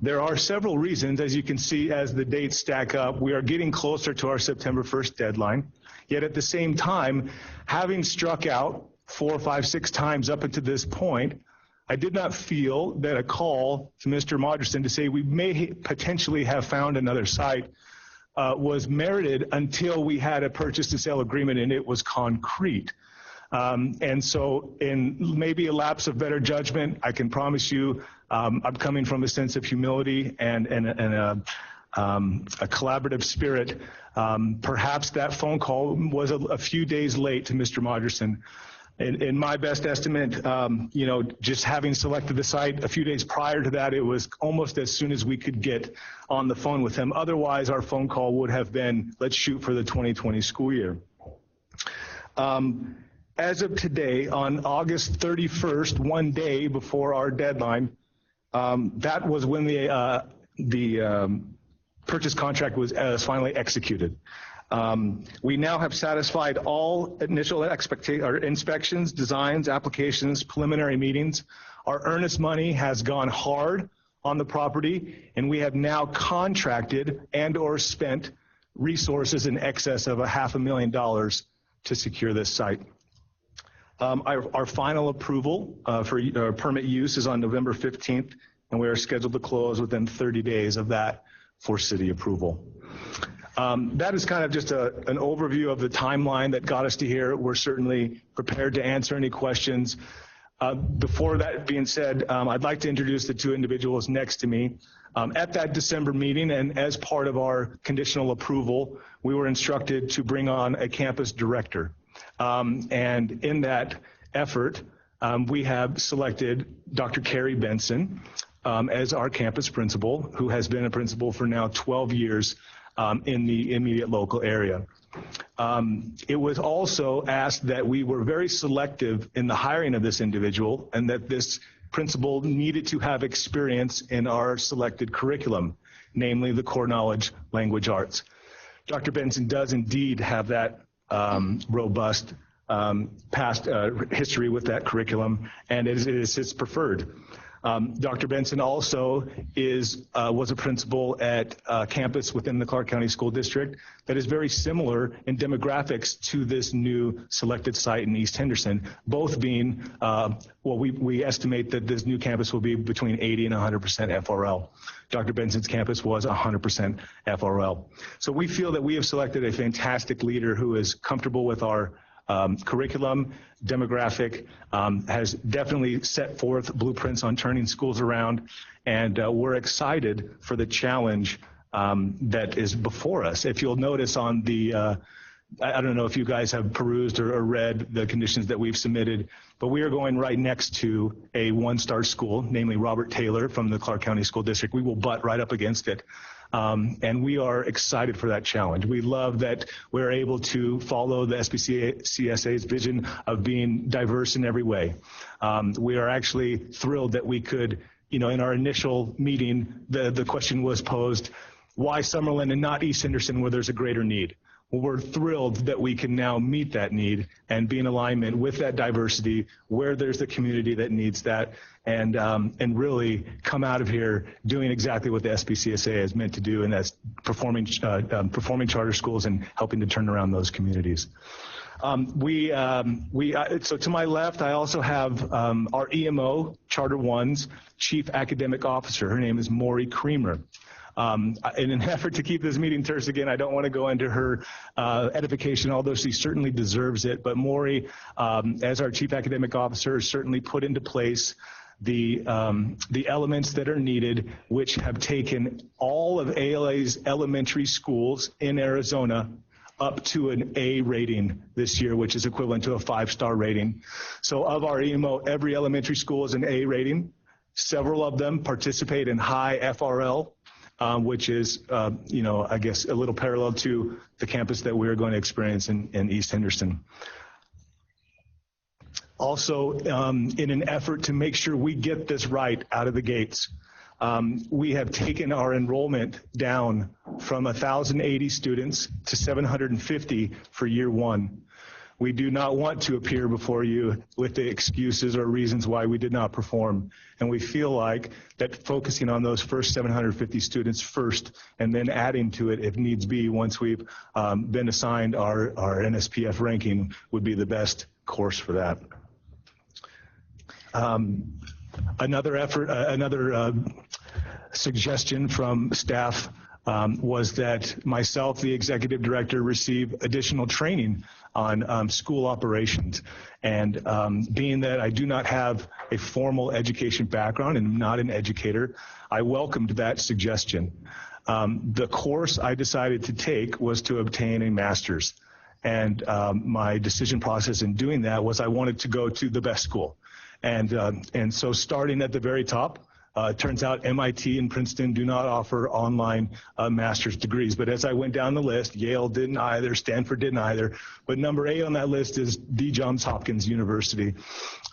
There are several reasons, as you can see, as the dates stack up. We are getting closer to our September 1st deadline. Yet at the same time, having struck out 4, 5, 6 times up until this point, I did not feel that a call to Mr. Moderson to say we may potentially have found another site was merited until we had a purchase to sale agreement and it was concrete. And so in maybe a lapse of better judgment, I can promise you I'm coming from a sense of humility and a collaborative spirit. Perhaps that phone call was a few days late to Mr. Moderson. In my best estimate, just having selected the site a few days prior to that, it was almost as soon as we could get on the phone with him. Otherwise, our phone call would have been, let's shoot for the 2020 school year. As of today, on August 31st, one day before our deadline, that was when the purchase contract was finally executed. We now have satisfied all initial inspections, designs, applications, preliminary meetings. Our earnest money has gone hard on the property, and we have now contracted and or spent resources in excess of $500,000 to secure this site. Our final approval for permit use is on November 15th, and we are scheduled to close within 30 days of that for city approval. That is kind of just an overview of the timeline that got us to here. We're certainly prepared to answer any questions. Before that being said, I'd like to introduce the two individuals next to me. At that December meeting, and as part of our conditional approval, we were instructed to bring on a campus director. And in that effort, we have selected Dr. Carrie Benson as our campus principal, who has been a principal for now 12 years in the immediate local area. It was also asked that we were very selective in the hiring of this individual, and that this principal needed to have experience in our selected curriculum, namely the core knowledge language arts. Dr. Benson does indeed have that robust past history with that curriculum, and it is his preferred. Dr. Benson also was a principal at a campus within the Clark County School District that is very similar in demographics to this new selected site in East Henderson, both being, we estimate that this new campus will be between 80 and 100% FRL. Dr. Benson's campus was 100% FRL. So we feel that we have selected a fantastic leader who is comfortable with our curriculum, demographic, has definitely set forth blueprints on turning schools around, and we're excited for the challenge that is before us. If you'll notice on the, I don't know if you guys have perused or read the conditions that we've submitted, but we are going right next to a one-star school, namely Robert Taylor from the Clark County School District. We will butt right up against it. And we are excited for that challenge. We love that we're able to follow the SPCSA's vision of being diverse in every way. We are actually thrilled that we could, in our initial meeting, the question was posed, why Summerlin and not East Henderson where there's a greater need? Well, we're thrilled that we can now meet that need and be in alignment with that diversity where there's the community that needs that, and really come out of here doing exactly what the SPCSA is meant to do, and that's performing charter schools and helping to turn around those communities. So to my left, I also have our EMO, Charter One's Chief Academic Officer. Her name is Maury Creamer. In an effort to keep this meeting terse, again, I don't want to go into her edification, although she certainly deserves it. But Maury, as our Chief Academic Officer, has certainly put into place the elements that are needed, which have taken all of ALA's elementary schools in Arizona up to an A rating this year, which is equivalent to a 5-star rating. So of our EMO, every elementary school is an A rating. Several of them participate in high FRL. Which is, I guess a little parallel to the campus that we're going to experience in East Henderson. Also, in an effort to make sure we get this right out of the gates, we have taken our enrollment down from 1,080 students to 750 for year one. We do not want to appear before you with the excuses or reasons why we did not perform. And we feel like that focusing on those first 750 students first, and then adding to it if needs be once we've been assigned our NSPF ranking, would be the best course for that. Another suggestion from staff was that myself, the executive director, receive additional training on school operations. And being that I do not have a formal education background and am not an educator, I welcomed that suggestion. The course I decided to take was to obtain a master's. And my decision process in doing that was I wanted to go to the best school. And so starting at the very top, it turns out MIT and Princeton do not offer online master's degrees. But as I went down the list, Yale didn't either, Stanford didn't either. But number 8 on that list is the Johns Hopkins University.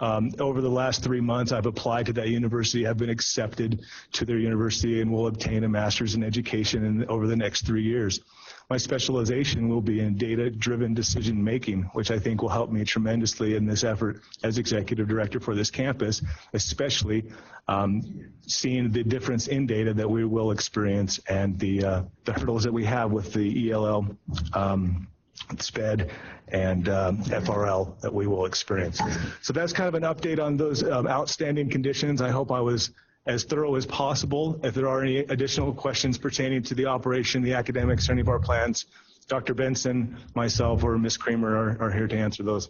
Over the last 3 months, I've applied to that university. I've been accepted to their university and will obtain a master's in education over the next 3 years. My specialization will be in data-driven decision-making, which I think will help me tremendously in this effort as executive director for this campus, especially seeing the difference in data that we will experience and the hurdles that we have with the ELL SPED, and FRL that we will experience. So that's kind of an update on those outstanding conditions. I hope I was as thorough as possible. If there are any additional questions pertaining to the operation, the academics, or any of our plans, Dr. Benson, myself, or Ms. Kramer are here to answer those.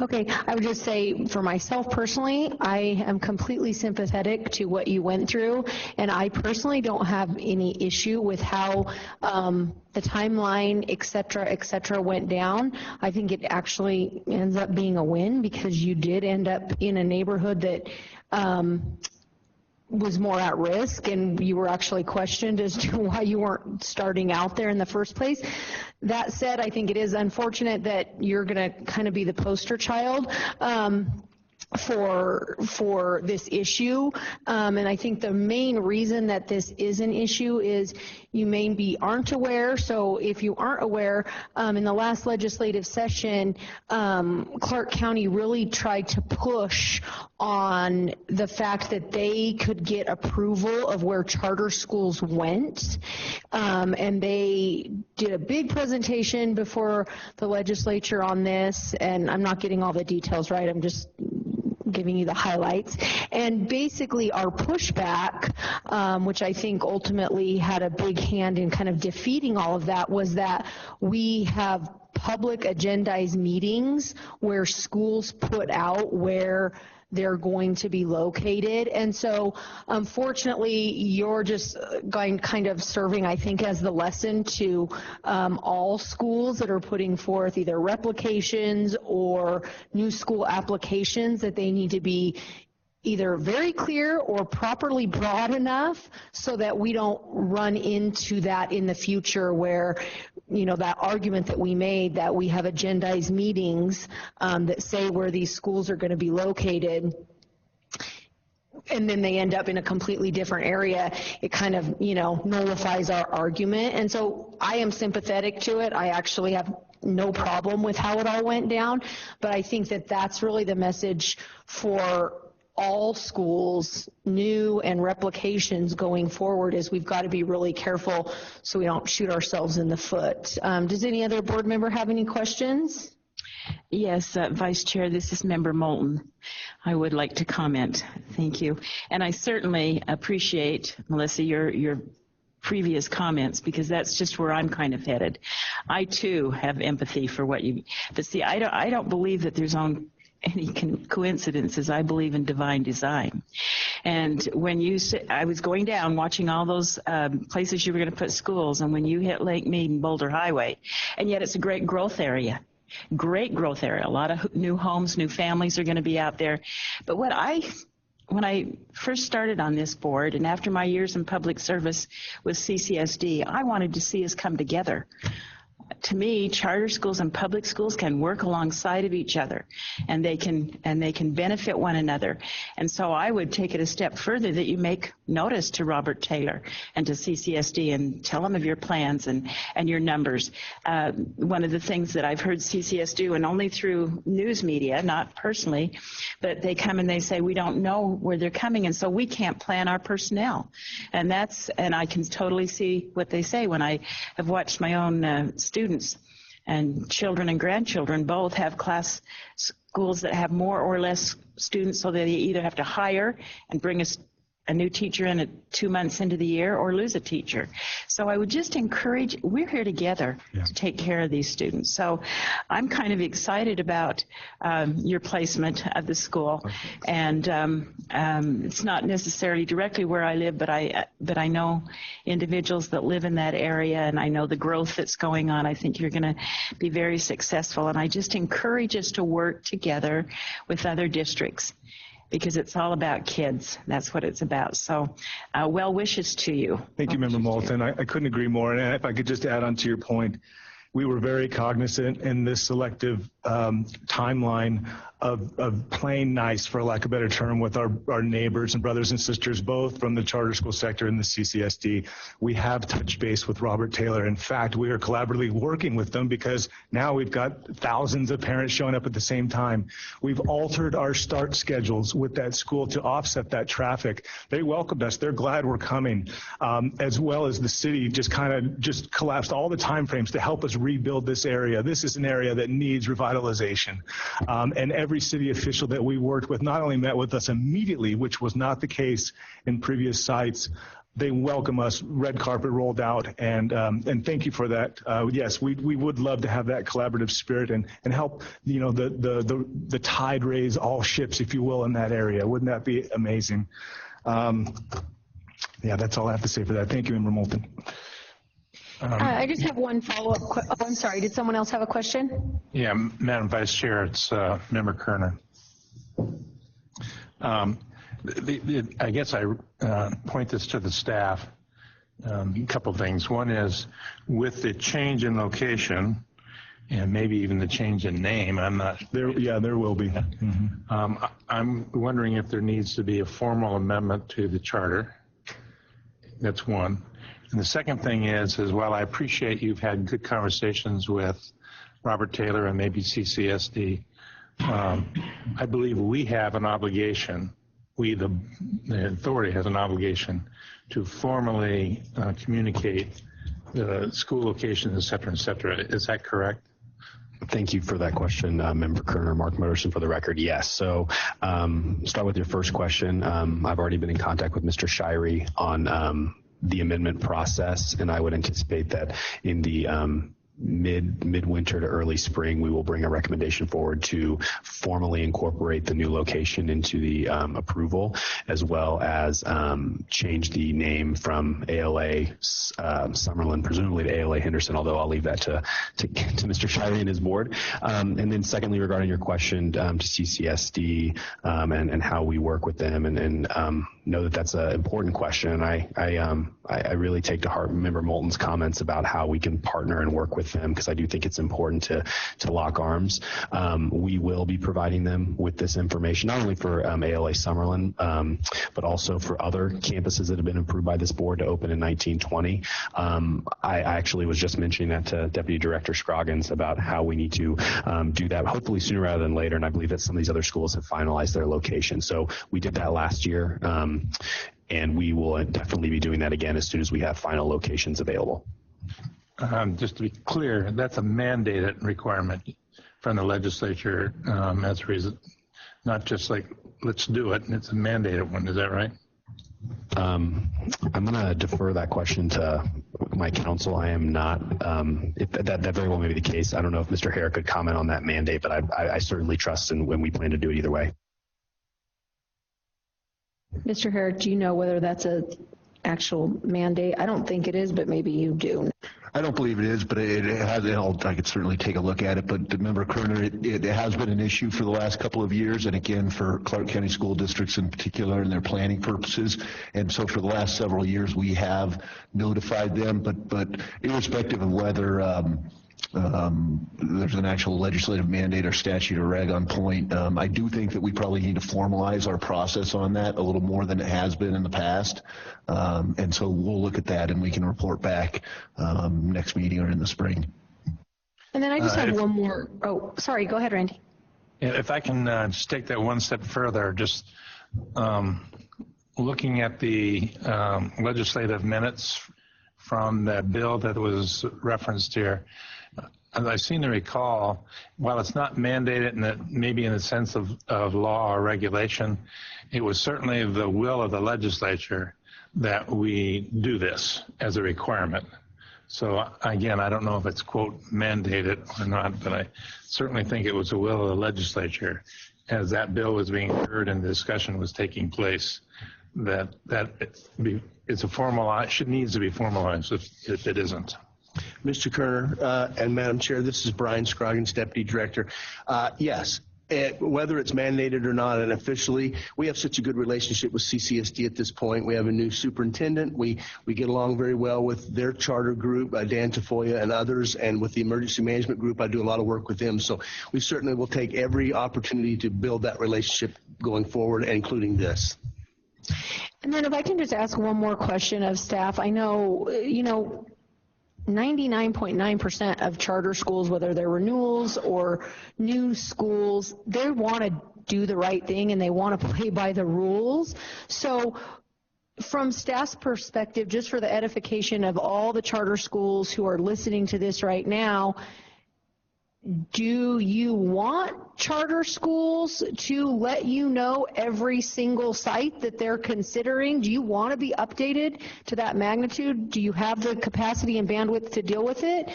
Okay, I would just say for myself personally, I am completely sympathetic to what you went through, and I personally don't have any issue with how the timeline, et cetera, went down. I think it actually ends up being a win because you did end up in a neighborhood that was more at risk, and you were actually questioned as to why you weren't starting out there in the first place. That said, I think it is unfortunate that you're going to kind of be the poster child for this issue, and I think the main reason that this is an issue is you maybe aren't aware. So if you aren't aware, in the last legislative session, Clark County really tried to push on the fact that they could get approval of where charter schools went, and they did a big presentation before the legislature on this, and I'm not getting all the details right, I'm just giving you the highlights. And basically our pushback, which I think ultimately had a big hand in kind of defeating all of that, was that we have public agendized meetings where schools put out where they're going to be located. And so unfortunately, you're just going kind of serving, I think, as the lesson to all schools that are putting forth either replications or new school applications that they need to be either very clear or properly broad enough so that we don't run into that in the future where, you know, that argument that we made that we have agendized meetings that say where these schools are going to be located, and then they end up in a completely different area, it kind of, you know, nullifies our argument. And so I am sympathetic to it. I actually have no problem with how it all went down, but I think that that's really the message for all schools, new and replications going forward, is we've got to be really careful so we don't shoot ourselves in the foot. Does any other board member have any questions? Yes, Vice Chair, this is Member Moulton. I would like to comment. Thank you. And I certainly appreciate, Melissa, your previous comments, because that's just where I'm kind of headed. I too have empathy for what you, but see, I don't believe that there's any coincidences. I believe in divine design. And when you said, I was going down watching all those places you were going to put schools, and when you hit Lake Mead and Boulder Highway, and yet it's a great growth area. Great growth area. A lot of new homes, new families are going to be out there. But when I first started on this board, and after my years in public service with CCSD, I wanted to see us come together. To me, charter schools and public schools can work alongside of each other, and they can benefit one another. And so I would take it a step further that you make notice to Robert Taylor and to CCSD and tell them of your plans and your numbers. One of the things that I've heard CCS do, and only through news media, not personally, but they come and they say, we don't know where they're coming, and so we can't plan our personnel. And I can totally see what they say when I have watched my own students and children and grandchildren both have class schools that have more or less students, so they either have to hire and bring a new teacher in at 2 months into the year or lose a teacher. So I would just encourage, we're here together to take care of these students. So I'm kind of excited about your placement of the school. And it's not necessarily directly where I live, but I know individuals that live in that area, and I know the growth that's going on. I think you're going to be very successful. And I just encourage us to work together with other districts, because it's all about kids. That's what it's about. So well wishes to you. Thank you, Member Moulton. I couldn't agree more. And if I could just add on to your point, we were very cognizant in this selective timeline of playing nice, for lack of a better term, with our neighbors and brothers and sisters, both from the charter school sector and the CCSD. We have touched base with Robert Taylor. In fact, we are collaboratively working with them because now we've got thousands of parents showing up at the same time. We've altered our start schedules with that school to offset that traffic. They welcomed us. They're glad we're coming, as well as the city just collapsed all the time frames to help us rebuild this area. This is an area that needs revitalization. And every city official that we worked with not only met with us immediately, which was not the case in previous sites. They welcome us, red carpet rolled out, and thank you for that. Yes, we would love to have that collaborative spirit and help, you know, the tide raise all ships, if you will, in that area. Wouldn't that be amazing? Yeah, that's all I have to say for that. Thank you, Member Moulton. I just have one follow-up. Oh, I'm sorry. Did someone else have a question? Yeah, Madam Vice Chair, it's Member Kerner. I guess I point this to the staff. A couple things. One is with the change in location and maybe even the change in name, I'm not there. Yeah, there will be. Mm-hmm. I'm wondering if there needs to be a formal amendment to the charter. That's one. And the second thing is while I appreciate you've had good conversations with Robert Taylor and maybe CCSD, I believe we have an obligation. The authority has an obligation to formally communicate the school location, et cetera, et cetera. Is that correct? Thank you for that question, Member Kerner. Mark Motorson for the record. Yes. So start with your first question. I've already been in contact with Mr. Shirey on the amendment process, and I would anticipate that in the midwinter to early spring, we will bring a recommendation forward to formally incorporate the new location into the approval, as well as change the name from ALA Summerlin, presumably to ALA Henderson, although I'll leave that to Mr. Shirey and his board. And then secondly, regarding your question to CCSD and how we work with them, and know that that's an important question. I really take to heart Member Moulton's comments about how we can partner and work with them, because I do think it's important to lock arms. We will be providing them with this information, not only for ALA Summerlin, but also for other campuses that have been approved by this board to open in 1920. I actually was just mentioning that to Deputy Director Scroggins about how we need to do that, hopefully sooner rather than later, and I believe that some of these other schools have finalized their location. So we did that last year. And we will definitely be doing that again as soon as we have final locations available. Just to be clear, that's a mandated requirement from the legislature as a reason, not just like, let's do it, and it's a mandated one. Is that right? I'm going to defer that question to my counsel. I am not, that very well may be the case. I don't know if Mr. Hare could comment on that mandate, but I certainly trust in when we plan to do it either way. Mr. Herrick, do you know whether that's an actual mandate? I don't think it is, but maybe you do. I don't believe it is, but it has. I could certainly take a look at it. But Member Kerner, it has been an issue for the last couple of years, and again for Clark County school districts in particular, and their planning purposes. And so for the last several years, we have notified them. But irrespective of whether there's an actual legislative mandate or statute or reg on point, I do think that we probably need to formalize our process on that a little more than it has been in the past. And so we'll look at that and we can report back next meeting or in the spring. And then I just have one more. Oh, sorry. Go ahead, Randy. If I can just take that one step further, just looking at the legislative minutes from the bill that was referenced here, as I seem to recall, while it's not mandated in that maybe in the sense of law or regulation, it was certainly the will of the legislature that we do this as a requirement. So again, I don't know if it's quote mandated or not, but I certainly think it was the will of the legislature as that bill was being heard and the discussion was taking place that it's a formalized, needs to be formalized if it isn't. Mr. Kerner and Madam Chair, this is Brian Scroggins, Deputy Director. Yes, whether it's mandated or not, and officially, we have such a good relationship with CCSD at this point. We have a new superintendent. We get along very well with their charter group, Dan Tafoya and others, and with the emergency management group, I do a lot of work with them. So we certainly will take every opportunity to build that relationship going forward, including this. And then if I can just ask one more question of staff. I know, 99.9% of charter schools, whether they're renewals or new schools, they want to do the right thing and they want to play by the rules. So from staff's perspective, just for the edification of all the charter schools who are listening to this right now, do you want charter schools to let you know every single site that they're considering? Do you want to be updated to that magnitude? Do you have the capacity and bandwidth to deal with it?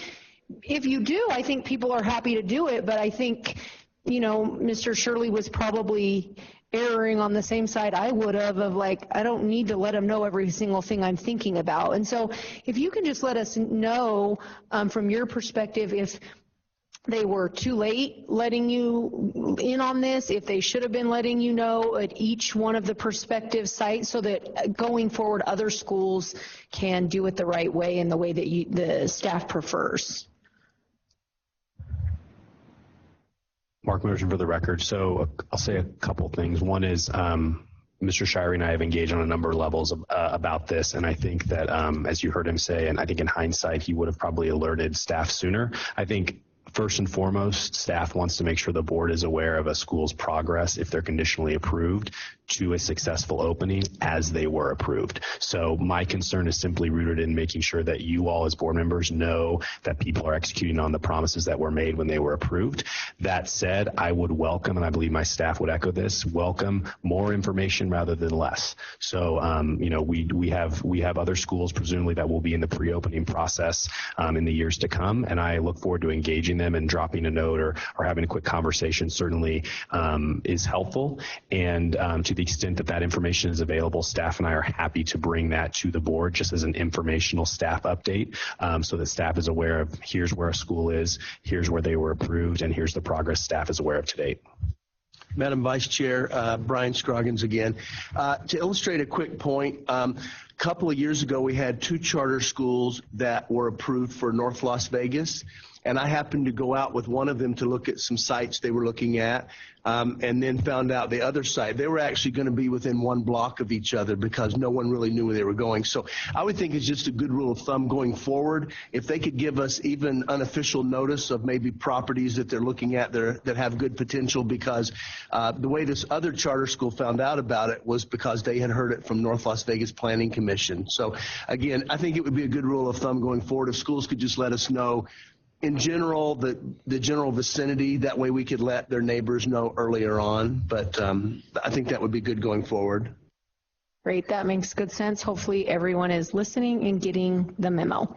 If you do, I think people are happy to do it, but I think, you know, Mr. Shirley was probably erring on the same side I would have, of like, I don't need to let them know every single thing I'm thinking about. And so if you can just let us know from your perspective if they were too late letting you in on this, if they should have been letting you know at each one of the prospective sites, so that going forward other schools can do it the right way and the way that the staff prefers. Mark Motion for the record. So I'll say a couple things. One is Mr. Shirey and I have engaged on a number of levels about this, and I think that as you heard him say, and I think in hindsight he would have probably alerted staff sooner. I think first and foremost, staff wants to make sure the board is aware of a school's progress if they're conditionally approved to a successful opening as they were approved. So my concern is simply rooted in making sure that you all as board members know that people are executing on the promises that were made when they were approved. That said, I would welcome, and I believe my staff would echo this, welcome more information rather than less. So, you know, we have other schools presumably that will be in the pre-opening process in the years to come, and I look forward to engaging them, and dropping a note or having a quick conversation certainly is helpful. And to the extent that that information is available, staff and I are happy to bring that to the board just as an informational staff update, so that staff is aware of here's where a school is, here's where they were approved, and here's the progress staff is aware of to date. Madam Vice Chair, Brian Scroggins again. To illustrate a quick point, a couple of years ago we had 2 charter schools that were approved for North Las Vegas, and I happened to go out with one of them to look at some sites they were looking at, and then found out the other site, they were actually going to be within 1 block of each other because no one really knew where they were going. So I would think it's just a good rule of thumb going forward. If they could give us even unofficial notice of maybe properties that they're looking at that have good potential, because the way this other charter school found out about it was because they had heard it from North Las Vegas Planning Commission. So again, I think it would be a good rule of thumb going forward if schools could just let us know in general, the general vicinity, that way we could let their neighbors know earlier on. But I think that would be good going forward. Great, that makes good sense. Hopefully everyone is listening and getting the memo.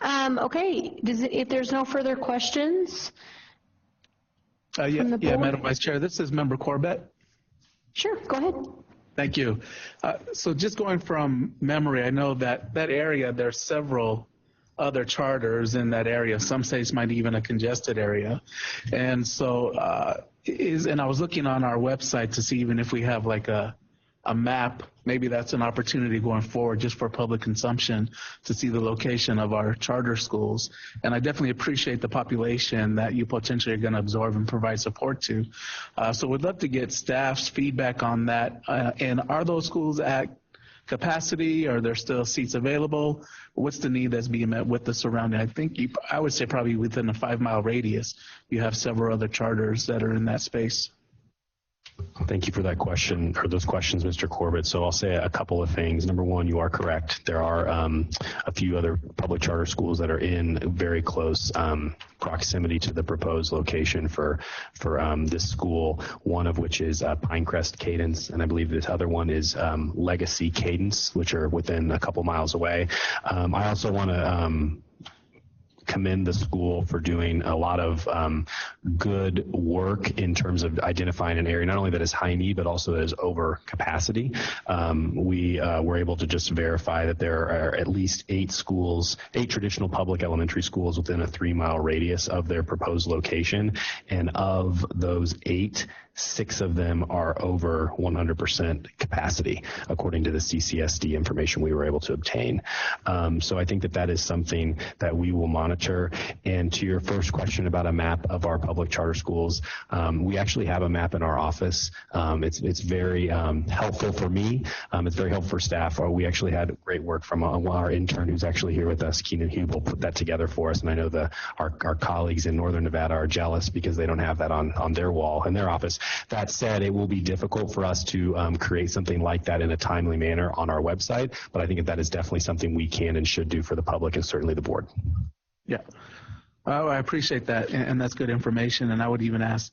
Okay, if there's no further questions? Yeah, Madam Vice Chair, this is Member Corbett. Sure, go ahead. Thank you. So just going from memory, I know that area, there's several other charters in that area. Some states might even a congested area. And so, and I was looking on our website to see even if we have like a map, maybe that's an opportunity going forward just for public consumption to see the location of our charter schools. And I definitely appreciate the population that you potentially are going to absorb and provide support to. So we'd love to get staff's feedback on that. And are those schools at capacity? Are there still seats available? What's the need that's being met with the surrounding? I think I would say probably within a 5-mile radius, you have several other charters that are in that space. Thank you for that question, or those questions, Mr. Corbett. So I'll say a couple of things. Number one, you are correct. There are a few other public charter schools that are in very close proximity to the proposed location for this school, one of which is Pinecrest Cadence, and I believe this other one is Legacy Cadence, which are within a couple miles away. I also want to commend the school for doing a lot of good work in terms of identifying an area, not only that is high need, but also that is over capacity. We were able to just verify that there are at least 8 traditional public elementary schools within a 3-mile radius of their proposed location. And of those 8, 6 of them are over 100% capacity, according to the CCSD information we were able to obtain. So I think that is something that we will monitor monitor. And to your first question about a map of our public charter schools, we actually have a map in our office. It's very helpful for me. It's very helpful for staff. We actually had great work from our intern who's actually here with us, Keenan Hubel, put that together for us. And I know our colleagues in Northern Nevada are jealous because they don't have that on their wall in their office. That said, it will be difficult for us to create something like that in a timely manner on our website, but I think that is definitely something we can and should do for the public and certainly the board. Yeah. I appreciate that, and that's good information. And I would even ask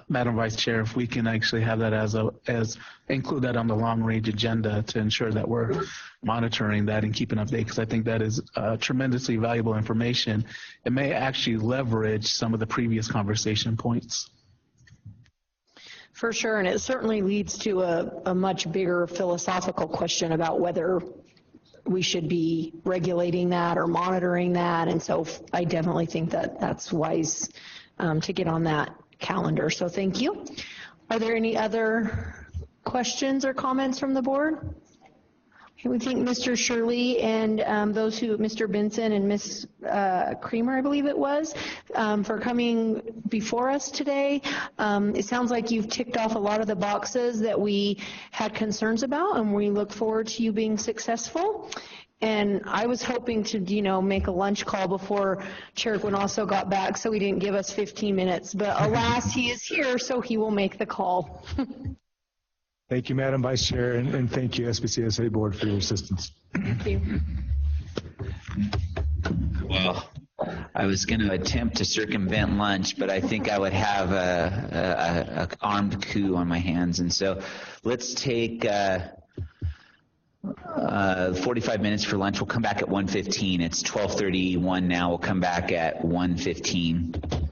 Madam Vice Chair if we can actually have that as include that on the long range agenda to ensure that we're monitoring that and keeping update, because I think that is tremendously valuable information. It may actually leverage some of the previous conversation points. For sure, and it certainly leads to a much bigger philosophical question about whether we should be regulating that or monitoring that, and so I definitely think that that's wise to get on that calendar, so thank you. Are there any other questions or comments from the board? Okay, we thank Mr. Shirley and those who, Mr. Benson and Ms. Creamer, I believe it was, for coming before us today. It sounds like you've ticked off a lot of the boxes that we had concerns about, and we look forward to you being successful. And I was hoping to, make a lunch call before Chair Guanasso got back, so he didn't give us 15 minutes. But alas, he is here, so he will make the call. Thank you, Madam Vice Chair, and thank you, SPCSA Board, for your assistance. Thank you. Well, I was going to attempt to circumvent lunch, but I think I would have a armed coup on my hands. And so let's take 45 minutes for lunch. We'll come back at 1:15. It's 12:31 now. We'll come back at 1:15.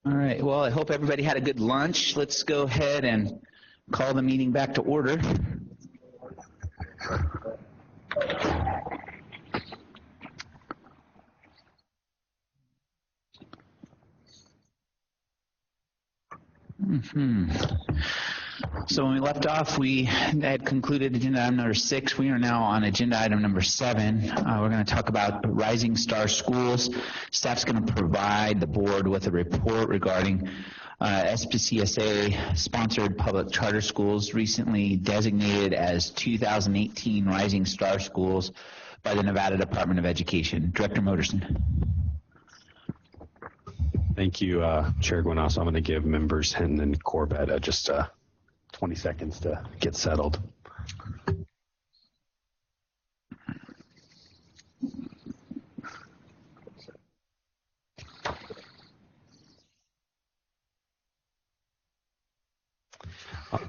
All right. Well, I hope everybody had a good lunch. Let's go ahead and call the meeting back to order. So when we left off, we had concluded agenda item number 6. We are now on agenda item number 7. We're going to talk about Rising Star Schools. Staff's going to provide the board with a report regarding SPCSA-sponsored public charter schools recently designated as 2018 Rising Star Schools by the Nevada Department of Education. Director Moderson. Thank you, Chair Guanasso. I'm going to give members Hinton and Corbett just 20 seconds to get settled.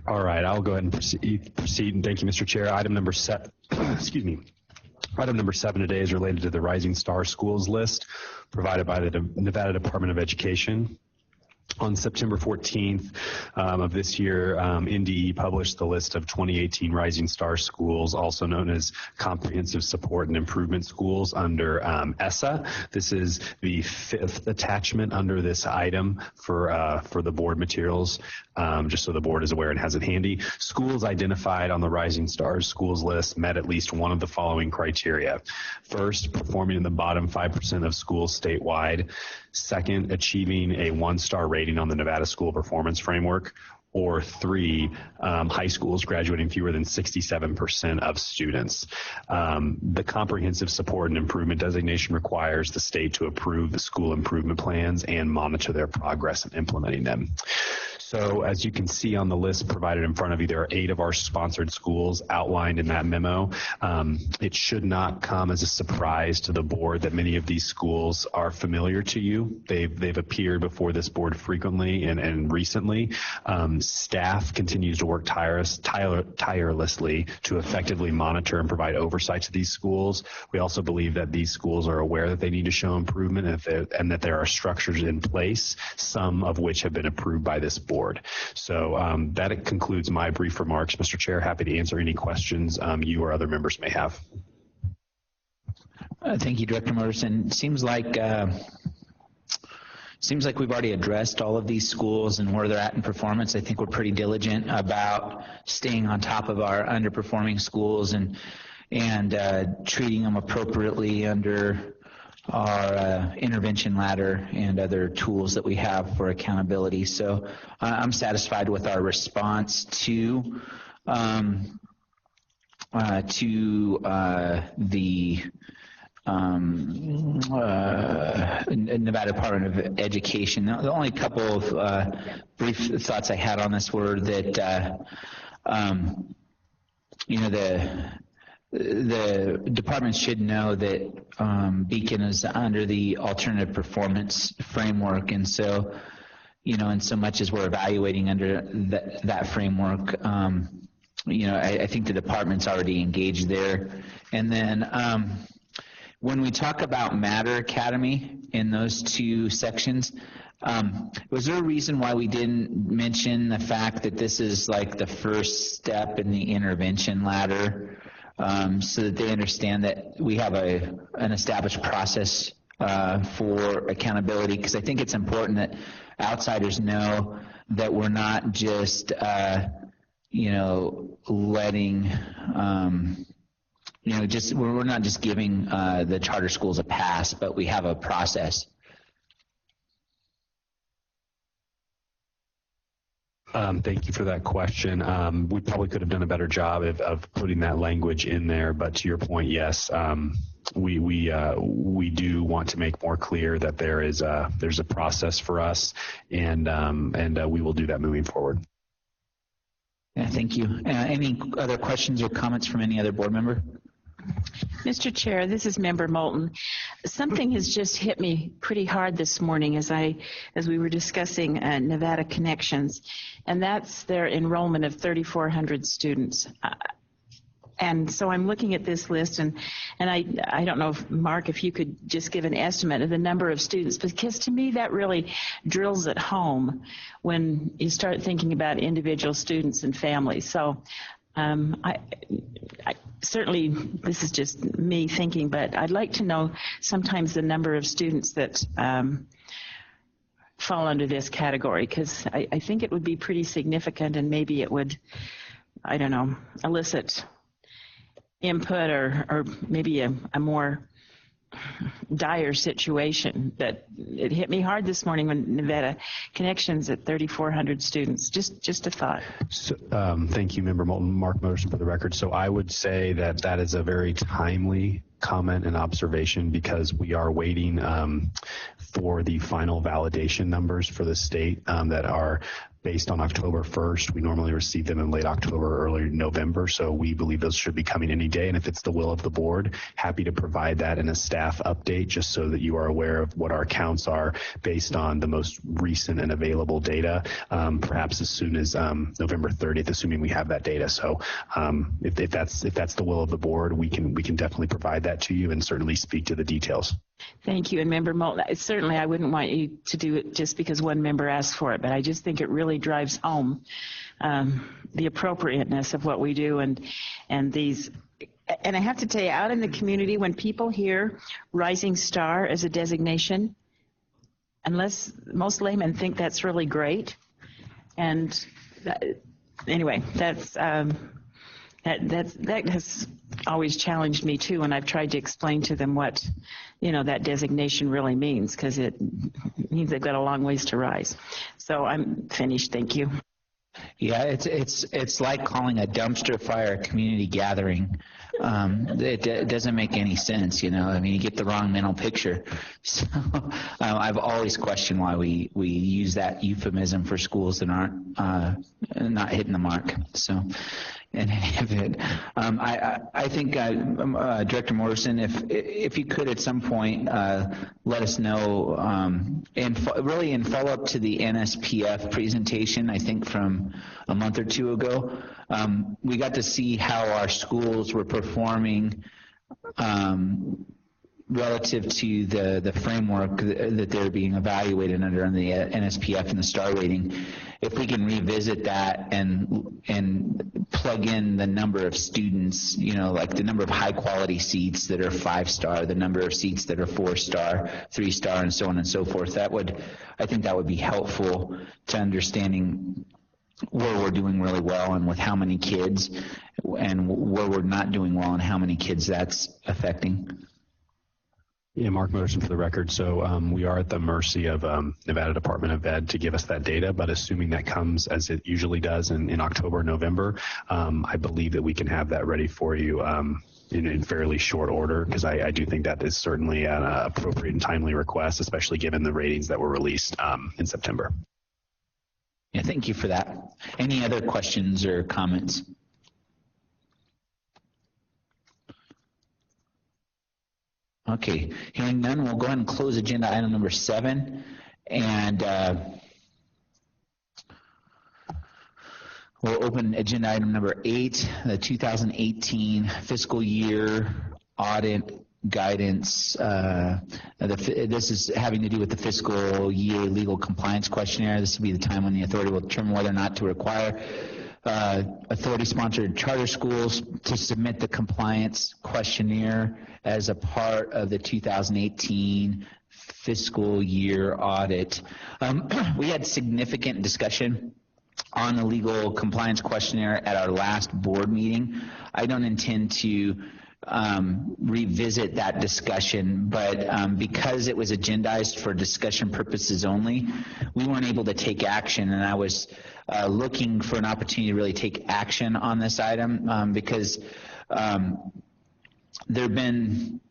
All right, I'll go ahead and proceed. And thank you, Mr. Chair. Item number 7, excuse me. Item number 7 today is related to the Rising Star Schools list provided by the Nevada Department of Education. On September 14th of this year, NDE published the list of 2018 Rising Star Schools, also known as Comprehensive Support and Improvement Schools under ESSA. This is the 5th attachment under this item for the board materials, just so the board is aware and has it handy. Schools identified on the Rising Stars Schools list met at least one of the following criteria. First, performing in the bottom 5% of schools statewide. Second, achieving a 1-star rating on the Nevada School Performance Framework. Or 3, high schools graduating fewer than 67% of students. The Comprehensive Support and Improvement designation requires the state to approve the school improvement plans and monitor their progress in implementing them. So as you can see on the list provided in front of you, there are 8 of our sponsored schools outlined in that memo. It should not come as a surprise to the board that many of these schools are familiar to you. They've appeared before this board frequently and recently. Staff continues to work tirelessly to effectively monitor and provide oversight to these schools. We also believe that these schools are aware that they need to show improvement and that there are structures in place, some of which have been approved by this board. So that concludes my brief remarks, Mr. Chair. Happy to answer any questions you or other members may have. Thank you, Director Morrison. Seems like we've already addressed all of these schools and where they're at in performance. I think we're pretty diligent about staying on top of our underperforming schools and treating them appropriately under our intervention ladder and other tools that we have for accountability. So I'm satisfied with our response to the Nevada Department of Education. The only couple of brief thoughts I had on this were that the department should know that Beacon is under the alternative performance framework, and so, in so much as we're evaluating under that framework, I think the department's already engaged there. And then when we talk about Matter Academy in those 2 sections, was there a reason why we didn't mention the fact that this is like the first step in the intervention ladder? So that they understand that we have an established process for accountability, because I think it's important that outsiders know that we're not just, letting, we're not just giving the charter schools a pass, but we have a process. Thank you for that question. We probably could have done a better job of putting that language in there, but to your point, yes, we do want to make more clear that there's a process for us, and we will do that moving forward. Yeah, thank you. Any other questions or comments from any other board member? Mr. Chair, this is Member Moulton. Something has just hit me pretty hard this morning as we were discussing Nevada Connections, and that's their enrollment of 3,400 students. And so I'm looking at this list, and I don't know, if, Mark, if you could just give an estimate of the number of students, because to me that really drills it home when you start thinking about individual students and families. So I certainly, this is just me thinking, but I'd like to know sometimes the number of students that fall under this category, because I think it would be pretty significant, and maybe it would, I don't know, elicit input or maybe a more dire situation. That it hit me hard this morning when Nevada Connections at 3,400 students. Just a thought. So, thank you, Member Moulton. Mark Motorson for the record. So I would say that is a very timely comment and observation, because we are waiting for the final validation numbers for the state that are based on October 1st. We normally receive them in late October or early November, so we believe those should be coming any day. And if it's the will of the board, happy to provide that in a staff update, just so that you are aware of what our counts are based on the most recent and available data, perhaps as soon as November 30th, assuming we have that data. So if that's the will of the board, we can definitely provide that to you and certainly speak to the details. Thank you. And Member Moulton, certainly I wouldn't want you to do it just because one member asked for it, but I just think it really drives home the appropriateness of what we do and these. And I have to tell you, out in the community, when people hear Rising Star as a designation, unless most laymen think that's really great, and anyway, that has always challenged me too, when I've tried to explain to them what, that designation really means, because it means they've got a long ways to rise. So I'm finished. Thank you. Yeah, it's like calling a dumpster fire a community gathering. It doesn't make any sense, I mean, you get the wrong mental picture. So I've always questioned why we use that euphemism for schools that aren't not hitting the mark. So in any event, I think Director Morrison, if you could at some point let us know, and really in follow-up to the NSPF presentation, I think from a month or two ago, we got to see how our schools were performing relative to the framework that they're being evaluated under on the NSPF and the star rating. If we can revisit that and plug in the number of students, like the number of high quality seats that are 5-star, the number of seats that are 4-star, 3-star, and so on and so forth, I think that would be helpful to understanding where we're doing really well and with how many kids, and where we're not doing well and how many kids that's affecting. Yeah, Mark Motorson for the record. So we are at the mercy of Nevada Department of Ed to give us that data, but assuming that comes as it usually does in October, November, I believe that we can have that ready for you in fairly short order, because I do think that is certainly an appropriate and timely request, especially given the ratings that were released in September. Yeah, thank you for that. Any other questions or comments? Okay, hearing none, we'll go ahead and close agenda item number 7, and we'll open agenda item number 8, the 2018 fiscal year audit guidance. This is having to do with the fiscal year legal compliance questionnaire. This will be the time when the authority will determine whether or not to require authority-sponsored charter schools to submit the compliance questionnaire as a part of the 2018 fiscal year audit. We had significant discussion on the legal compliance questionnaire at our last board meeting. I don't intend to revisit that discussion, but because it was agendized for discussion purposes only, we weren't able to take action, and I was looking for an opportunity to really take action on this item, because there have been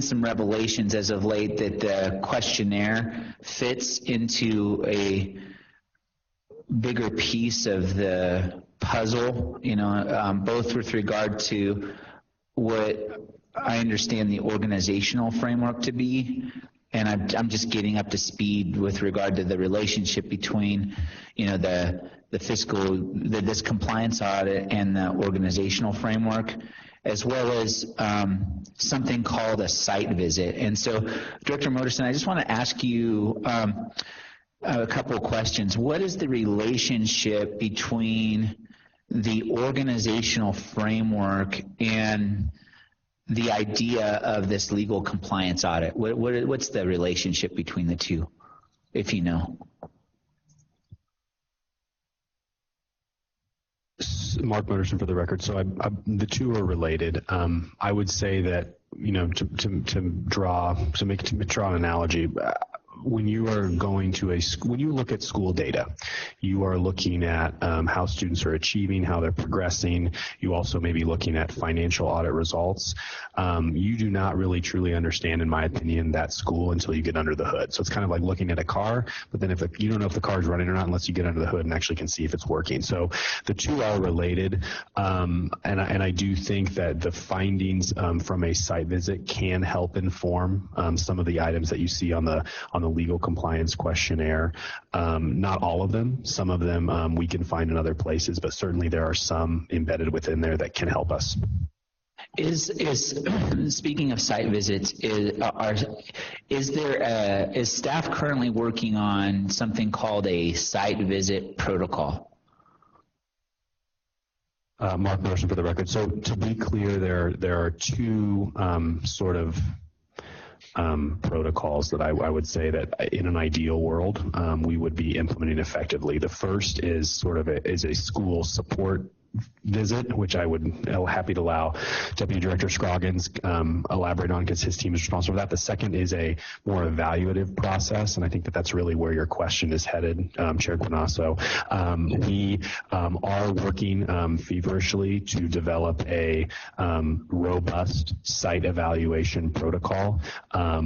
some revelations as of late that the questionnaire fits into a bigger piece of the puzzle, both with regard to what I understand the organizational framework to be, and I'm just getting up to speed with regard to the relationship between, the this compliance audit and the organizational framework, as well as something called a site visit. And so, Director Moderson, I just want to ask you a couple of questions. What is the relationship between the organizational framework and the idea of this legal compliance audit? What's the relationship between the two, if you know? Mark Moderson for the record. So the two are related. I would say that, to draw an analogy, when you are going to when you look at school data, you are looking at how students are achieving, how they're progressing. You also may be looking at financial audit results. You do not really truly understand, in my opinion, that school until you get under the hood. So it's kind of like looking at a car, but then you don't know if the car is running or not unless you get under the hood and actually can see if it's working. So the two are related, and I do think that the findings from a site visit can help inform some of the items that you see on the legal compliance questionnaire. Not all of them. Some of them we can find in other places, but certainly there are some embedded within there that can help us. Speaking of site visits, is staff currently working on something called a site visit protocol? Mark Morrison for the record. So to be clear, there are two sort of protocols that I would say that in an ideal world we would be implementing effectively. The first is is a school support visit, which I would happy to allow Deputy Director Scroggins elaborate on because his team is responsible for that. The second is a more evaluative process, and I think that's really where your question is headed, Chair Guanasso. We are working feverishly to develop a robust site evaluation protocol.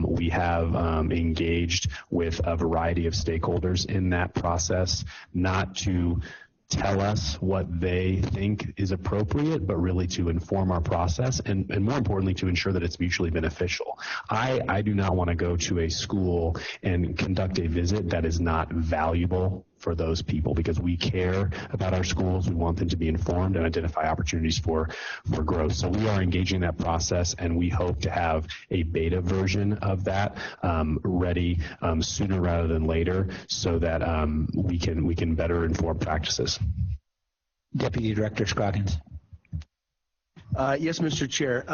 We have engaged with a variety of stakeholders in that process, not to tell us what they think is appropriate, but really to inform our process and more importantly, to ensure that it's mutually beneficial. I do not want to go to a school and conduct a visit that is not valuable for those people because we care about our schools. We want them to be informed and identify opportunities for growth. So we are engaging in that process, and we hope to have a beta version of that ready sooner rather than later so that we can better inform practices. Deputy Director Scroggins. Yes, Mr. Chair.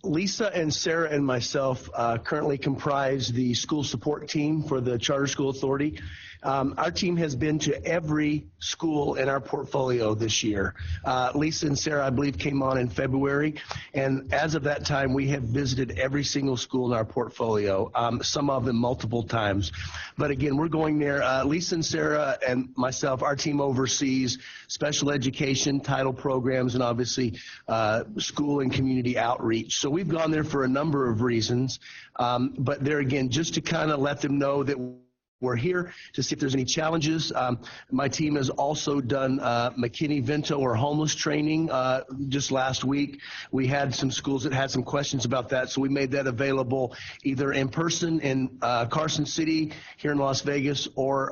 Lisa and Sarah and myself currently comprise the school support team for the Charter School Authority. Our team has been to every school in our portfolio this year. Lisa and Sarah, I believe, came on in February, and as of that time, we have visited every single school in our portfolio, some of them multiple times. But again, we're going there. Lisa and Sarah and myself, our team oversees special education, title programs, and obviously school and community outreach. So we've gone there for a number of reasons, but there again, just to kind of let them know that we're here to see if there's any challenges. My team has also done McKinney-Vento or homeless training just last week. We had some schools that had some questions about that, so we made that available either in person in Carson City here in Las Vegas or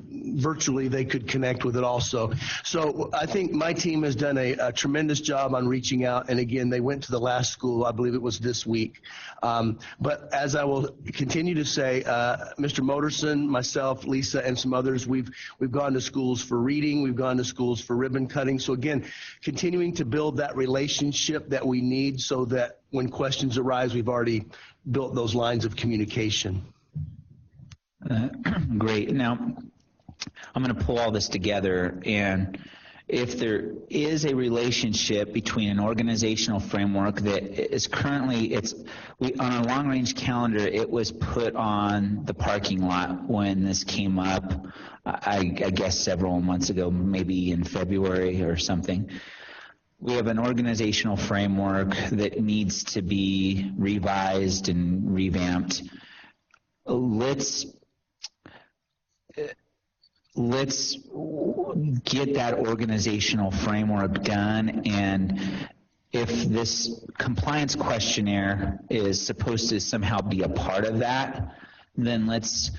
virtually they could connect with it also. So I think my team has done a tremendous job on reaching out, and again, they went to the last school, I believe it was this week. But as I will continue to say, Mr. Moderson, myself, Lisa, and some others, we've gone to schools for reading, we've gone to schools for ribbon cutting. So again, continuing to build that relationship that we need so that when questions arise, we've already built those lines of communication. Great. Now, I'm going to pull all this together, and if there is a relationship between an organizational framework that is currently, on our long-range calendar, it was put on the parking lot when this came up, I guess several months ago, maybe in February or something. We have an organizational framework that needs to be revised and revamped. Let's get that organizational framework done, and if this compliance questionnaire is supposed to somehow be a part of that, then let's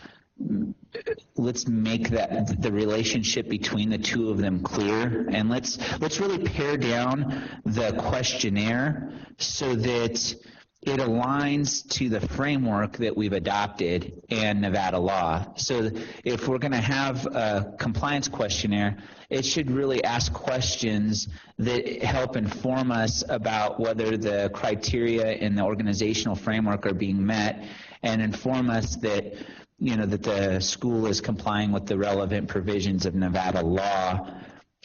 make that the relationship between the two of them clear, and let's really pare down the questionnaire so that it aligns to the framework that we've adopted and Nevada law. So if we're going to have a compliance questionnaire, it should really ask questions that help inform us about whether the criteria in the organizational framework are being met, and inform us that that the school is complying with the relevant provisions of Nevada law.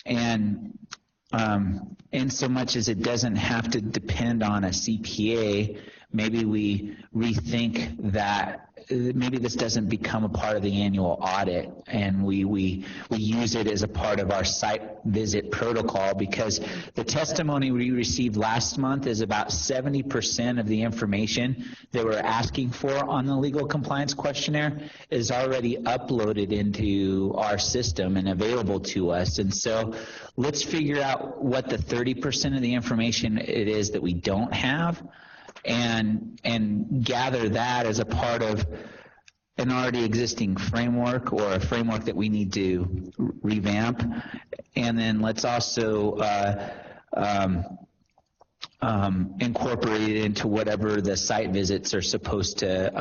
And in so much as it doesn't have to depend on a CPA, maybe we rethink that. Maybe this doesn't become a part of the annual audit, and we use it as a part of our site visit protocol, because the testimony we received last month is about 70% of the information that we're asking for on the legal compliance questionnaire is already uploaded into our system and available to us. And so let's figure out what the 30% of the information it is that we don't have, and gather that as a part of an already existing framework, or a framework that we need to revamp. And then let's also incorporate it into whatever the site visits are supposed to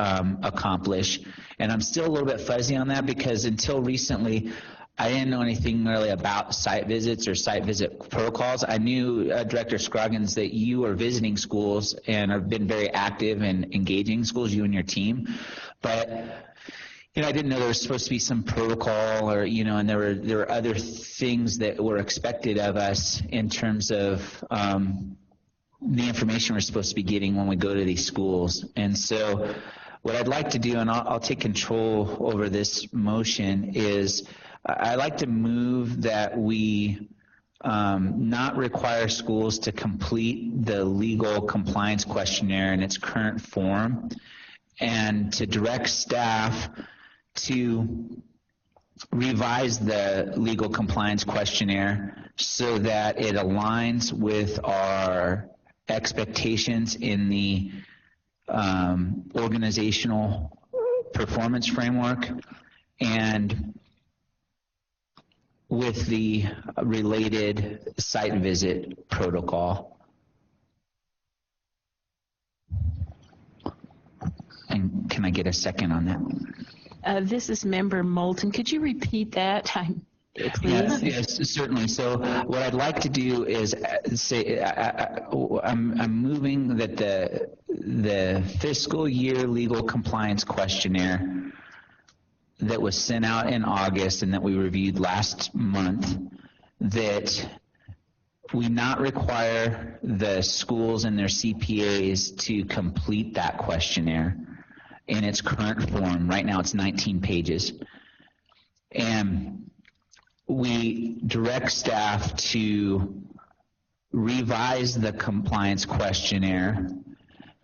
accomplish. And I'm still a little bit fuzzy on that, because until recently I didn't know anything really about site visits or site visit protocols. I knew, Director Scroggins, that you are visiting schools and have been very active in engaging schools, you and your team. But I didn't know there was supposed to be some protocol, or and there were other things that were expected of us in terms of the information we're supposed to be getting when we go to these schools. And so what I'd like to do, and I'll take control over this motion, is I'd like to move that we not require schools to complete the legal compliance questionnaire in its current form, and to direct staff to revise the legal compliance questionnaire so that it aligns with our expectations in the organizational performance framework and with the related site visit protocol. And can I get a second on that? This is Member Moulton. Could you repeat that? Please? Yes, certainly. So what I'd like to do is say I'm moving that the fiscal year legal compliance questionnaire that was sent out in August and that we reviewed last month, that we not require the schools and their CPAs to complete that questionnaire in its current form. Right now it's 19 pages. And we direct staff to revise the compliance questionnaire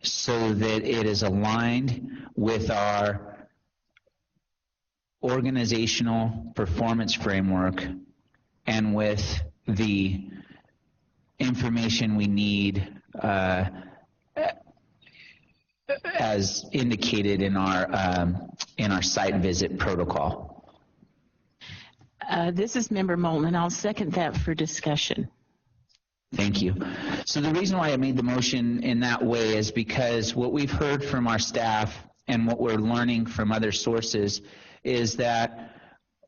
so that it is aligned with our organizational performance framework and with the information we need as indicated in our site visit protocol. This is Member Moulton. I'll second that for discussion. Thank you. So the reason why I made the motion in that way is because what we've heard from our staff and what we're learning from other sources is that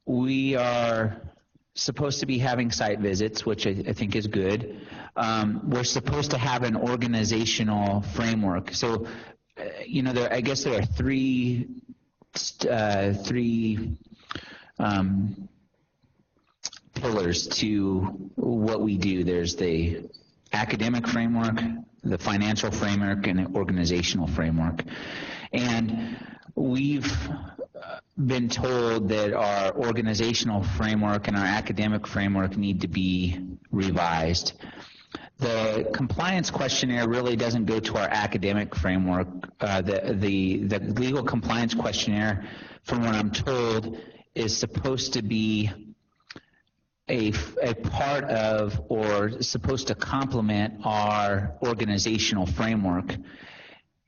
we are supposed to be having site visits, which I think is good. We're supposed to have an organizational framework. So, I guess there are three pillars to what we do. There's the academic framework, the financial framework, and the organizational framework. And we've been told that our organizational framework and our academic framework need to be revised. The compliance questionnaire really doesn't go to our academic framework. The legal compliance questionnaire, from what I'm told, is supposed to be a part of or supposed to complement our organizational framework.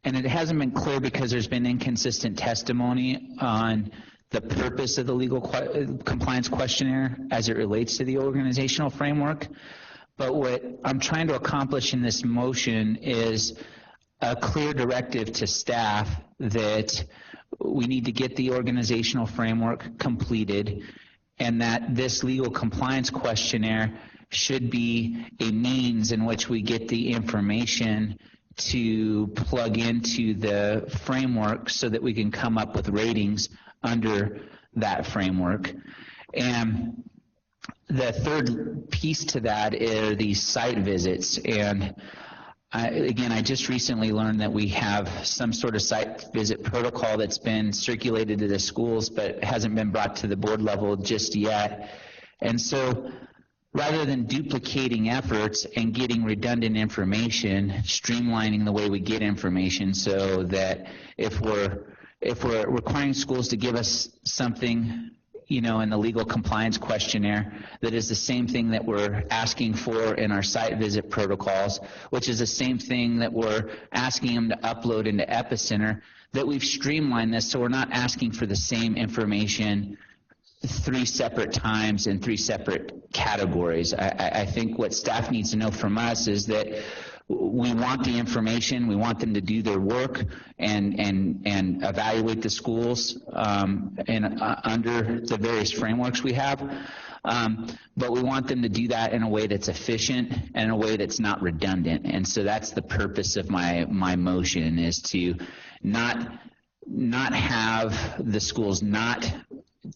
And it hasn't been clear because there's been inconsistent testimony on the purpose of the legal compliance questionnaire as it relates to the organizational framework. But what I'm trying to accomplish in this motion is a clear directive to staff that we need to get the organizational framework completed, and that this legal compliance questionnaire should be a means in which we get the information to plug into the framework so that we can come up with ratings under that framework. And the third piece to that are these site visits. And I just recently learned that we have some sort of site visit protocol that's been circulated to the schools but hasn't been brought to the board level just yet. And so rather than duplicating efforts and getting redundant information, streamlining the way we get information so that if we're requiring schools to give us something, you know, in the legal compliance questionnaire that is the same thing that we're asking for in our site visit protocols, which is the same thing that we're asking them to upload into Epicenter, that we've streamlined this so we're not asking for the same information 3 separate times in 3 separate categories. I think what staff needs to know from us is that we want the information, we want them to do their work and evaluate the schools under the various frameworks we have, but we want them to do that in a way that's efficient and in a way that's not redundant. And so that's the purpose of my motion, is to not have the schools not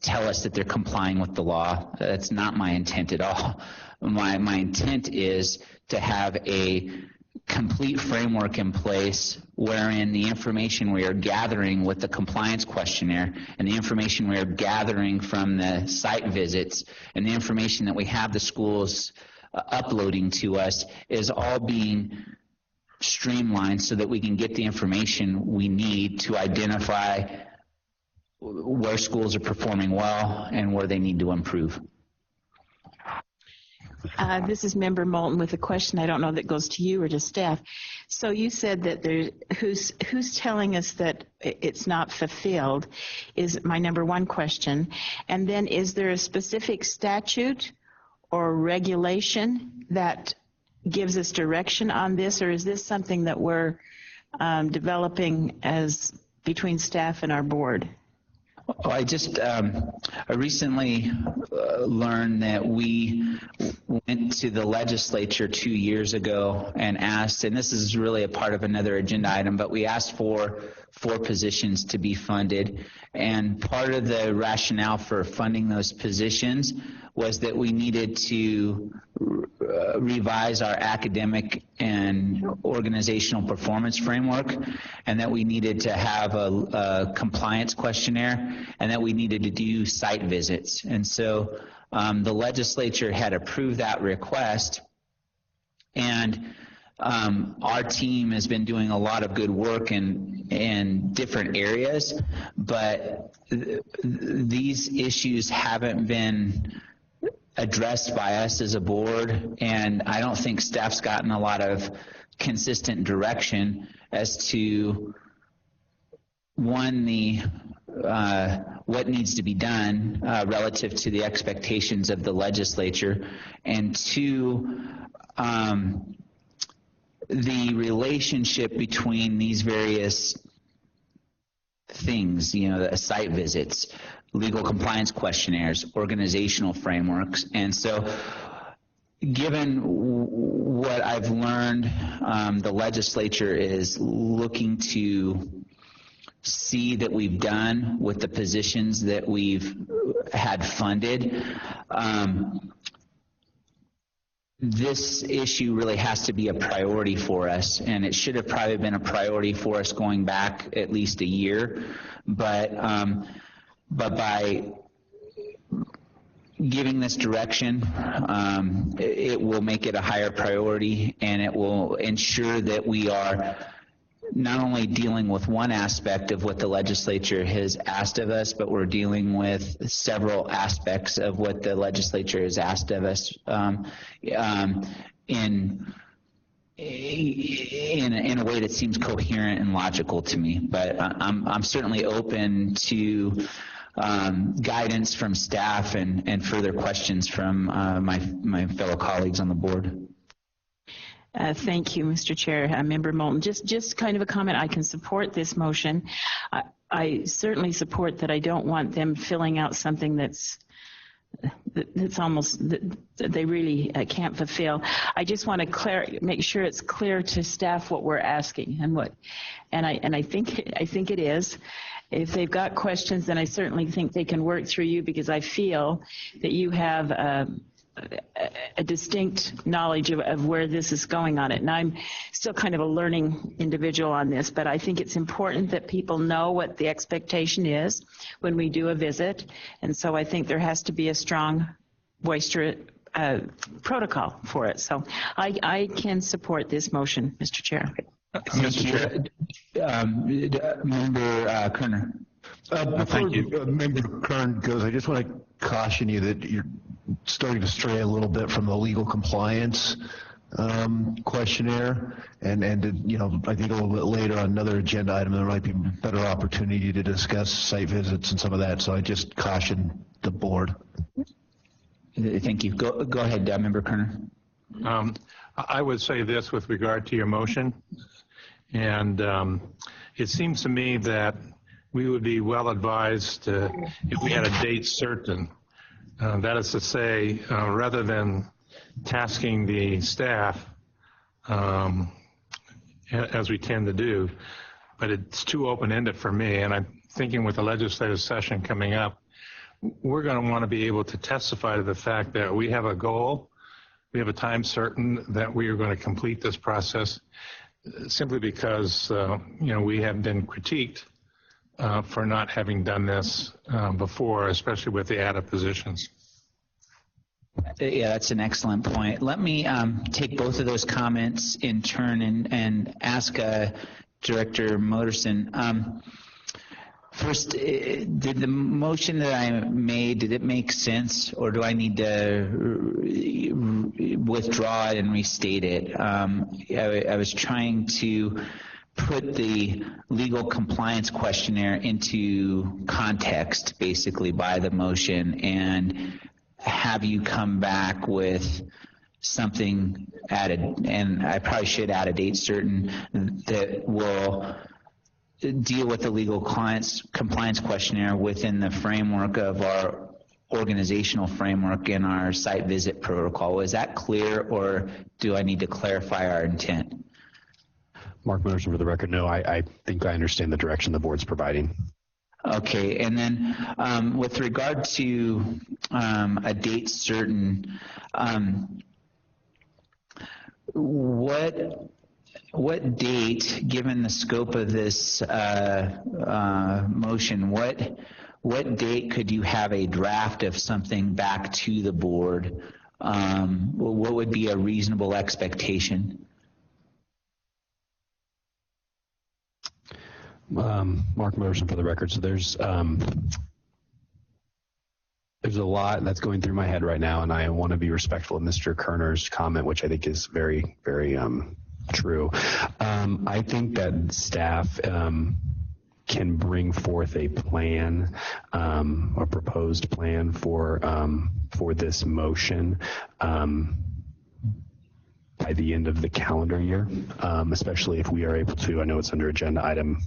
tell us that they're complying with the law. That's not my intent at all. My intent is to have a complete framework in place wherein the information we are gathering with the compliance questionnaire and the information we are gathering from the site visits and the information that we have the schools uploading to us is all being streamlined so that we can get the information we need to identify where schools are performing well and where they need to improve. This is Member Moulton with a question. I don't know if that goes to you or to staff. So you said that who's telling us that it's not fulfilled is my number one question. And then is there a specific statute or regulation that gives us direction on this, or is this something that we're developing as between staff and our board? Oh, I recently learned that we went to the legislature 2 years ago and asked, and this is really a part of another agenda item, but we asked for 4 positions to be funded. And part of the rationale for funding those positions was that we needed to revise our academic and organizational performance framework, and that we needed to have a compliance questionnaire, and that we needed to do site visits. And so the legislature had approved that request, and our team has been doing a lot of good work in different areas, but these issues haven't been addressed by us as a board, and I don't think staff's gotten a lot of consistent direction as to, one, what needs to be done relative to the expectations of the legislature, and 2, the relationship between these various things, you know, the site visits, legal compliance questionnaires, organizational frameworks. And so given what I've learned, the legislature is looking to see that we've done with the positions that we've had funded. This issue really has to be a priority for us, and it should have probably been a priority for us going back at least a year. But by giving this direction, it will make it a higher priority, and it will ensure that we are not only dealing with one aspect of what the legislature has asked of us, but we're dealing with several aspects of what the legislature has asked of us in a way that seems coherent and logical to me. But I'm certainly open to guidance from staff and further questions from my fellow colleagues on the board. Thank you, Mr. Chair. Member Moulton, just kind of a comment. I can support this motion. I certainly support that. I don't want them filling out something that's almost that they really can't fulfill. I just want to make sure it's clear to staff what we're asking and I think it is. If they've got questions, then I certainly think they can work through you, because I feel that you have a distinct knowledge of where this is going on it. And I'm still kind of a learning individual on this, but I think it's important that people know what the expectation is when we do a visit. And so I think there has to be a strong, boisterous protocol for it. So I can support this motion, Mr. Chair. Thank you. Member Kerner. Before Member Kern goes, I just want to caution you that you're starting to stray a little bit from the legal compliance questionnaire, and I think a little bit later on another agenda item there might be better opportunity to discuss site visits and some of that. So I just caution the board. Thank you. Go ahead, Member Kerner. I would say this with regard to your motion, and it seems to me that we would be well advised if we had a date certain. That is to say, rather than tasking the staff, as we tend to do, but it's too open-ended for me, and I'm thinking with the legislative session coming up, we're going to want to be able to testify to the fact that we have a goal, we have a time certain that we are going to complete this process, simply because we have been critiqued for not having done this before, especially with the added positions. Yeah, that's an excellent point. Let me take both of those comments in turn and ask Director Moderson. First, did the motion that I made, did it make sense, or do I need to withdraw it and restate it? I was trying to put the legal compliance questionnaire into context, basically, by the motion, and have you come back with something added, and I probably should add a date certain that will deal with the legal compliance questionnaire within the framework of our organizational framework and our site visit protocol. Is that clear, or do I need to clarify our intent? Mark Moderson, for the record, no, I think I understand the direction the board's providing. Okay, and then with regard to a date certain, what date, given the scope of this motion, what date could you have a draft of something back to the board? What would be a reasonable expectation? Mark Moderson, for the record. So there's a lot that's going through my head right now, and I want to be respectful of Mr. Kerner's comment, which I think is very, very true. I think that staff can bring forth a plan, a proposed plan for this motion by the end of the calendar year, especially if we are able to. I know it's under agenda item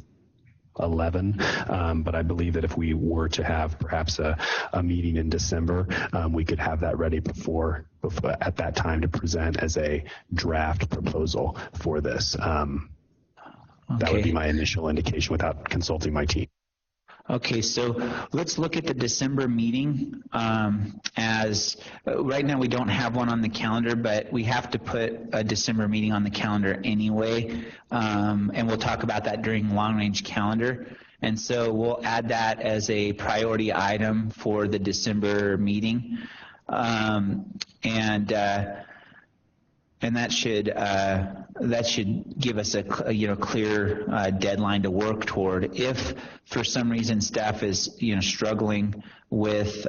11, but I believe that if we were to have perhaps a meeting in December, we could have that ready before at that time to present as a draft proposal for this. That would be my initial indication without consulting my team. Okay, so let's look at the December meeting as right now we don't have one on the calendar, but we have to put a December meeting on the calendar anyway, and we'll talk about that during long-range calendar. And so we'll add that as a priority item for the December meeting. And And that should give us a clear deadline to work toward. If for some reason staff is struggling with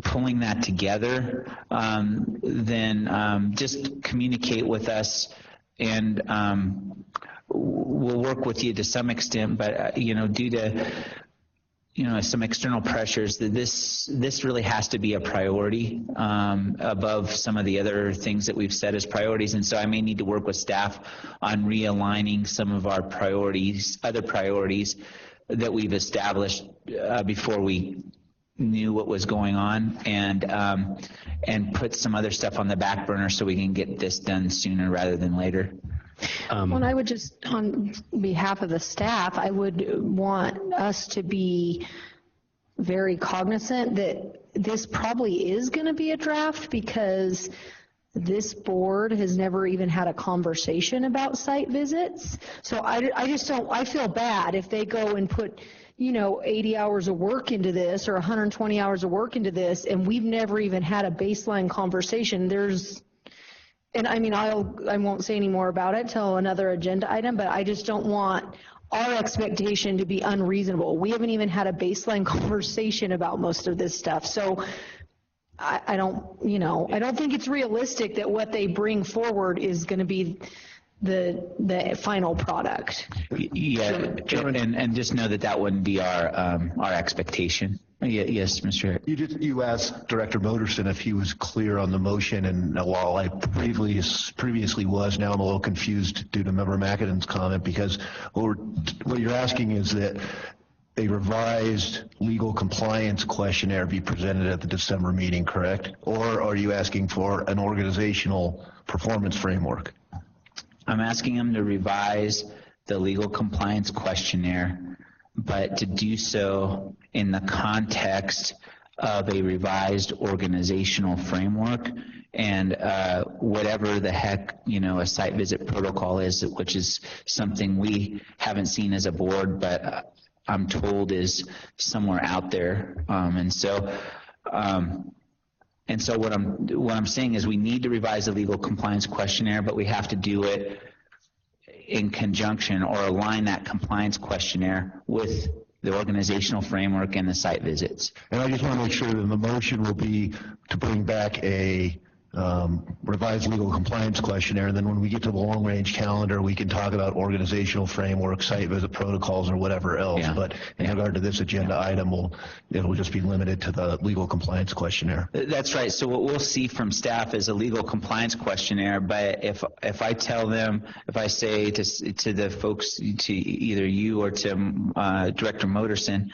pulling that together, then just communicate with us, and we'll work with you to some extent. But due to some external pressures, that this really has to be a priority above some of the other things that we've set as priorities. And so I may need to work with staff on realigning some of our other priorities that we've established before we knew what was going on, and put some other stuff on the back burner so we can get this done sooner rather than later. Well, I would just, on behalf of the staff, I would want us to be very cognizant that this probably is going to be a draft, because this board has never even had a conversation about site visits. So I feel bad if they go and put 80 hours of work into this or 120 hours of work into this, and we've never even had a baseline conversation. And I mean, I won't say any more about it till another agenda item, but I just don't want our expectation to be unreasonable. We haven't even had a baseline conversation about most of this stuff. So I don't think it's realistic that what they bring forward is going to be the final product. Yeah, and just know that wouldn't be our expectation. Yes, Mr. Herrick. You asked Director Moderson if he was clear on the motion, and while I previously was, now I'm a little confused due to Member McAdam's comment, because what you're asking is that a revised legal compliance questionnaire be presented at the December meeting, correct? Or are you asking for an organizational performance framework? I'm asking them to revise the legal compliance questionnaire, but to do so in the context of a revised organizational framework, and whatever the heck a site visit protocol is, which is something we haven't seen as a board, but I'm told is somewhere out there. And so what I'm saying is we need to revise the legal compliance questionnaire, but we have to do it in conjunction or align that compliance questionnaire with the organizational framework and the site visits. And I just want to make sure that the motion will be to bring back a revised legal compliance questionnaire, and then when we get to the long-range calendar, we can talk about organizational framework, site visit protocols, or whatever else. Yeah. But in regard to this agenda item, it'll just be limited to the legal compliance questionnaire. That's right. So what we'll see from staff is a legal compliance questionnaire, but if I tell them, if I say to the folks, to either you or to Director Moderson,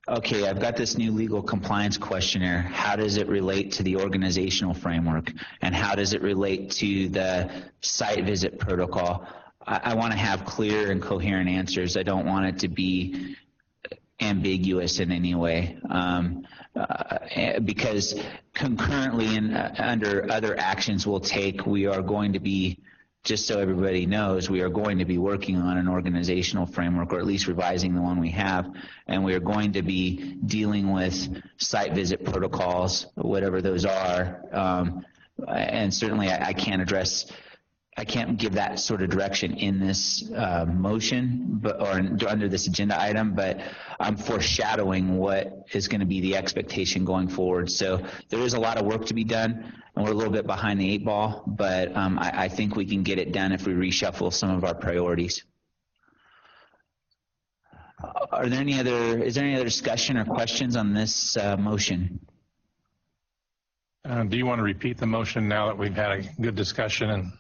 okay, I've got this new legal compliance questionnaire. How does it relate to the organizational framework? And how does it relate to the site visit protocol? I want to have clear and coherent answers. I don't want it to be ambiguous in any way. Because concurrently and under other actions we'll take, we are going to be, just so everybody knows, we are going to be working on an organizational framework, or at least revising the one we have, and we are going to be dealing with site visit protocols, whatever those are. And certainly I can't give that sort of direction in this motion, or under this agenda item, but I'm foreshadowing what is going to be the expectation going forward. So there is a lot of work to be done, and we're a little bit behind the 8 ball, but I think we can get it done if we reshuffle some of our priorities. Is there any other discussion or questions on this motion? Do you want to repeat the motion now that we've had a good discussion?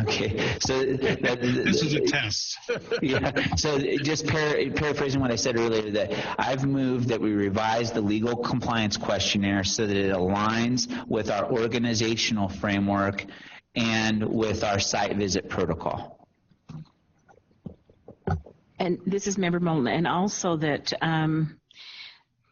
Okay, so this is a test. Yeah. So just paraphrasing what I said earlier, that I've moved that we revise the legal compliance questionnaire so that it aligns with our organizational framework and with our site visit protocol. And this is Member Moulton, and also that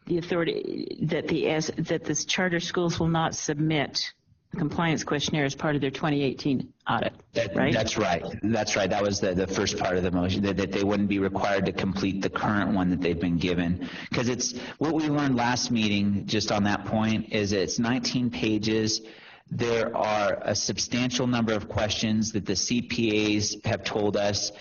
the authority that the charter schools will not submit compliance questionnaire as part of their 2018 audit, right? That's right. That's right. That was the first part of the motion, that they wouldn't be required to complete the current one that they've been given. Because it's what we learned last meeting, just on that point, is it's 19 pages. There are a substantial number of questions that the CPAs have told us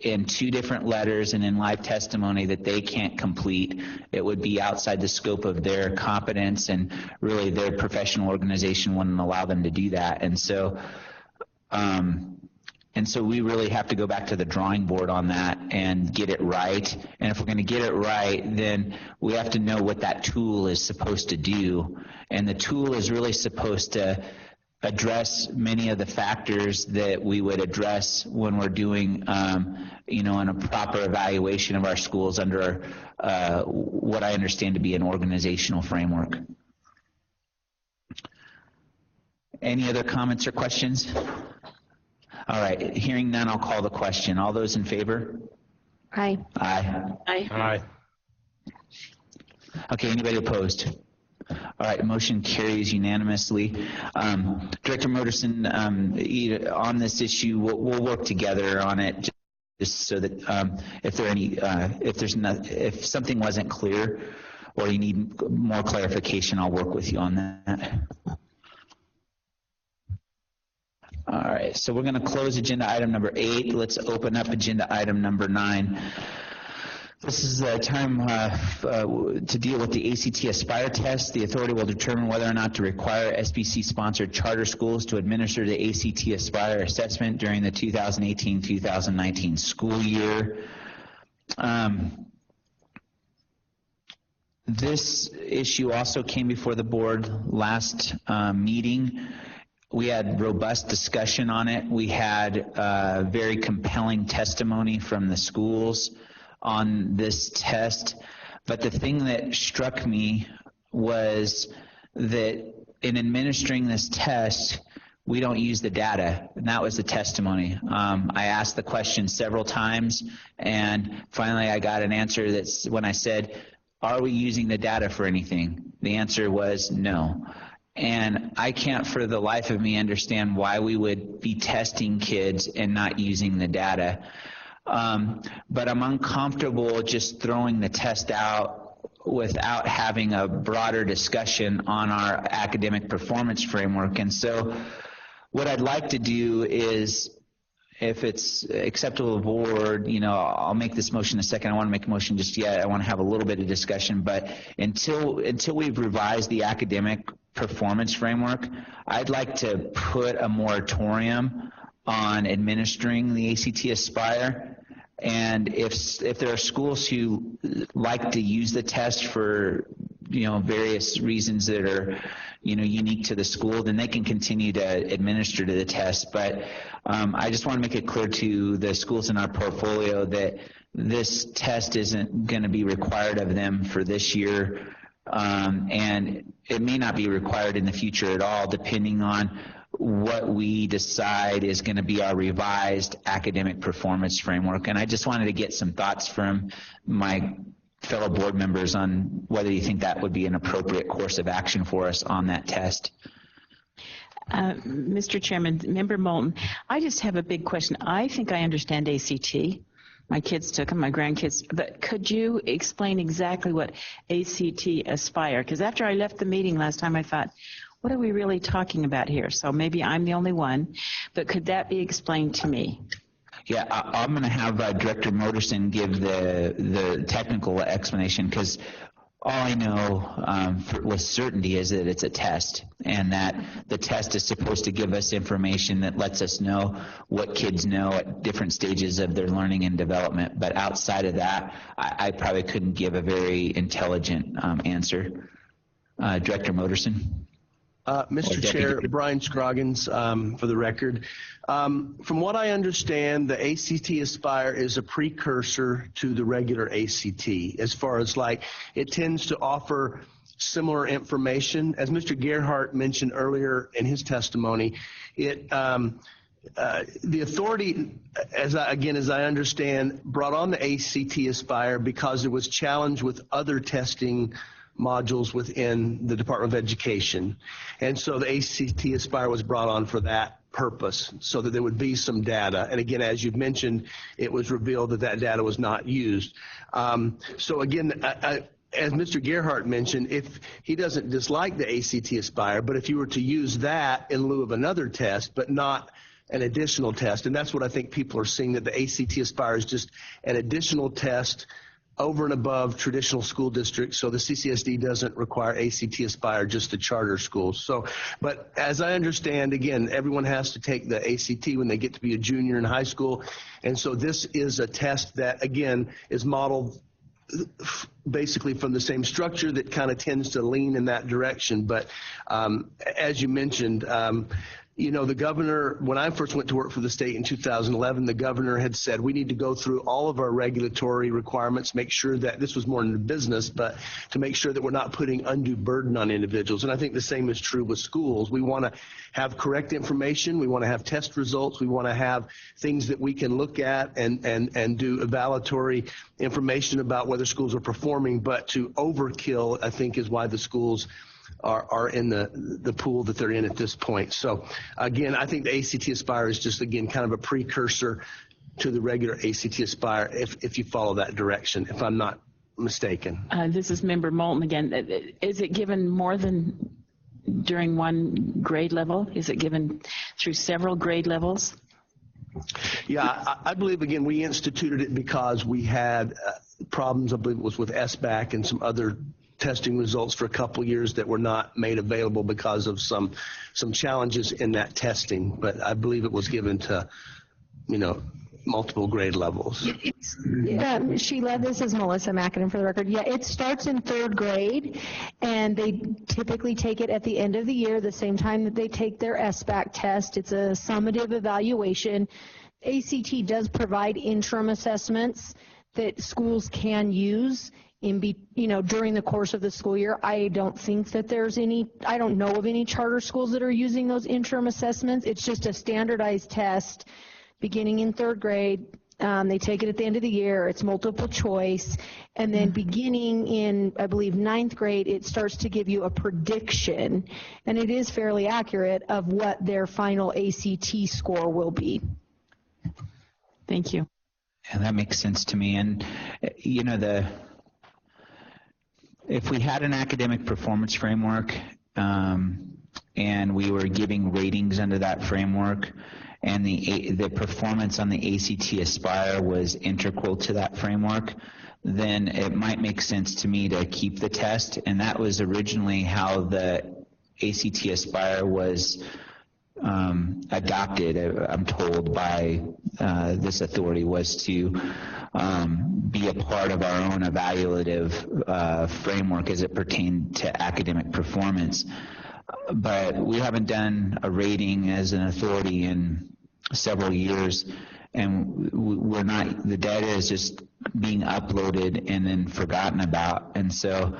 in 2 different letters and in live testimony that they can't complete. It would be outside the scope of their competence, and really their professional organization wouldn't allow them to do that. And so we really have to go back to the drawing board on that and get it right. And if we're going to get it right, then we have to know what that tool is supposed to do. And the tool is really supposed to address many of the factors that we would address when we're doing, in a proper evaluation of our schools under what I understand to be an organizational framework. Any other comments or questions? All right, hearing none, I'll call the question. All those in favor? Aye. Aye. Aye. Aye. Okay, anybody opposed? All right, motion carries unanimously. Director Moderson, on this issue, we'll work together on it, just so that if something wasn't clear or you need more clarification, I'll work with you on that. All right, so we're going to close agenda item number 8. Let's open up agenda item number 9. This is a time to deal with the ACT Aspire test. The authority will determine whether or not to require SBC-sponsored charter schools to administer the ACT Aspire assessment during the 2018-2019 school year. This issue also came before the board last meeting. We had robust discussion on it. We had very compelling testimony from the schools on this test. But the thing that struck me was that in administering this test, we don't use the data, and that was the testimony. I asked the question several times, and finally I got an answer that's when I said, are we using the data for anything? The answer was no. And I can't for the life of me understand why we would be testing kids and not using the data. But I'm uncomfortable just throwing the test out without having a broader discussion on our academic performance framework. And so what I'd like to do is, if it's acceptable to the board, I'll make this motion in a second. I want to make a motion just yet. I want to have a little bit of discussion. But until we've revised the academic performance framework, I'd like to put a moratorium on administering the ACT Aspire. And if there are schools who like to use the test for various reasons that are unique to the school, then they can continue to administer to the test. But I just want to make it clear to the schools in our portfolio that this test isn't going to be required of them for this year, and it may not be required in the future at all, depending on what we decide is going to be our revised academic performance framework. And I just wanted to get some thoughts from my fellow board members on whether you think that would be an appropriate course of action for us on that test. Mr. Chairman, Member Moulton, I just have a big question. I think I understand ACT. My kids took them, my grandkids, but could you explain exactly what ACT Aspire? Because after I left the meeting last time, I thought, what are we really talking about here? So maybe I'm the only one, but could that be explained to me? Yeah, I'm going to have Director Moderson give the technical explanation, because all I know with certainty is that it's a test, and that the test is supposed to give us information that lets us know what kids know at different stages of their learning and development. But outside of that, I probably couldn't give a very intelligent answer. Director Moderson. Mr. Chair, Brian Scroggins, for the record. From what I understand, the ACT Aspire is a precursor to the regular ACT, as far as it tends to offer similar information. As Mr. Gerhardt mentioned earlier in his testimony, the authority, as I understand, brought on the ACT Aspire because it was challenged with other testing modules within the Department of Education. And so the ACT Aspire was brought on for that purpose, so that there would be some data. And again, as you've mentioned, it was revealed that that data was not used. So again, as Mr. Gerhardt mentioned, if he doesn't dislike the ACT Aspire, but if you were to use that in lieu of another test, but not an additional test, and that's what I think people are seeing, that the ACT Aspire is just an additional test over and above traditional school districts, so the CCSD doesn't require ACT Aspire, just the charter schools. So, but as I understand, again, everyone has to take the ACT when they get to be a junior in high school, and so this is a test that, again, is modeled basically from the same structure that kind of tends to lean in that direction. But as you mentioned, you know, the governor, when I first went to work for the state in 2011, the governor had said we need to go through all of our regulatory requirements, make sure that this was more in the business, but to make sure that we're not putting undue burden on individuals. And I think the same is true with schools. We want to have correct information. We want to have test results. We want to have things that we can look at and do evaluatory information about whether schools are performing. But to overkill, I think, is why the schools are in the pool that they're in at this point. So again, I think the ACT Aspire is just, again, kind of a precursor to the regular ACT Aspire if you follow that direction, if I'm not mistaken. This is Member Moulton again. Is it given more than during one grade level? Is it given through several grade levels? Yeah, I believe, again, we instituted it because we had problems, I believe it was with SBAC and some other testing results for a couple of years that were not made available because of some challenges in that testing. But I believe it was given to, you know, multiple grade levels. Sheila, this is Melissa Mackinnon for the record. Yeah, it starts in third grade, and they typically take it at the end of the year, the same time that they take their SBAC test. It's a summative evaluation. ACT does provide interim assessments that schools can use during the course of the school year. I don't think that I don't know of any charter schools that are using those interim assessments. It's just a standardized test beginning in third grade. They take it at the end of the year. It's multiple choice. And then beginning in, I believe, 9th grade, it starts to give you a prediction, and it is fairly accurate, of what their final ACT score will be. Thank you. And that makes sense to me. And, you know, if we had an academic performance framework and we were giving ratings under that framework, and the performance on the ACT Aspire was integral to that framework, then it might make sense to me to keep the test. And that was originally how the ACT Aspire was adopted, I'm told, by this authority, was to be a part of our own evaluative framework as it pertained to academic performance. But we haven't done a rating as an authority in several years, and the data is just being uploaded and then forgotten about. And so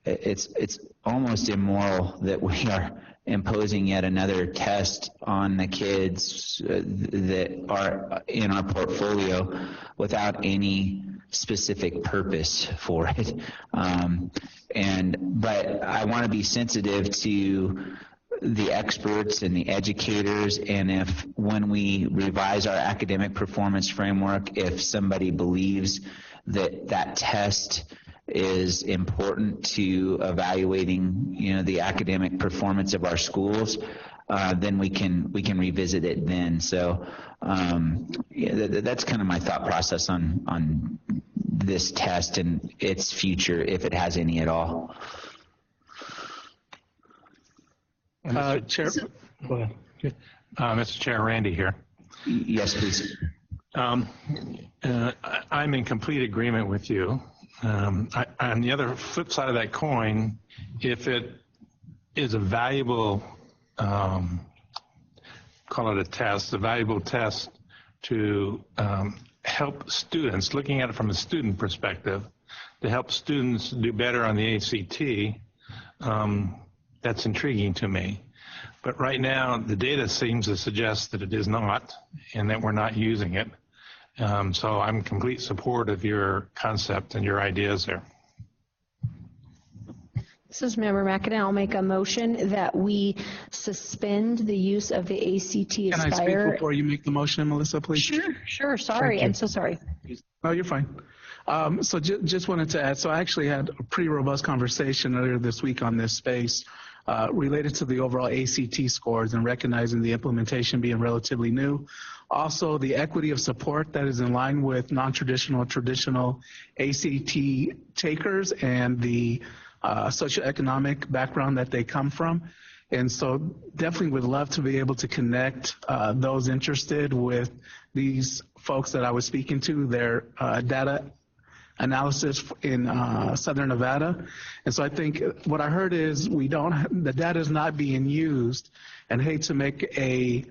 it's almost immoral that we are imposing yet another test on the kids that are in our portfolio without any specific purpose for it. But I want to be sensitive to the experts and the educators, and if when we revise our academic performance framework, if somebody believes that test is important to evaluating, you know, the academic performance of our schools, then we can revisit it then. So that's kind of my thought process on this test and its future, if it has any at all. Mr. Chair, go ahead. Mr. Chair, Randy here. Yes, please. I'm in complete agreement with you. On the other flip side of that coin, if it is a valuable, call it a test, a valuable test to help students, looking at it from a student perspective, to help students do better on the ACT, that's intriguing to me. But right now, the data seems to suggest that it is not, and that we're not using it. So I'm in complete support of your concept and your ideas there. This is Member McAdam. I'll make a motion that we suspend the use of the ACT Can I speak Aspire. before you make the motion, Melissa, please? Sure. Sorry. I'm so sorry. No, you're fine. So just wanted to add, so I actually had a pretty robust conversation earlier this week on this space related to the overall ACT scores and recognizing the implementation being relatively new. Also, the equity of support that is in line with non-traditional, traditional ACT takers and the socioeconomic background that they come from. And so definitely would love to be able to connect those interested with these folks that I was speaking to, their data analysis in Southern Nevada. And so I think what I heard is the data is not being used, and hate to make a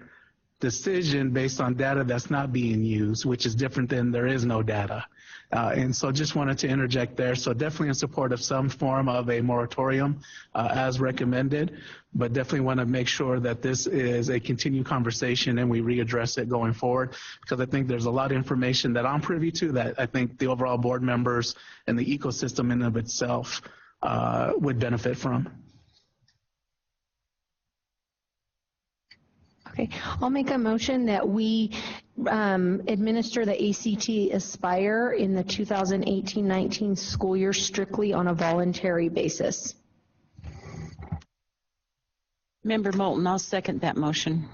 decision based on data that's not being used, which is different than there is no data. And so just wanted to interject there. So definitely in support of some form of a moratorium as recommended, but definitely want to make sure that this is a continued conversation and we readdress it going forward, because I think there's a lot of information that I'm privy to that I think the overall board members and the ecosystem in and of itself would benefit from. Okay, I'll make a motion that we administer the ACT Aspire in the 2018-19 school year strictly on a voluntary basis. Member Moulton, I'll second that motion.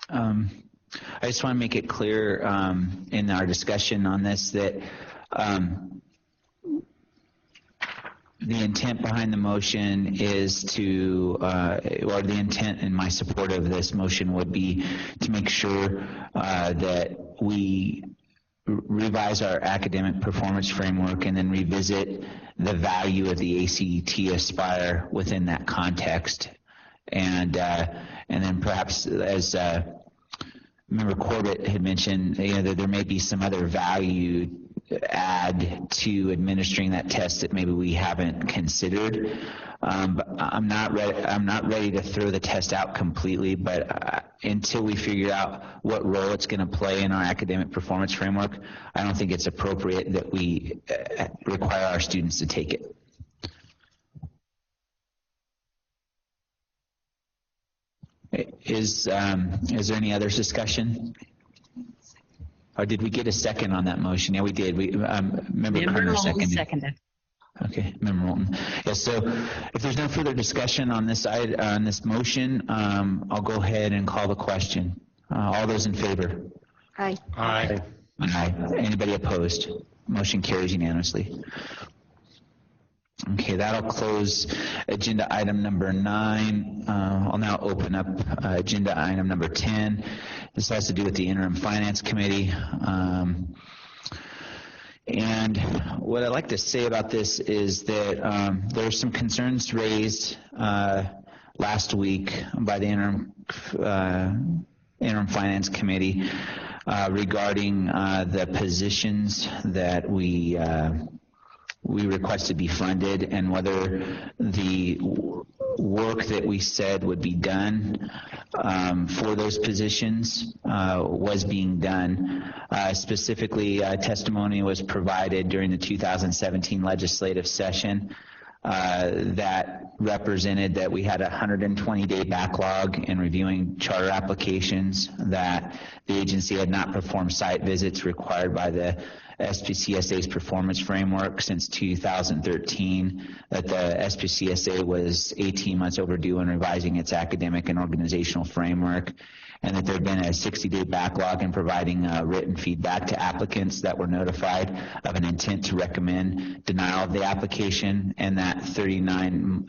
I just want to make it clear in our discussion on this that the intent behind the motion is to, or the intent in my support of this motion would be to make sure that we revise our academic performance framework and then revisit the value of the ACT Aspire within that context. And then perhaps, as Member Corbett had mentioned, that there may be some other value add to administering that test that maybe we haven't considered. But I'm not ready to throw the test out completely, but until we figure out what role it's going to play in our academic performance framework, I don't think it's appropriate that we require our students to take it. Is there any other discussion? Or did we get a second on that motion? Yeah, we did. Member Kerner seconded. Okay, Member Moulton. Yeah, so if there's no further discussion on this motion, I'll go ahead and call the question. All those in favor? Aye. Aye. Aye. Anybody opposed? Motion carries unanimously. Okay, that'll close agenda item number 9. I'll now open up agenda item number 10. This has to do with the Interim Finance Committee. And what I'd like to say about this is that there are some concerns raised last week by the Interim Finance Committee regarding the positions that we request to be funded, and whether the work that we said would be done for those positions was being done. Specifically, testimony was provided during the 2017 legislative session that represented that we had a 120-day backlog in reviewing charter applications, that the agency had not performed site visits required by the SPCSA's performance framework since 2013, that the SPCSA was 18 months overdue in revising its academic and organizational framework, and that there had been a 60-day backlog in providing written feedback to applicants that were notified of an intent to recommend denial of the application, and that 39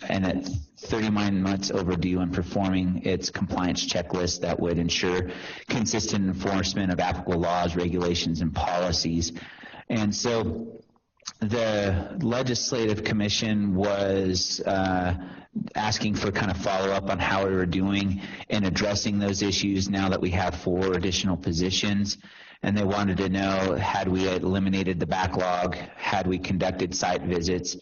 months overdue in performing its compliance checklist that would ensure consistent enforcement of applicable laws, regulations, and policies. And so the Legislative Commission was asking for kind of follow-up on how we were doing in addressing those issues now that we have 4 additional positions. And they wanted to know, had we eliminated the backlog, had we conducted site visits,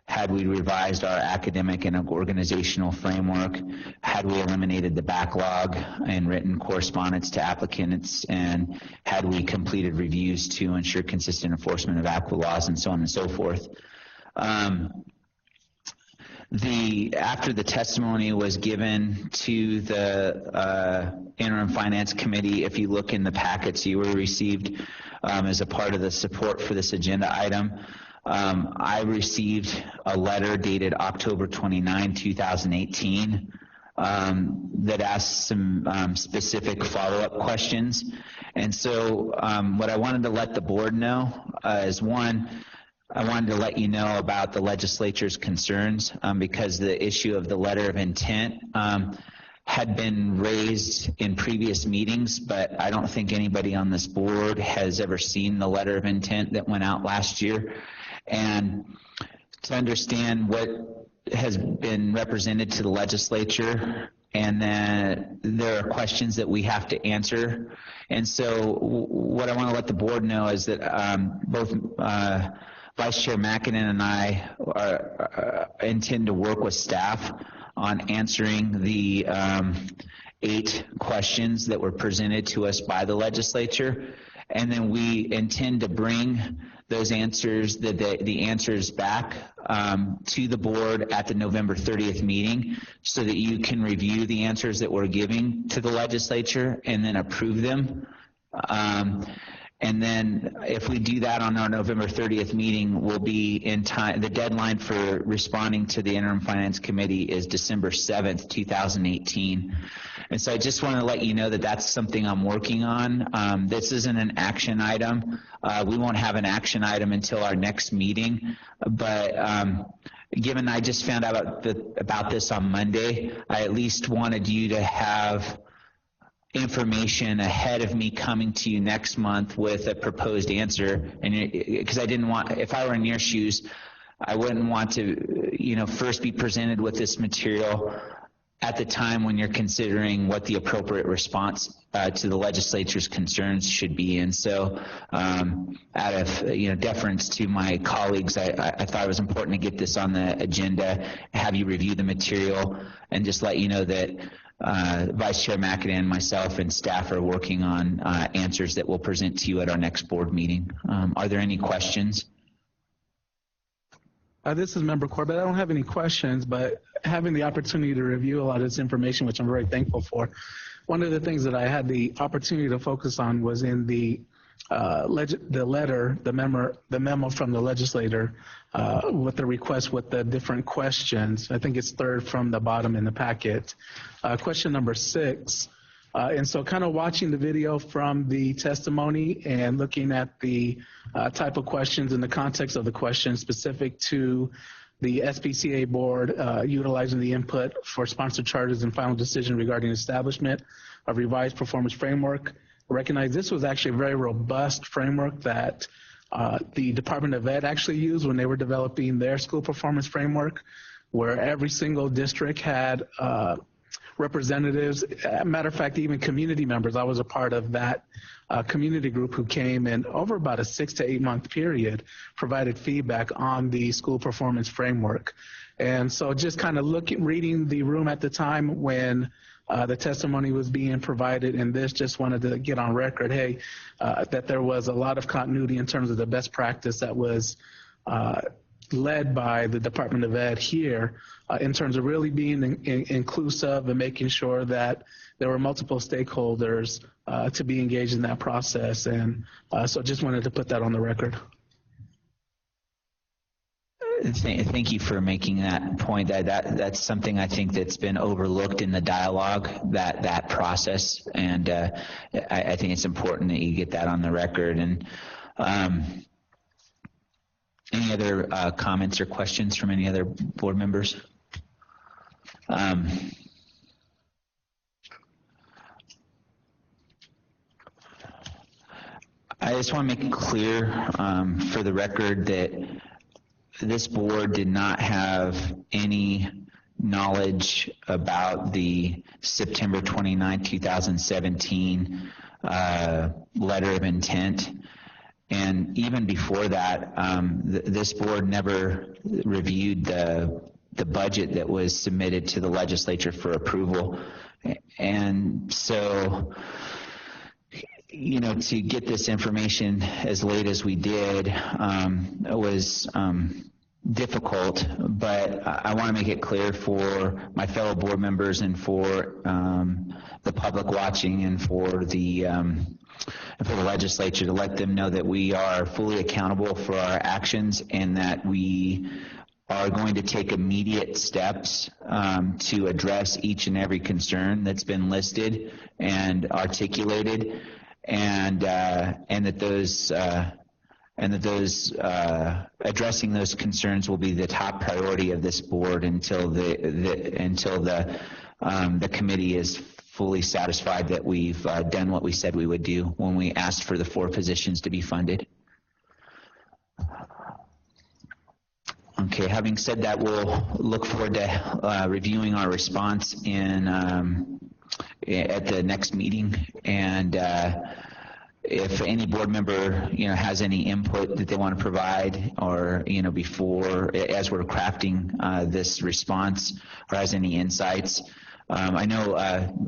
had we revised our academic and organizational framework, had we eliminated the backlog and written correspondence to applicants, and had we completed reviews to ensure consistent enforcement of applicable laws, and so on and so forth. After the testimony was given to the interim finance committee, if you look in the packets you were received as a part of the support for this agenda item, I received a letter dated October 29, 2018 that asked some specific follow-up questions. And so what I wanted to let the board know is, one, I wanted to let you know about the legislature's concerns because the issue of the letter of intent had been raised in previous meetings, but I don't think anybody on this board has ever seen the letter of intent that went out last year. And to understand what has been represented to the legislature, and then there are questions that we have to answer. And so what I want to let the board know is that both Vice Chair Makinen and I intend to work with staff on answering the 8 questions that were presented to us by the legislature, and then we intend to bring those answers, the answers back to the board at the November 30th meeting so that you can review the answers that we're giving to the legislature and then approve them. And then if we do that on our November 30th meeting, we'll be in time. The deadline for responding to the Interim Finance Committee is December 7th, 2018. And so I just want to let you know that that's something I'm working on. This isn't an action item. We won't have an action item until our next meeting. But given I just found out about this on Monday, I at least wanted you to have information ahead of me coming to you next month with a proposed answer, and because I didn't want, if I were in your shoes, I wouldn't want to, first be presented with this material at the time when you're considering what the appropriate response to the legislature's concerns should be. And so out of deference to my colleagues, I thought it was important to get this on the agenda, have you review the material, and just let you know that Vice Chair McAdam, myself, and staff are working on answers that we'll present to you at our next board meeting. Are there any questions? This is Member Corbett. I don't have any questions, but having the opportunity to review a lot of this information, which I'm very thankful for, one of the things that I had the opportunity to focus on was in the letter, the memo from the legislator with the request with the different questions. I think it's third from the bottom in the packet. Question number 6. And so kind of watching the video from the testimony and looking at the type of questions in the context of the questions specific to the SPCA board utilizing the input for sponsored charges and final decision regarding establishment of revised performance framework. I recognize this was actually a very robust framework that the Department of Ed actually used when they were developing their school performance framework, where every single district had representatives, matter of fact, even community members. I was a part of that community group who came in over about a 6 to 8 month period, provided feedback on the school performance framework. And so just kind of reading the room at the time when the testimony was being provided, and this just wanted to get on record, hey, that there was a lot of continuity in terms of the best practice that was led by the Department of Ed here in terms of really being inclusive and making sure that there were multiple stakeholders to be engaged in that process. And so just wanted to put that on the record. Thank you for making that point. That's something I think that's been overlooked in the dialogue, that process, and I think it's important that you get that on the record. And any other comments or questions from any other board members? I just want to make it clear for the record that this board did not have any knowledge about the September 29, 2017 letter of intent. And even before that, this board never reviewed the budget that was submitted to the legislature for approval. And so, to get this information as late as we did was difficult, but I want to make it clear for my fellow board members and for the public watching and for the legislature to let them know that we are fully accountable for our actions and that we are going to take immediate steps to address each and every concern that's been listed and articulated, and that those addressing those concerns will be the top priority of this board until the committee is fully satisfied that we've done what we said we would do when we asked for the 4 positions to be funded. Okay, having said that, we'll look forward to reviewing our response at the next meeting, and if any board member has any input that they want to provide, or before as we're crafting this response, or has any insights. I know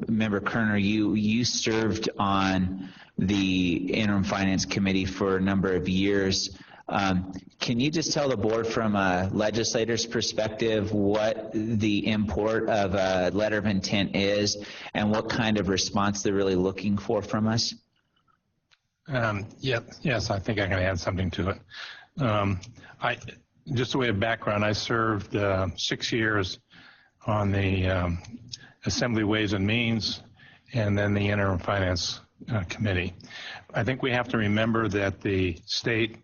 Member Kerner, you served on the Interim Finance Committee for a number of years. Can you just tell the board from a legislator's perspective what the import of a letter of intent is and what kind of response they're really looking for from us? Yes, I think I can add something to it. Just a way of background, I served 6 years on the Assembly Ways and Means and then the Interim Finance Committee. I think we have to remember that the state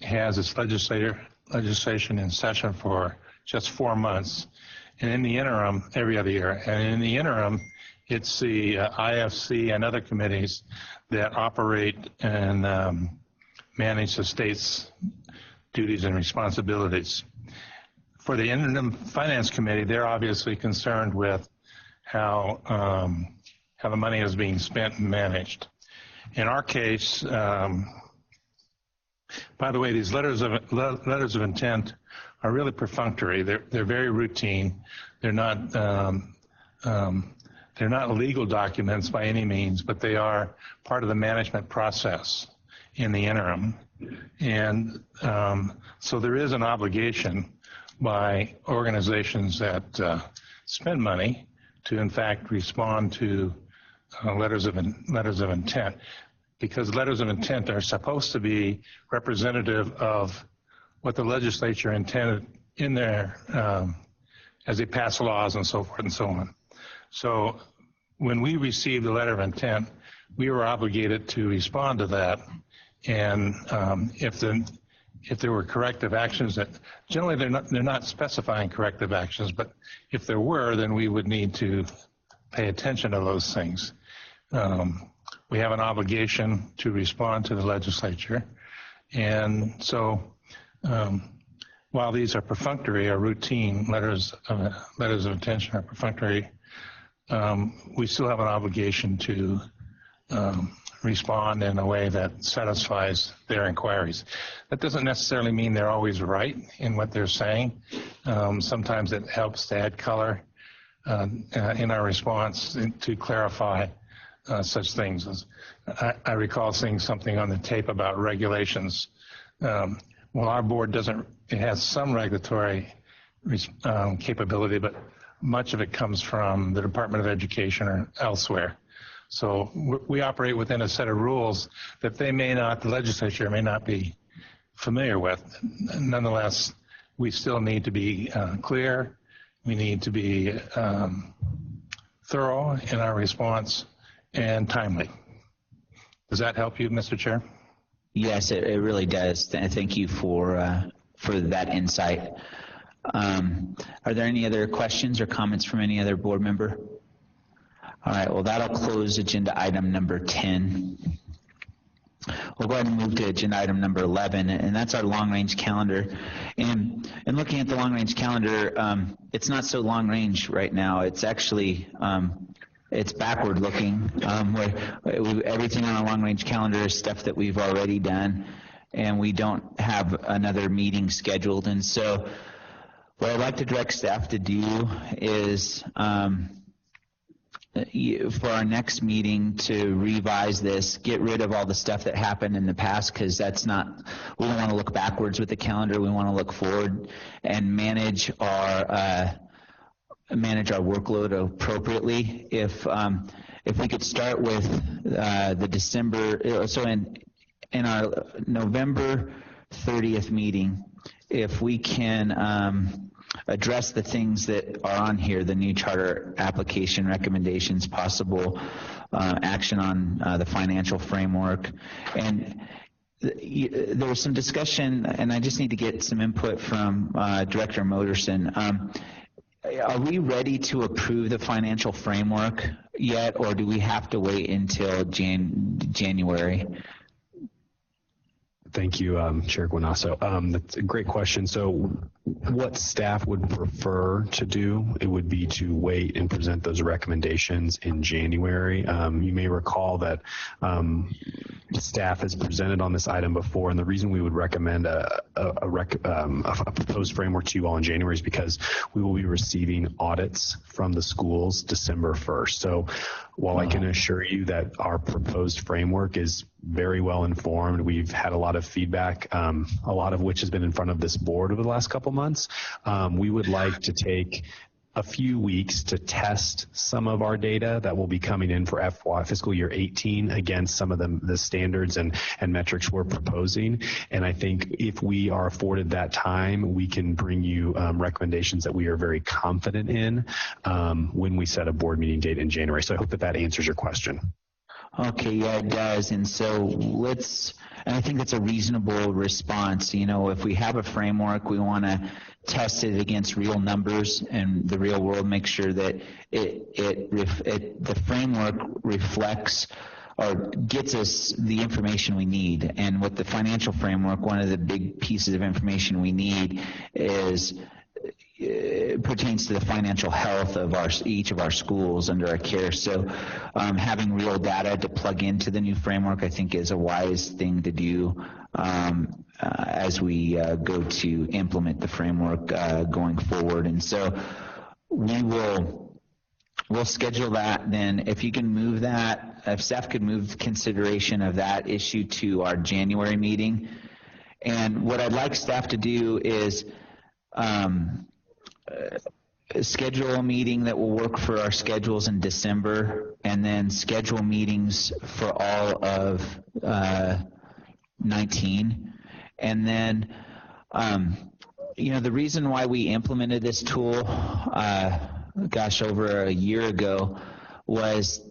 has its legislation in session for just 4 months, and in the interim, every other year. And in the interim, it's the IFC and other committees that operate and manage the state's duties and responsibilities. For the Interim Finance Committee, they're obviously concerned with how the money is being spent and managed. In our case, by the way, these letters of intent are really perfunctory. They're very routine. They're not legal documents by any means, but they are part of the management process in the interim. And so there is an obligation by organizations that spend money to, in fact, respond to letters of intent, because letters of intent are supposed to be representative of what the legislature intended in there as they pass laws and so forth and so on. So when we received the letter of intent, we were obligated to respond to that, and if there were corrective actions that generally they're not specifying corrective actions, but if there were, then we would need to pay attention to those things. We have an obligation to respond to the legislature, and so while these are perfunctory or routine letters of intention are perfunctory, we still have an obligation to respond in a way that satisfies their inquiries. That doesn't necessarily mean they're always right in what they're saying. Sometimes it helps to add color in our response to clarify such things. As I recall seeing something on the tape about regulations. Well, our board doesn't, it has some regulatory capability, but much of it comes from the Department of Education or elsewhere. So we operate within a set of rules that the legislature may not be familiar with. Nonetheless, we still need to be clear. We need to be thorough in our response and timely. Does that help you, Mr. Chair? Yes, it really does. Thank you for that insight. Are there any other questions or comments from any other board member? All right, well, that'll close agenda item number 10. We'll go ahead and move to agenda item number 11, and that's our long-range calendar. And looking at the long-range calendar, it's not so long-range right now. It's actually it's backward-looking. Where everything on our long-range calendar is stuff that we've already done, and we don't have another meeting scheduled. And so what I'd like to direct staff to do is for our next meeting to revise this, get rid of all the stuff that happened in the past, because that's not, we don't want to look backwards with the calendar. We want to look forward and manage our workload appropriately. If we could start with the December, so in our November 30th meeting, if we can address the things that are on here, the new charter application recommendations, possible action on the financial framework. And there was some discussion, and I just need to get some input from Director Moderson. Are we ready to approve the financial framework yet, or do we have to wait until January? Thank you, Chair Guanasso. That's a great question. So what staff would prefer to do, it would be to wait and present those recommendations in January. You may recall that staff has presented on this item before, and the reason we would recommend a proposed framework to you all in January is because we will be receiving audits from the schools December 1st. So while I can assure you that our proposed framework is very well informed, we've had a lot of feedback, a lot of which has been in front of this board over the last couple months. We would like to take a few weeks to test some of our data that will be coming in for fiscal year 18 against some of the standards and metrics we're proposing. And I think if we are afforded that time, we can bring you recommendations that we are very confident in when we set a board meeting date in January. So I hope that answers your question. Okay, yeah, it does. And so and I think that's a reasonable response. You know, if we have a framework, we want to test it against real numbers and the real world, make sure that the framework reflects or gets us the information we need. And with the financial framework, one of the big pieces of information we need pertains to the financial health of each of our schools under our care. So having real data to plug into the new framework, I think, is a wise thing to do as we go to implement the framework going forward. And so we'll schedule that then. If you can move that, if staff could move consideration of that issue to our January meeting. And what I'd like staff to do is schedule a meeting that will work for our schedules in December, and then schedule meetings for all of 19. And then, the reason why we implemented this tool, over a year ago, was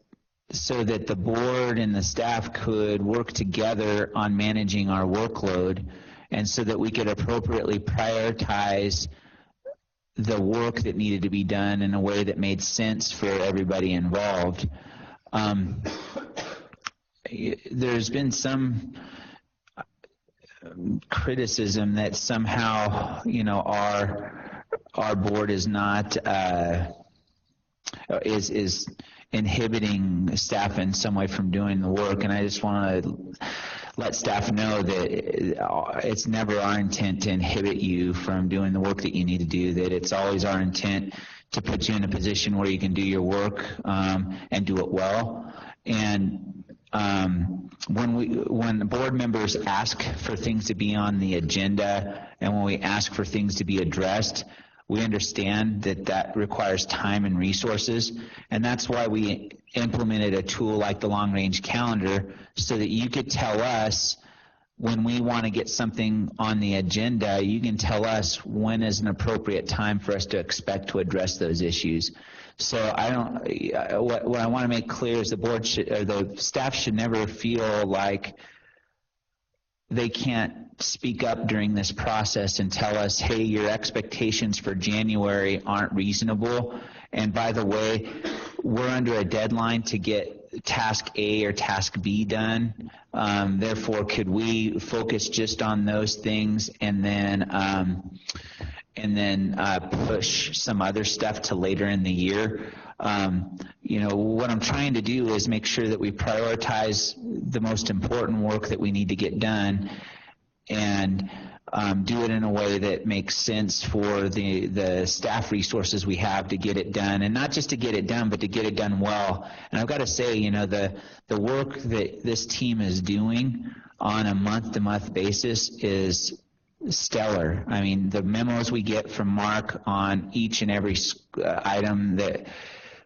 so that the board and the staff could work together on managing our workload, and so that we could appropriately prioritize the work that needed to be done in a way that made sense for everybody involved. There's been some criticism that somehow, our board is not is inhibiting staff in some way from doing the work, and I just want to let staff know that it's never our intent to inhibit you from doing the work that you need to do, that it's always our intent to put you in a position where you can do your work and do it well. And when the board members ask for things to be on the agenda, and when we ask for things to be addressed, we understand that requires time and resources, and that's why we implemented a tool like the long-range calendar, so that you could tell us when we want to get something on the agenda. You can tell us when is an appropriate time for us to expect to address those issues. So what I want to make clear is the staff should never feel like they can't speak up during this process and tell us, hey, your expectations for January aren't reasonable. And by the way, we're under a deadline to get task A or task B done. Therefore, could we focus just on those things and then push some other stuff to later in the year? What I'm trying to do is make sure that we prioritize the most important work that we need to get done, and do it in a way that makes sense for the staff resources we have to get it done, and not just to get it done, but to get it done well. And I've got to say, you know, the work that this team is doing on a month-to-month basis is stellar. I mean, the memos we get from Mark on each and every item that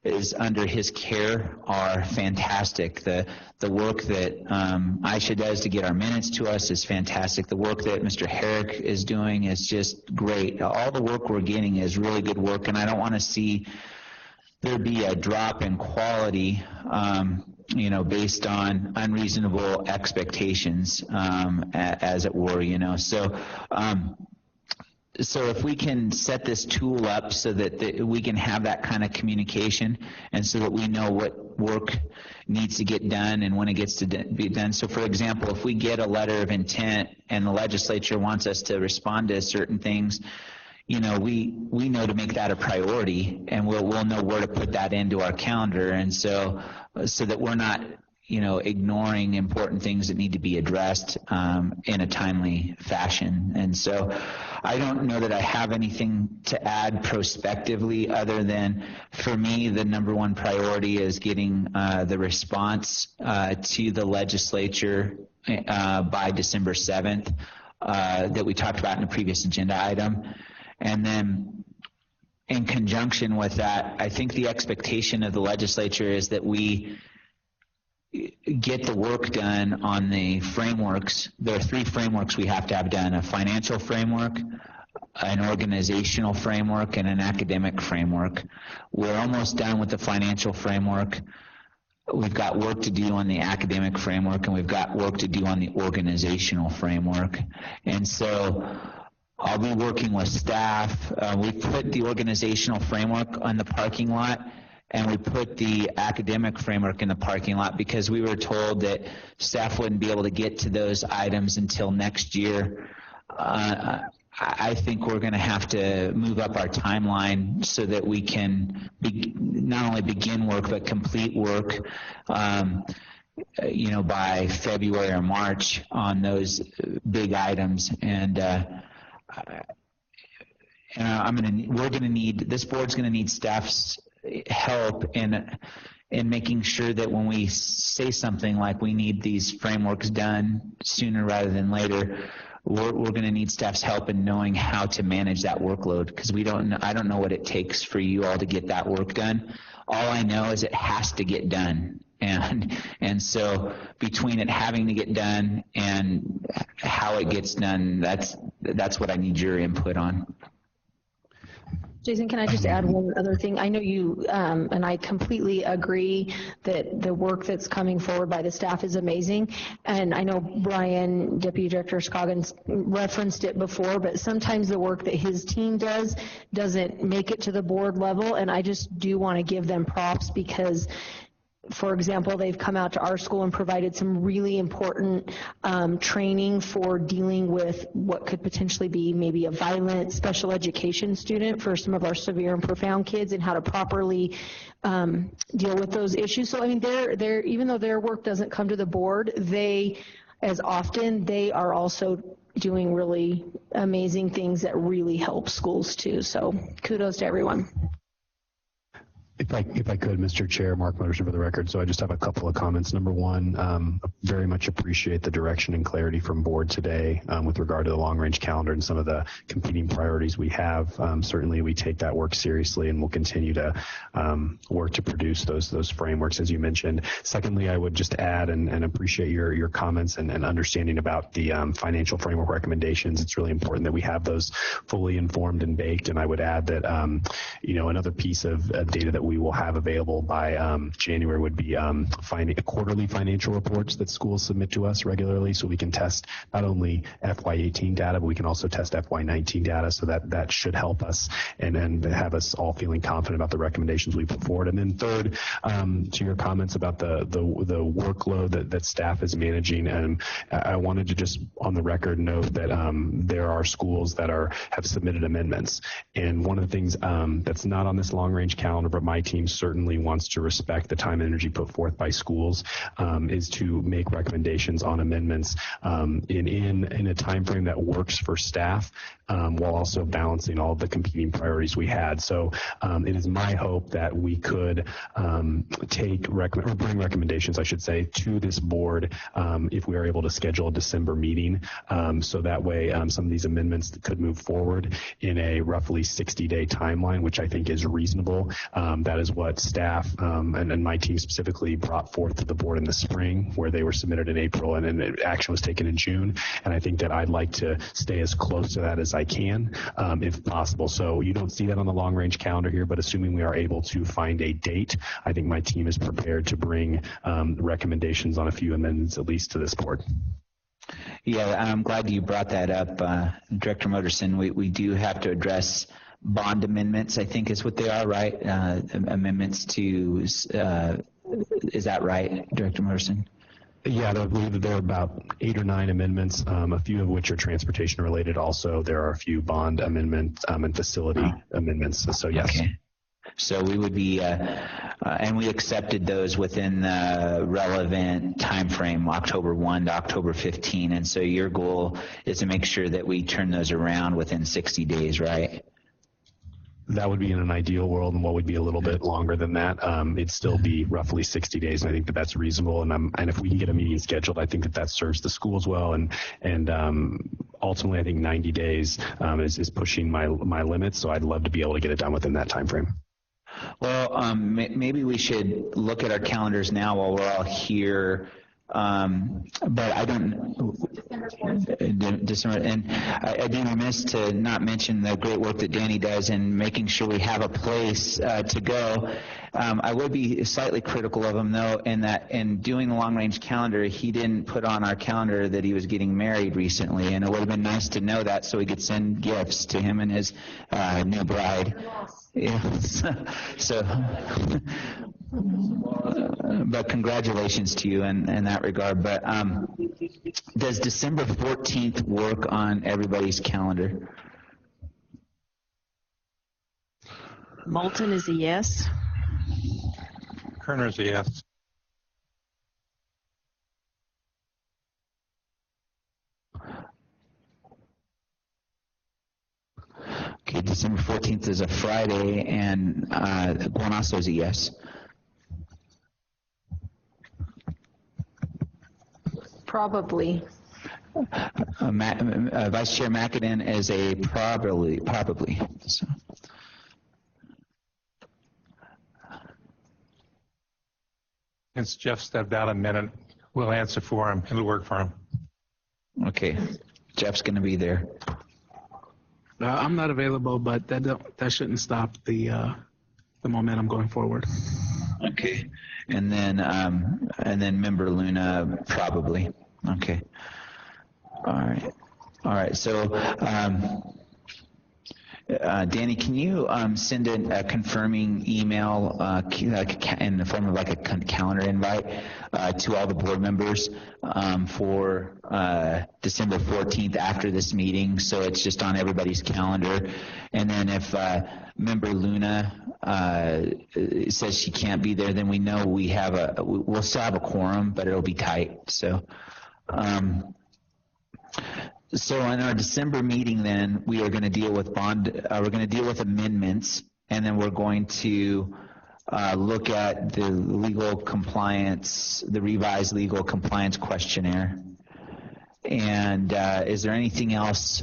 is under his care are fantastic. The work that Aisha does to get our minutes to us is fantastic. The work that Mr. Herrick is doing is just great. All the work we're getting is really good work, and I don't want to see there be a drop in quality, you know, based on unreasonable expectations, as it were, you know. So if we can set this tool up so that we can have that kind of communication, and so that we know what work needs to get done and when it gets to be done. So for example, if we get a letter of intent and the legislature wants us to respond to certain things, you know, we know to make that a priority, and we'll know where to put that into our calendar, and so that we're not, you know, ignoring important things that need to be addressed in a timely fashion. And so I don't know that I have anything to add prospectively, other than, for me, the number one priority is getting the response to the legislature by December 7th that we talked about in a previous agenda item. And then in conjunction with that, I think the expectation of the legislature is that we get the work done on the frameworks. There are 3 frameworks we have to have done: a financial framework, an organizational framework, and an academic framework. We're almost done with the financial framework. We've got work to do on the academic framework, and we've got work to do on the organizational framework. And so I'll be working with staff. We put the organizational framework on the parking lot, and we put the academic framework in the parking lot because we were told that staff wouldn't be able to get to those items until next year. I think we're going to have to move up our timeline so that we can not only begin work but complete work, you know, by February or March on those big items. And this board's going to need staff's help in making sure that when we say something like we need these frameworks done sooner rather than later, we're going to need staff's help in knowing how to manage that workload, because I don't know what it takes for you all to get that work done. All I know is it has to get done. And so between it having to get done and how it gets done, that's what I need your input on. Jason, can I just add one other thing? I know you and I completely agree that the work that's coming forward by the staff is amazing. And I know Brian, Deputy Director Scoggins, referenced it before, but sometimes the work that his team does doesn't make it to the board level. And I just do want to give them props because, for example, they've come out to our school and provided some really important training for dealing with what could potentially be maybe a violent special education student for some of our severe and profound kids, and how to properly deal with those issues. So, I mean, they're even though their work doesn't come to the board, they are also doing really amazing things that really help schools too. So kudos to everyone. If I could, Mr. Chair, Mark Motorson for the record. So I just have a couple of comments. Number one, very much appreciate the direction and clarity from board today with regard to the long-range calendar and some of the competing priorities we have. Certainly, we take that work seriously, and we'll continue to work to produce those frameworks, as you mentioned. Secondly, I would just add and appreciate your comments and understanding about the financial framework recommendations. It's really important that we have those fully informed and baked. And I would add that another piece of data that we will have available by January would be quarterly financial reports that schools submit to us regularly, so we can test not only FY18 data, but we can also test FY19 data, so that should help us and have us all feeling confident about the recommendations we put forward. And then third, to your comments about the workload that staff is managing, and I wanted to just on the record note that there are schools that have submitted amendments, and one of the things that's not on this long-range calendar but my team certainly wants to respect the time and energy put forth by schools, is to make recommendations on amendments in a time frame that works for staff, while also balancing all of the competing priorities we had. So it is my hope that we could bring recommendations, I should say, to this board if we are able to schedule a December meeting, so that way some of these amendments could move forward in a roughly 60-day timeline, which I think is reasonable. That is what staff and my team specifically brought forth to the board in the spring, where they were submitted in April and then action was taken in June. And I think that I'd like to stay as close to that as I can, if possible. So you don't see that on the long-range calendar here, but assuming we are able to find a date, I think my team is prepared to bring recommendations on a few amendments, at least to this board. Yeah, I'm glad you brought that up, Director Moderson. We do have to address bond amendments, I think is what they are, right? Amendments to, is that right, Director Moderson? Yeah, I believe that there are about 8 or 9 amendments, a few of which are transportation related. Also, there are a few bond amendments and facility amendments. So yes. Okay. So we would be, and we accepted those within the relevant time frame, October 1 to October 15. And so your goal is to make sure that we turn those around within 60 days, right? That would be in an ideal world, and what would be a little bit longer than that. It'd still be roughly 60 days, and I think that that's reasonable. And if we can get a meeting scheduled, I think that serves the schools well. And ultimately, I think 90 days is pushing my limits. So I'd love to be able to get it done within that time frame. Well, maybe we should look at our calendars now while we're all here. But I don't, December, and I'd be remiss to not mention the great work that Danny does in making sure we have a place to go. I would be slightly critical of him, though, in that in doing the long-range calendar, he didn't put on our calendar that he was getting married recently, and it would have been nice to know that so we could send gifts to him and his new bride. Yeah. So but congratulations to you in that regard. But does December 14th work on everybody's calendar? Moulton is a yes. Kerner's a yes. Okay, December 14th is a Friday, and Guanasso is a yes. Probably. Vice Chair McAdin is a probably. So. Since Jeff stepped out a minute, we'll answer for him. It'll work for him. Okay, Jeff's going to be there. I'm not available, but that shouldn't stop the momentum going forward. Okay, and then Member Luna probably. Okay. All right. So, Danny, can you send a confirming email in the form of like a calendar invite to all the board members for December 14th after this meeting, so it's just on everybody's calendar? And then if Member Luna says she can't be there, then we know we'll still have a quorum, but it'll be tight. So. So in our December meeting, then we are going to deal with we're going to deal with amendments, and then we're going to look at the revised legal compliance questionnaire. And is there anything else,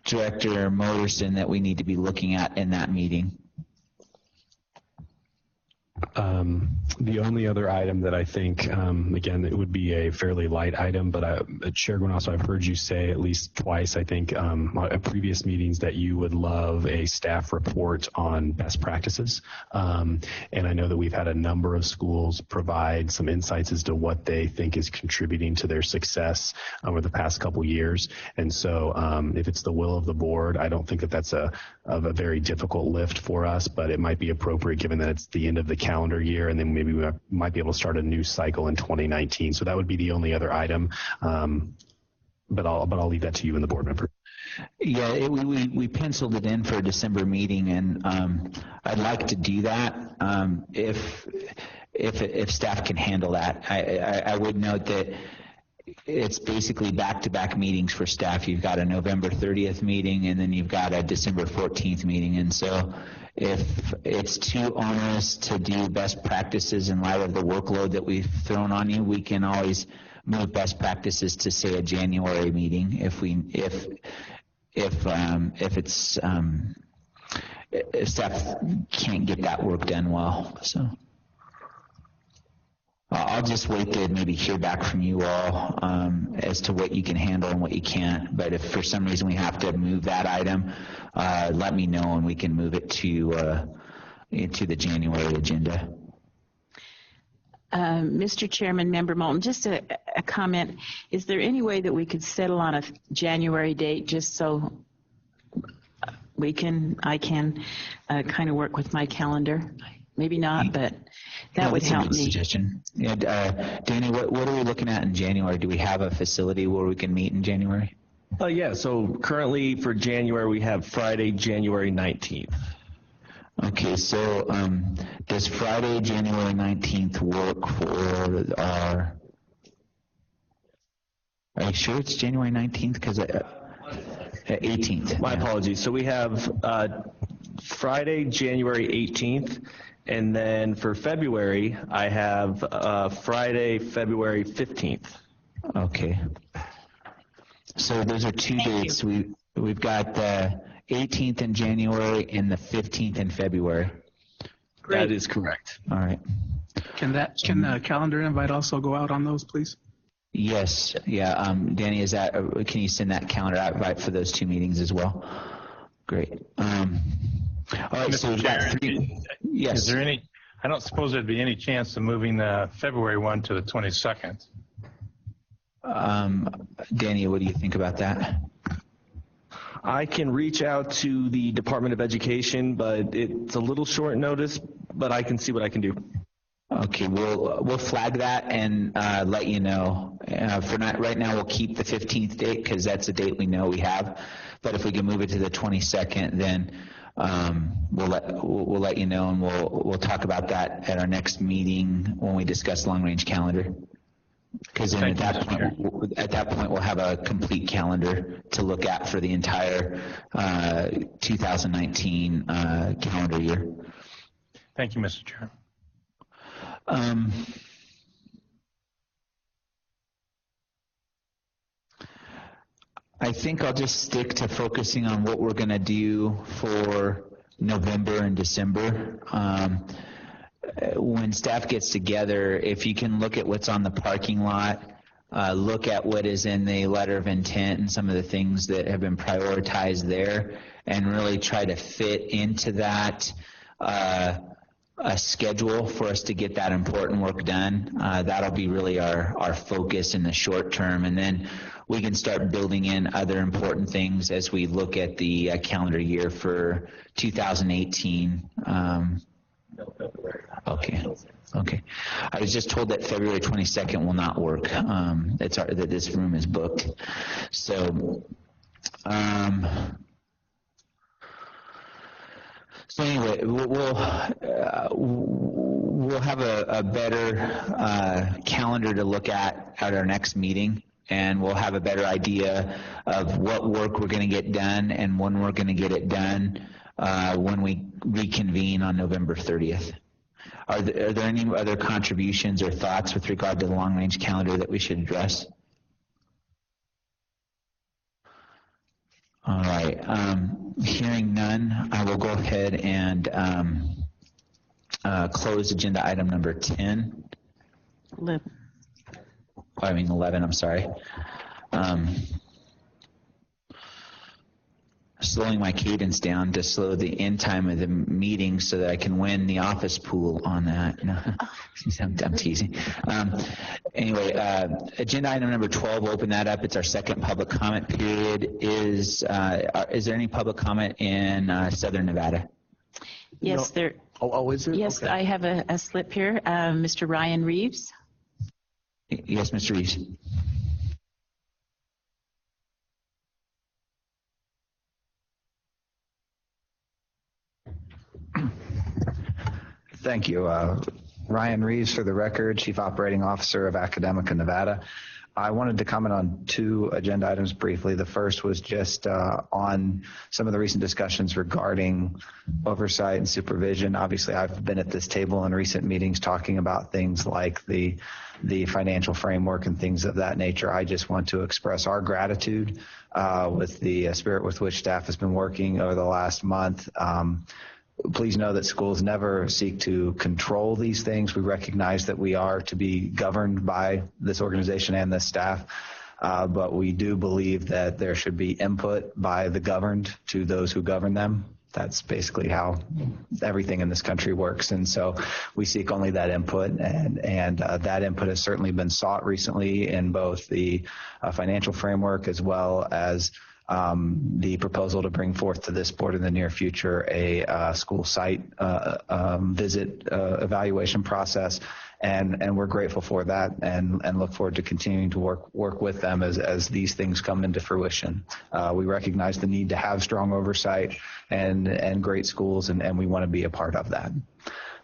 Director Moderson, that we need to be looking at in that meeting? The only other item that I think, again, it would be a fairly light item, but Chair Guanasso, I've heard you say at least twice, I think, at previous meetings that you would love a staff report on best practices. And I know that we've had a number of schools provide some insights as to what they think is contributing to their success over the past couple years. And so if it's the will of the board, I don't think that that's a very difficult lift for us, but it might be appropriate given that it's the end of the calendar year, and then maybe we might be able to start a new cycle in 2019. So that would be the only other item, but I'll leave that to you and the board member. Yeah, we penciled it in for a December meeting, and I'd like to do that if staff can handle that. I would note that it's basically back-to-back meetings for staff. You've got a November 30th meeting, and then you've got a December 14th meeting, and so if it's too onerous to do best practices in light of the workload that we've thrown on you, we can always move best practices to, say, a January meeting if staff can't get that work done well. So I'll just wait to maybe hear back from you all as to what you can handle and what you can't. But if for some reason we have to move that item, let me know and we can move it to the January agenda. Mr. Chairman, Member Moulton, just a comment. Is there any way that we could settle on a January date just so I can kind of work with my calendar? Maybe not, but that would help me. Suggestion. Yeah, Danny, what are we looking at in January? Do we have a facility where we can meet in January? Yeah, so currently for January, we have Friday, January 19th. Okay, so does Friday, January 19th work for our... Are you sure it's January 19th? Because 18th. My apologies. So we have Friday, January 18th, and then for February, I have Friday, February 15th. Okay. So those are two dates. We've got the 18th in January and the 15th in February. Great. That is correct. All right. Can the calendar invite also go out on those, please? Yes. Yeah. Danny, can you send that calendar invite for those two meetings as well? Great. All right. Mr. So we've got three. Yes. Is there any? I don't suppose there'd be any chance of moving the February one to the 22nd. Danny, what do you think about that? I can reach out to the Department of Education, but it's a little short notice, but I can see what I can do. Okay, we'll flag that and let you know. Right now, we'll keep the 15th date because that's a date we know we have. But if we can move it to the 22nd, then we'll let you know, and we'll talk about that at our next meeting when we discuss long-range calendar. Because then at that point, we'll have a complete calendar to look at for the entire 2019 calendar year. Thank you, Mr. Chair. I think I'll just stick to focusing on what we're going to do for November and December. When staff gets together, if you can look at what's on the parking lot, look at what is in the letter of intent and some of the things that have been prioritized there, and really try to fit into that a schedule for us to get that important work done. That'll be really our focus in the short term, and then we can start building in other important things as we look at the calendar year for 2018. Okay. I was just told that February 22nd will not work. That this room is booked. So, anyway, we'll have a better calendar to look at our next meeting, and we'll have a better idea of what work we're going to get done and when we're going to get it done when we reconvene on November 30th. Are there any other contributions or thoughts with regard to the long-range calendar that we should address? All right. Hearing none, I will go ahead and close agenda item number 10. 11, I'm sorry. Slowing my cadence down to slow the end time of the meeting so that I can win the office pool on that. No, I'm teasing. Anyway, agenda item number 12, we'll open that up. It's our second public comment period. Is there any public comment in Southern Nevada? Yes, No. there. Oh, is there? Yes, Okay. I have a slip here. Mr. Ryan Reeves. Yes, Mr. Reeves. Thank you. Ryan Reeves for the record, Chief Operating Officer of Academica Nevada. I wanted to comment on two agenda items briefly. The first was just on some of the recent discussions regarding oversight and supervision. Obviously, I've been at this table in recent meetings talking about things like the financial framework and things of that nature. I just want to express our gratitude with the spirit with which staff has been working over the last month. Please know that schools never seek to control these things. We recognize that we are to be governed by this organization and this staff, but we do believe that there should be input by the governed to those who govern them. That's basically how everything in this country works. And so we seek only that input, and that input has certainly been sought recently in both the financial framework as well as the proposal to bring forth to this board in the near future a school site visit evaluation process, and we're grateful for that and look forward to continuing to work with them as these things come into fruition. We recognize the need to have strong oversight and great schools, and we want to be a part of that.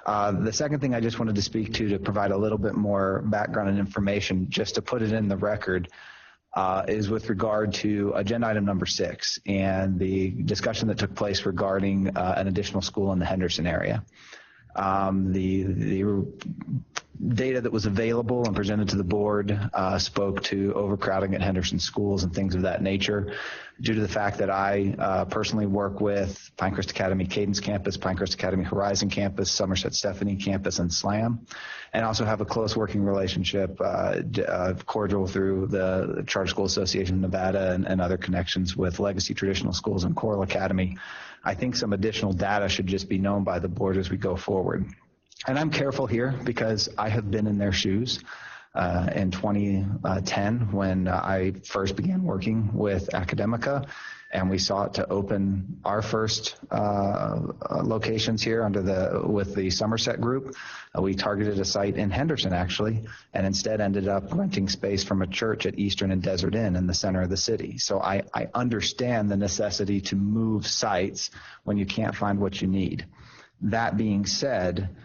The second thing I just wanted to speak to provide a little bit more background and information, just to put it in the record, is with regard to agenda item number 6 and the discussion that took place regarding an additional school in the Henderson area. The data that was available and presented to the board spoke to overcrowding at Henderson schools and things of that nature. Due to the fact that I personally work with Pinecrest Academy Cadence Campus, Pinecrest Academy Horizon Campus, Somerset Stephanie Campus, and SLAM, and also have a close working relationship, cordial through the Charter School Association of Nevada and other connections with Legacy Traditional Schools and Coral Academy. I think some additional data should just be known by the board as we go forward. And I'm careful here because I have been in their shoes. In 2010, when I first began working with Academica, and we sought to open our first locations here with the Somerset group. We targeted a site in Henderson, actually, and instead ended up renting space from a church at Eastern and Desert Inn in the center of the city. So I understand the necessity to move sites when you can't find what you need. That being said,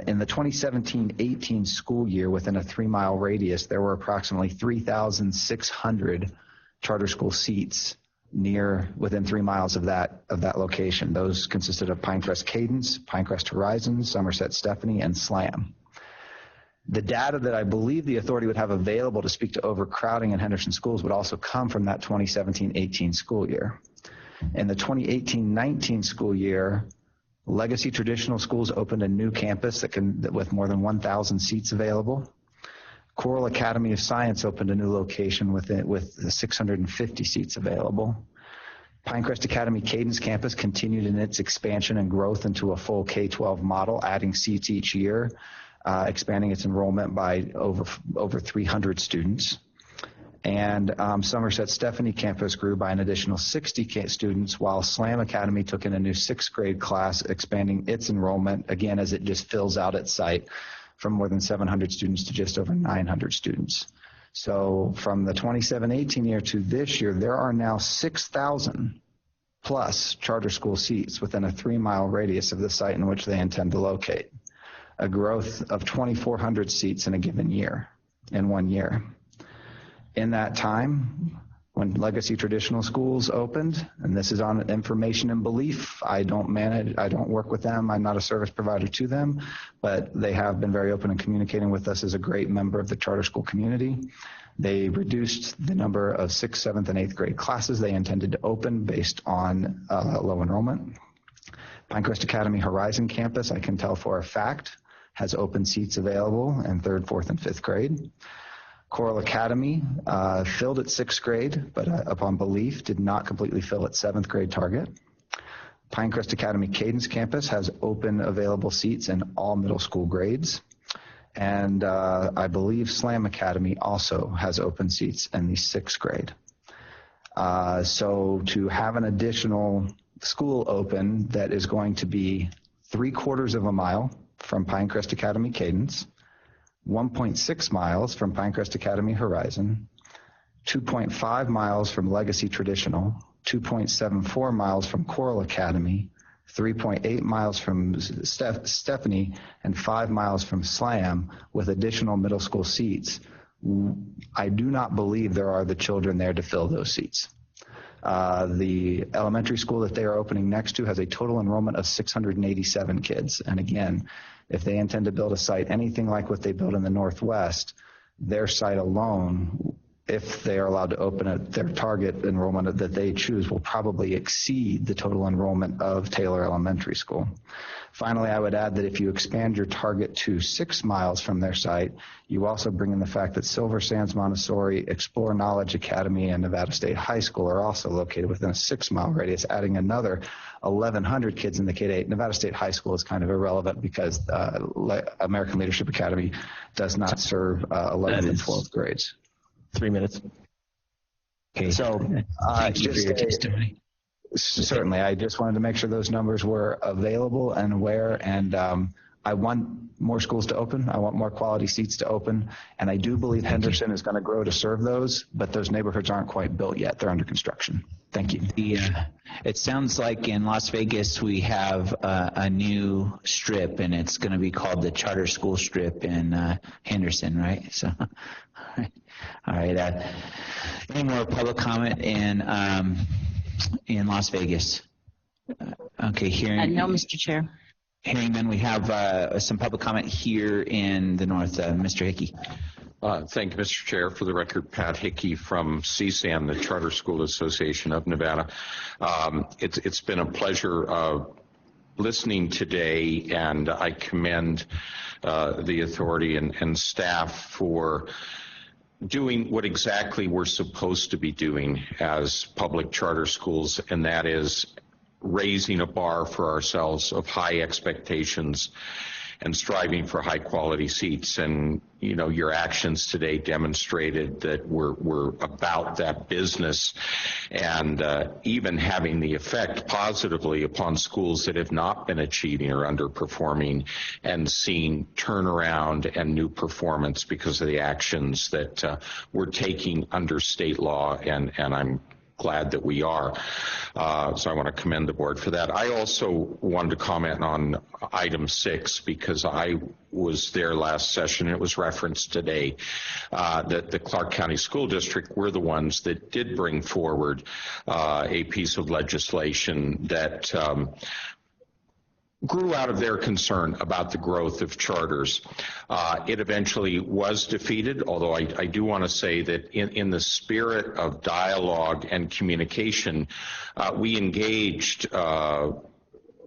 in the 2017-18 school year, within a 3-mile radius, there were approximately 3,600 charter school seats within 3 miles of that location. Those consisted of Pinecrest Cadence, Pinecrest Horizon, Somerset Stephanie, and SLAM. The data that I believe the authority would have available to speak to overcrowding in Henderson schools would also come from that 2017-18 school year. In the 2018-19 school year, Legacy Traditional Schools opened a new campus with more than 1,000 seats available. Coral Academy of Science opened a new location with 650 seats available. Pinecrest Academy Cadence Campus continued in its expansion and growth into a full K-12 model, adding seats each year, expanding its enrollment by over 300 students. And Somerset Stephanie campus grew by an additional 60 students, while SLAM Academy took in a new 6th grade class, expanding its enrollment, again, as it just fills out its site from more than 700 students to just over 900 students. So from the 27-18 year to this year, there are now 6,000 plus charter school seats within a 3-mile radius of the site in which they intend to locate, a growth of 2,400 seats in a given year, in 1 year. In that time, when Legacy Traditional Schools opened, and this is on information and belief, I don't work with them, I'm not a service provider to them, but they have been very open in communicating with us as a great member of the charter school community. They reduced the number of 6th, 7th, and 8th grade classes they intended to open based on low enrollment. Pinecrest Academy Horizon Campus, I can tell for a fact, has open seats available in 3rd, 4th, and 5th grade. Coral Academy filled its 6th grade, but upon belief did not completely fill its 7th grade target. Pinecrest Academy Cadence Campus has open available seats in all middle school grades. And I believe SLAM Academy also has open seats in the 6th grade. So to have an additional school open that is going to be 3/4 of a mile from Pinecrest Academy Cadence, 1.6 miles from Pinecrest Academy Horizon, 2.5 miles from Legacy Traditional, 2.74 miles from Coral Academy, 3.8 miles from Stephanie, and 5 miles from Slam with additional middle school seats. I do not believe there are the children there to fill those seats. The elementary school that they are opening next to has a total enrollment of 687 kids. And again, if they intend to build a site anything like what they built in the Northwest, their site alone, if they are allowed to open it, their target enrollment that they choose will probably exceed the total enrollment of Taylor Elementary School. Finally, I would add that if you expand your target to 6 miles from their site, you also bring in the fact that Silver Sands Montessori, Explore Knowledge Academy, and Nevada State High School are also located within a 6-mile radius, adding another 1,100 kids in the K-8. Nevada State High School is kind of irrelevant because American Leadership Academy does not serve 11th and 12th grades. 3 minutes. Okay. So, Thank you for your testimony. Certainly. I just wanted to make sure those numbers were available and aware, and I want more schools to open. I want more quality seats to open, and I do believe Henderson is going to grow to serve those, but those neighborhoods aren't quite built yet. They're under construction. Thank you. It sounds like in Las Vegas we have a new strip, and it's going to be called the Charter School Strip in Henderson, right? So, all right. Any more public comment in Las Vegas? Okay, hearing. No, Mr. Chair. Hearing none, we have some public comment here in the north. Mr. Hickey. Thank you, Mr. Chair. For the record, Pat Hickey from CSAN, the Charter School Association of Nevada. It's been a pleasure listening today, and I commend the authority and staff for doing what exactly we're supposed to be doing as public charter schools, and that is raising a bar for ourselves of high expectations and striving for high quality seats. And, you know, your actions today demonstrated that we're about that business, and even having the effect positively upon schools that have not been achieving or underperforming, and seeing turnaround and new performance because of the actions that we're taking under state law, and I'm glad that we are. So I want to commend the board for that. I also wanted to comment on item 6 because I was there last session. It was referenced today that the Clark County School District were the ones that did bring forward a piece of legislation that grew out of their concern about the growth of charters. It eventually was defeated, although I do want to say that in the spirit of dialogue and communication, we engaged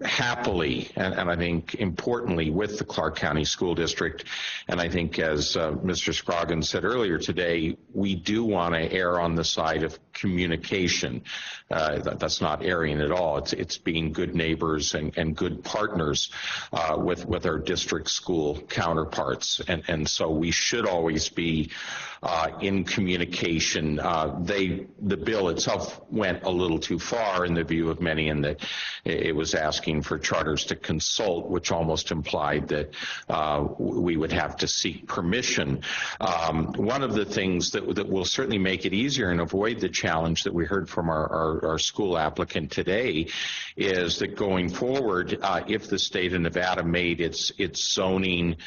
happily and I think importantly with the Clark County School District. And I think, as Mr. Scroggins said earlier today, we do want to err on the side of communication. That's not erring at all. It's being good neighbors and good partners with our district school counterparts. And so we should always be in communication. The bill itself went a little too far in the view of many, in that it was asking for charters to consult, which almost implied that we would have to seek permission. One of the things that will certainly make it easier and avoid the challenge that we heard from our school applicant today is that going forward, if the state of Nevada made its zoning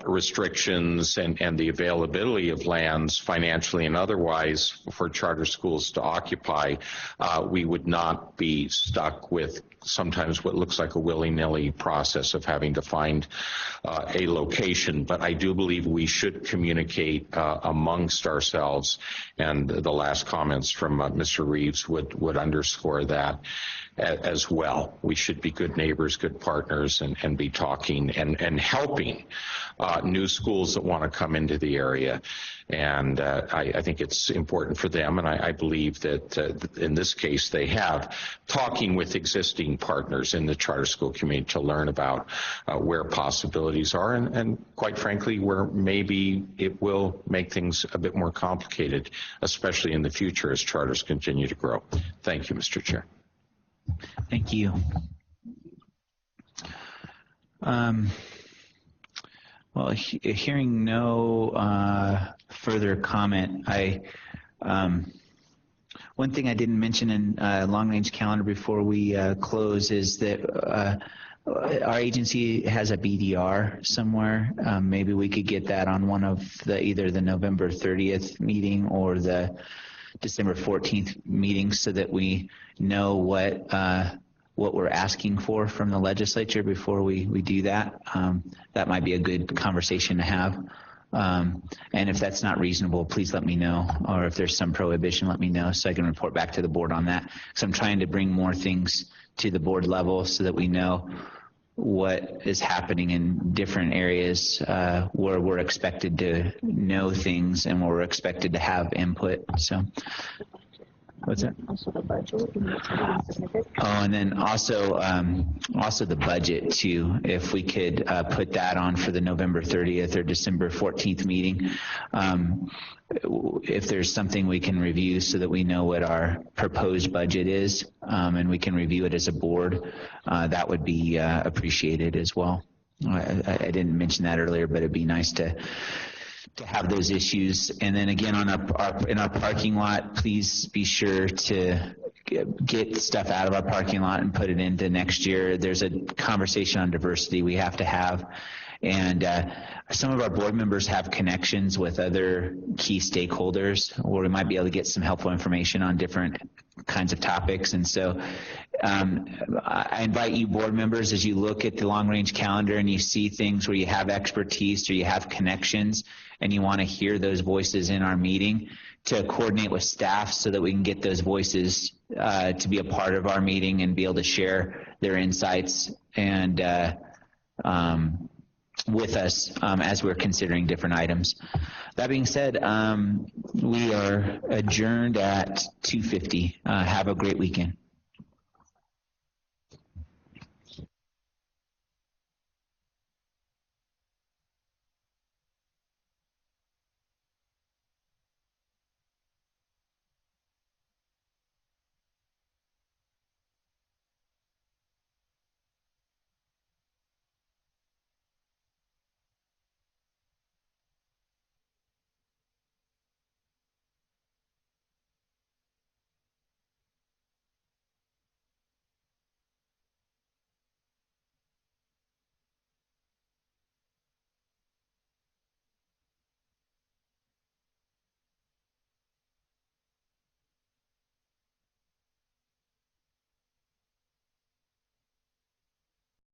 restrictions and the availability of lands financially and otherwise for charter schools to occupy, we would not be stuck with sometimes what looks like a willy-nilly process of having to find a location. But I do believe we should communicate amongst ourselves, and the last comments from Mr. Reeves would underscore that as well. We should be good neighbors, good partners, and be talking and helping new schools that want to come into the area. And I think it's important for them, and I believe that in this case they have, talking with existing partners in the charter school community to learn about where possibilities are and quite frankly where maybe it will make things a bit more complicated, especially in the future as charters continue to grow. Thank you, Mr. Chair. Thank you. Well, hearing no further comment, I One thing I didn't mention in long-range calendar before we close is that our agency has a BDR somewhere. Maybe we could get that on one of either the November 30th meeting or the December 14th meeting, so that we know what we're asking for from the legislature before we do that. That might be a good conversation to have. And if that's not reasonable, please let me know, or if there's some prohibition, let me know so I can report back to the board on that. So I'm trying to bring more things to the board level so that we know what is happening in different areas where we're expected to know things and where we're expected to have input. So what's that? Also the budget. Oh, and then also the budget too. If we could put that on for the November 30th or December 14th meeting, if there's something we can review so that we know what our proposed budget is, and we can review it as a board, that would be appreciated as well. I didn't mention that earlier, but it'd be nice to have those issues. And then again, in our parking lot, please be sure to get stuff out of our parking lot and put it into next year. There's a conversation on diversity we have to have. And some of our board members have connections with other key stakeholders where we might be able to get some helpful information on different kinds of topics. And so I invite you board members, as you look at the long-range calendar and you see things where you have expertise or you have connections and you want to hear those voices in our meeting, to coordinate with staff so that we can get those voices to be a part of our meeting and be able to share their insights and with us as we're considering different items. That being said, we are adjourned at 2:50. Have a great weekend.